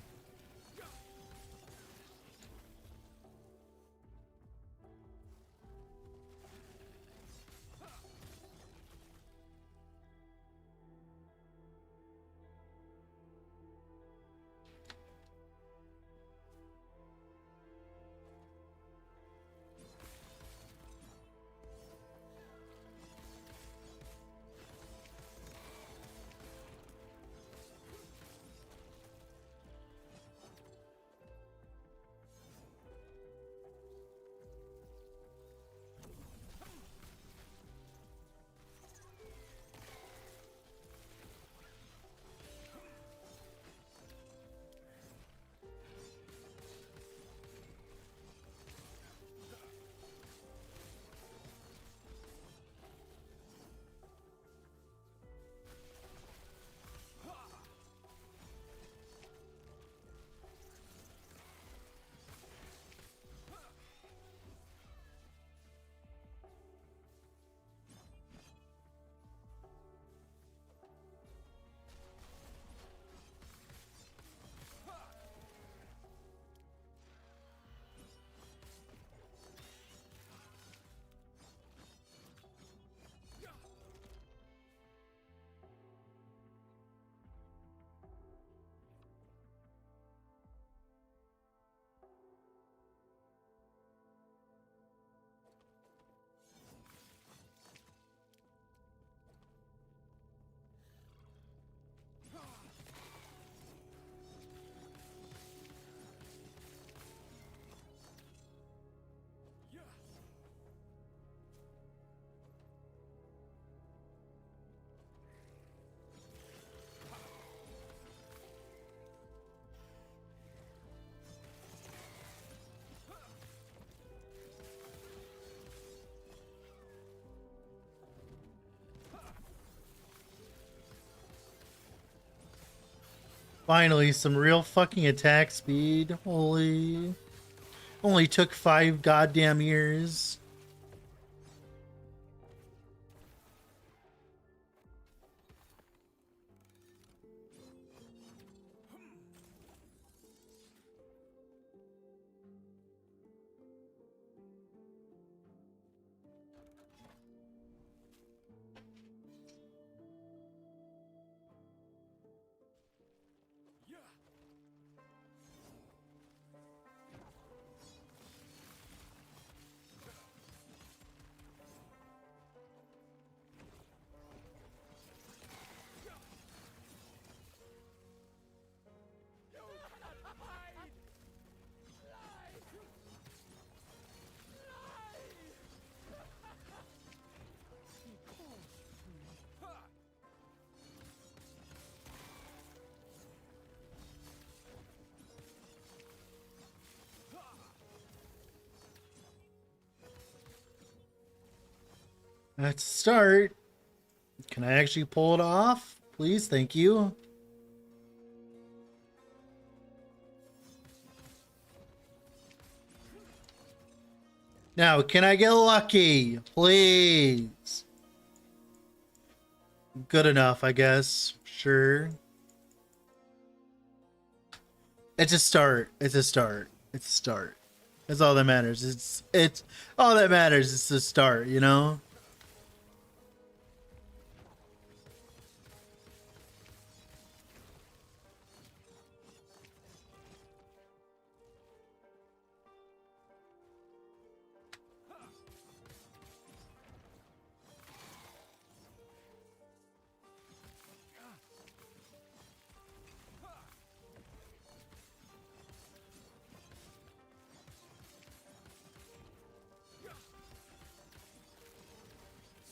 Finally, some real fucking attack speed. Holy. Only took 5 goddamn years. Let's start. Can I actually pull it off? Please, thank you. Now, can I get lucky? Please. Good enough, I guess. Sure. It's a start. It's a start. It's a start. That's all that matters. It's all that matters is the start, you know?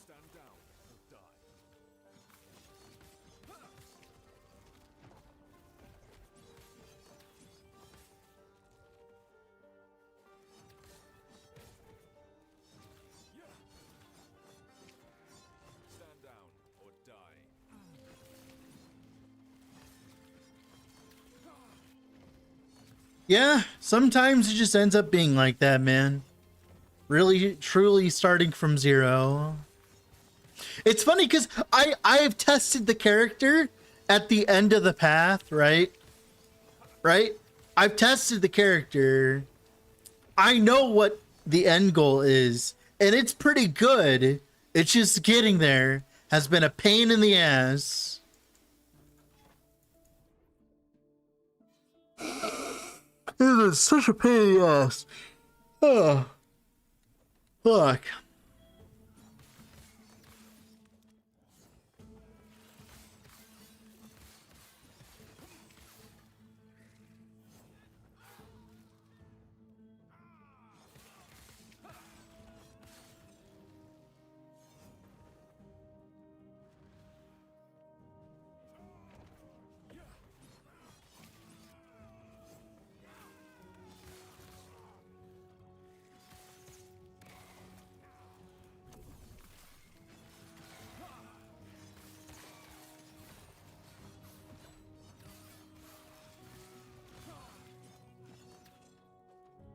Stand down or die. Stand down or die. Yeah, sometimes it just ends up being like that, man. Really, truly starting from zero. It's funny because I've tested the character at the end of the path, right? Right? I've tested the character. I know what the end goal is, and it's pretty good. It's just getting there has been a pain in the ass. It is such a pain in the ass. Oh, fuck.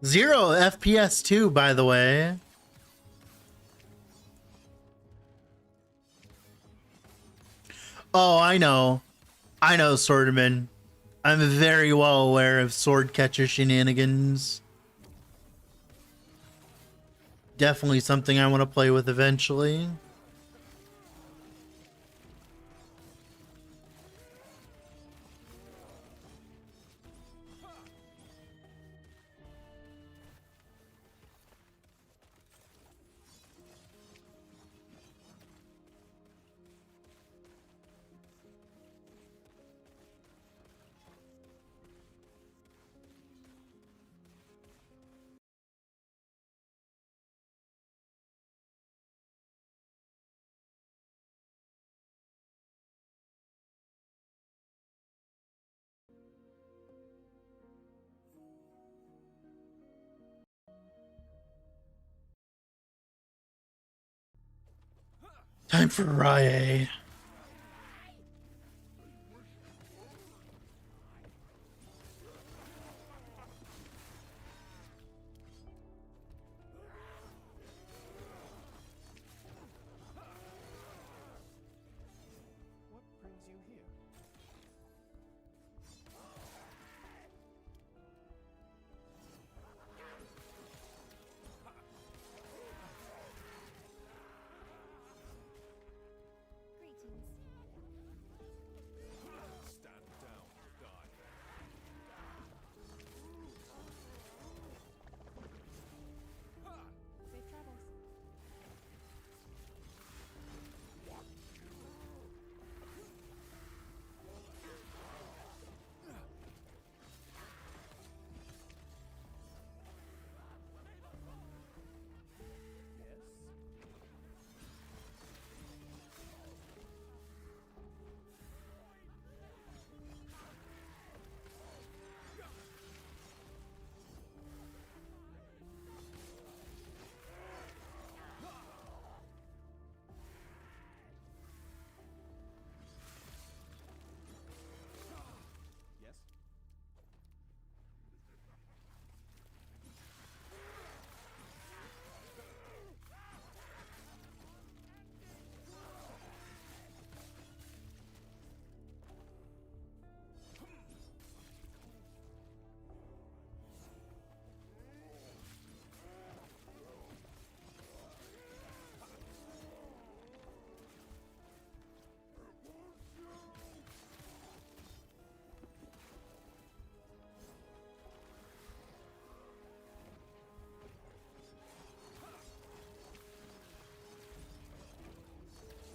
Zero FPS too, by the way. Oh, I know, Swordman. I'm very well aware of sword catcher shenanigans. Definitely something I want to play with eventually. Time for Rive.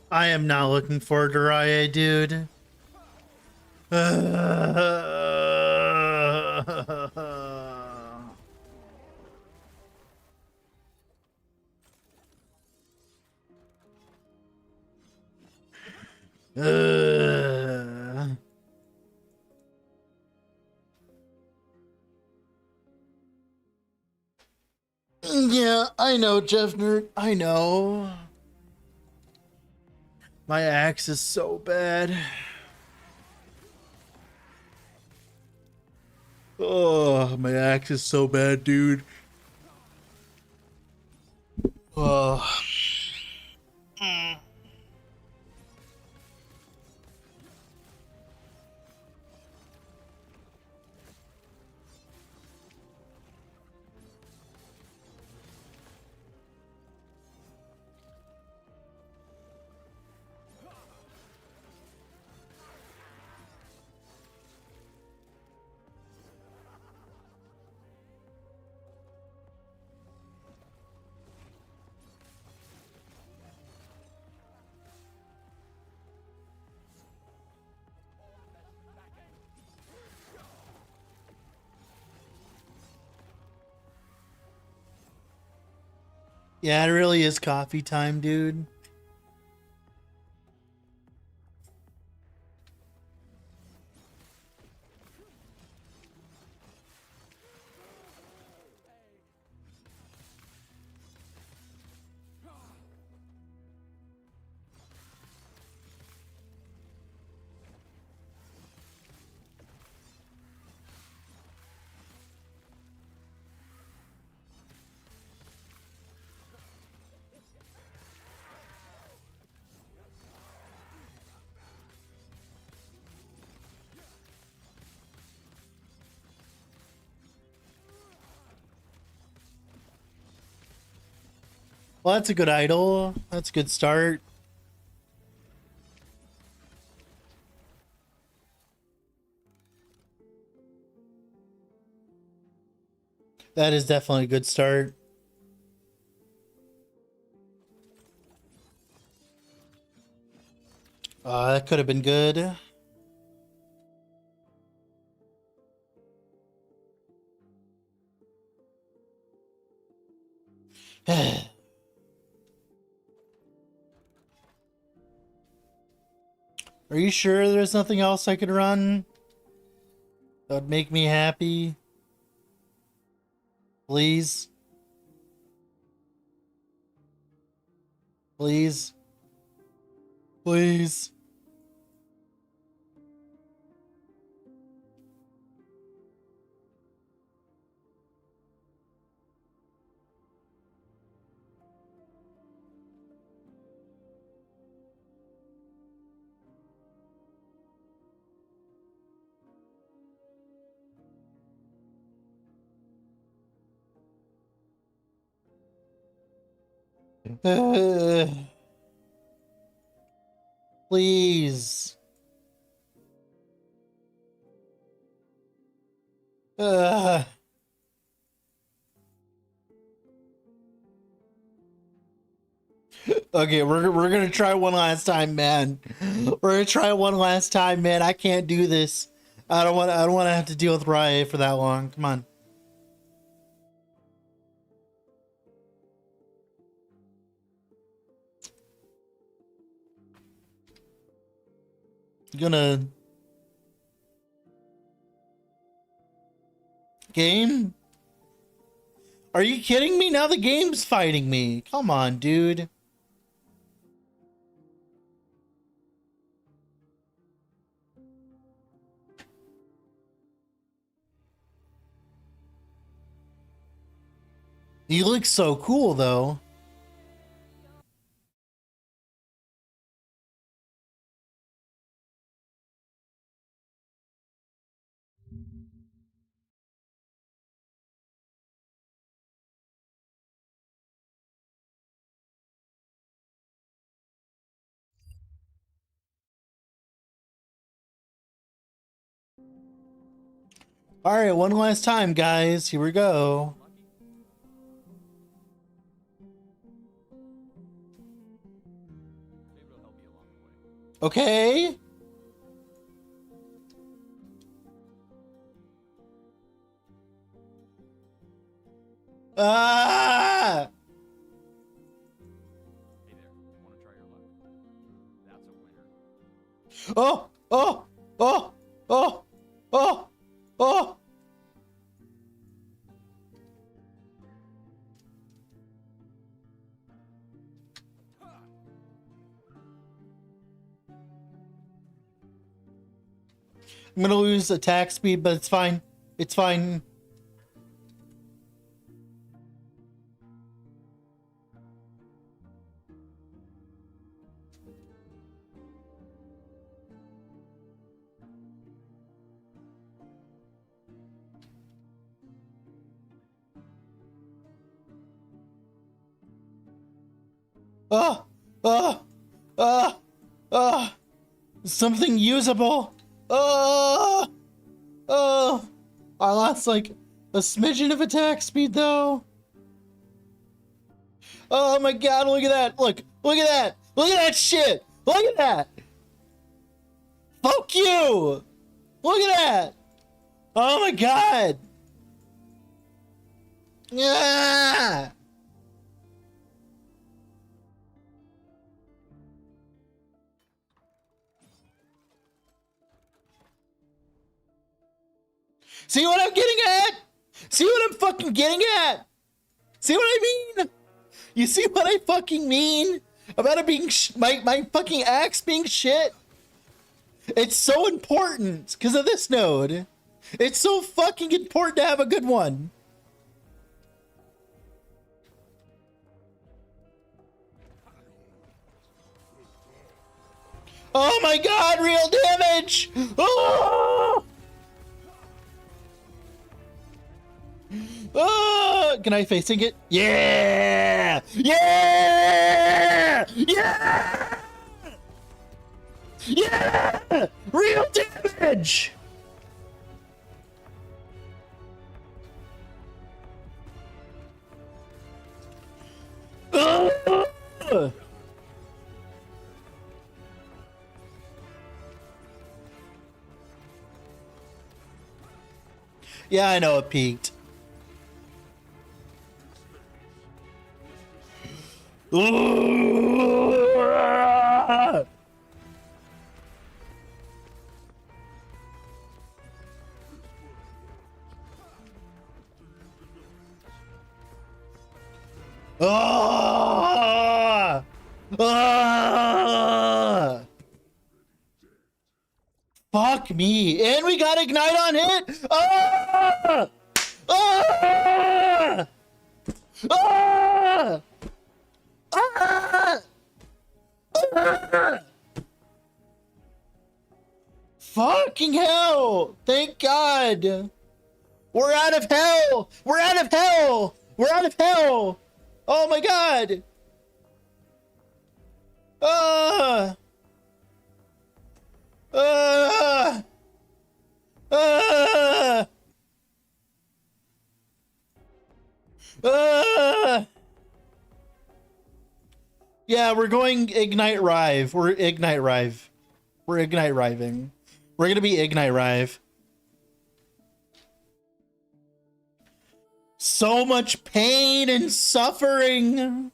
I am not looking forward to Riot, dude. Yeah, I know, Jeff Nerd. I know. My axe is so bad. Oh, my axe is so bad, dude. Oh. Yeah, it really is coffee time, dude. Well, that's a good idol. That's a good start. That is definitely a good start. That could have been good. Are you sure there's nothing else I could run that would make me happy? Please? Please? Please? Please? Uh, okay, we're gonna try one last time, man. We're gonna try one last time, man. I can't do this. I don't want to have to deal with Riot for that long. Come on. You gonna game? Are you kidding me? Now the game's fighting me. Come on, dude. You look so cool, though. All right, one last time, guys. Here we go. Maybe it'll help Okay. Ah! Hey there, wanna try your luck? That's a winner. Oh! Oh! Oh! Oh! Oh! Oh! I'm gonna lose attack speed, but it's fine. It's fine. Oh! Oh! Oh! Oh! Something usable. Oh! Oh! I lost like a smidgen of attack speed though. Oh my god, look at that. Look at that. Look at that shit. Look at that. Fuck you. Look at that. Oh my god. Yeah. See what I'm getting at? See what I'm fucking getting at? See what I mean? You see what I fucking mean? About it being my fucking axe being shit? It's so important because of this node. It's so fucking important to have a good one. Oh my god, real damage! Oh! Oh! Can I facing it? Yeah! Yeah! Yeah! Yeah! Real damage! Oh! Yeah, I know it peaked. Ah! Ah! Fuck me. And we got Ignite on hit. Ah! Ah! Ah! Ah! Ah! Fucking hell. Thank God. We're out of hell. We're out of hell. We're out of hell. Oh my God. Ah! Ah! Ah! Ah! Yeah, we're going Ignite Rive. We're Ignite Rive. We're Ignite Riving. We're gonna be Ignite Rive. So much pain and suffering.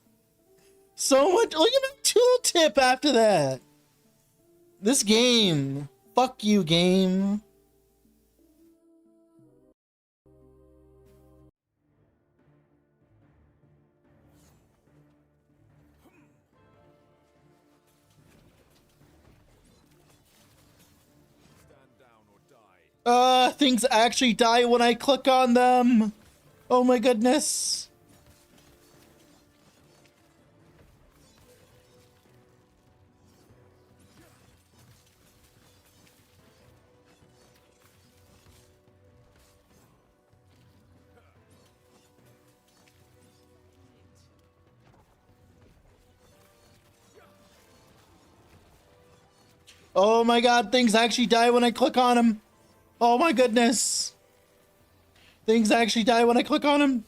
So much. Look at my tooltip after that. This game. Fuck you, game. Stand down or die. Things actually die when I click on them. Oh my goodness. Oh my god, things actually die when I click on them. Oh my goodness. Things actually die when I click on them.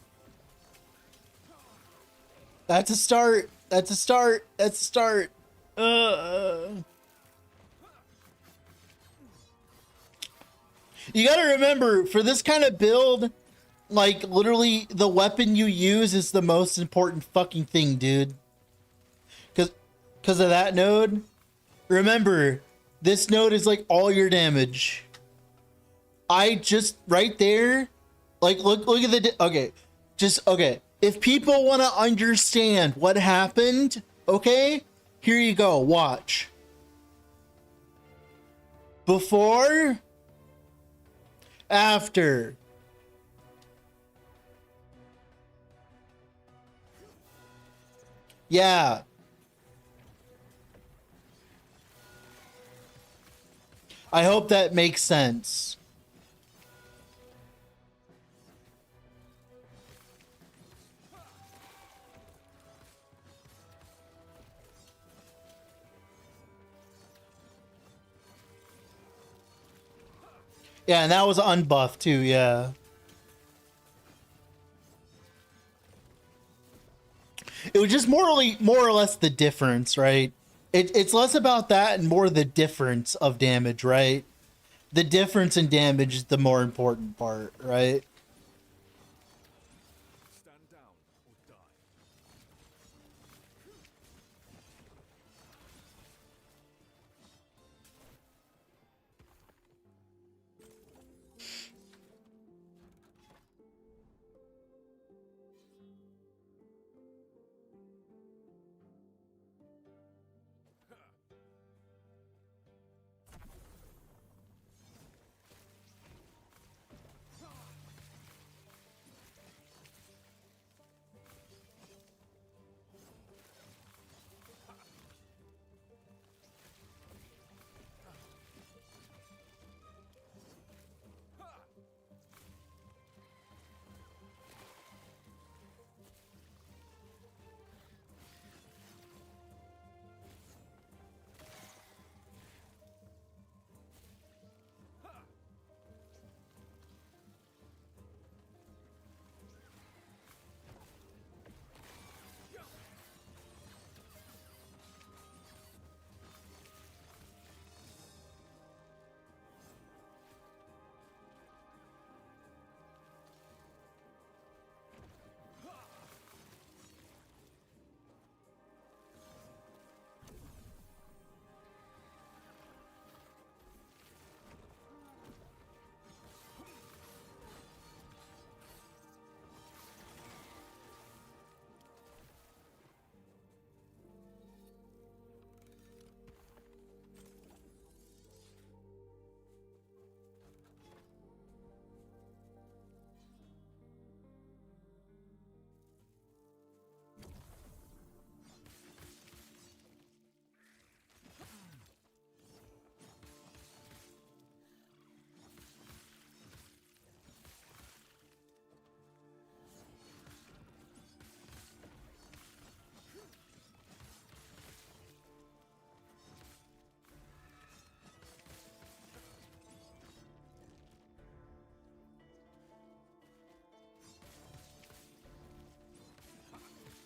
That's a start. That's a start. That's a start. You gotta remember, for this kind of build, like, literally, the weapon you use is the most important fucking thing, dude. Because of that node. Remember, this node is, like, all your damage. I just, right there, like, look at the, okay. Just, okay. If people want to understand what happened, okay? Here you go, watch. Before, after. Yeah. I hope that makes sense. Yeah, and that was unbuffed too, yeah. It was just more or less the difference, right? It's less about that and more the difference of damage, right? The difference in damage is the more important part, right? Stand down or die.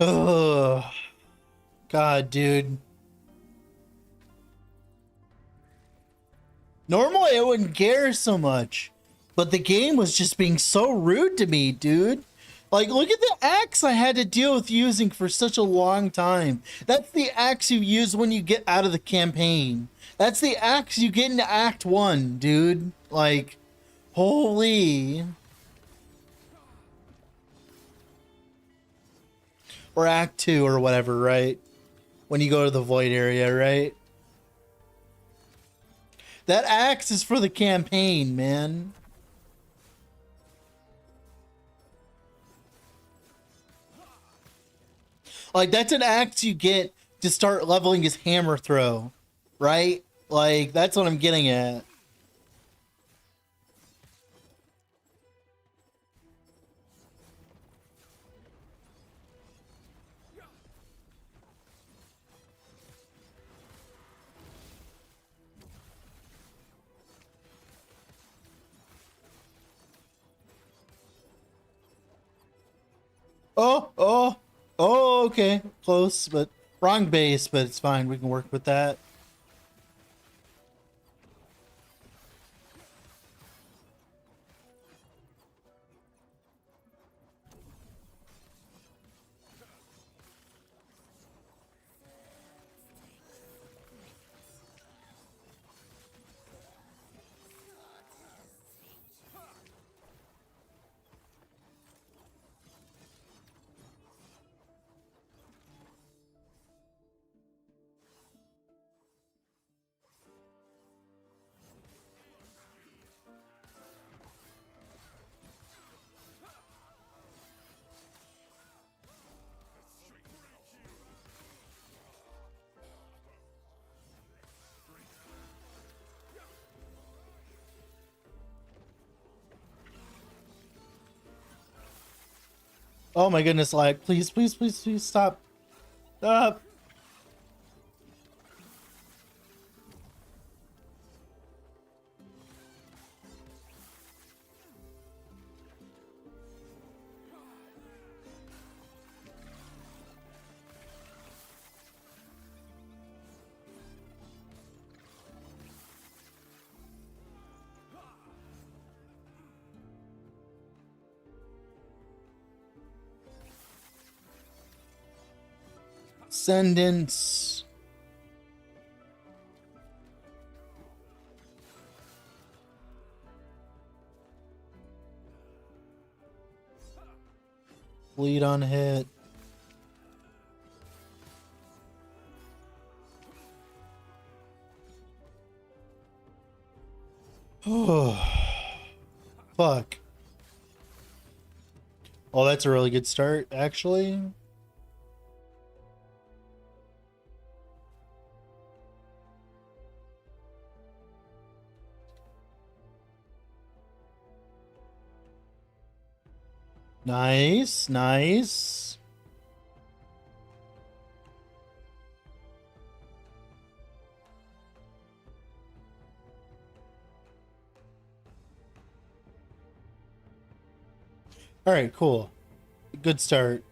Oh, God, dude. Normally I wouldn't care so much, but the game was just being so rude to me, dude. Like, look at the axe I had to deal with using for such a long time. That's the axe you use when you get out of the campaign. That's the axe you get into Act 1, dude. Like, holy. Or Act 2 or whatever, right? When you go to the void area, right? That axe is for the campaign, man. Like, that's an axe you get to start leveling his hammer throw, right? Like, that's what I'm getting at. Oh, okay. Close, but wrong base, but it's fine. We can work with that. Oh my goodness, like, please, please, please, please stop. Stop. Ascendance. Bleed on hit. Oh, fuck. Oh, that's a really good start, actually. Nice, nice. All right, cool. Good start.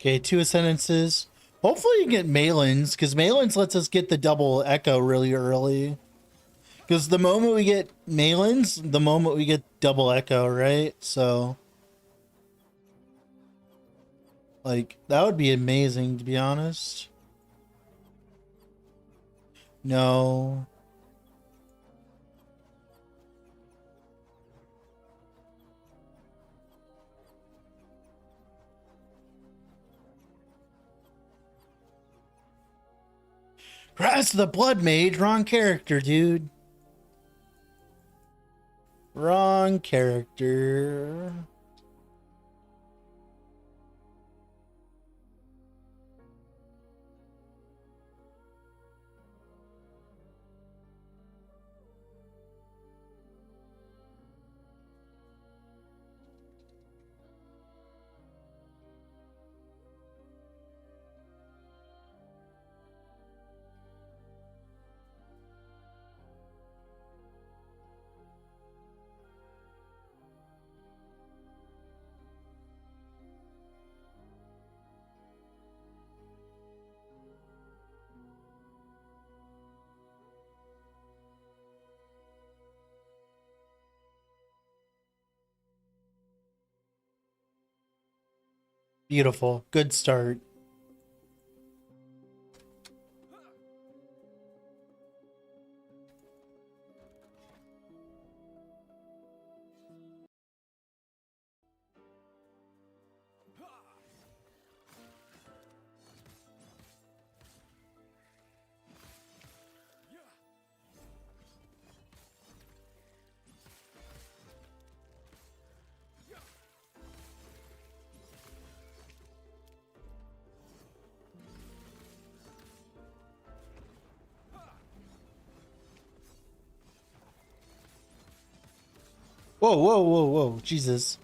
Okay, 2 ascendances. Hopefully you get Malins, because Malins lets us get the double echo really early. Because the moment we get Malins, the moment we get double echo, right? So, like, that would be amazing, to be honest. No. Rise of the Blood Mage, wrong character, dude. Wrong character. Beautiful. Good start. Whoa, whoa, whoa, whoa. Jesus.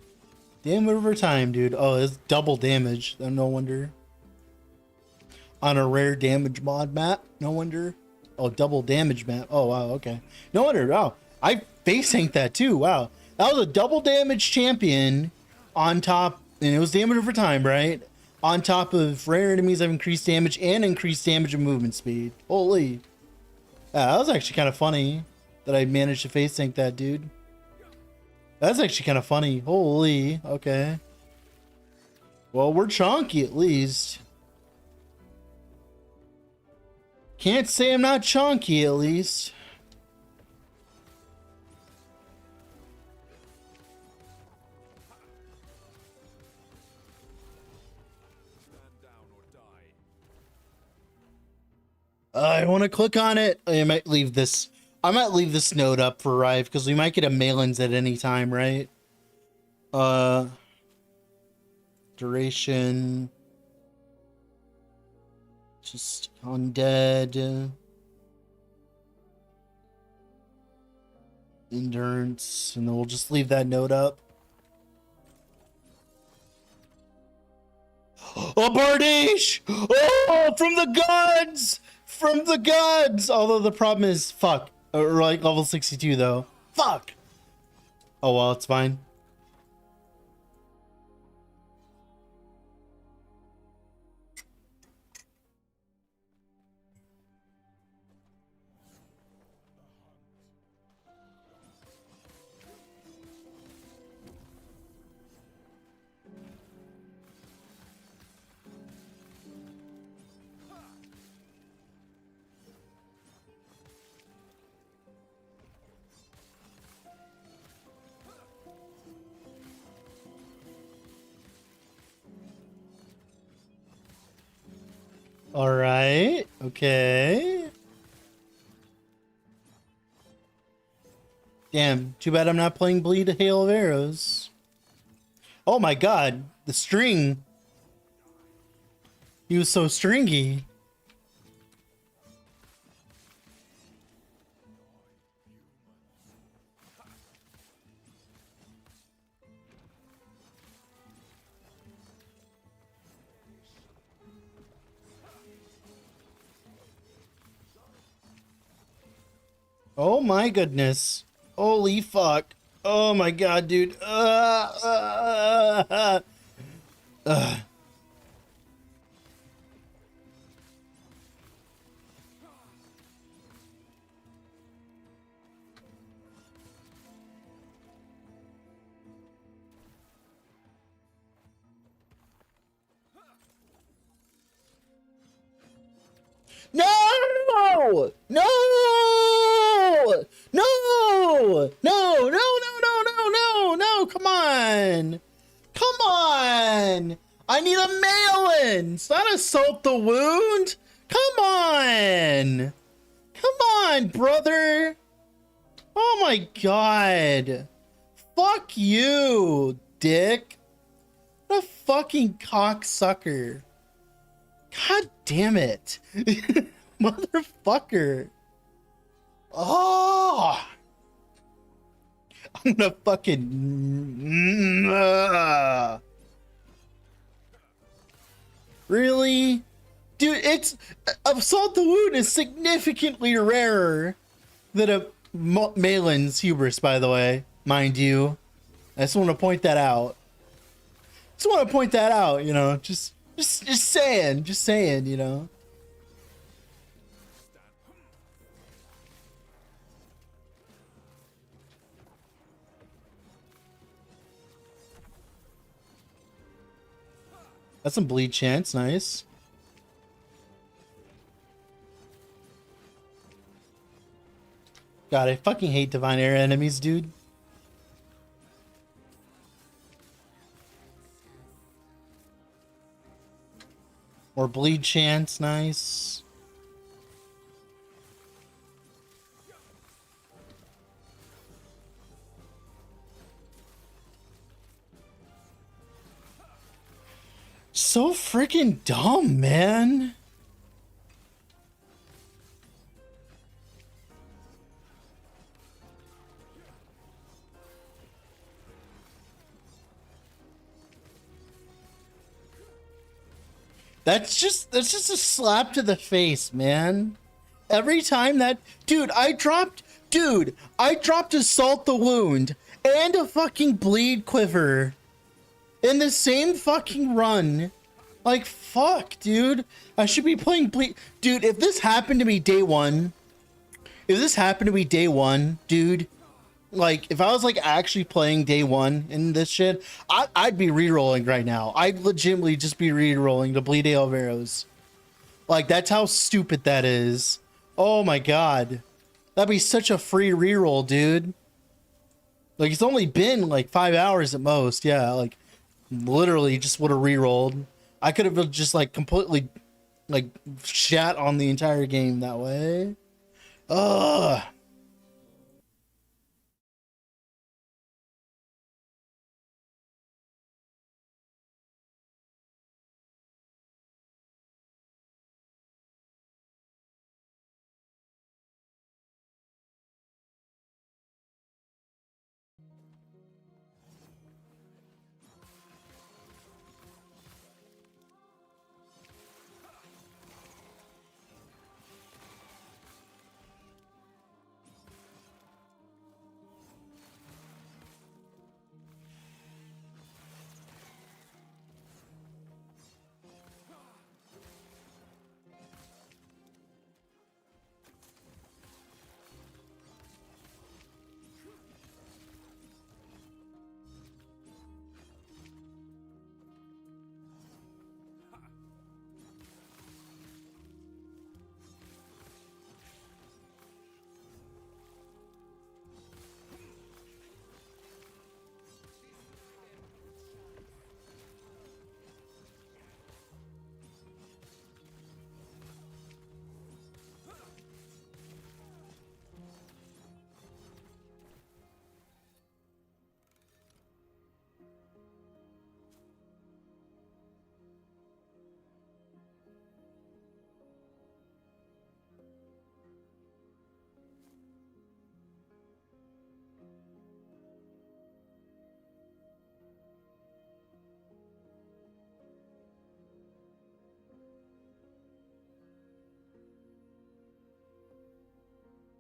Damn over time, dude. Oh, it's double damage. No wonder. On a rare damage mod map. No wonder. Oh, double damage map. Oh, wow. Okay. No wonder. Oh, I face tanked that too. Wow. That was a double damage champion on top. And it was damage over time, right? On top of rare enemies have increased damage and increased damage and movement speed. Holy. Yeah, that was actually kind of funny that I managed to face tank that dude. That's actually kind of funny. Holy. Okay. Well, we're chonky at least. Can't say I'm not chonky at least. Stand down or die. I want to click on it. I might leave this. I might leave this note up for Rive because we might get a Malins at any time, right? Duration. Just undead. Endurance. And then we'll just leave that note up. A Bardiche! Oh, from the gods! From the gods! Although the problem is, fuck. Or like level 62 though. Fuck! Oh well, it's fine. All right. Okay. Damn. Too bad I'm not playing Bleed a Hail of Arrows. Oh my god. The string. He was so stringy. Oh my goodness. Holy fuck. Oh my god, dude. No! No! No! No! No! No! Come on! Come on! I need a mail-in! It's not assault the wound! Come on! Come on, brother! Oh my god! Fuck you, dick! What a fucking cocksucker! God damn it. Motherfucker. Oh. I'm gonna fucking... Really? Dude, it's... Assault the Wound is significantly rarer than a Malin's Hubris, by the way. Mind you. I just want to point that out. You know, just saying, you know. That's some bleed chance, nice. God, I fucking hate Divine Air enemies, dude. More bleed chance, nice. So freaking dumb, man. That's just a slap to the face, man. Every time that dude, I dropped Assault the Wound and a fucking Bleed Quiver in the same fucking run. Like, fuck, dude. I should be playing Bleed. Dude, if this happened to me day one, dude, like, if I was, like, actually playing day one in this shit, I'd be re-rolling right now. I'd legitimately just be re-rolling the Bleed Hail of Arrows. Like, that's how stupid that is. Oh my god. That'd be such a free re-roll, dude. Like, it's only been, like, 5 hours at most. Yeah, like, literally just would have re-rolled. I could have just, like, completely, like, shat on the entire game that way. Ugh.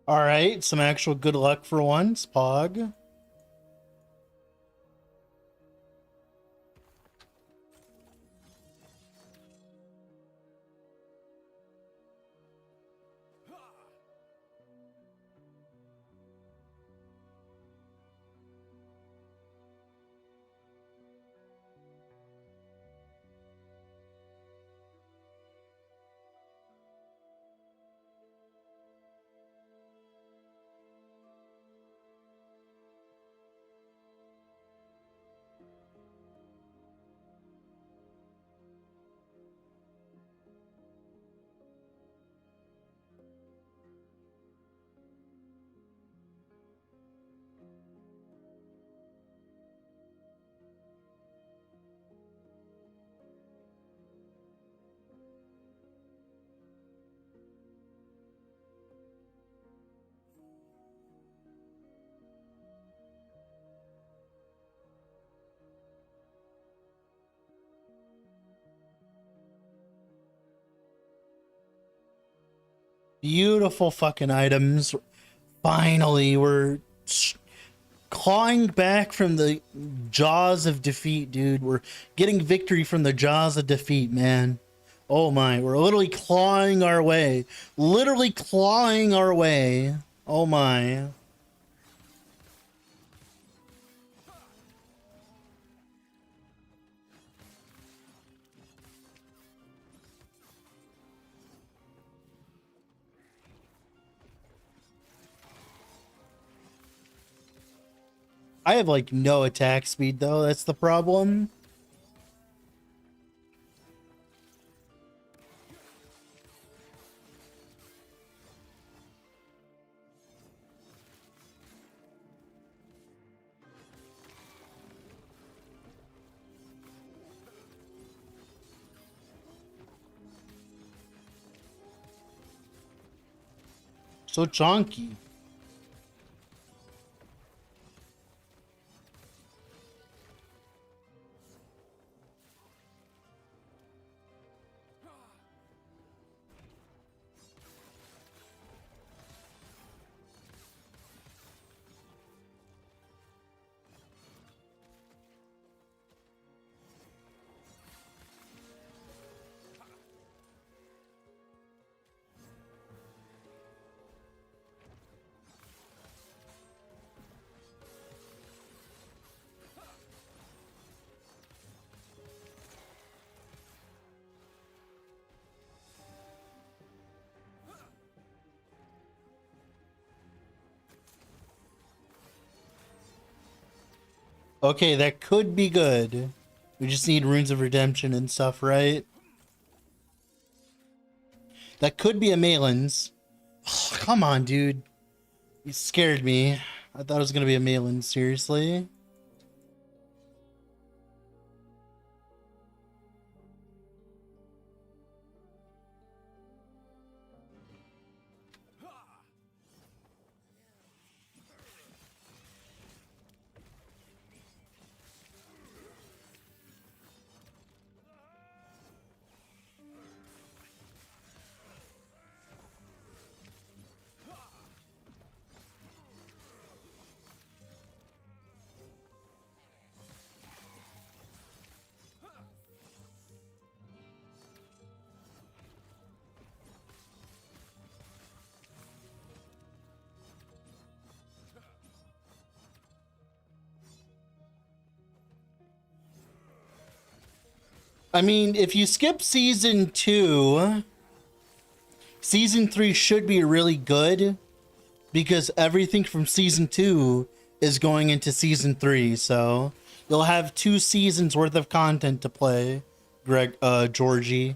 All right, some actual good luck for once, Pog. Beautiful fucking items. Finally, we're clawing back from the jaws of defeat, dude. We're getting victory from the jaws of defeat, man. Oh my, we're literally clawing our way. Literally clawing our way. Oh my. I have like no attack speed though, that's the problem. So chonky. Okay, that could be good. We just need runes of redemption and stuff, right? That could be a Malin's. Oh, come on, dude. You scared me. I thought it was gonna be a Malin's, seriously. I mean, if you skip season 2, season 3 should be really good because everything from season 2 is going into season 3, so you'll have 2 seasons worth of content to play, Georgie.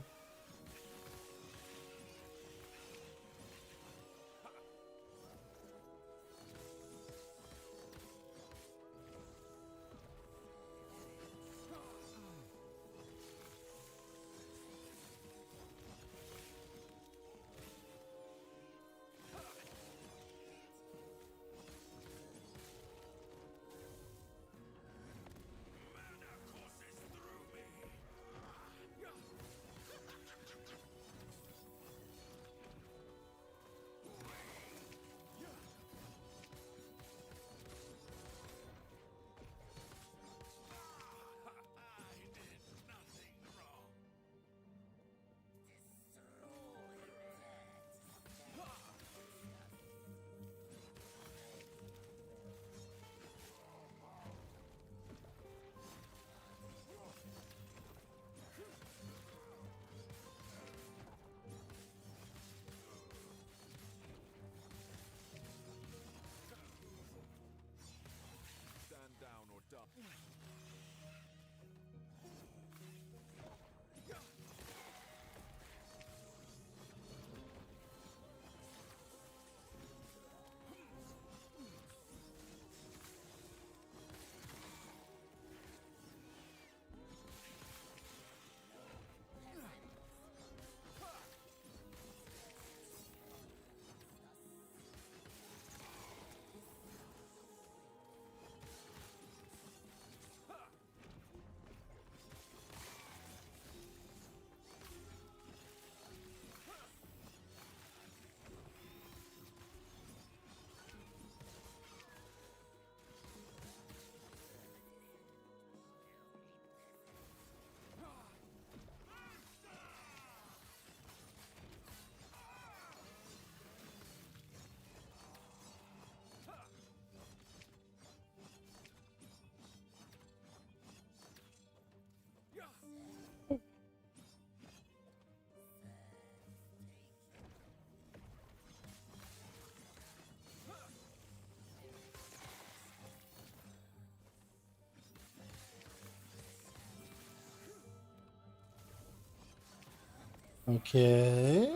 Okay.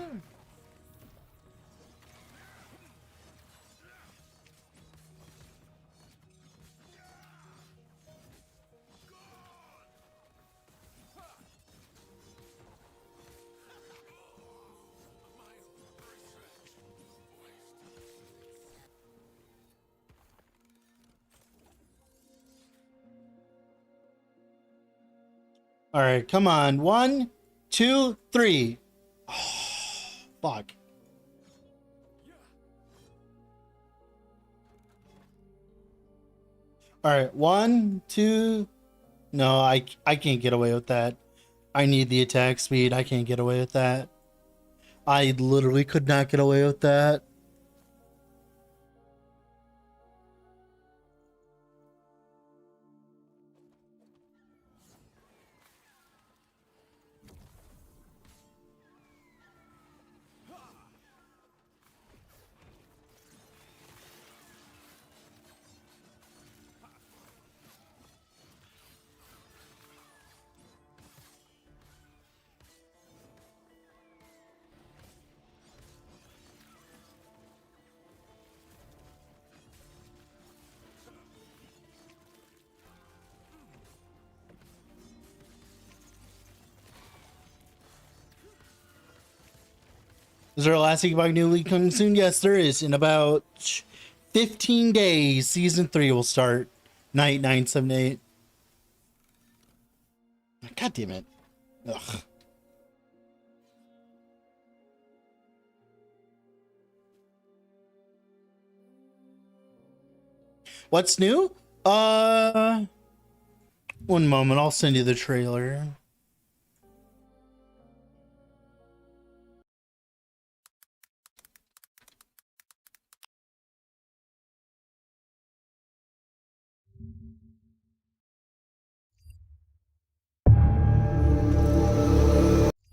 All right, come on. 1, 2, 3. Oh, fuck. All right, 1, 2. No, I can't get away with that. I need the attack speed. I can't get away with that. I literally could not get away with that. Is there a last Epoch new league coming soon? Yes, there is. In about 15 days, season 3 will start. Night 978. God damn it. Ugh. What's new? One moment, I'll send you the trailer.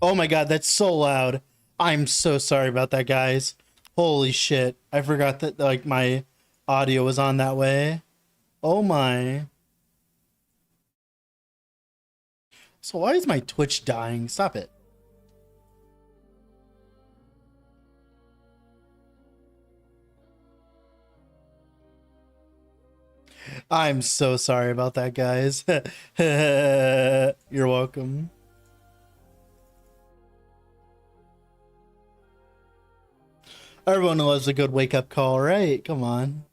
Oh my god, that's so loud. I'm so sorry about that, guys. Holy shit. I forgot that like my audio was on that way. Oh my. So why is my Twitch dying? Stop it. I'm so sorry about that, guys. You're welcome. Everyone loves a good wake-up call, right? Come on.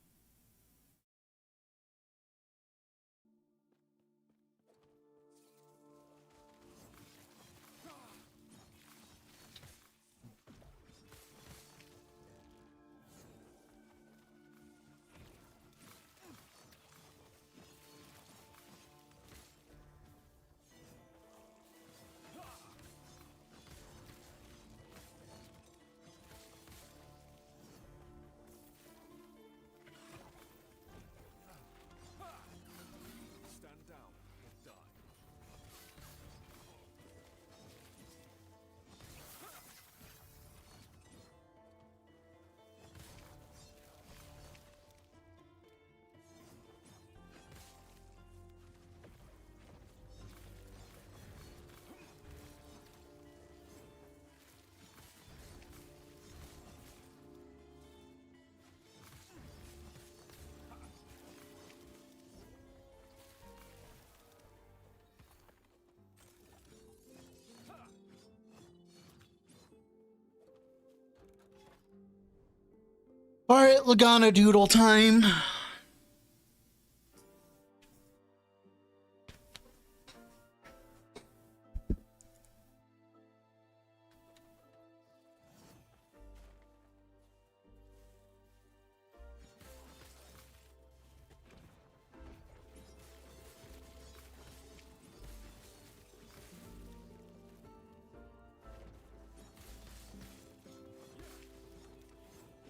Stand down or die. All right, Lagana Doodle time.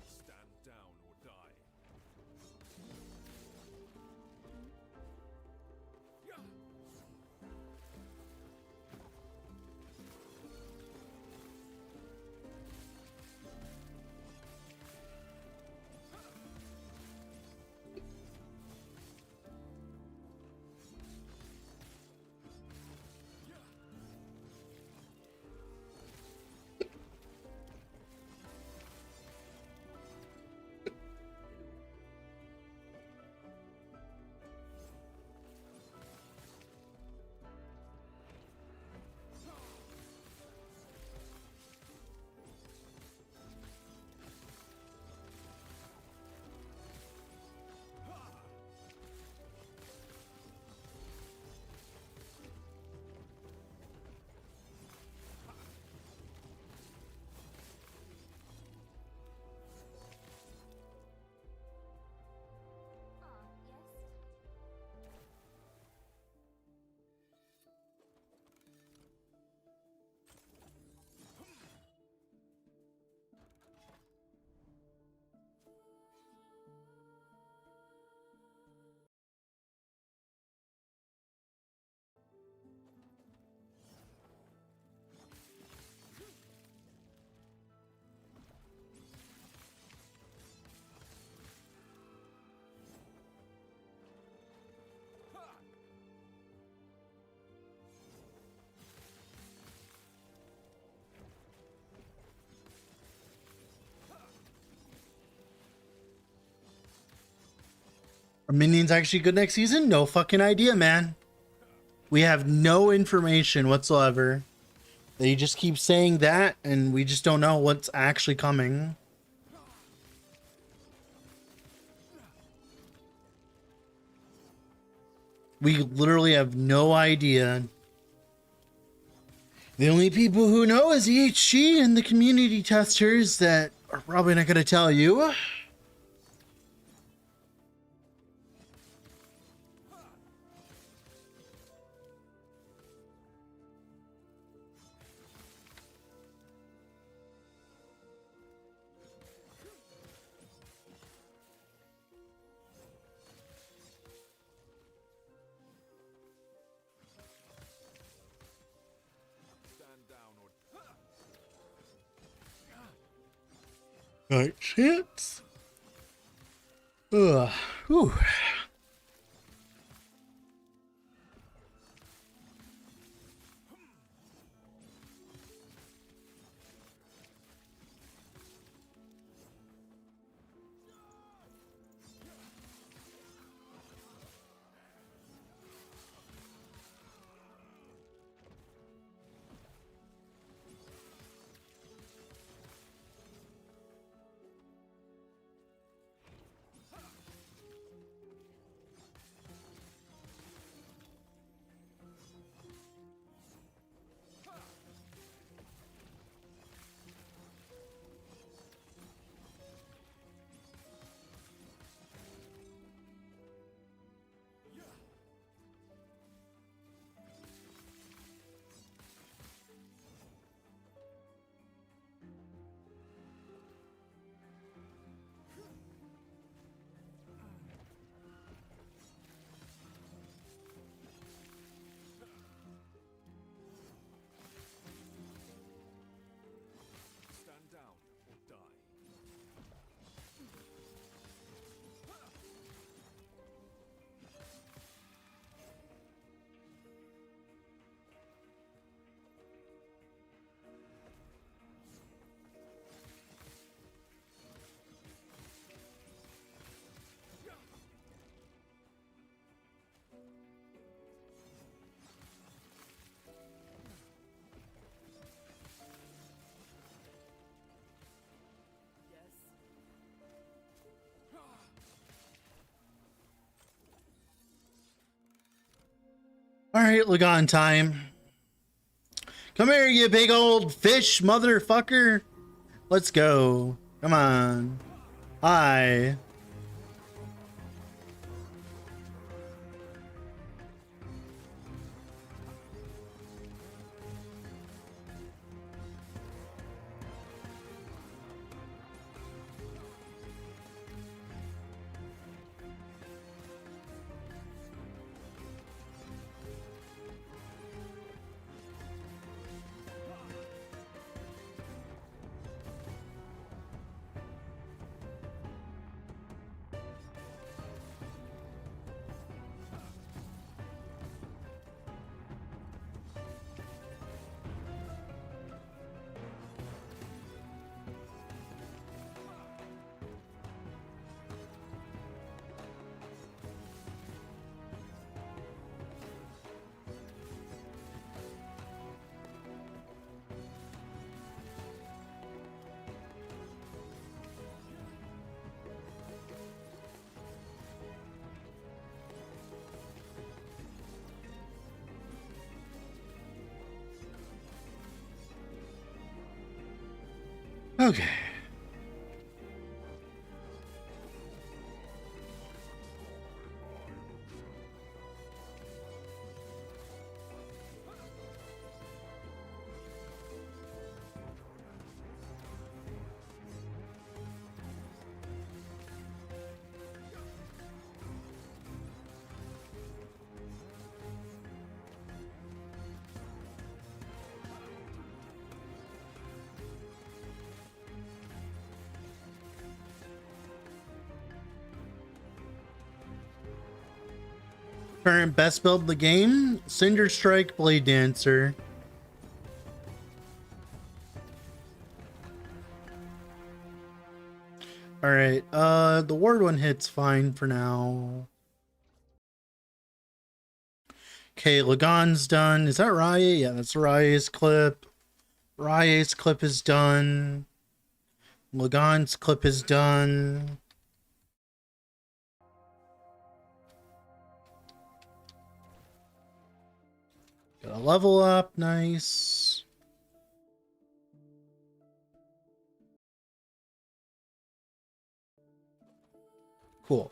Stand down or die. Are minions actually good next season? No fucking idea, man. We have no information whatsoever. They just keep saying that, and we just don't know what's actually coming. We literally have no idea. The only people who know is EHG and the community testers that are probably not going to tell you. Alright, chance. Whew. Stand down or die. Alright, Lagon time. Come here, you big old fish, motherfucker. Let's go. Come on. Hi. Okay. Current best build of the game, Cinder Strike, Blade Dancer. Alright, the ward one hits fine for now. Okay, Lagan's done. Is that Rye? Yeah, that's Rye's clip. Rye's clip is done. Lagan's clip is done. Got a level up. Nice. Cool.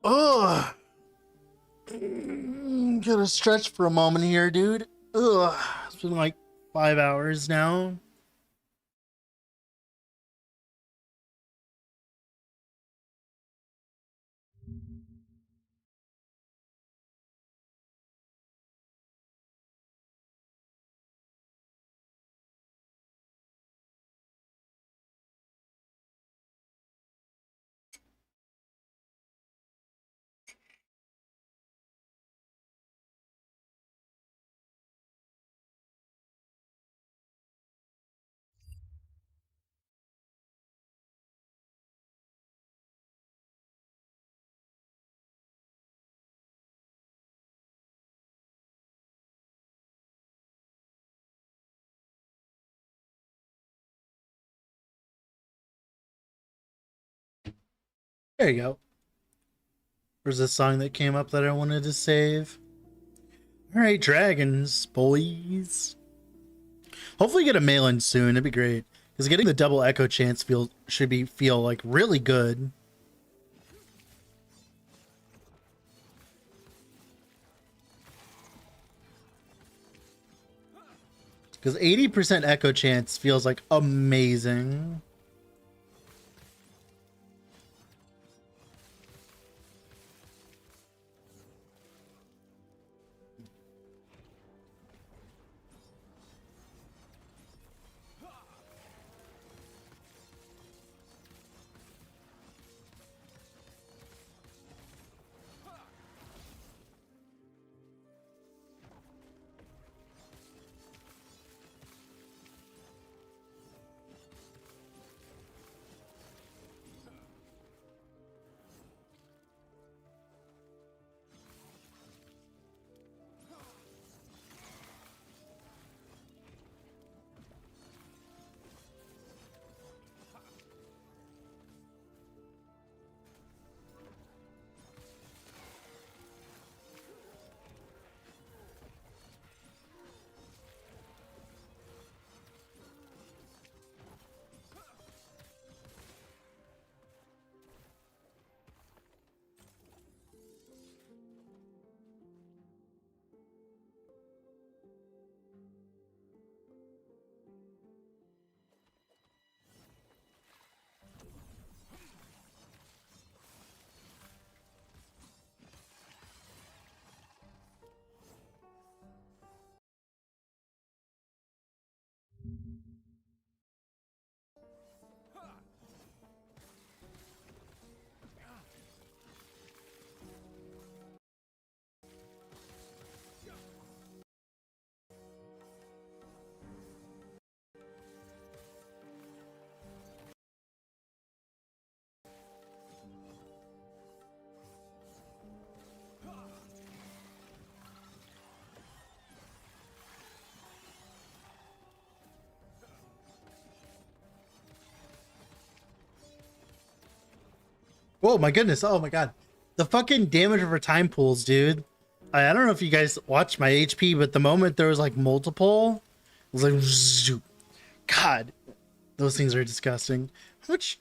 Ugh. Gotta stretch for a moment here, dude. Ugh. It's been like 5 hours now. There you go. There's a song that came up that I wanted to save. All right, dragons, boys. Hopefully get a mail in soon. It'd be great. Because getting the double echo chance feel like really good. Because 80% echo chance feels like amazing. Whoa, my goodness. Oh my god. The fucking damage over time pools, dude. I don't know if you guys watched my HP, but the moment there was like multiple, it was like, zoop. God, those things are disgusting. How much?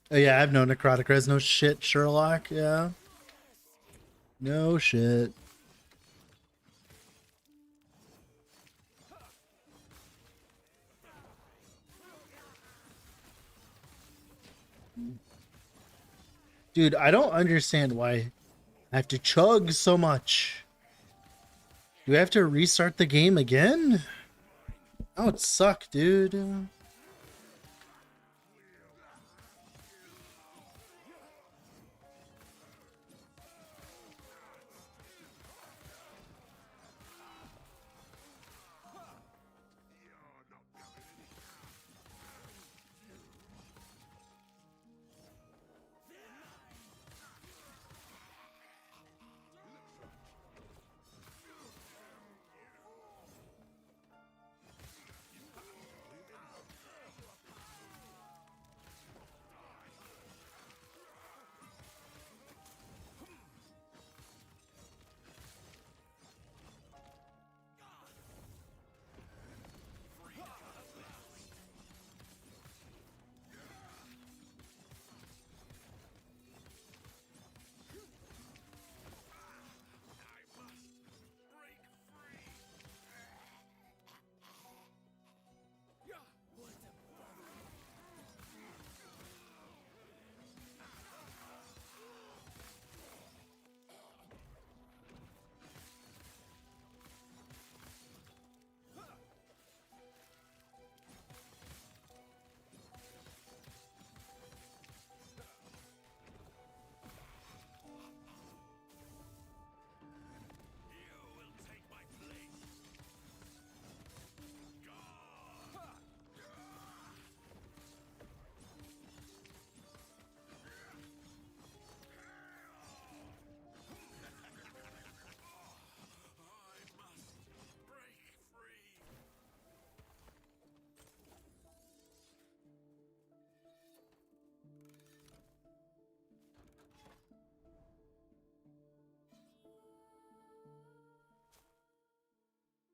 Oh yeah, I have no necrotic res. No shit, Sherlock. Yeah. No shit. Dude, I don't understand why I have to chug so much. Do I have to restart the game again? That would suck, dude.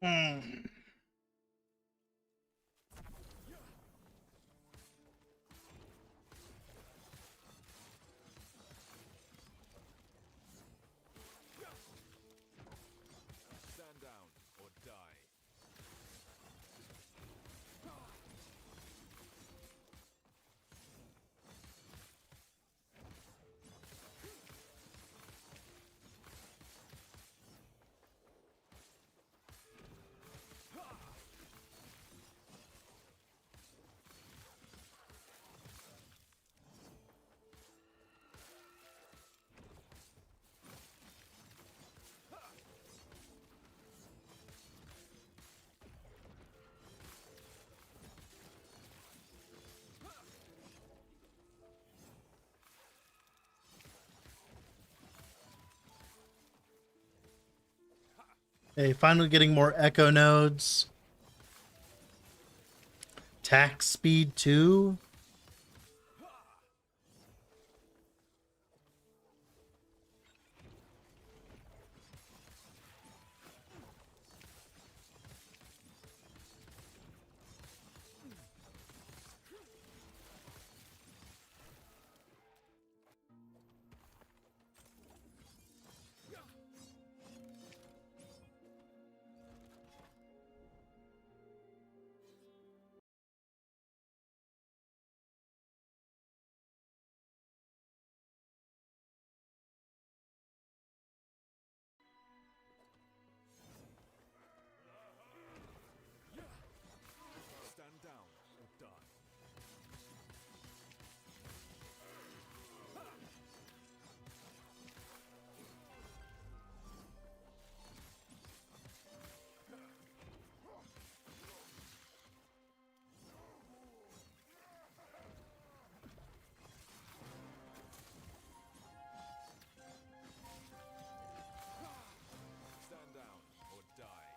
Mm. Stand down or die. Hey, finally getting more echo nodes. Tax speed 2. Stand down or die. Stand down or die.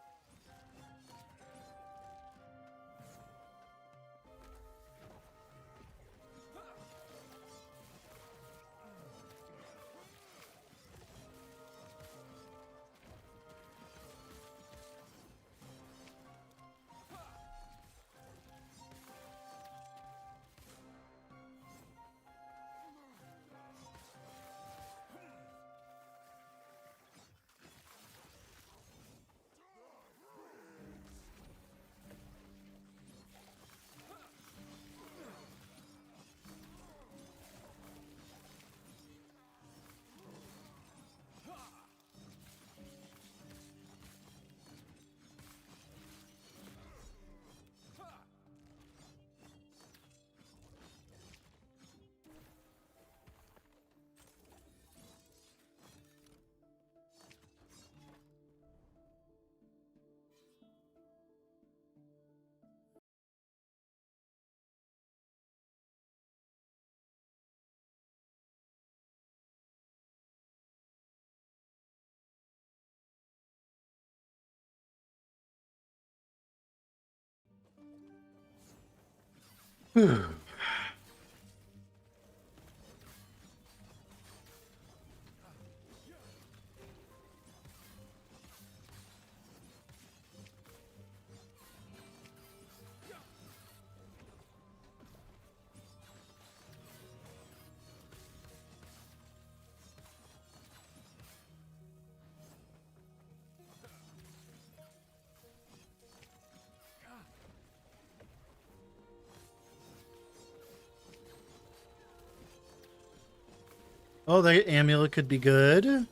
Oh, the amulet could be good.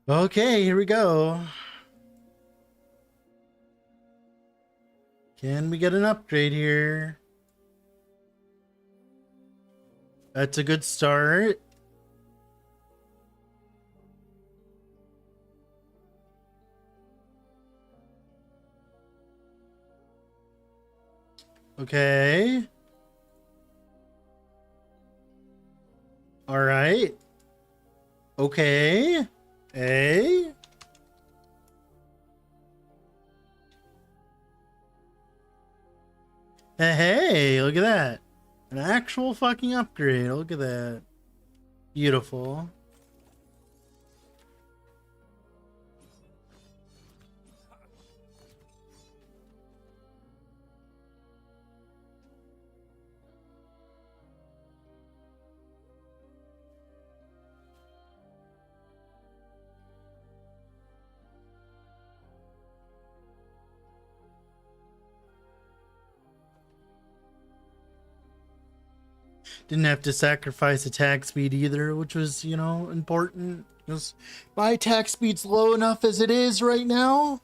Okay, here we go. Can we get an upgrade here? That's a good start. Okay. All right. Okay. Hey. Hey, look at that. An actual fucking upgrade. Look at that. Beautiful. Didn't have to sacrifice attack speed either, which was, you know, important. Because my attack speed's low enough as it is right now.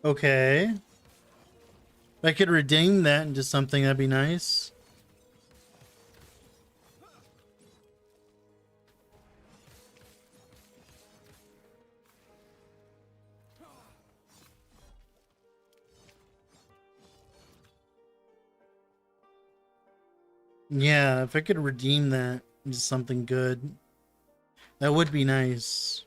Okay. If I could redeem that into something, that'd be nice. Yeah, if I could redeem that into something good, that would be nice.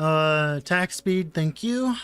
Attack speed, thank you.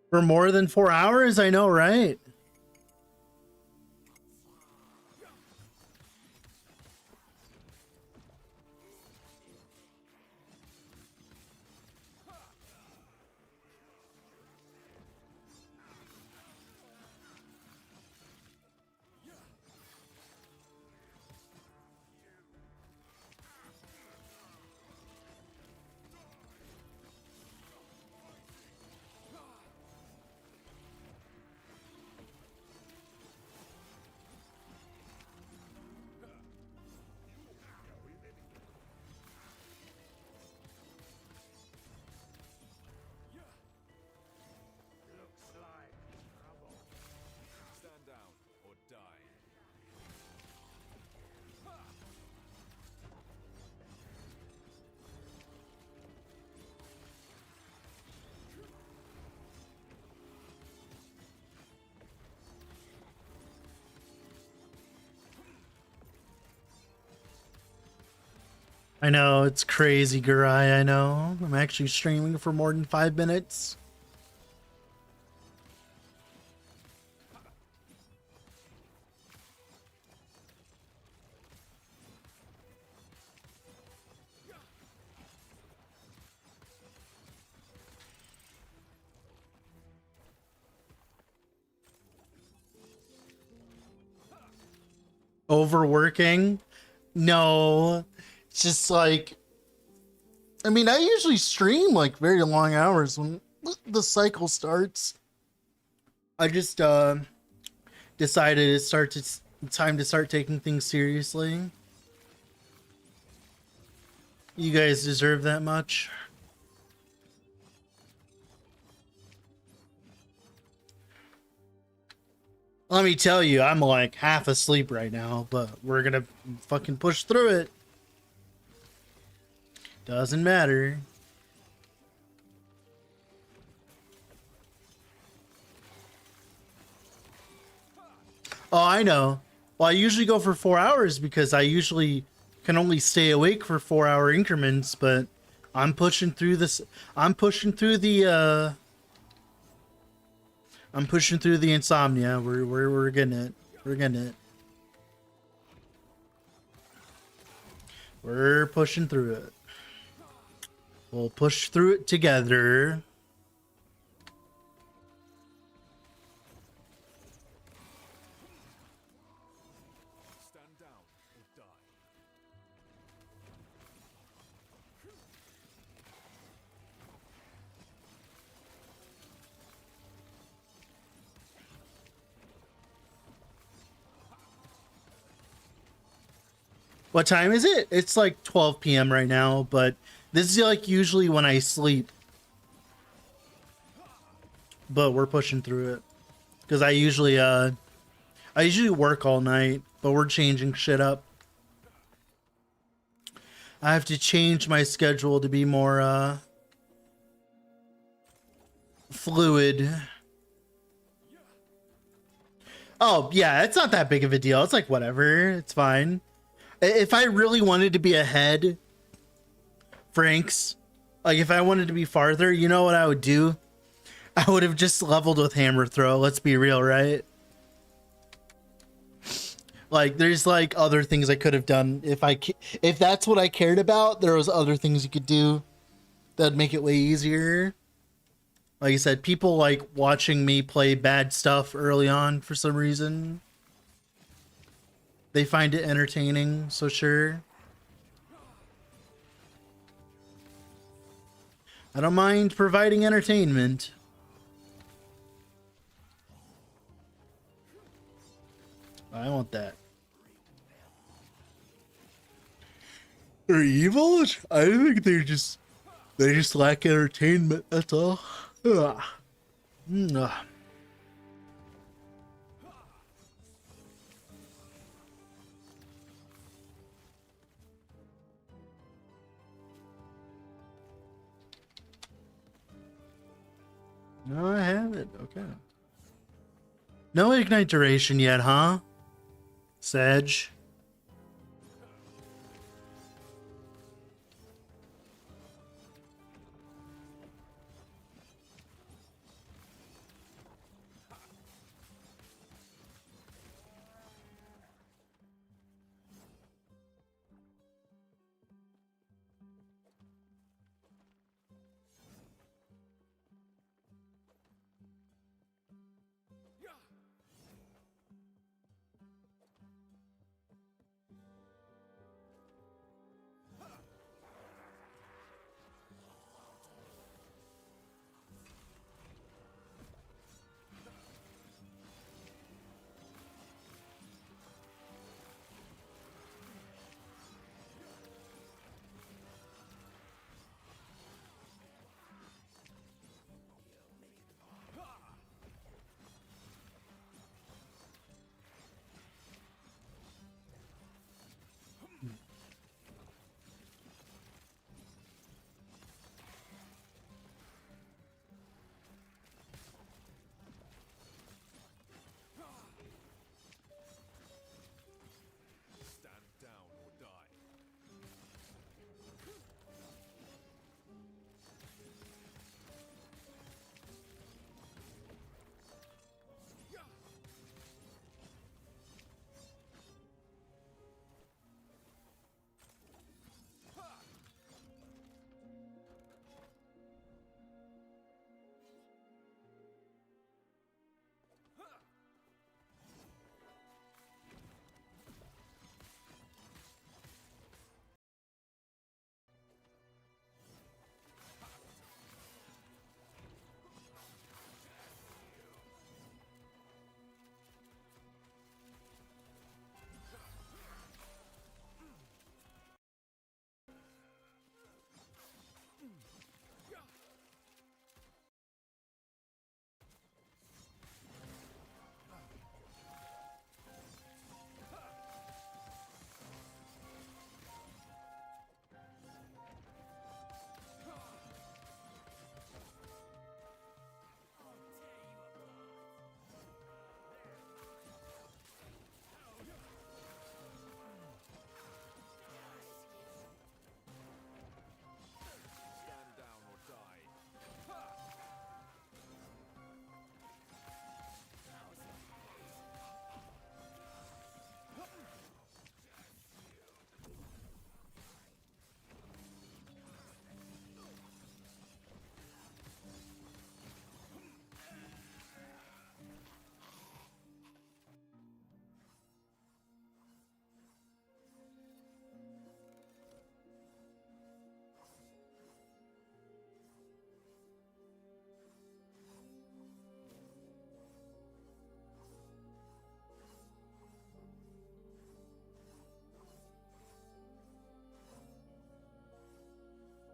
For more than 4 hours, I know, right? Stand down or die. I know, it's crazy, Gurai, I know. I'm actually streaming for more than 5 minutes. Overworking? No. It's just like, I mean, I usually stream like very long hours when the cycle starts. I just decided it's time to start taking things seriously. You guys deserve that much. Let me tell you, I'm like half asleep right now, but we're gonna fucking push through it. Doesn't matter. Oh, I know. Well, I usually go for 4 hours because I usually can only stay awake for 4-hour increments, but I'm pushing through this. I'm pushing through the insomnia. We're getting it. We're getting it. We're pushing through it. We'll push through it together. Stand down or die. What time is it? It's like 12 p.m. right now, but this is like usually when I sleep. But we're pushing through it. Because I usually work all night, but we're changing shit up. I have to change my schedule to be more fluid. Oh, yeah, it's not that big of a deal. It's like whatever. It's fine. If I really wanted to be ahead, Franks, like if I wanted to be farther, you know what I would do? I would have just leveled with hammer throw. Let's be real, right? Like there's like other things I could have done if that's what I cared about. There was other things you could do that'd make it way easier. Like I said, people like watching me play bad stuff early on for some reason. They find it entertaining, so sure. I don't mind providing entertainment. I want that. They're evil? I think they just lack entertainment, that's all. Ugh. Ugh. No, I have it. Okay. No ignite duration yet, huh? Sedge.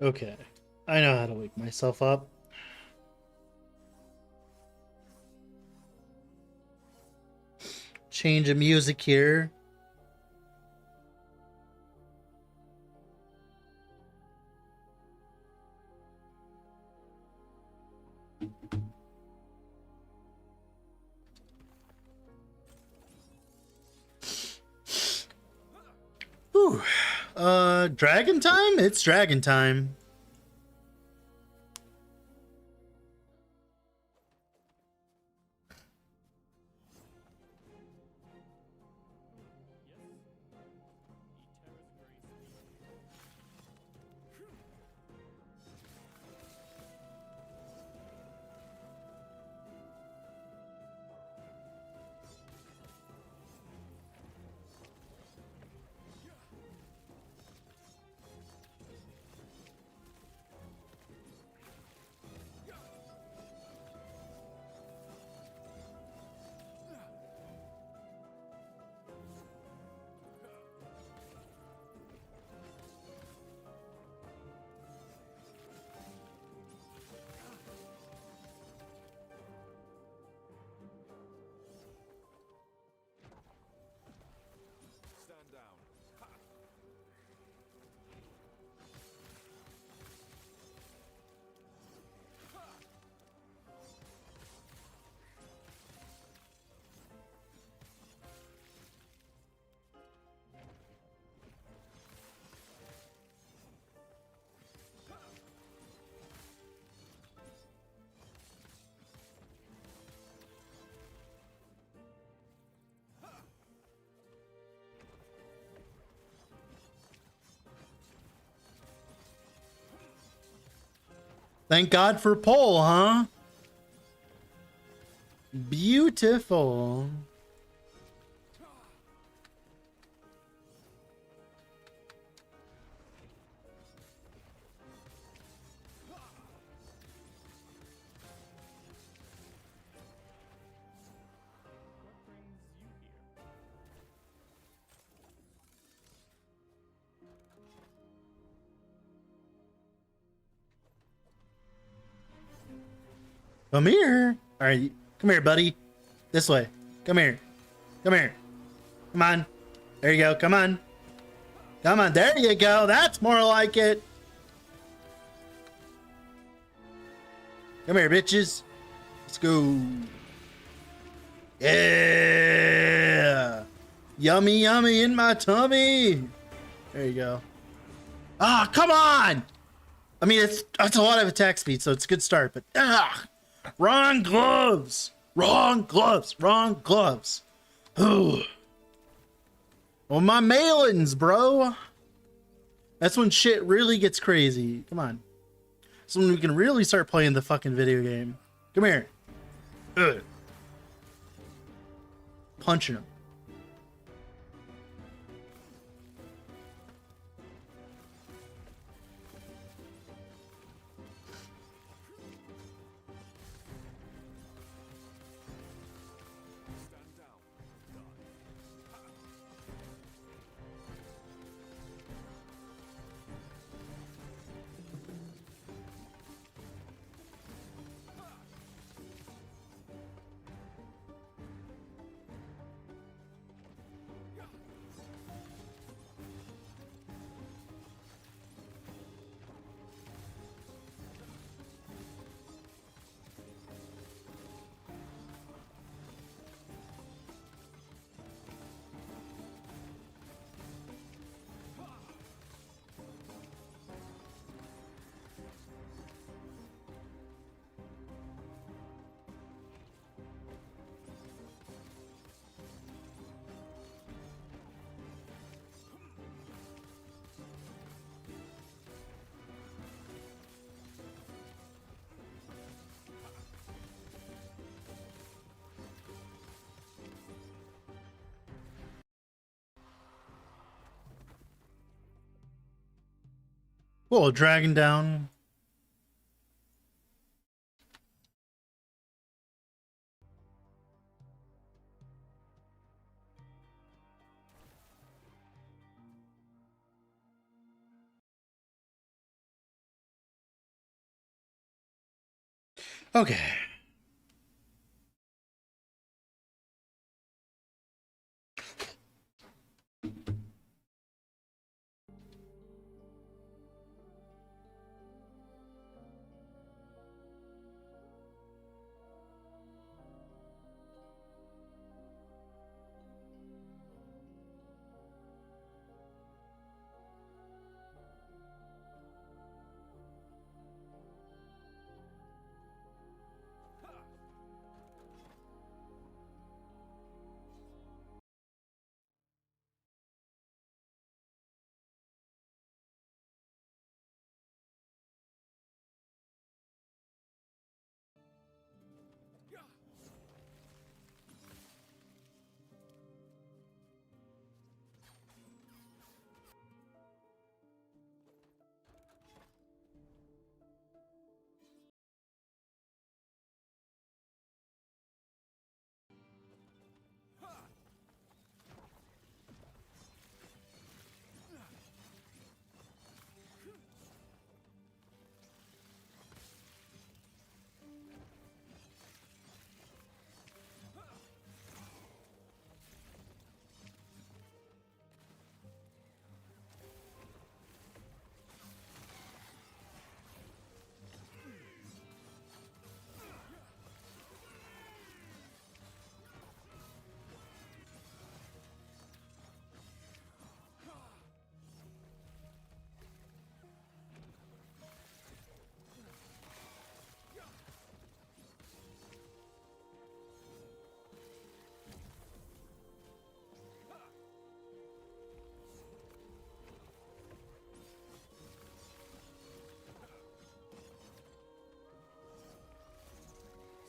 Okay. I know how to wake myself up. Change of music here. Whew. Dragon time? It's dragon time. Stand down. Thank God for pole, huh? Beautiful. Come here. All right, come here, buddy. This way. Come here. Come here. Come on. There you go. Come on. Come on. There you go. That's more like it. Come here, bitches. Let's go. Yeah. Yummy, yummy in my tummy. There you go. Ah, come on. I mean, it's a lot of attack speed, so it's a good start, but wrong gloves. Wrong gloves. Wrong gloves. Well, my mailings, bro. That's when shit really gets crazy. Come on. That's when we can really start playing the fucking video game. Come here. Ugh. Punching him. Whoa, dragon down. Okay.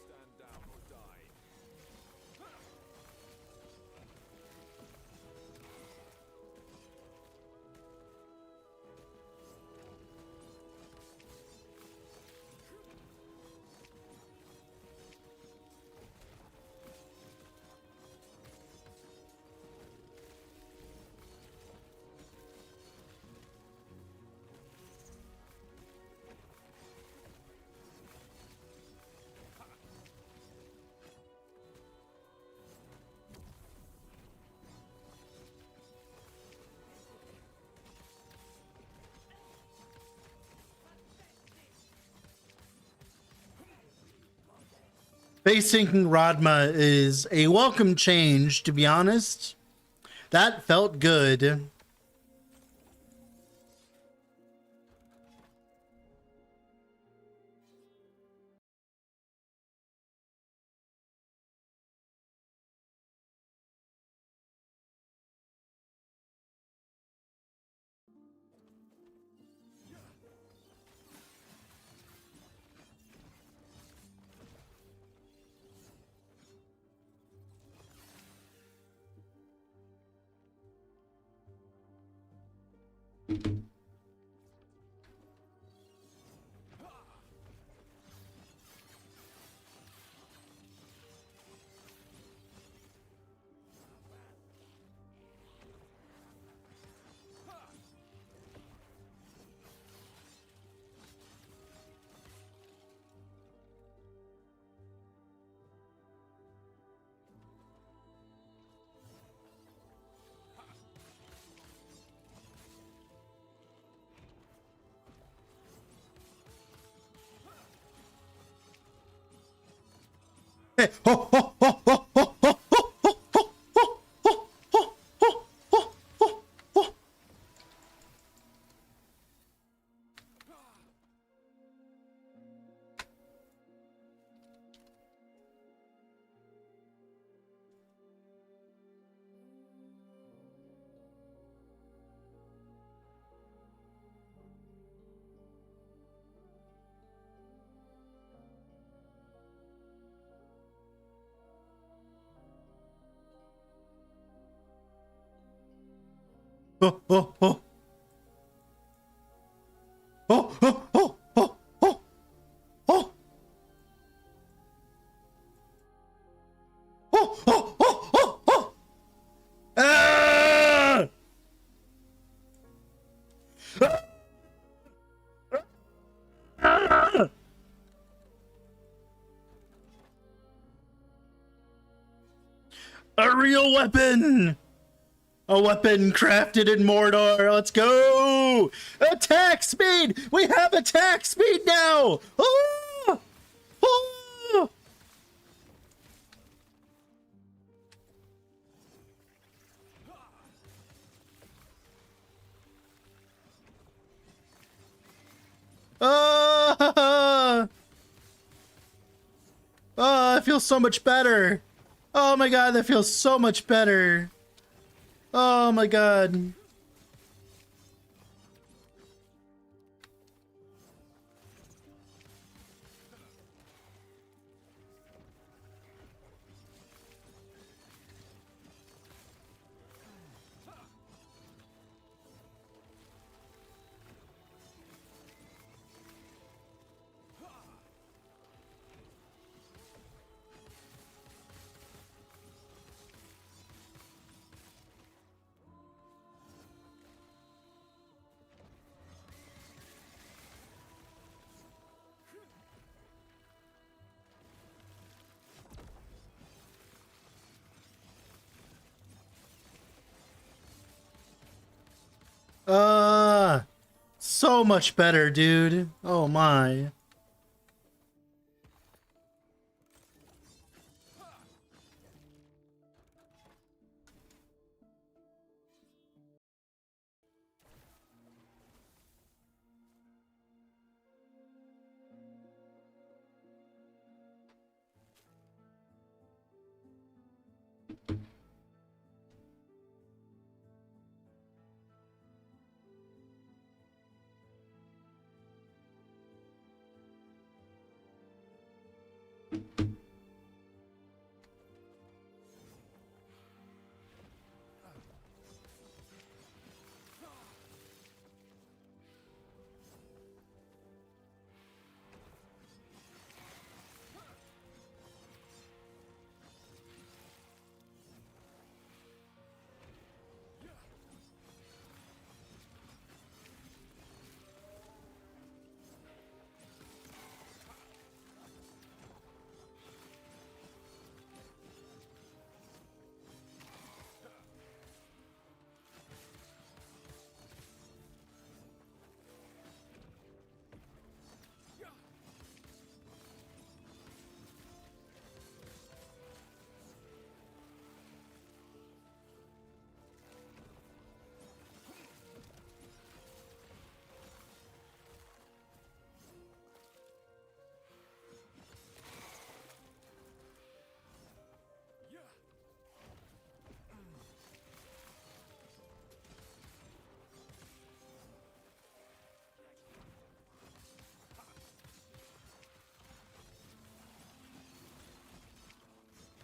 Stand down or die. Facing Radma is a welcome change, to be honest. That felt good. Hey, ho, ho, ho, ho, ho, ho, ho, ho, ho, ho, ho, ho, ho, ho, ho. Oh, oh, oh. Oh, oh, oh, oh, oh, oh. Oh, oh, oh, oh, oh. Ah! Ah! a real weapon! A weapon crafted in Mordor. Let's go! Attack speed! We have attack speed now! Ah! Ah! Ah! Oh, that feels so much better. Oh my god, that feels so much better. Oh my god. So much better, dude. Oh my.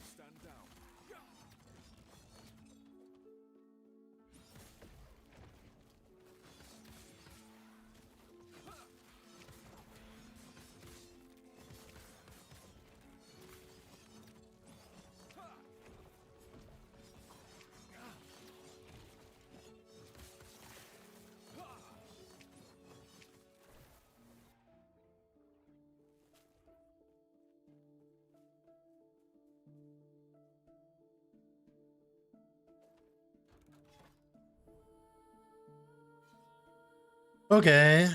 Stand down. Okay.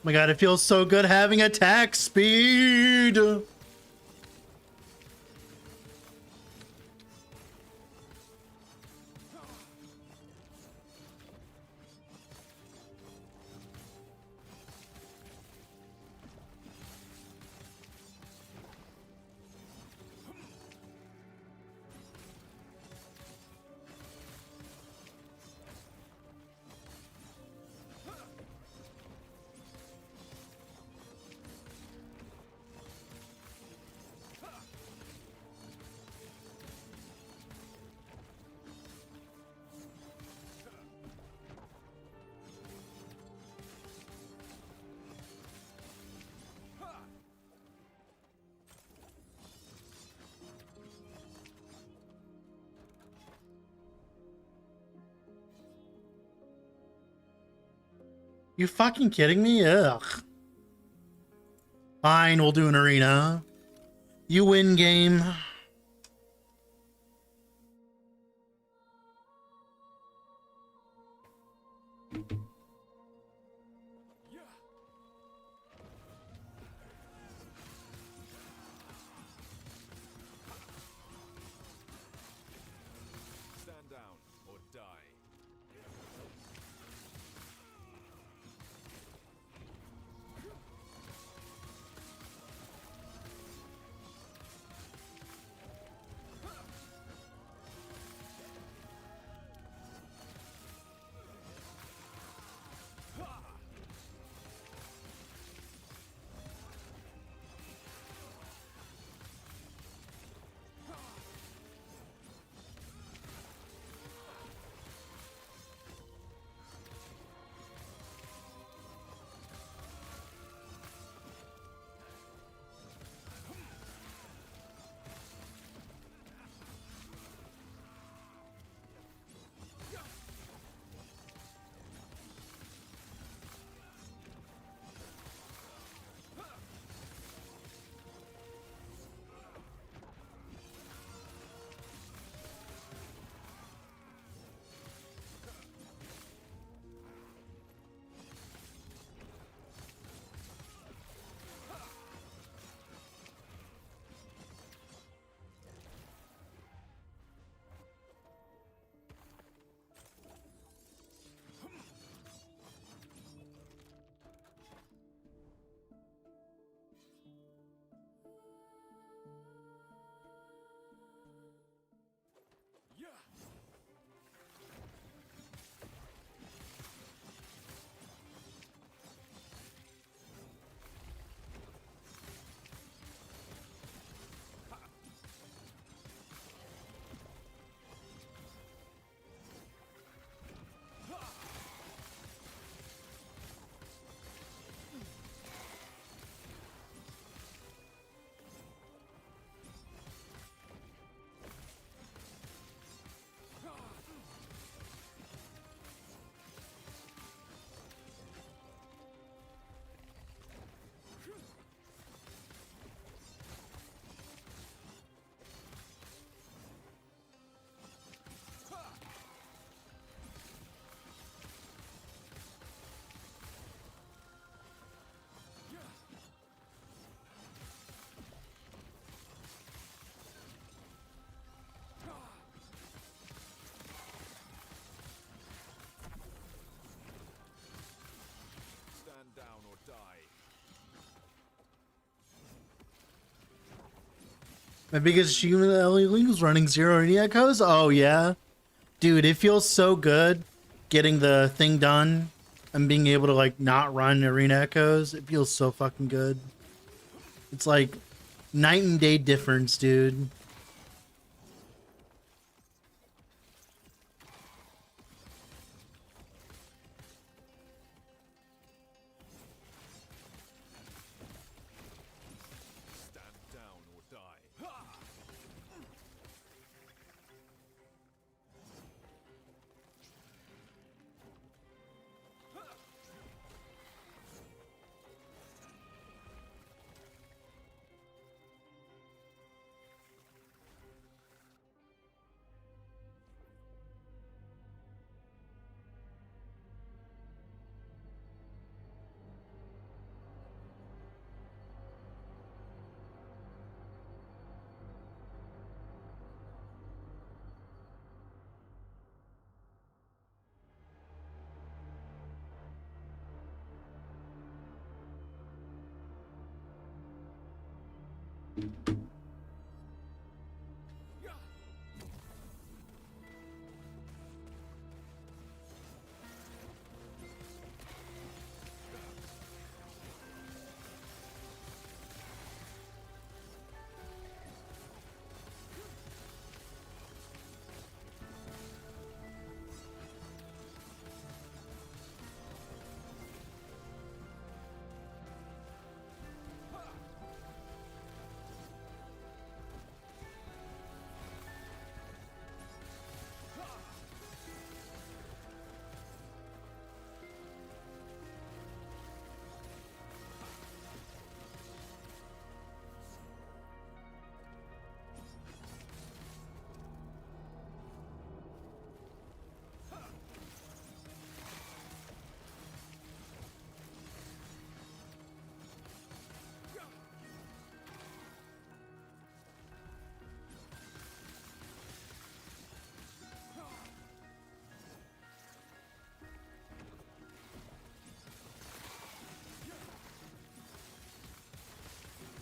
My god, it feels so good having attack speed. You fucking kidding me? Ugh. Fine, we'll do an arena. You win game. Stand down or die. Stand down or die. My biggest achievement at LA League was running 0 Arena Echoes. Oh yeah, dude, it feels so good getting the thing done and being able to like not run Arena Echoes. It feels so fucking good. It's like night and day difference, dude. Stand down or die.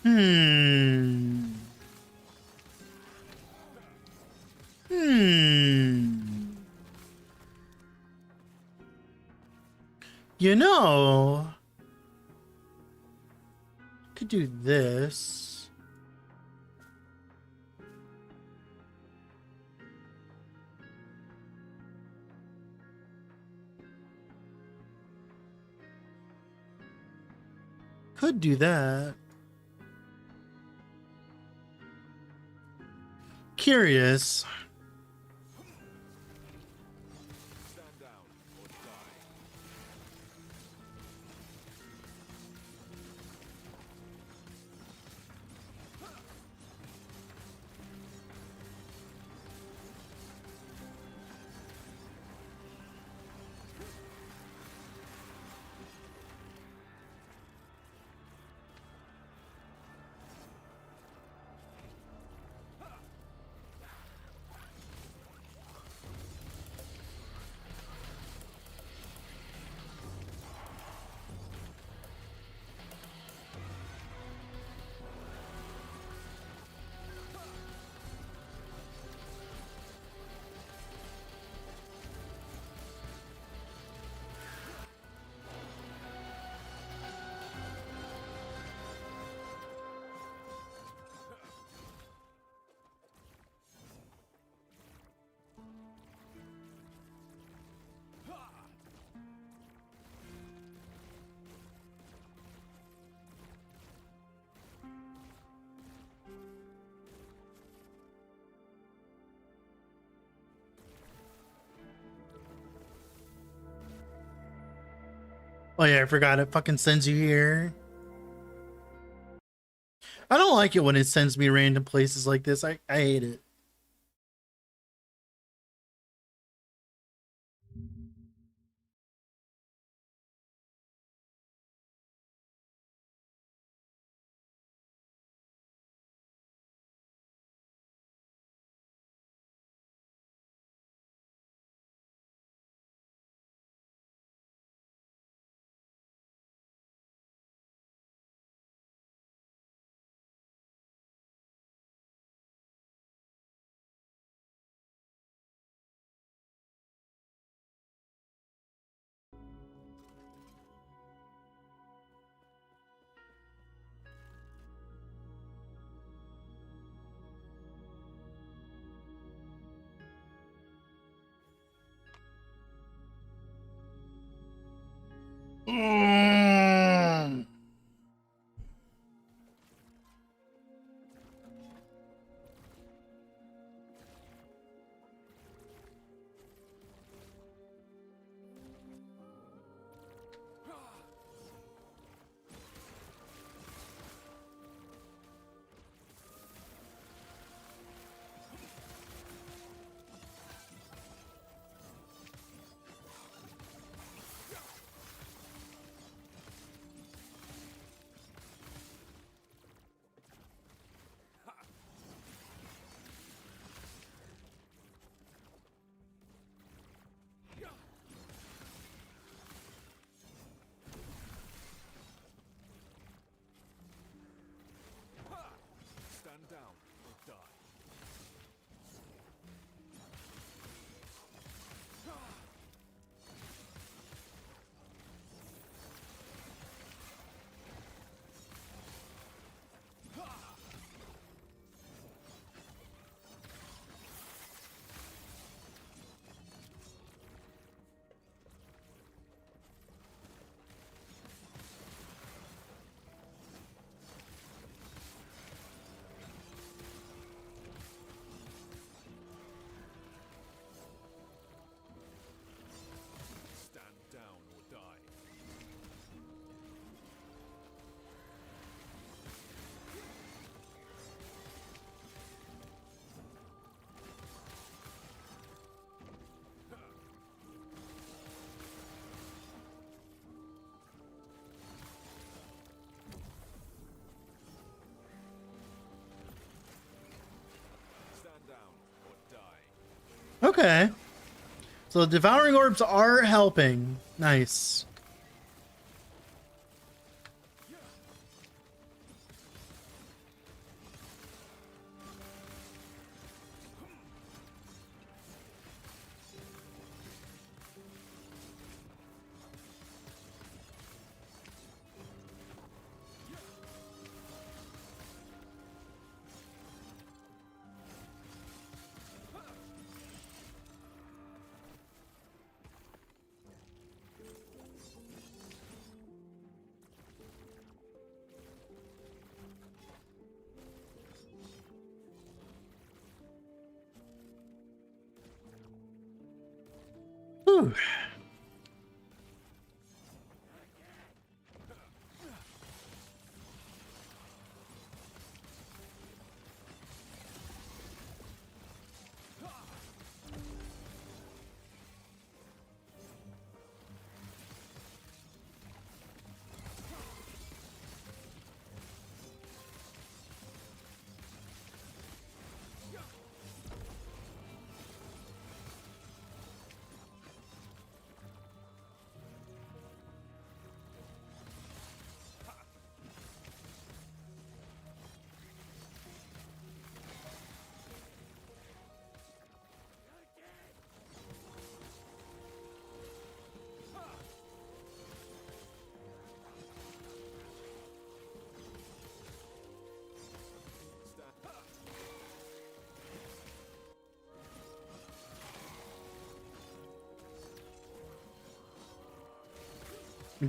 Hmm. Hmm. You know, could do this. Could do that. Curious. Stand down or die. Oh yeah, I forgot it fucking sends you here. I don't like it when it sends me random places like this. I hate it. Okay. So the devouring orbs are helping. Nice. Whew.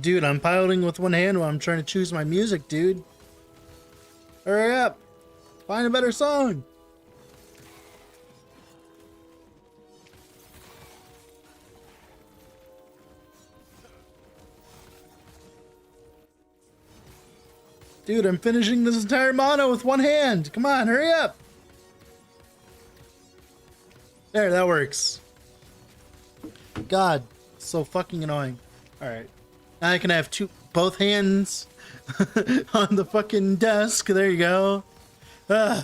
Dude, I'm piloting with one hand while I'm trying to choose my music, dude. Hurry up. Find a better song. Dude, I'm finishing this entire mono with one hand. Come on, hurry up. There, that works. God, so fucking annoying. All right. Now I can have both hands on the fucking desk. There you go. I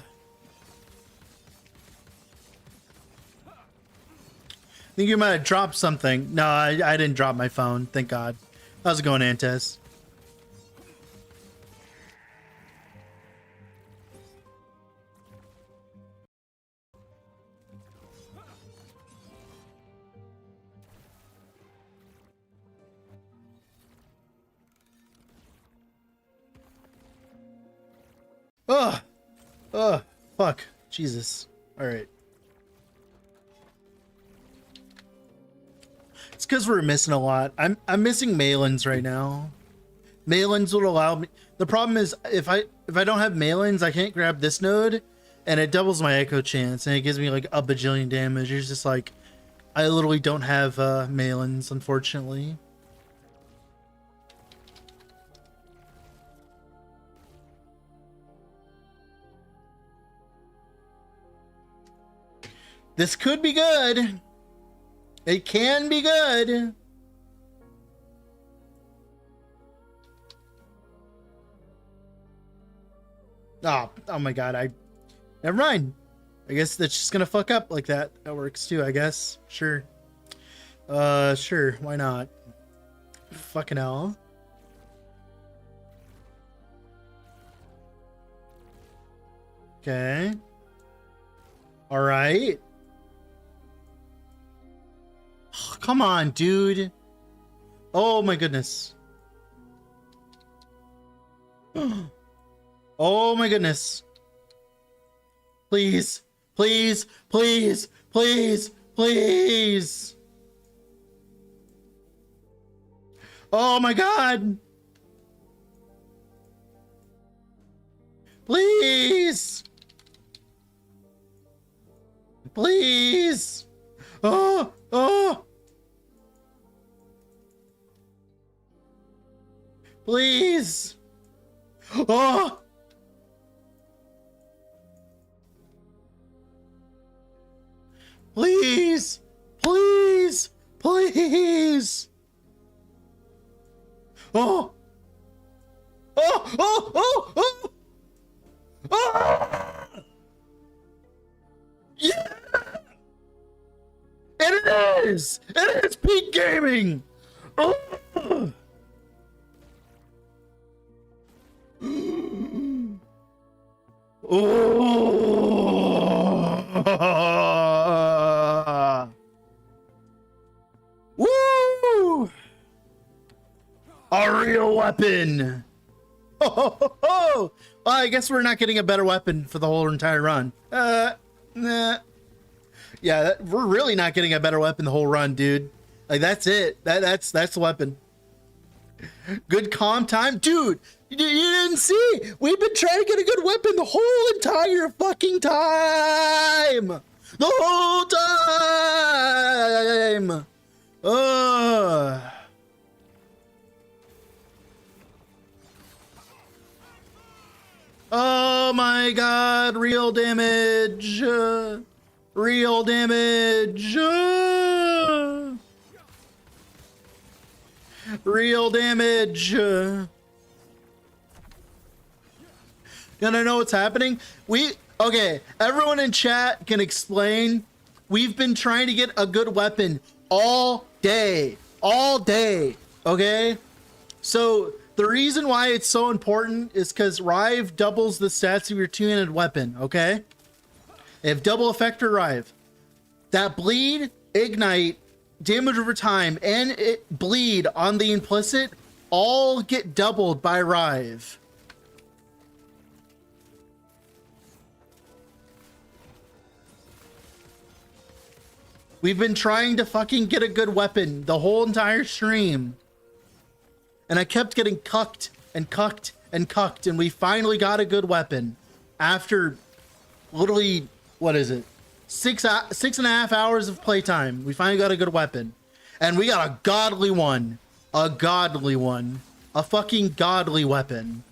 think you might have dropped something. No, I didn't drop my phone. Thank God. How's it going, Antes? Oh, fuck. Jesus. All right. It's because we're missing a lot. I'm missing Malins right now. Malins would allow me. The problem is if I don't have Malins, I can't grab this node, and it doubles my echo chance, and it gives me like a bajillion damage. It's just like I literally don't have Malins, unfortunately. This could be good. It can be good. Oh my God. Never mind. I guess that's just gonna fuck up like that. That works too, I guess. Sure. Sure. Why not? Fucking hell. Okay. All right. Oh, come on, dude. Oh my goodness. Oh my goodness. Please, please, please, please, please. Oh my God. Please. Please. Oh. Please. Oh. Please. Please. Please. Oh. Oh. Oh. Yeah. It is! It is peak gaming! Oh! Oh! Woo! A real weapon! Oh, I guess we're not getting a better weapon for the whole entire run. Nah. Yeah, we're really not getting a better weapon the whole run, dude. Like, that's it. That's the weapon. Good calm time, dude. You didn't see? We've been trying to get a good weapon the whole entire fucking time. The whole time. Oh my god, real damage. Real damage. Real damage. Gonna know what's happening? Okay, everyone in chat can explain. We've been trying to get a good weapon all day. Okay? So the reason why it's so important is because Rive doubles the stats of your two-handed weapon, okay? They have double effector Rive. That bleed, ignite, damage over time, and it bleed on the implicit all get doubled by Rive. We've been trying to fucking get a good weapon the whole entire stream. And I kept getting cucked and cucked and cucked, and we finally got a good weapon after literally, what is it? 6.5 hours of playtime. We finally got a good weapon. And we got a godly one. A godly one. A fucking godly weapon.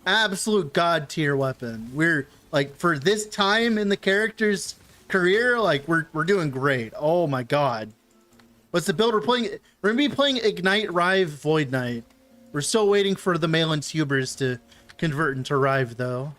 Absolute god tier weapon. We're like, for this time in the character's career, like we're doing great. Oh my god. What's the build we're playing? We're gonna be playing Ignite Rive Void Knight. We're still waiting for the Malin Hubers to convert into Rive though.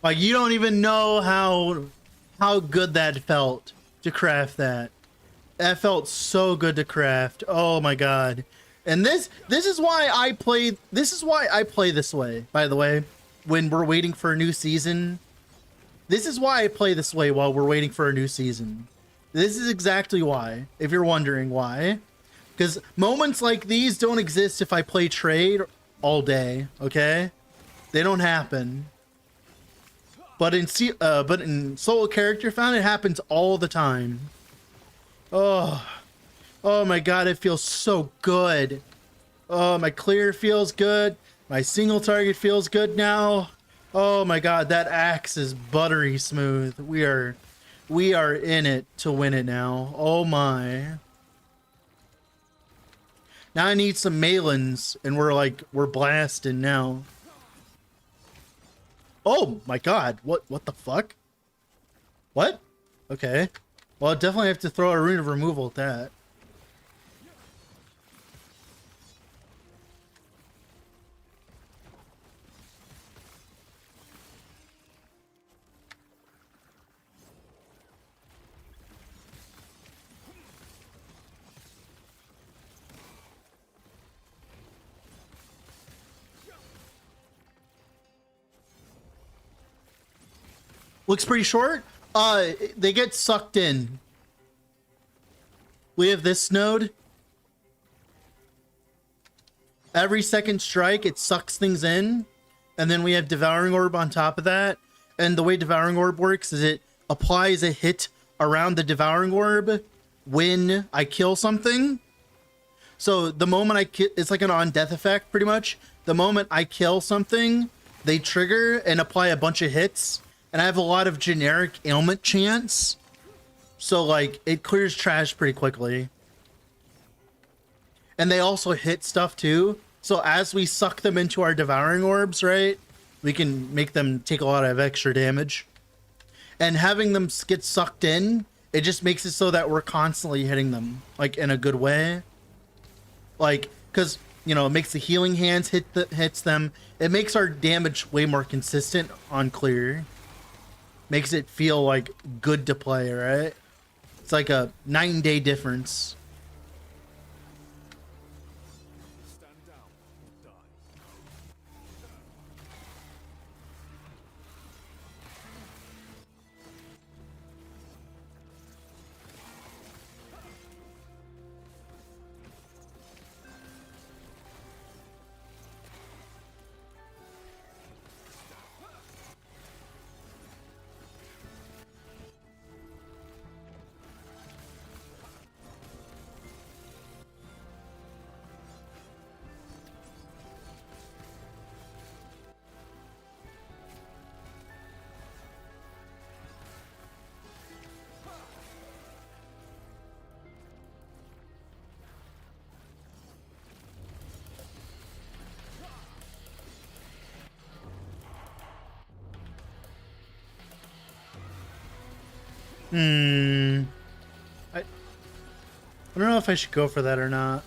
Like, you don't even know how good that felt to craft that. That felt so good to craft. Oh my god. And this is why I play this way, by the way, when we're waiting for a new season. This is why I play this way while we're waiting for a new season. This is exactly why, if you're wondering why. Because moments like these don't exist if I play trade all day, okay? They don't happen. But in solo character found, it happens all the time. Oh my god, it feels so good. Oh, my clear feels good. My single target feels good now. Oh my god, that axe is buttery smooth. We are in it to win it now. Oh my. Now I need some Malins, and we're blasting now. Oh my god, what the fuck? What? Okay. Well, I definitely have to throw a rune of removal at that. Looks pretty short. They get sucked in. We have this node. Every second strike, it sucks things in. And then we have Devouring Orb on top of that. And the way Devouring Orb works is it applies a hit around the Devouring Orb when I kill something. So the moment I kill, it's like an on-death effect pretty much. The moment I kill something, they trigger and apply a bunch of hits. And I have a lot of generic ailment chants. So, like, it clears trash pretty quickly. And they also hit stuff, too. So, as we suck them into our Devouring Orbs, right? We can make them take a lot of extra damage. And having them get sucked in, it just makes it so that we're constantly hitting them, like, in a good way. Like, because, you know, it makes the healing hands hits them. It makes our damage way more consistent on clear. Makes it feel, like, good to play, right? It's like a night and day difference. Stand down or die. I don't know if I should go for that or not.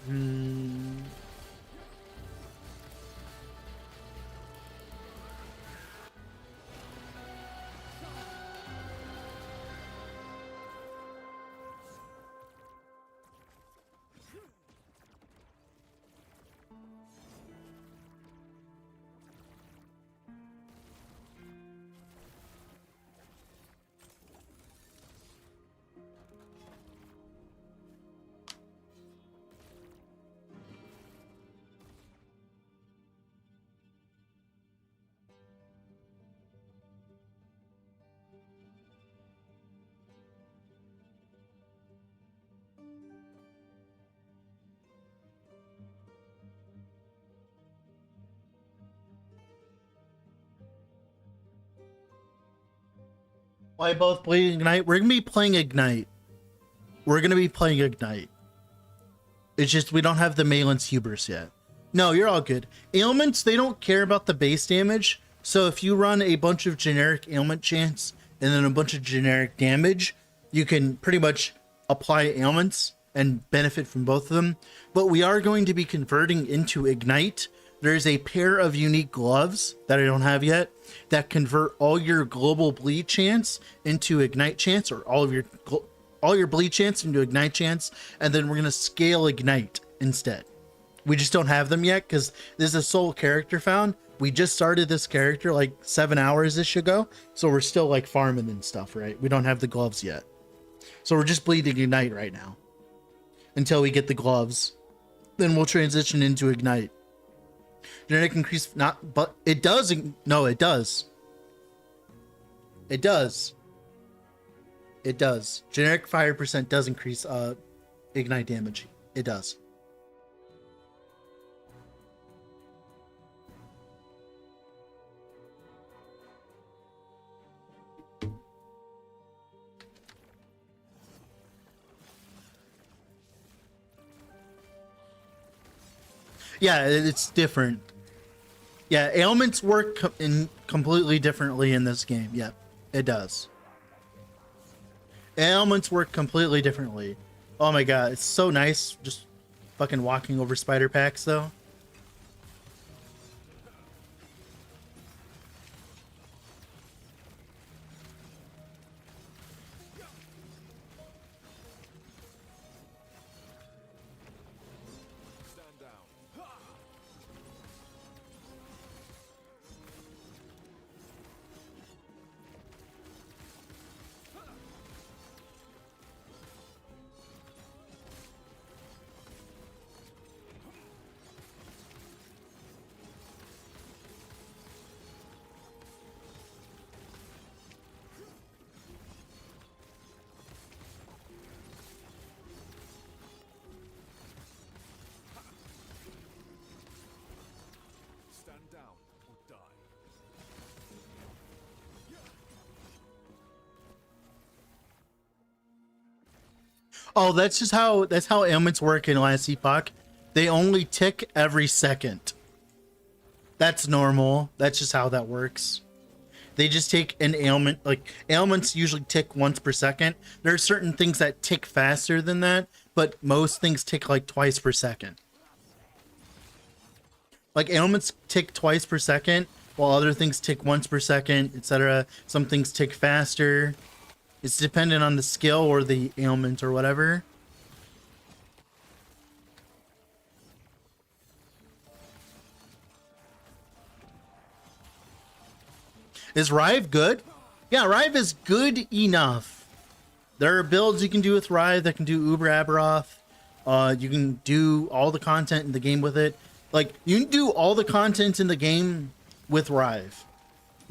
Why both play Ignite? We're gonna be playing Ignite. It's just we don't have the Malin's Hubris yet. No, you're all good. Ailments, they don't care about the base damage. So if you run a bunch of generic ailment chants and then a bunch of generic damage, you can pretty much apply ailments and benefit from both of them. But we are going to be converting into Ignite. There's a pair of unique gloves that I don't have yet that convert all your global bleed chants into Ignite chants, or all your bleed chants into Ignite chants, and then we're gonna scale Ignite instead. We just don't have them yet because this is a sole character found. We just started this character like 7 hours-ish ago, so we're still like farming and stuff, right? We don't have the gloves yet. So we're just bleeding Ignite right now until we get the gloves. Then we'll transition into Ignite. Genetic increase, not, but it does. No, it does. It does. It does. Generic fire percent does increase Ignite damage. It does. Yeah, it's different. Yeah, ailments work completely differently in this game. Yep, it does. Ailments work completely differently. Oh my god, it's so nice just fucking walking over spider packs though. Stand down. Stand down or die. Oh, that's how ailments work in last Epoch. They only tick every second. That's normal. That's just how that works. They just take an ailment. Like, ailments usually tick once per second. There are certain things that tick faster than that, but most things tick like twice per second. Like, ailments tick twice per second, while other things tick once per second, etc. Some things tick faster. It's dependent on the skill or the ailment or whatever. Is Rive good? Yeah, Rive is good enough. There are builds you can do with Rive that can do Uber Aberoth. You can do all the content in the game with it. Like, you can do all the content in the game with Rive.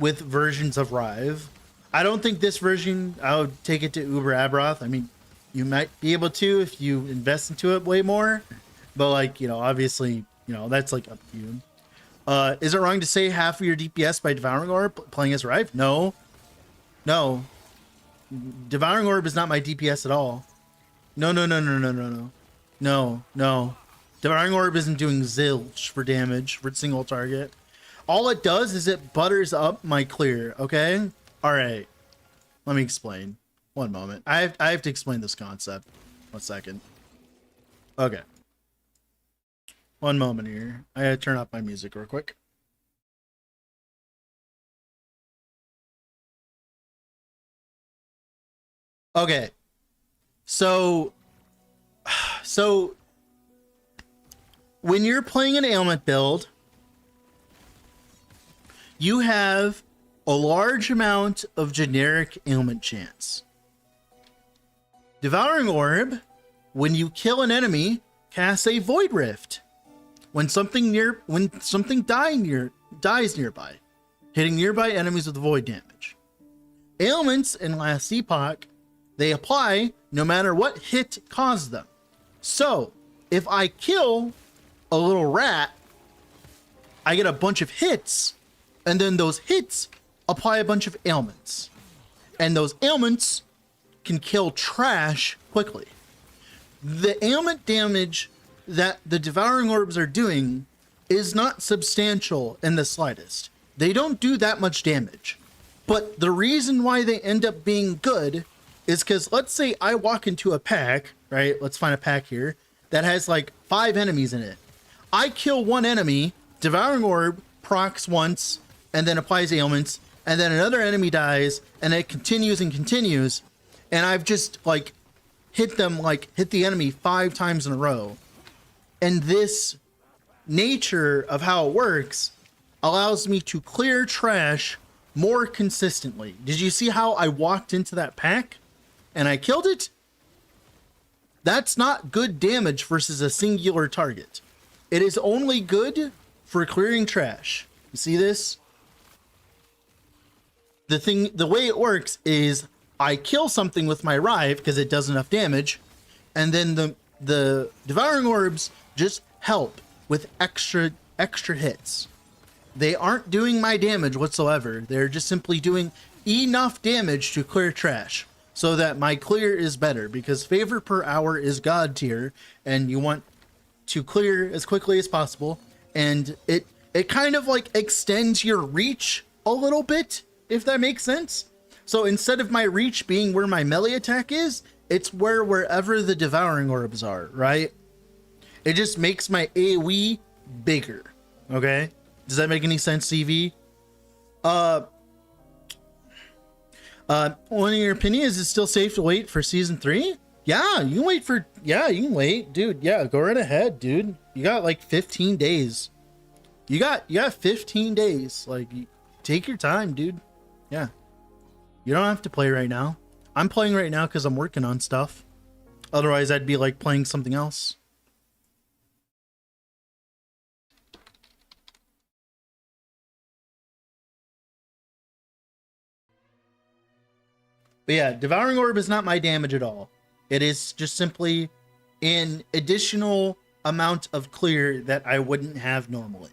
With versions of Rive. I don't think this version, I would take it to Uber Aberoth. I mean, you might be able to if you invest into it way more. But, like, you know, obviously, you know, that's, like, up to you. Is it wrong to say half of your DPS by Devouring Orb playing as Rive? No. No. Devouring Orb is not my DPS at all. No. Devouring Orb isn't doing zilch for damage for single target. All it does is it butters up my clear, okay? Alright. Let me explain. One moment. I have to explain this concept. 1 second. Okay. One moment here. I gotta turn off my music real quick. Okay. So when you're playing an ailment build, you have a large amount of generic ailment chance. Devouring Orb, when you kill an enemy, casts a Void Rift. When something dies nearby, hitting nearby enemies with void damage. Ailments in Last Epoch, they apply no matter what hit caused them. So, if I kill a little rat, I get a bunch of hits, and then those hits apply a bunch of ailments. And those ailments can kill trash quickly. The ailment damage that the Devouring Orbs are doing is not substantial in the slightest. They don't do that much damage. But the reason why they end up being good is because, let's say I walk into a pack, right? Let's find a pack here that has like 5 enemies in it. I kill one enemy, Devouring Orb procs once, and then applies ailments, and then another enemy dies, and it continues and continues, and I've just like hit the enemy 5 times in a row. And this nature of how it works allows me to clear trash more consistently. Did you see how I walked into that pack and I killed it? That's not good damage versus a singular target. It is only good for clearing trash. You see this? The way it works is I kill something with my Rive because it does enough damage, and then the Devouring Orbs just help with extra hits. They aren't doing my damage whatsoever. They're just simply doing enough damage to clear trash so that my clear is better, because favor per hour is God tier and you want to clear as quickly as possible, and it kind of like extends your reach a little bit, if that makes sense. So instead of my reach being where my melee attack is, it's wherever the Devouring Orbs are, right? It just makes my AoE bigger. Okay? Does that make any sense, CV? What in your opinion, is it still safe to wait for season 3? Yeah, you can wait, dude. Yeah, go right ahead, dude. You got like 15 days. You got 15 days. Like, take your time, dude. Yeah. You don't have to play right now. I'm playing right now because I'm working on stuff. Otherwise, I'd be like playing something else. But yeah, Devouring Orb is not my damage at all. It is just simply an additional amount of clear that I wouldn't have normally.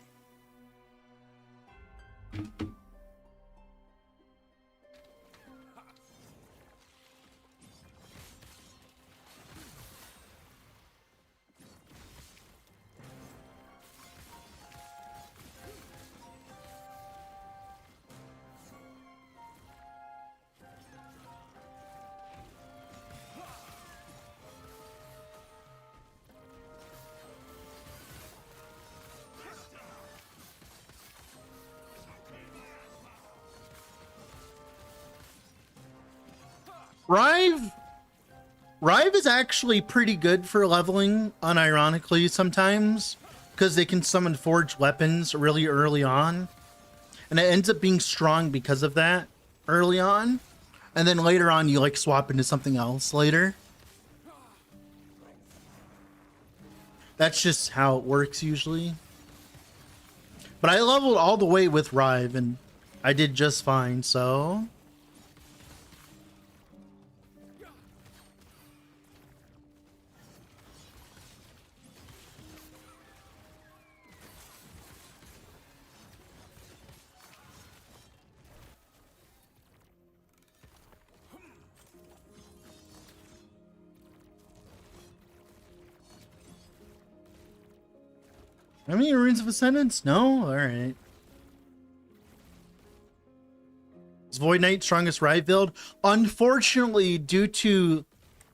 Rive is actually pretty good for leveling, unironically sometimes, because they can summon forged weapons really early on. And it ends up being strong because of that early on. And then later on, you like swap into something else later. That's just how it works usually. But I leveled all the way with Rive and I did just fine, so... How many Runes of Ascendance? No? Alright. Is Void Knight strongest Rive build? Unfortunately, due to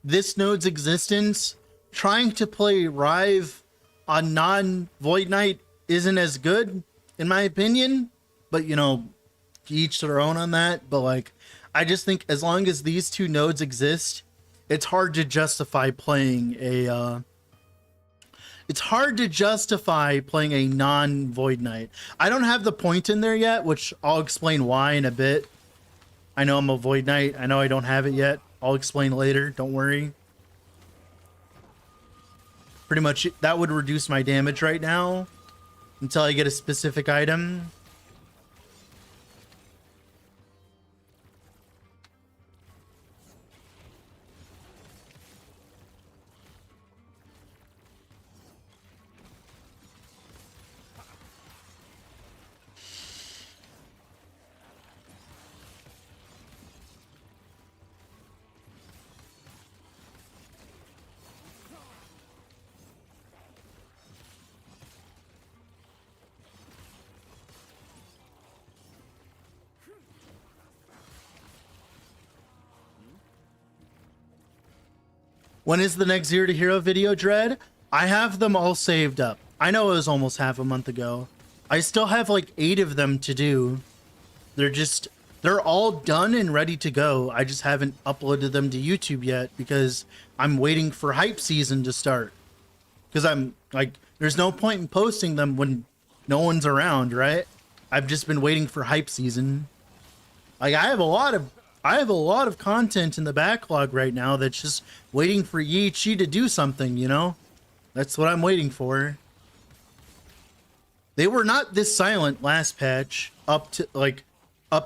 this node's existence, trying to play Rive on non-Void Knight isn't as good, in my opinion. But, you know, each their own on that. But, like, I just think as long as these two nodes exist, it's hard to justify playing a, it's hard to justify playing a non-Void Knight. I don't have the point in there yet, which I'll explain why in a bit. I know I'm a Void Knight. I know I don't have it yet. I'll explain later. Don't worry. Pretty much that would reduce my damage right now until I get a specific item. When is the next Zero to Hero video, Dread? I have them all saved up. I know it was almost half a month ago. I still have like 8 of them to do. They're all done and ready to go. I just haven't uploaded them to YouTube yet because I'm waiting for hype season to start. Because I'm like, there's no point in posting them when no one's around, right? I've just been waiting for hype season. Like I have a lot of content in the backlog right now that's just waiting for Yi Chi to do something, you know? That's what I'm waiting for. They were not this silent last patch, up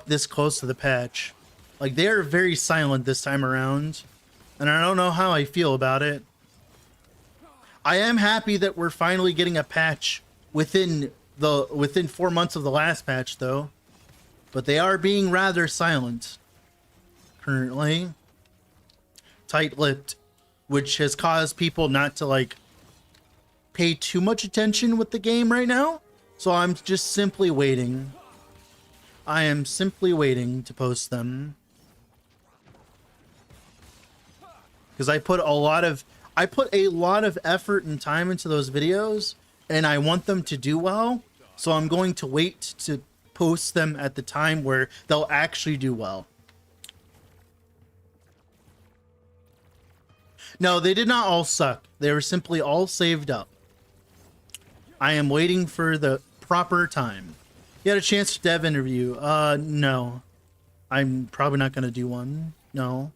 this close to the patch. Like they are very silent this time around, and I don't know how I feel about it. I am happy that we're finally getting a patch within 4 months of the last patch though, but they are being rather silent currently. Tight-lipped, which has caused people not to like pay too much attention with the game right now. So I'm just simply waiting. I am simply waiting to post them. Because I put a lot of effort and time into those videos, and I want them to do well. So I'm going to wait to post them at the time where they'll actually do well. No, they did not all suck. They were simply all saved up. I am waiting for the proper time. You had a chance to dev interview? No. I'm probably not going to do one. No.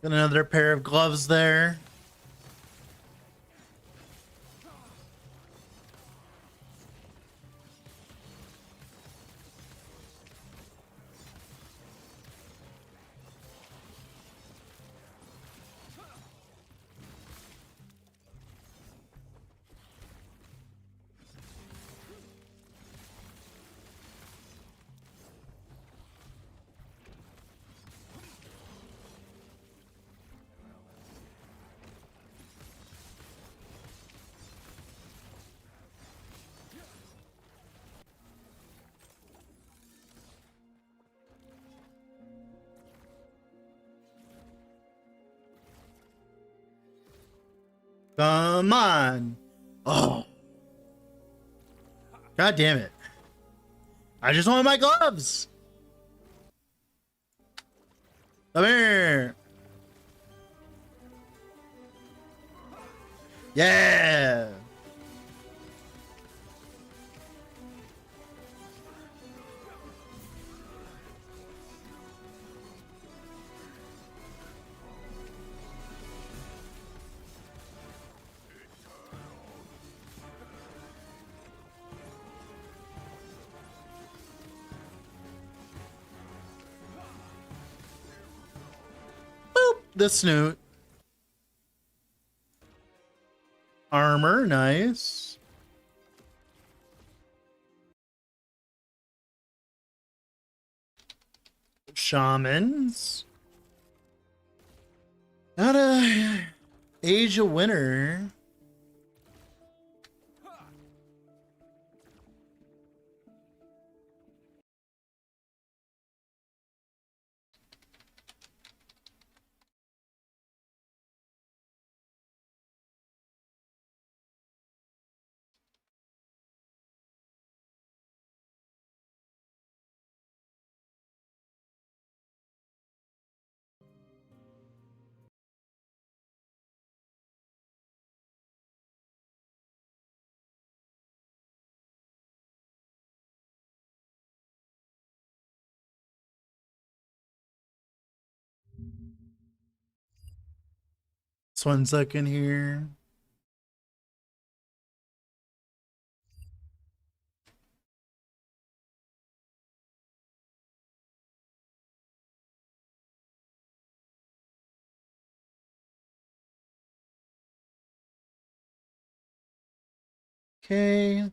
Got another pair of gloves there. Come on. Oh. God damn it. I just want my gloves. Come here. Yeah. Boop. The snoot. Armor, nice. Shamans. Not a age a winner. Just 1 second here. Okay.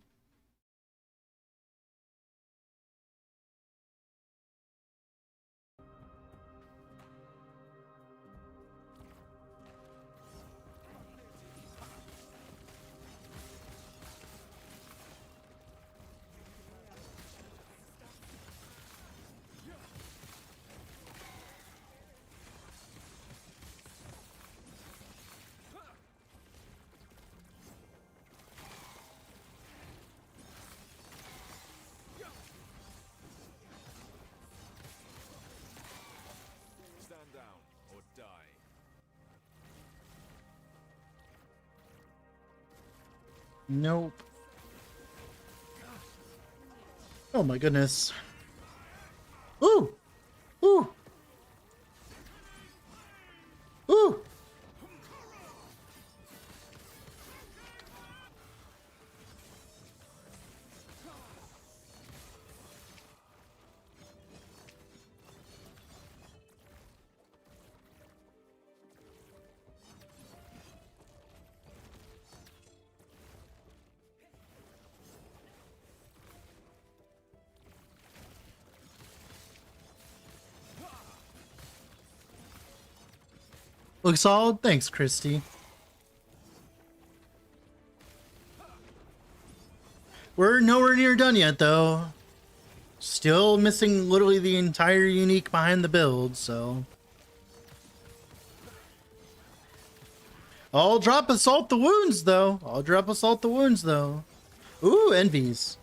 Stand down or die. Nope. Oh my goodness. Ooh! Ooh! Ooh! Looks solid. Thanks, Christy. We're nowhere near done yet, though. Still missing literally the entire unique behind the build, so. I'll drop Assault the Wounds, though. I'll drop Assault the Wounds, though. Ooh, Envies.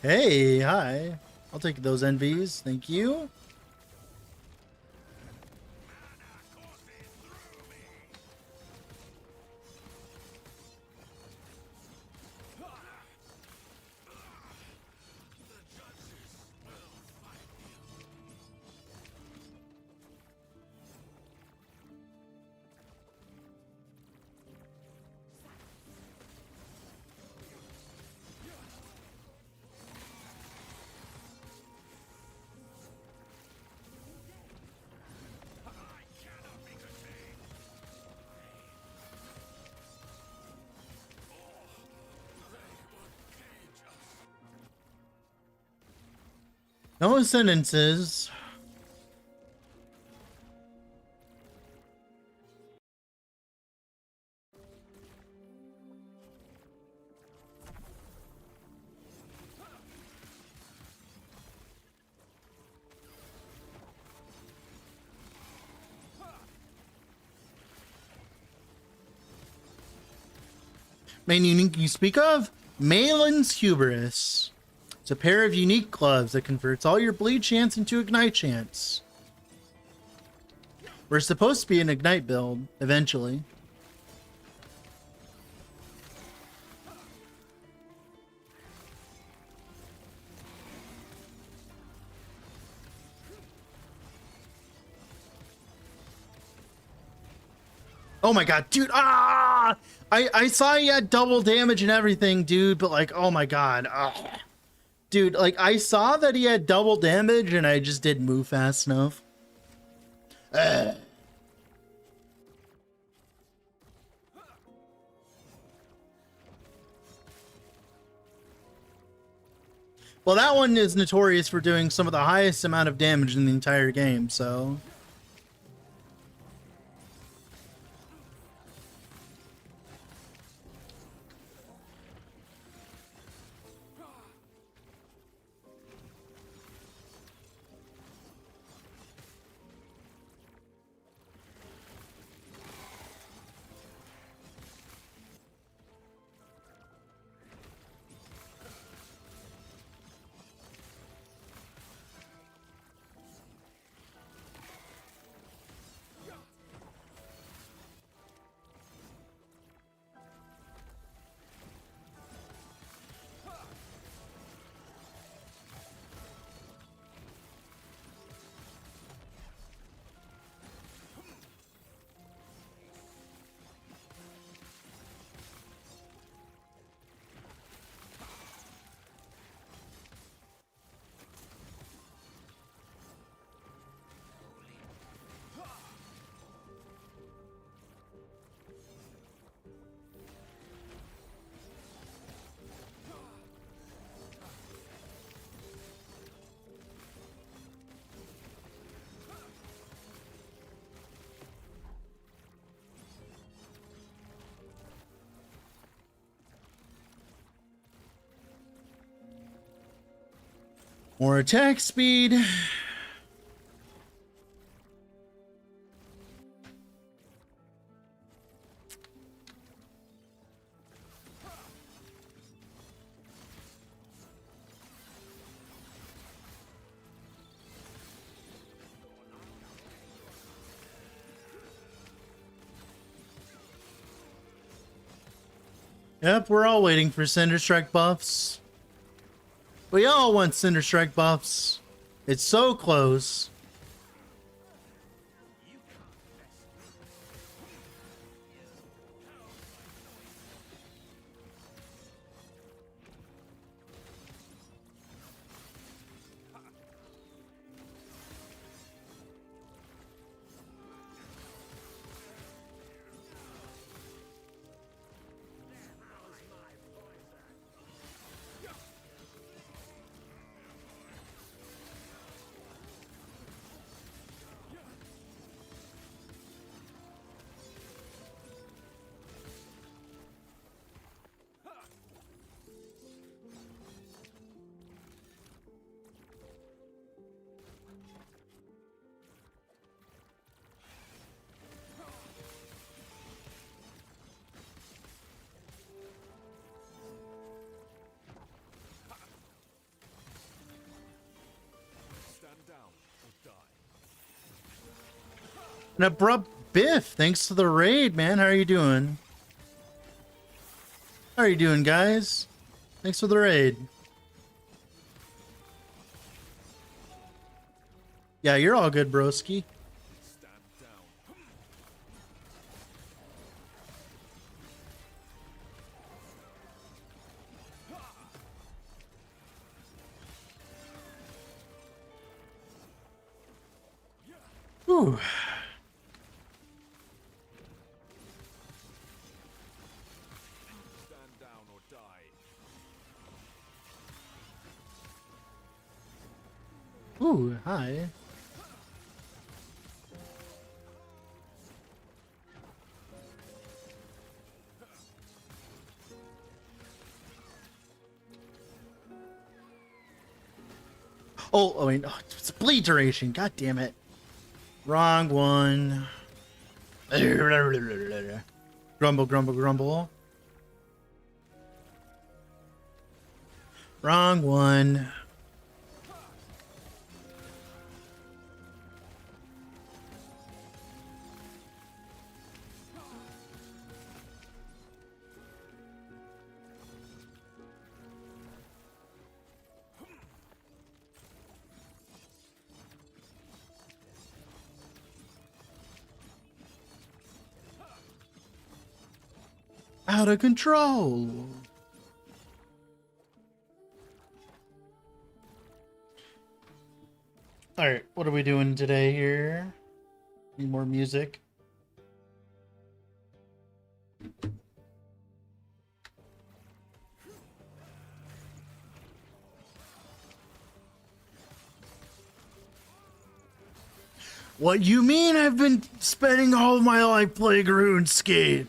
Hey, hi. I'll take those Envies. Thank you. No sentences. Main unique you speak of? Malin's Hubris. It's a pair of unique gloves that converts all your bleed chance into ignite chance. We're supposed to be an ignite build eventually. Oh my god, dude! Ah! I saw he had double damage and everything, dude, but like, oh my god. Ah. Dude, like, I saw that he had double damage and I just didn't move fast enough. Well, that one is notorious for doing some of the highest amount of damage in the entire game, so... More attack speed. Yep, we're all waiting for Cinder Strike buffs. We all want Cinder Strike buffs. It's so close. An abrupt biff. Thanks to the raid, man. How are you doing? How are you doing, guys? Thanks for the raid. Yeah, you're all good, broski. Whew. Ooh, hi. Oh, wait, oh, it's bleed duration. God damn it. Wrong one. Grumble, grumble, grumble. Wrong one. Out of control. All right, what are we doing today here? Need more music. What you mean I've been spending all my life playing RuneScape?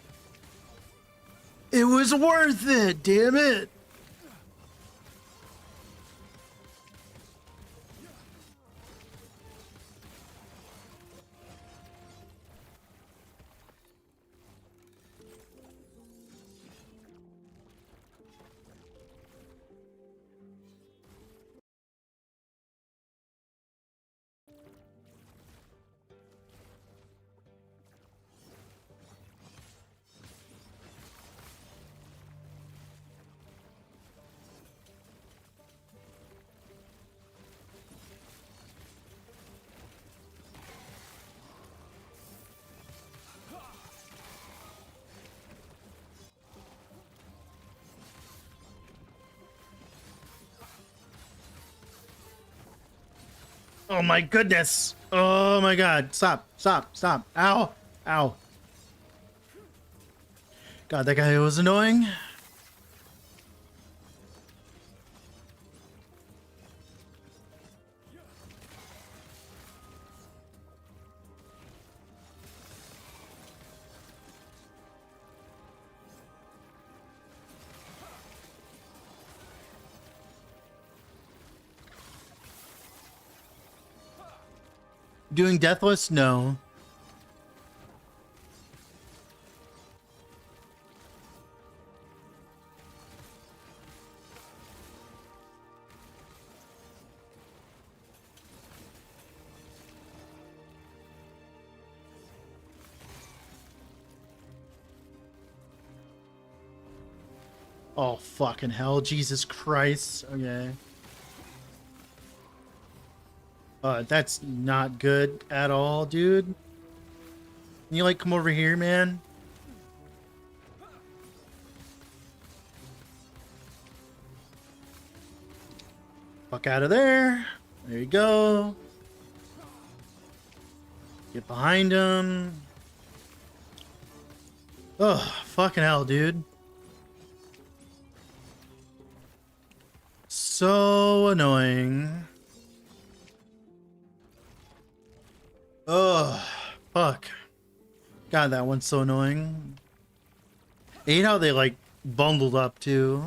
It was worth it, damn it. Oh my goodness. Oh my god. Stop. Stop. Stop. Ow. Ow. God, that guy was annoying. Doing Deathless? No. Oh, fucking hell. Jesus Christ. Okay. That's not good at all, dude. Can you, like, come over here, man? Fuck out of there. There you go. Get behind him. Oh, fucking hell, dude. So annoying. Oh, fuck. God, that one's so annoying. I hate how they, like, bundled up, too.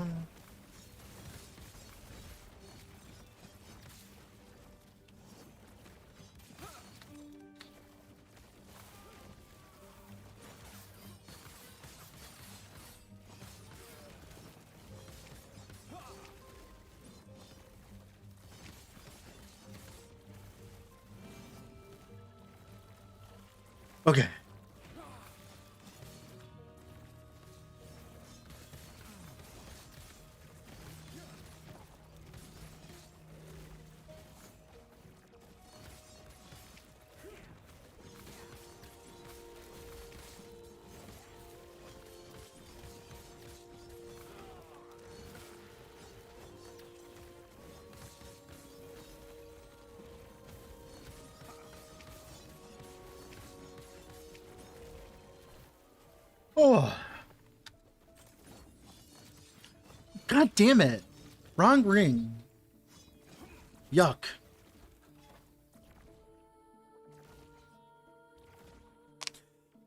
Okay. Oh. God damn it. Wrong ring. Yuck.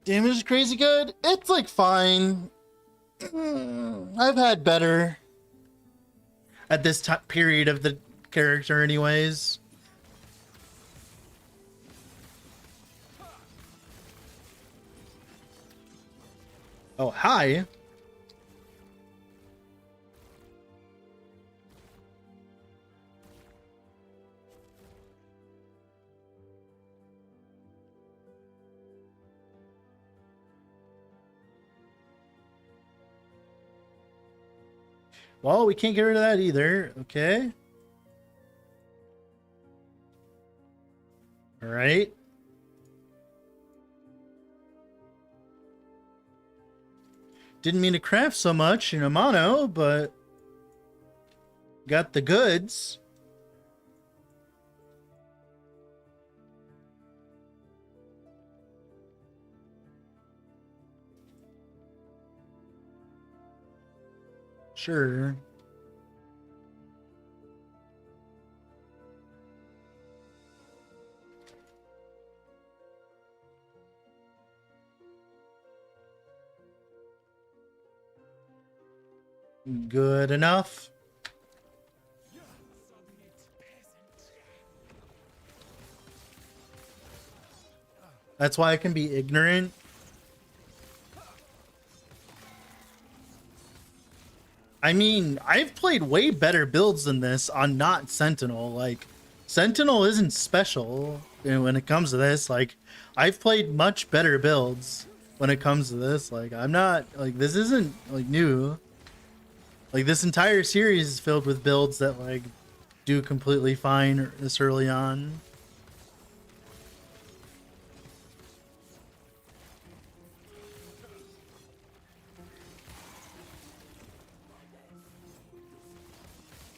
Damage is crazy good. It's like fine. I've had better at this period of the character anyways. Oh, hi. Well, we can't get rid of that either. Okay. All right. Didn't mean to craft so much in a mono, but got the goods. Sure. Good enough. That's why I can be ignorant. I mean, I've played way better builds than this on not Sentinel. Like, Sentinel isn't special when it comes to this. Like, I've played much better builds when it comes to this. Like, I'm not, like, this isn't, like, new. Like, this entire series is filled with builds that, like, do completely fine this early on.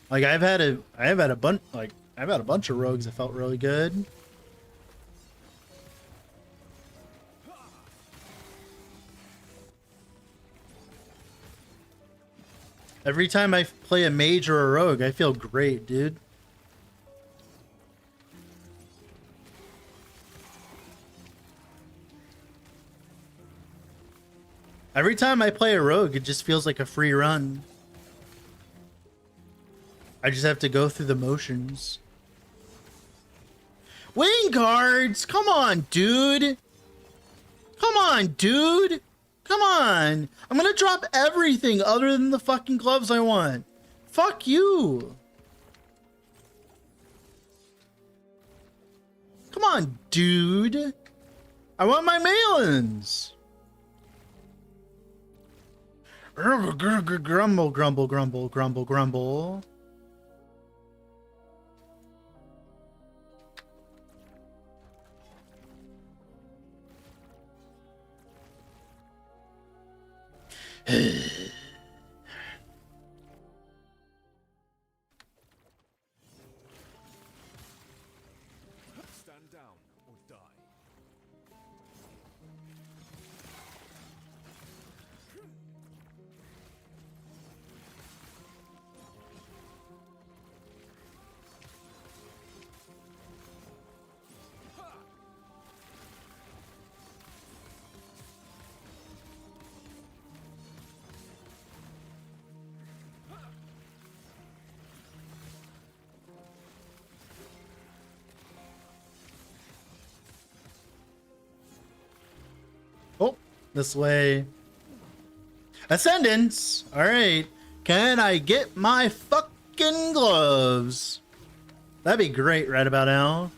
Like I've had a bunch of rogues that felt really good. Every time I play a mage or a rogue, I feel great, dude. Every time I play a rogue, it just feels like a free run. I just have to go through the motions. Wing guards! Come on, dude! Come on, dude! Come on! I'm gonna drop everything other than the fucking gloves I want. Fuck you! Come on, dude! I want my mail-ins! Grumble, grumble, grumble, grumble, grumble. Stand down or die. Oh, this way. Ascendance! Alright. Can I get my fucking gloves? That'd be great right about now.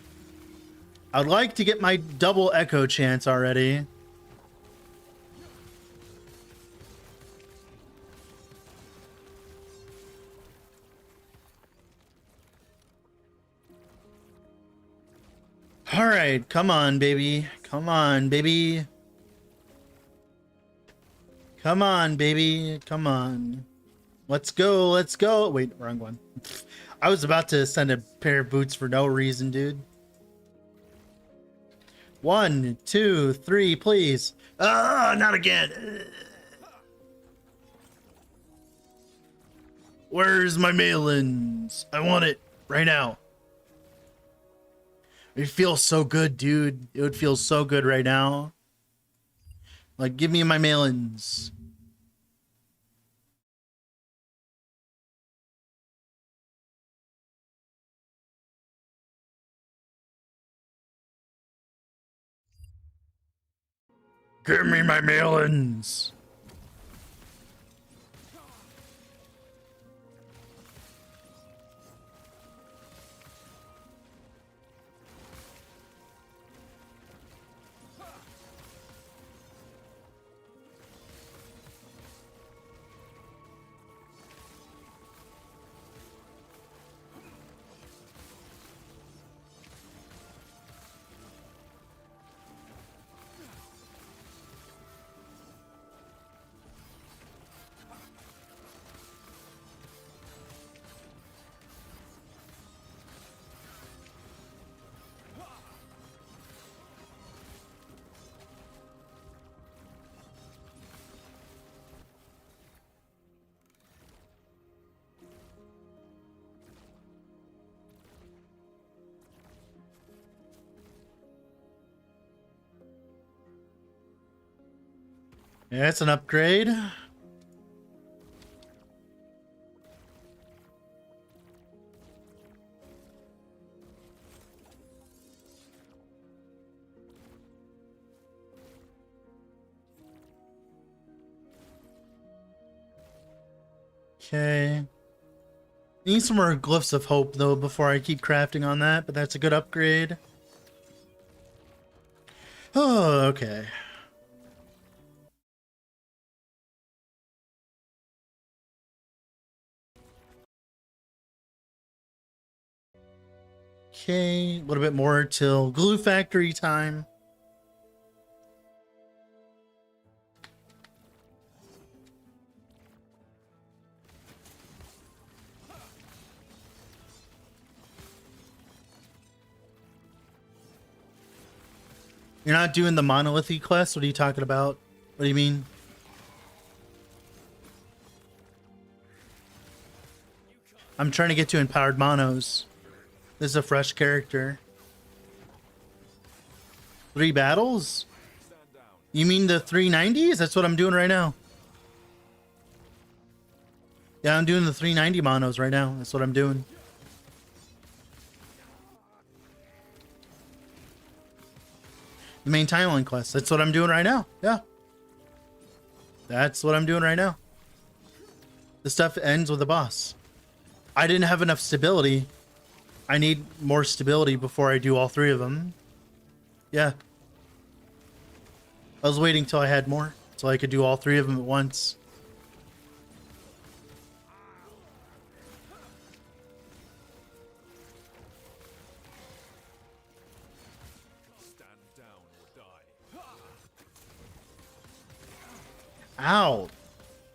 I'd like to get my double echo chance already. Alright, come on, baby. Come on, baby. Come on, baby. Come on. Let's go. Let's go. Wait, wrong one. I was about to send a pair of boots for no reason, dude. 1, 2, 3, please. Ah, not again. Where's my mail-ins? I want it right now. It feels so good, dude. It would feel so good right now. Like, give me my melons. Give me my melons. Yeah, it's an upgrade. Okay. Need some more glyphs of hope though before I keep crafting on that, but that's a good upgrade. Oh, okay. Okay, a little bit more till glue factory time. You're not doing the monolithy quest? What are you talking about? What do you mean? I'm trying to get to empowered monos. This is a fresh character. 3 battles? You mean the 390s? That's what I'm doing right now. Yeah, I'm doing the 390 monos right now. That's what I'm doing. The main timeline quest. That's what I'm doing right now. Yeah. That's what I'm doing right now. The stuff ends with a boss. I didn't have enough stability. I need more stability before I do all 3 of them. Yeah. I was waiting till I had more, so I could do all 3 of them at once. Stand down or die. Ow.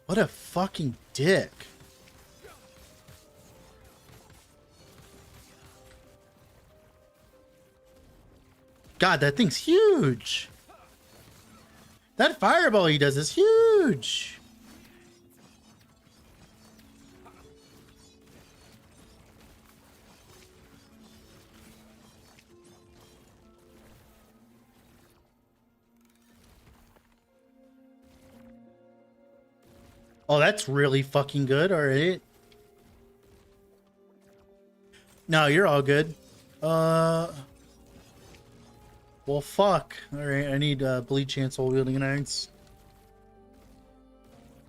What a fucking dick. God, that thing's huge. That fireball he does is huge. Oh, that's really fucking good. All right. No, you're all good. Well, fuck. All right, I need bleach chancel wielding irons.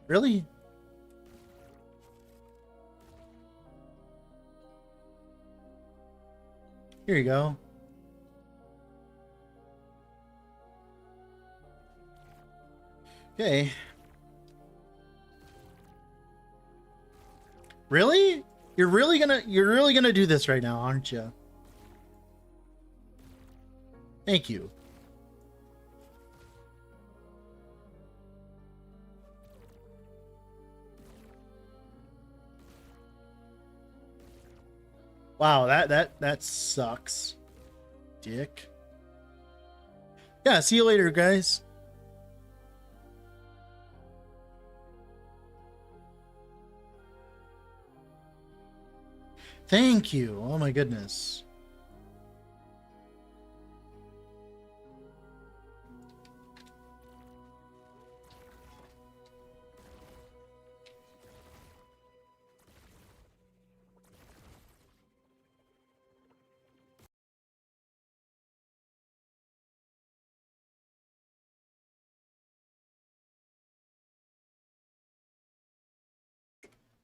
Really? Here you go. Okay. Really? You're really gonna do this right now, aren't you? Thank you. Wow, that sucks. Dick. Yeah, see you later, guys. Thank you. Oh my goodness.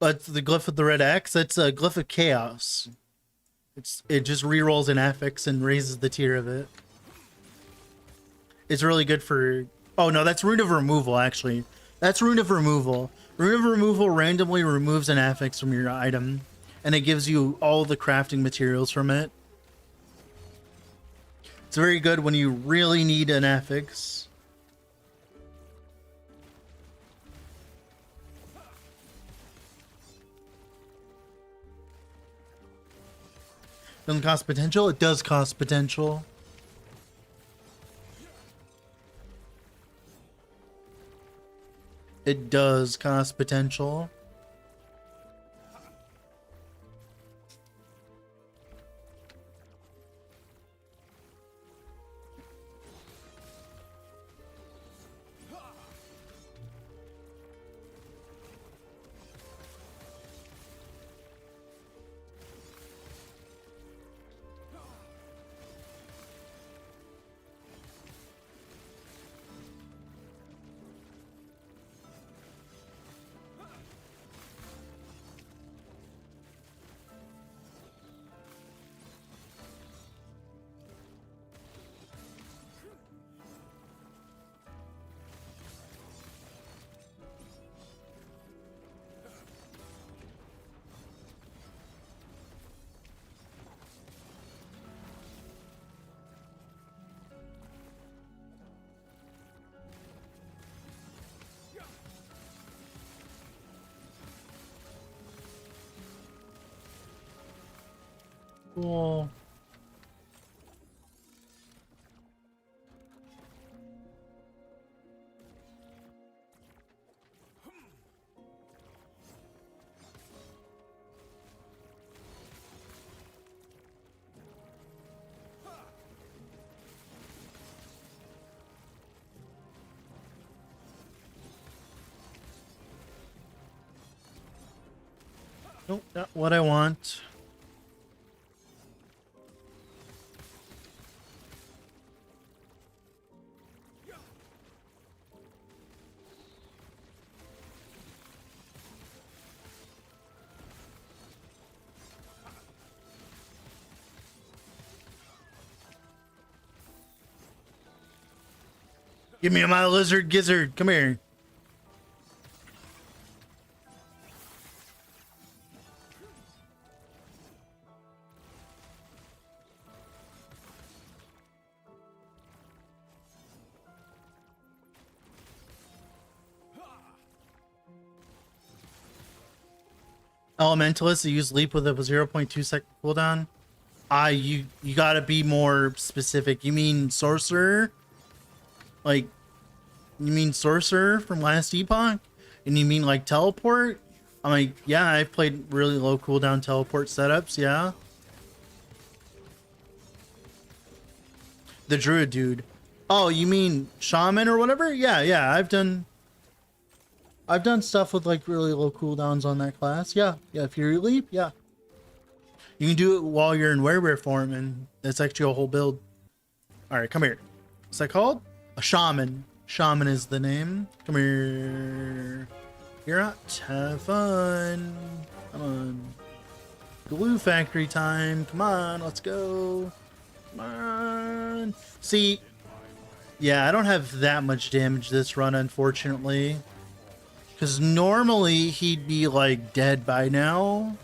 But the glyph with the red X, it's a glyph of chaos. It just rerolls an affix and raises the tier of it. It's really good for... Oh no, that's Rune of Removal actually. That's Rune of Removal. Rune of Removal randomly removes an affix from your item, and it gives you all the crafting materials from it. It's very good when you really need an affix. Doesn't cost potential? It does cost potential. It does cost potential. Cool. Nope, not what I want. Give me my lizard gizzard. Come here. Elementalists, you use leap with a 0.2 second cooldown. You gotta be more specific. You mean sorcerer? Like, you mean sorcerer from last Epoch? And you mean like teleport? I'm like, yeah, I've played really low cooldown teleport setups, yeah. The druid dude. Oh, you mean shaman or whatever? Yeah, I've done stuff with like really low cooldowns on that class. Yeah, Fury Leap, yeah. You can do it while you're in werewolf form, and that's actually a whole build. Alright, come here. What's that called? A shaman. Shaman is the name. Come here. You're out. Have fun. Come on. Glue factory time. Come on, let's go. Come on. See, yeah, I don't have that much damage this run, unfortunately. Because normally he'd be like dead by now.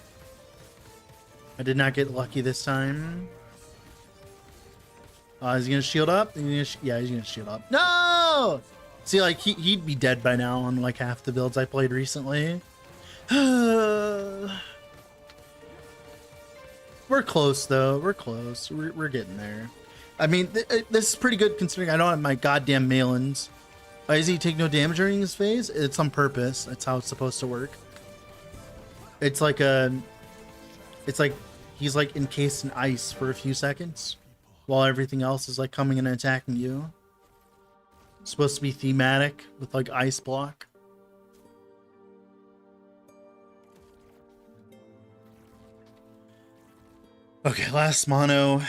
I did not get lucky this time. Is he gonna shield up? Yeah, he's gonna shield up. No! See, like he'd be dead by now on like half the builds I played recently. We're close though. We're close. We're getting there. I mean, this is pretty good considering I don't have my goddamn Malins. Why does he take no damage during his phase? It's on purpose. That's how it's supposed to work. It's like he's like encased in ice for a few seconds while everything else is like coming and attacking you. It's supposed to be thematic with like ice block. Okay, last mono.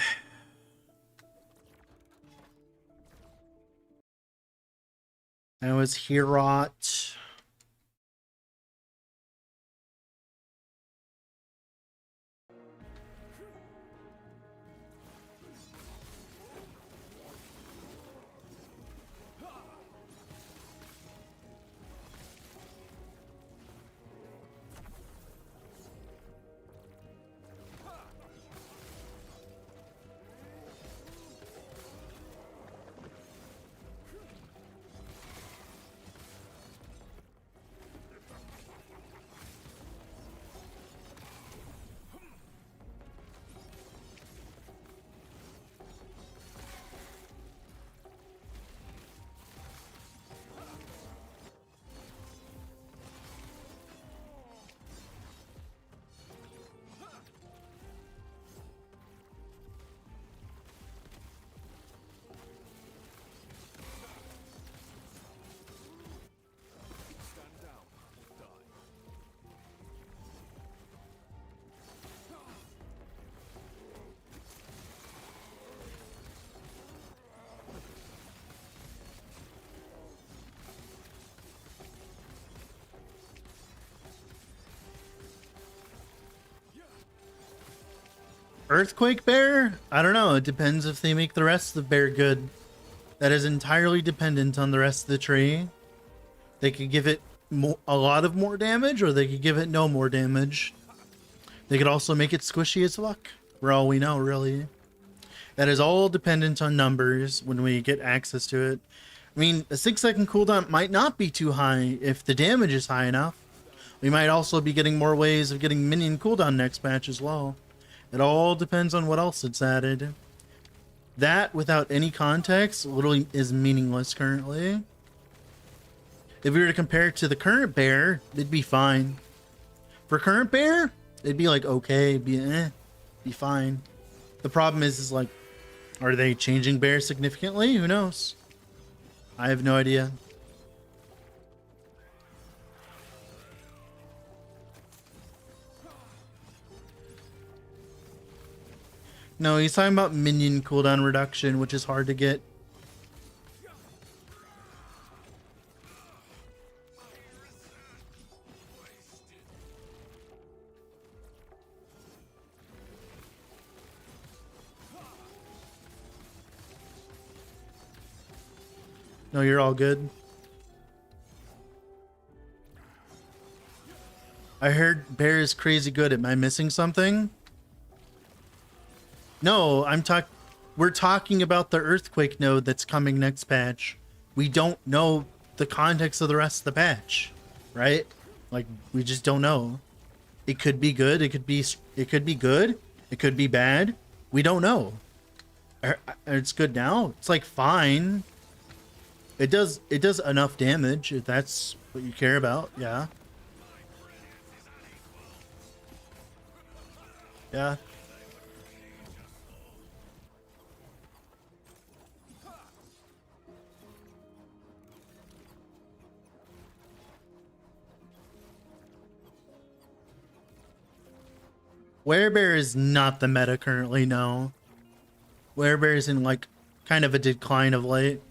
That was Herot. Earthquake bear? I don't know. It depends if they make the rest of the bear good. That is entirely dependent on the rest of the tree. They could give it a lot of more damage, or they could give it no more damage. They could also make it squishy as fuck, for all we know, really. That is all dependent on numbers when we get access to it. I mean, a 6-second cooldown might not be too high if the damage is high enough. We might also be getting more ways of getting minion cooldown next patch as well. It all depends on what else it's added. That, without any context, literally is meaningless currently. If we were to compare it to the current bear, it'd be fine. For current bear, it'd be like, okay, be fine. The problem is like, are they changing bear significantly? Who knows? I have no idea. No, he's talking about minion cooldown reduction, which is hard to get. No, you're all good. I heard bear is crazy good. Am I missing something? No, we're talking about the earthquake node that's coming next patch. We don't know the context of the rest of the patch, right? Like, we just don't know. It could be good, it could be good, it could be bad. We don't know. It's good now. It's like fine. It does enough damage if that's what you care about. Yeah. Yeah. Werebear is not the meta currently, no. Werebear is in like kind of a decline of late.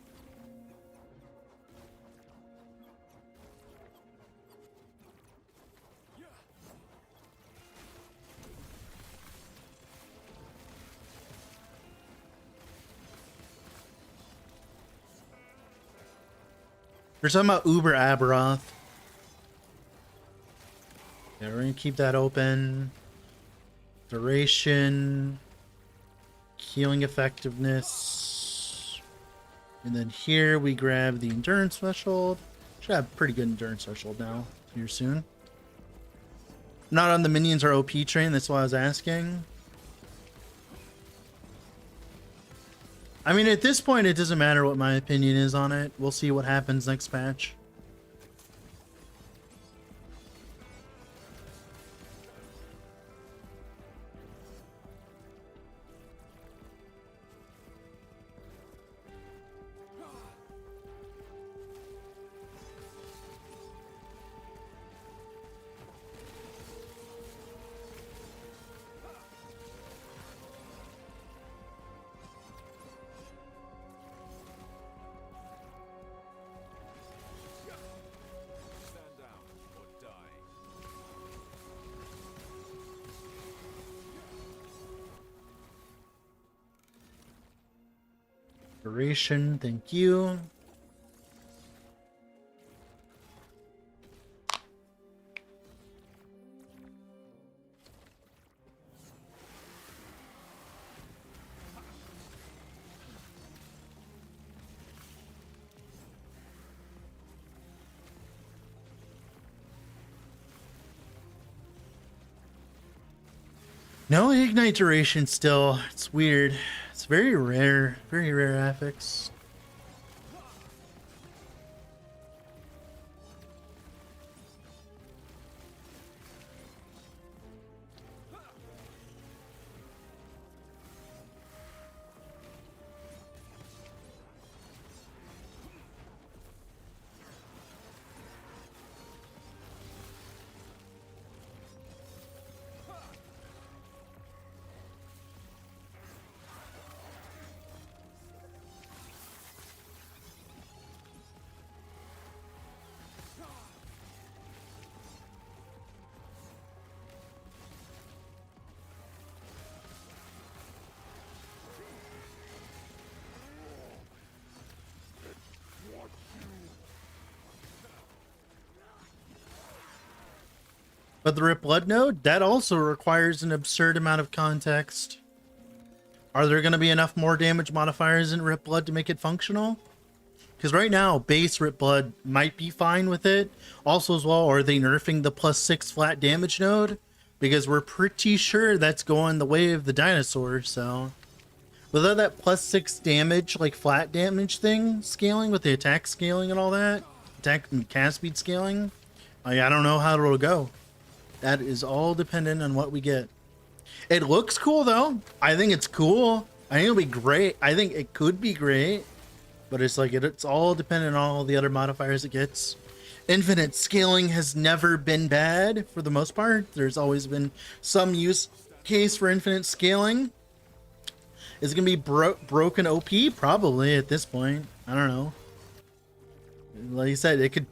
We're talking about Uber Aberoth. Yeah, we're gonna keep that open. Duration, healing effectiveness, and then here we grab the endurance threshold. Should have pretty good endurance threshold now. Here soon. Not on the minions or OP train. That's why I was asking. I mean, at this point, it doesn't matter what my opinion is on it. We'll see what happens next patch. Stand down or die. Duration, thank you. No ignite duration still. It's weird. It's very rare affix. But the Rip Blood node, that also requires an absurd amount of context. Are there going to be enough more damage modifiers in Rip Blood to make it functional? Because right now, base Rip Blood might be fine with it. Also as well, are they nerfing the +6 flat damage node? Because we're pretty sure that's going the way of the dinosaur, so... Without that +6 damage, like flat damage thing, scaling with the attack scaling and all that, attack and cast speed scaling, I don't know how it'll go. That is all dependent on what we get. It looks cool though. I think it's cool. I think it'll be great. I think it could be great, but it's like it's all dependent on all the other modifiers it gets. Infinite scaling has never been bad for the most part. There's always been some use case for infinite scaling. Is it gonna be broken OP? Probably at this point. I don't know. Like I said, it could.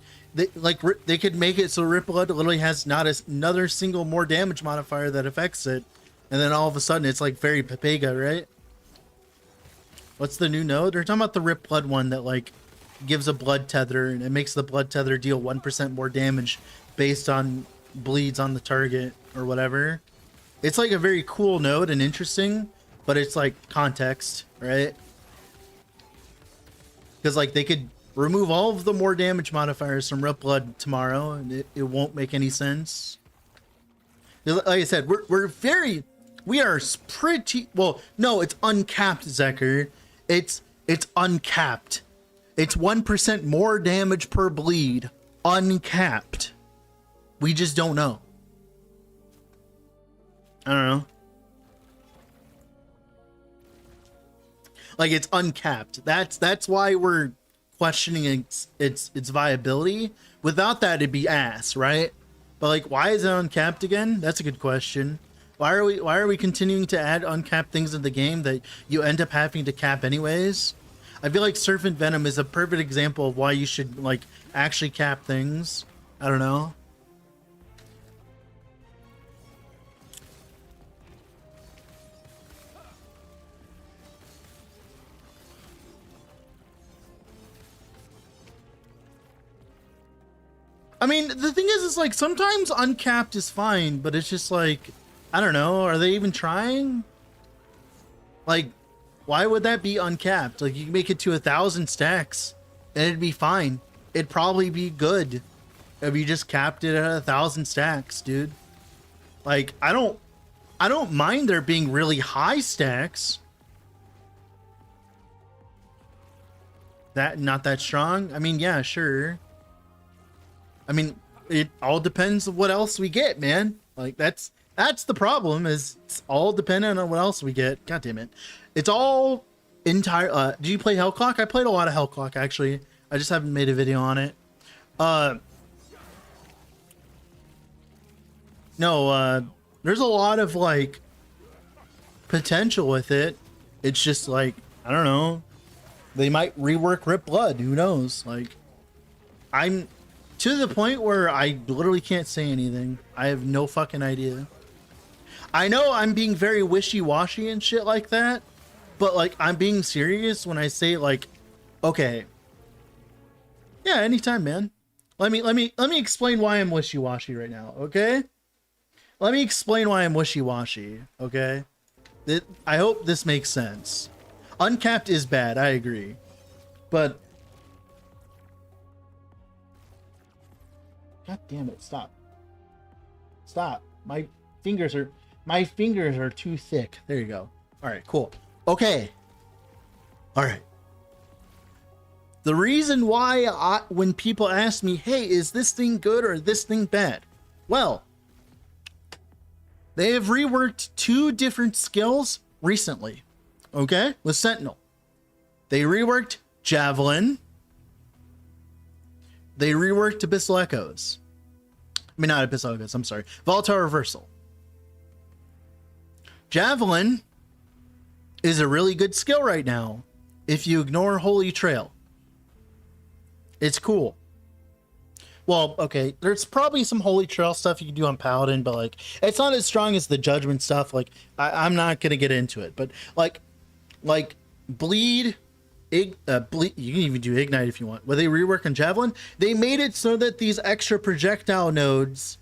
They could make it so Rip Blood literally has not another single more damage modifier that affects it, and then all of a sudden it's like very Pepega, right? What's the new node? They're talking about the Rip Blood one that like gives a blood tether and it makes the blood tether deal 1% more damage based on bleeds on the target or whatever. It's like a very cool node and interesting, but it's like context, right? Because like they could remove all of the more damage modifiers from Rip Blood tomorrow, and it won't make any sense. Like I said, we are pretty well. No, it's uncapped, Zeker. It's uncapped. It's 1% more damage per bleed, uncapped. We just don't know. I don't know. Like it's uncapped. That's why we're questioning its viability. Without that, it'd be ass, right? But like, why is it uncapped again? That's a good question. Why are we continuing to add uncapped things in the game that you end up having to cap anyways? I feel like Serpent Venom is a perfect example of why you should like actually cap things. I don't know. I mean, the thing is like sometimes uncapped is fine, but it's just like, I don't know, are they even trying? Like, why would that be uncapped? Like, you can make it to 1,000 stacks and it'd be fine. It'd probably be good if you just capped it at 1,000 stacks, dude. Like, I don't mind there being really high stacks. That not that strong? I mean, yeah, sure. I mean, it all depends on what else we get, man. Like that's the problem, is it's all dependent on what else we get. God damn it. It's all entire do you play Hellclock? I played a lot of Hellclock actually. I just haven't made a video on it. No, there's a lot of like potential with it. It's just like, I don't know. They might rework Rip Blood, who knows? Like, I'm to the point where I literally can't say anything. I have no fucking idea. I know I'm being very wishy-washy and shit like that, but like I'm being serious when I say like, okay, yeah, anytime, man. Let me explain why I'm wishy-washy right now, okay? Let me explain why I'm wishy-washy, okay? I hope this makes sense. Uncapped is bad, I agree, but God damn it, stop. Stop. My fingers are too thick. There you go. All right, cool. Okay. All right. The reason why when people ask me, hey, is this thing good or this thing bad? Well, they have reworked 2 different skills recently, okay, with Sentinel. They reworked Javelin. They reworked Abyssal Echoes. I mean, not Abyssal Echoes, I'm sorry. Volatile Reversal. Javelin is a really good skill right now if you ignore Holy Trail. It's cool. Well, okay, there's probably some Holy Trail stuff you can do on Paladin, but like, it's not as strong as the Judgment stuff. Like, I'm not gonna get into it, but like Bleed, you can even do Ignite if you want. Where they rework on Javelin, they made it so that these extra projectile nodes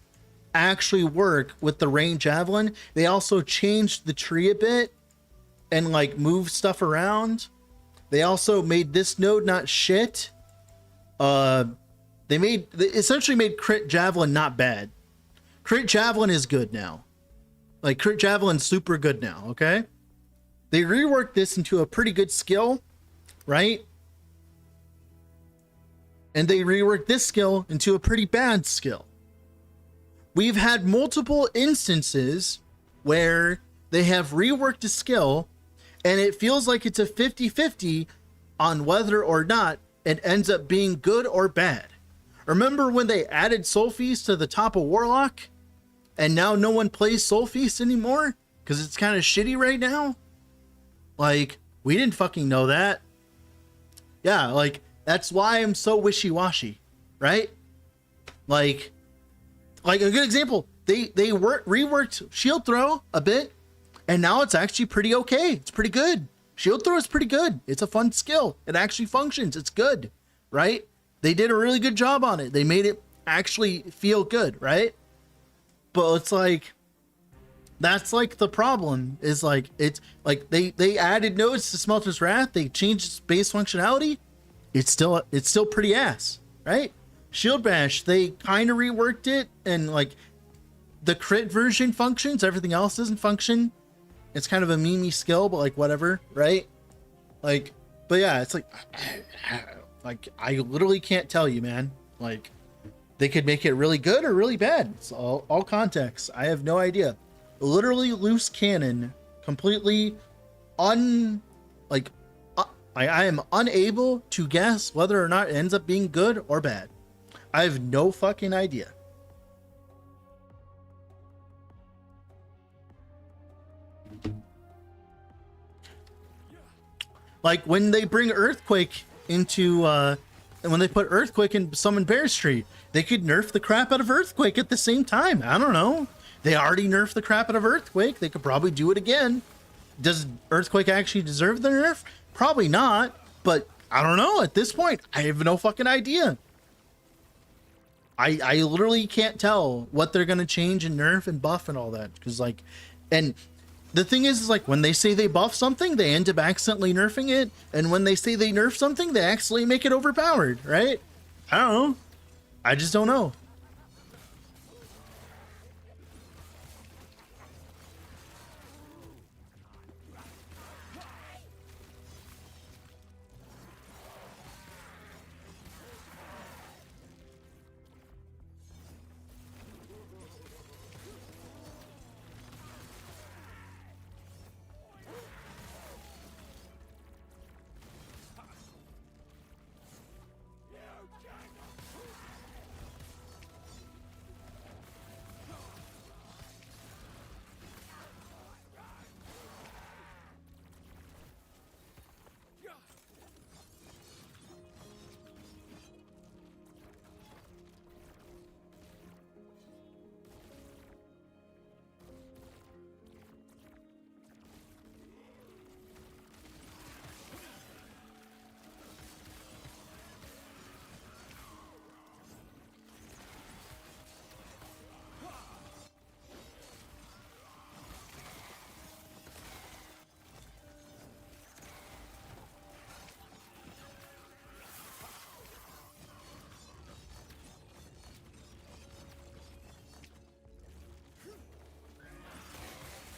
actually work with the rain javelin. They also changed the tree a bit and like moved stuff around. They also made this node not shit. They essentially made crit javelin not bad. Crit javelin is good now. Like crit javelin's super good now, okay? They reworked this into a pretty good skill, right? And they reworked this skill into a pretty bad skill. We've had multiple instances where they have reworked a skill and it feels like it's a 50-50 on whether or not it ends up being good or bad. Remember when they added Soul Feast to the top of Warlock and now no one plays Soul Feast anymore because it's kind of shitty right now? Like, we didn't fucking know that. Yeah, like, that's why I'm so wishy-washy, right? Like a good example, they reworked Shield Throw a bit, and now it's actually pretty okay. It's pretty good. Shield Throw is pretty good. It's a fun skill. It actually functions. It's good, right? They did a really good job on it. They made it actually feel good, right? But it's like, that's like the problem is like, it's like they added nodes to Smelter's Wrath. They changed its base functionality. It's still pretty ass, right? Shield Bash, they kind of reworked it and like the crit version functions, everything else doesn't function. It's kind of a memey skill, but like whatever, right? Like, but yeah, it's like I literally can't tell you, man. Like, they could make it really good or really bad. It's all context. I have no idea. Literally loose cannon, completely I am unable to guess whether or not it ends up being good or bad. I have no fucking idea. Like when they bring Earthquake into, and when they put Earthquake in Summon Bear Street, they could nerf the crap out of Earthquake at the same time. I don't know. They already nerfed the crap out of Earthquake. They could probably do it again. Does Earthquake actually deserve the nerf? Probably not, but I don't know. At this point, I have no fucking idea. I literally can't tell what they're going to change and nerf and buff and all that. Because like, and the thing is like when they say they buff something, they end up accidentally nerfing it. And when they say they nerf something, they actually make it overpowered, right? I don't know. I just don't know.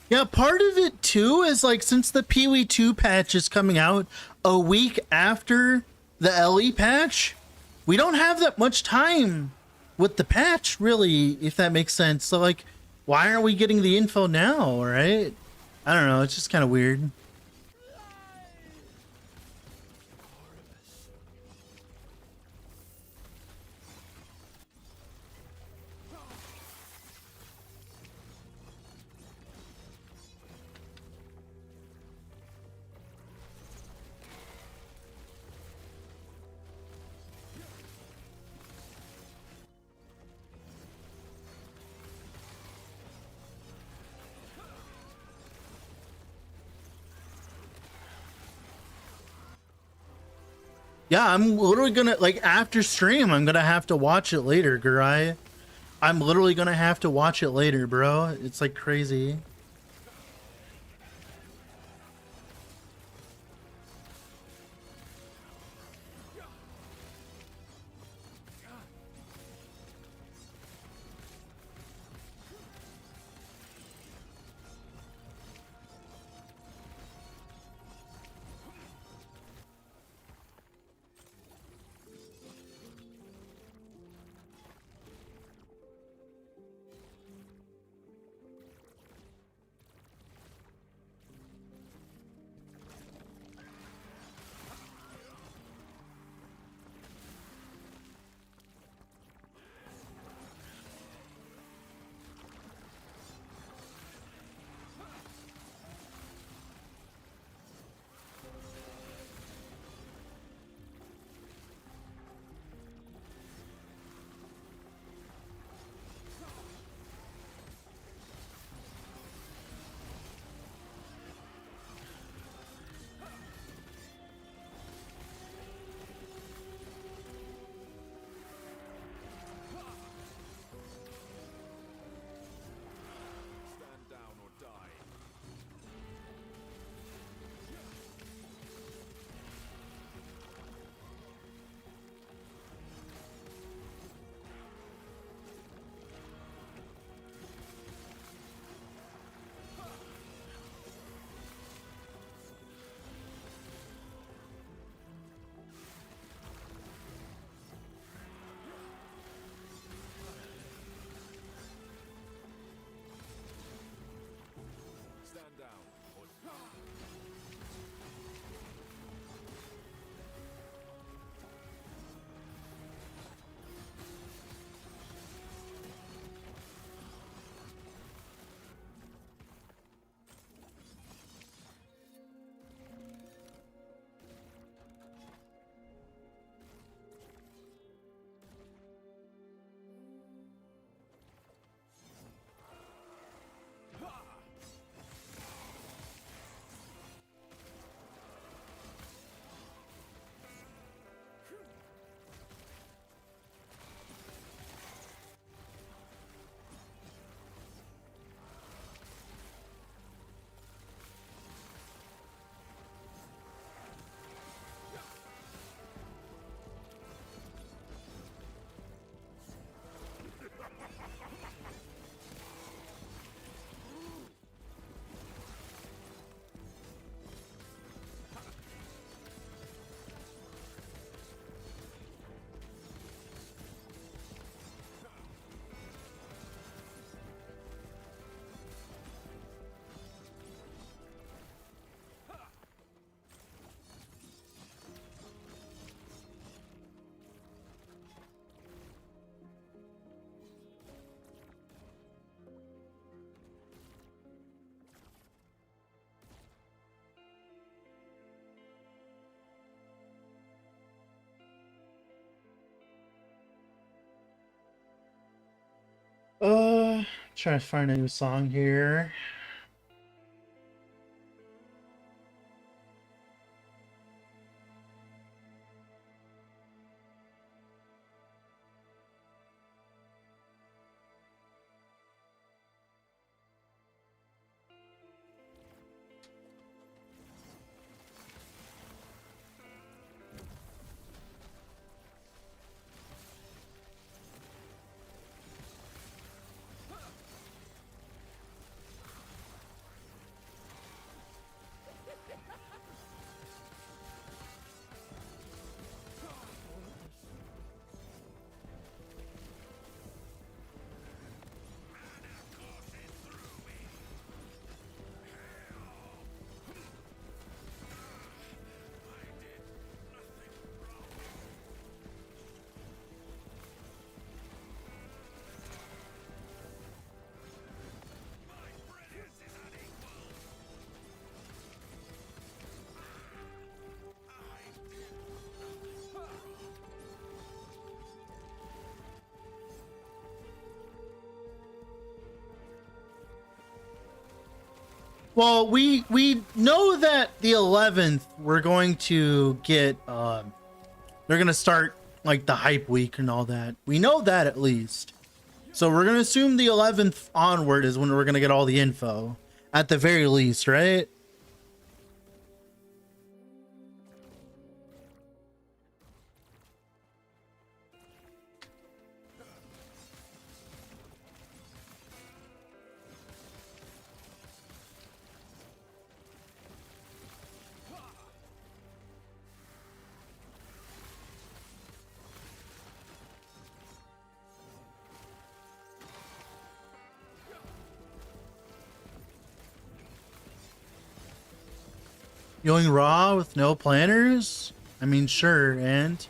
Yeah, part of it too is like since the Pee-wee 2 patch is coming out a week after the LE patch, we don't have that much time with the patch, really, if that makes sense. So like, why aren't we getting the info now, right? I don't know, it's just kind of weird. Yeah, I'm literally gonna, like, after stream, I'm gonna have to watch it later, Gurai. I'm literally gonna have to watch it later, bro. It's like crazy. Stand down or die. Stand down or Trying to find a new song here. Well, we know that the 11th we're going to get they're gonna start like the hype week and all that. We know that at least. So we're gonna assume the 11th onward is when we're gonna get all the info, at the very least, right? Going raw with no planners? I mean, sure, and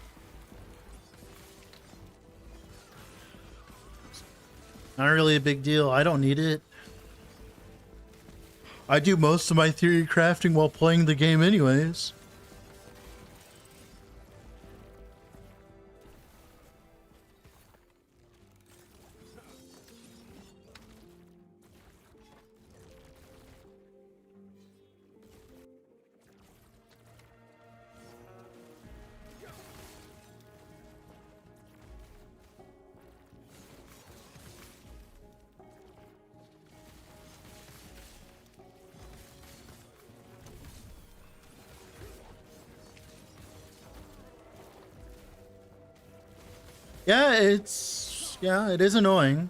not really a big deal. I don't need it. I do most of my theory crafting while playing the game anyways. Yeah, it is annoying.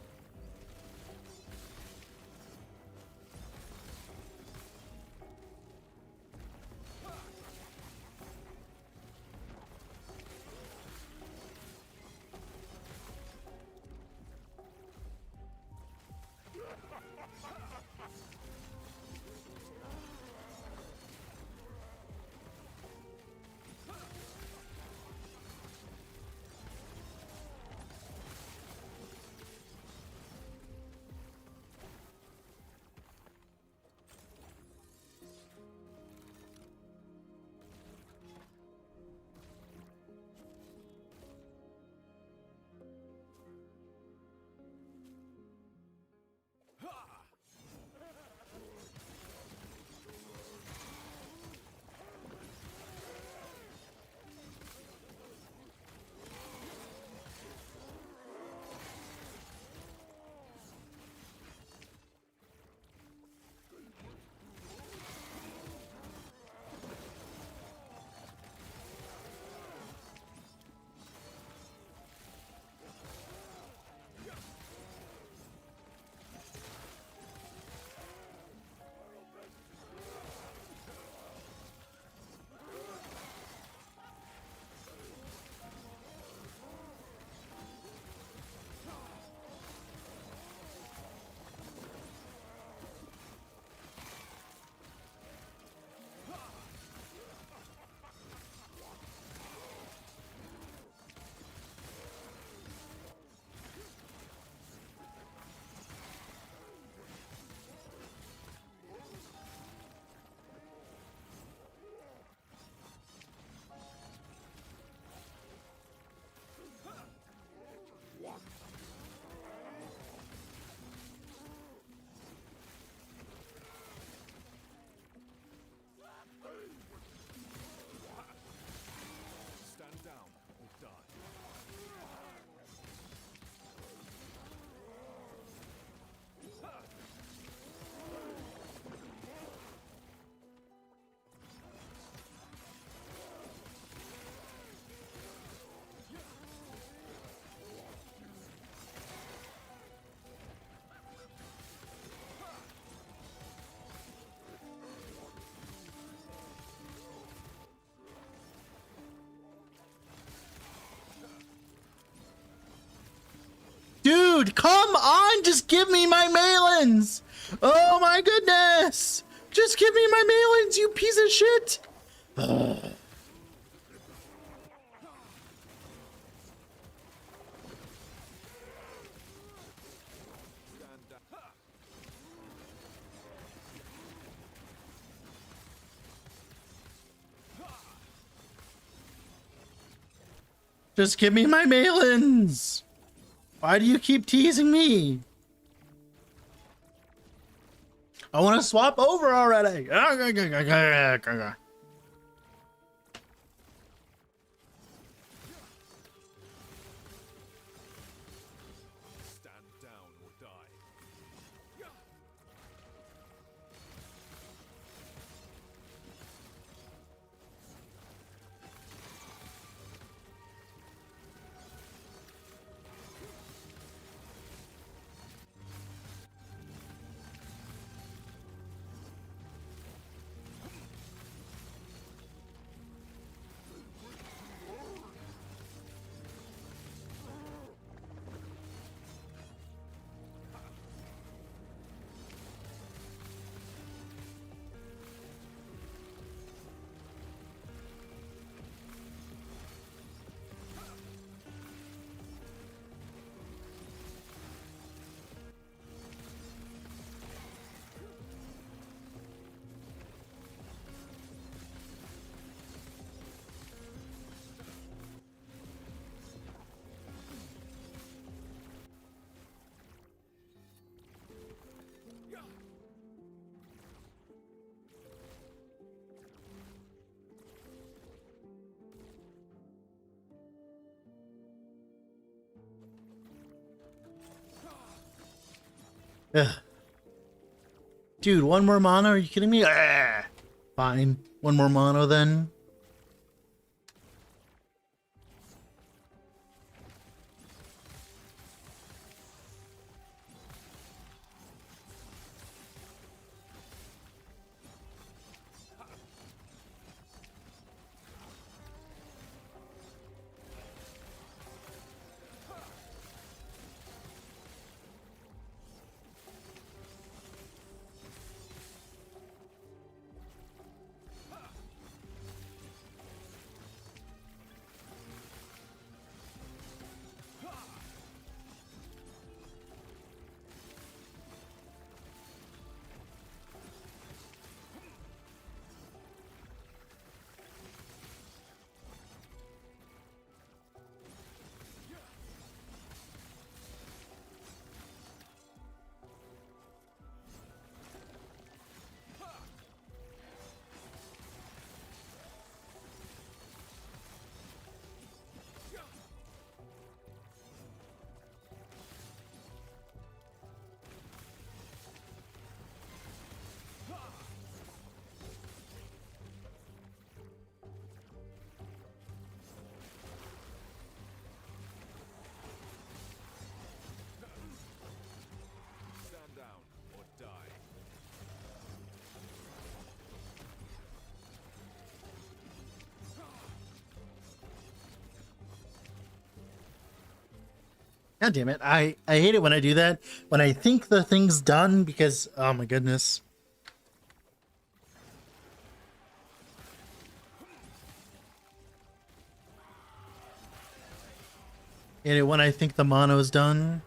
Stand down or die. Dude, come on, just give me my mailings. Oh my goodness. Just give me my mailings, you piece of shit. Just give me my mailings. Why do you keep teasing me? I want to swap over already. Stand down. Ugh. Dude, one more mono? Are you kidding me? Ah. Fine. One more mono then. Stand down or die. God damn it. I hate it when I do that. When I think the thing's done because, oh my goodness. Hate it when I think the mono's done.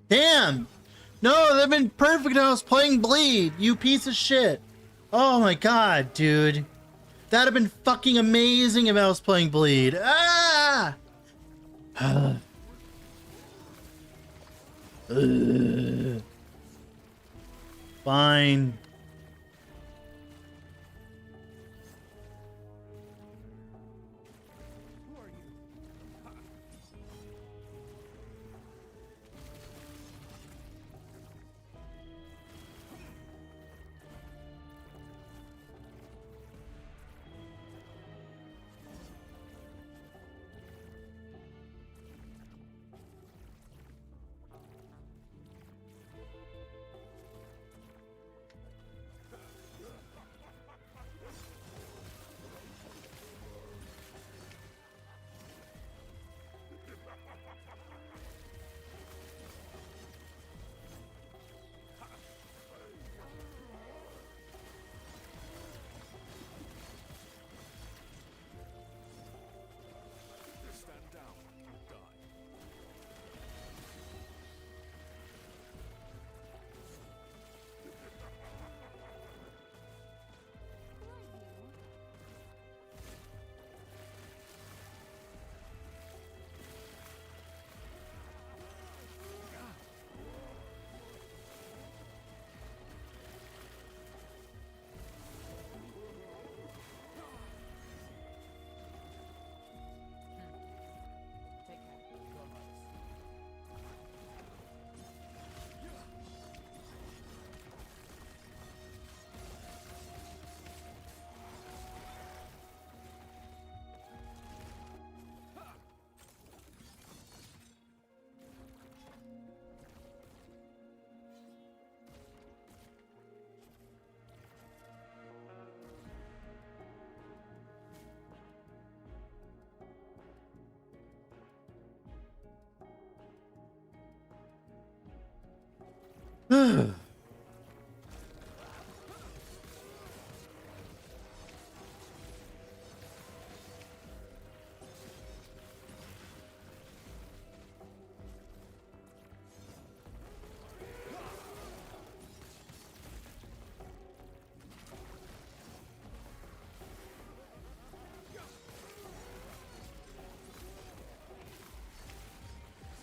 Damn! No, that'd been perfect. I was playing Bleed, you piece of shit. Oh my god, dude. That'd have been fucking amazing if I was playing Bleed. Ah! Ugh. Fine.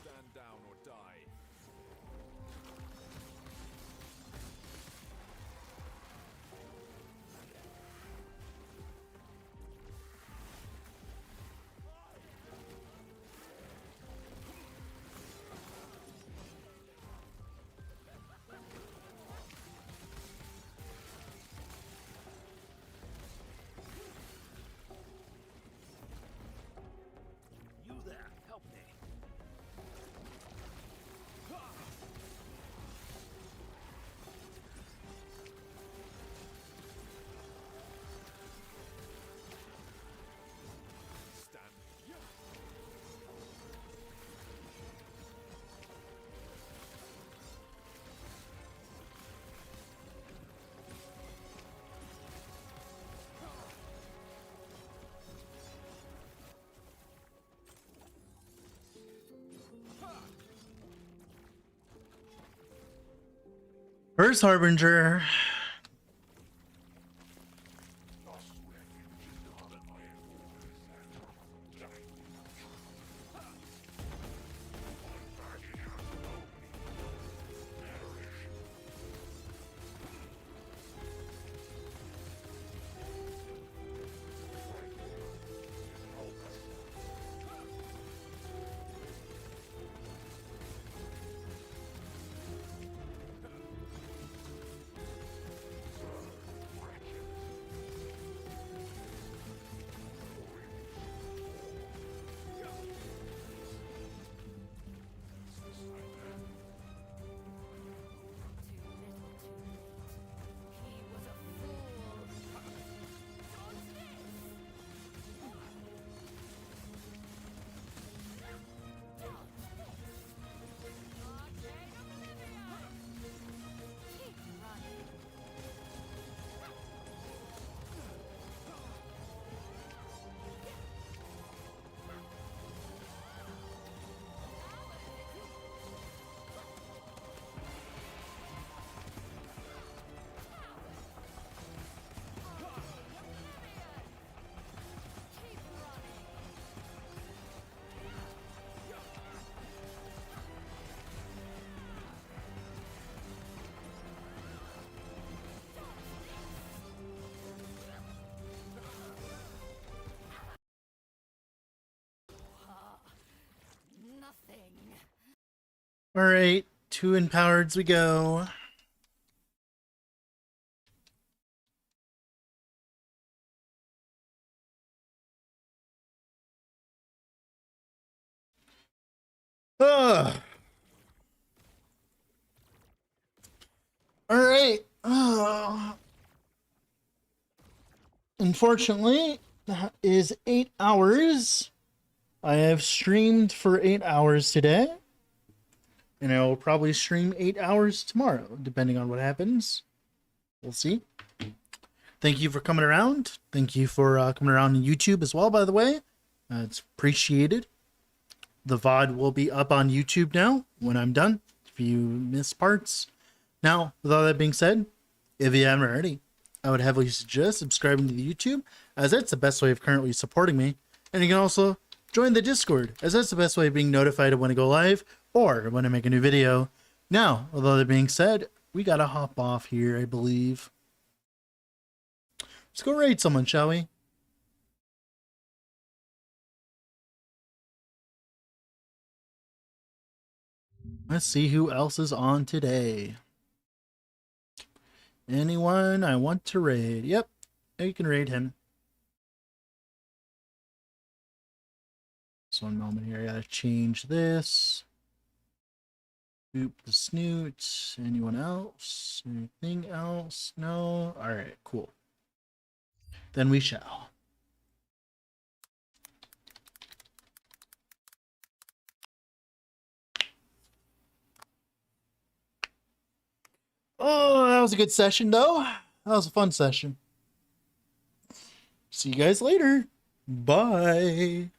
Stand down or die. You there, help me. Stand. First Harbinger. Too little, too late. He was a fool. Dodge this! Keep running. Keep running. Nothing. All right, 2 empowereds we go. Ugh. All right. Unfortunately, that is 8 hours. I have streamed for 8 hours today. And I will probably stream 8 hours tomorrow, depending on what happens. We'll see. Thank you for coming around. Thank you for coming around on YouTube as well, by the way. It's appreciated. The VOD will be up on YouTube now when I'm done, if you miss parts. Now, with all that being said, if you haven't already, I would heavily suggest subscribing to the YouTube, as that's the best way of currently supporting me. And you can also join the Discord, as that's the best way of being notified of when I go live or when I make a new video. Now, with all that being said, we gotta hop off here, I believe. Let's go raid someone, shall we? Let's see who else is on today. Anyone I want to raid? Yep, you can raid him. Just one moment here. I gotta change this. Boop the snoot. Anyone else? Anything else? No? Alright, cool. Then we shall. was a good session, though. That was a fun session. See you guys later. Bye.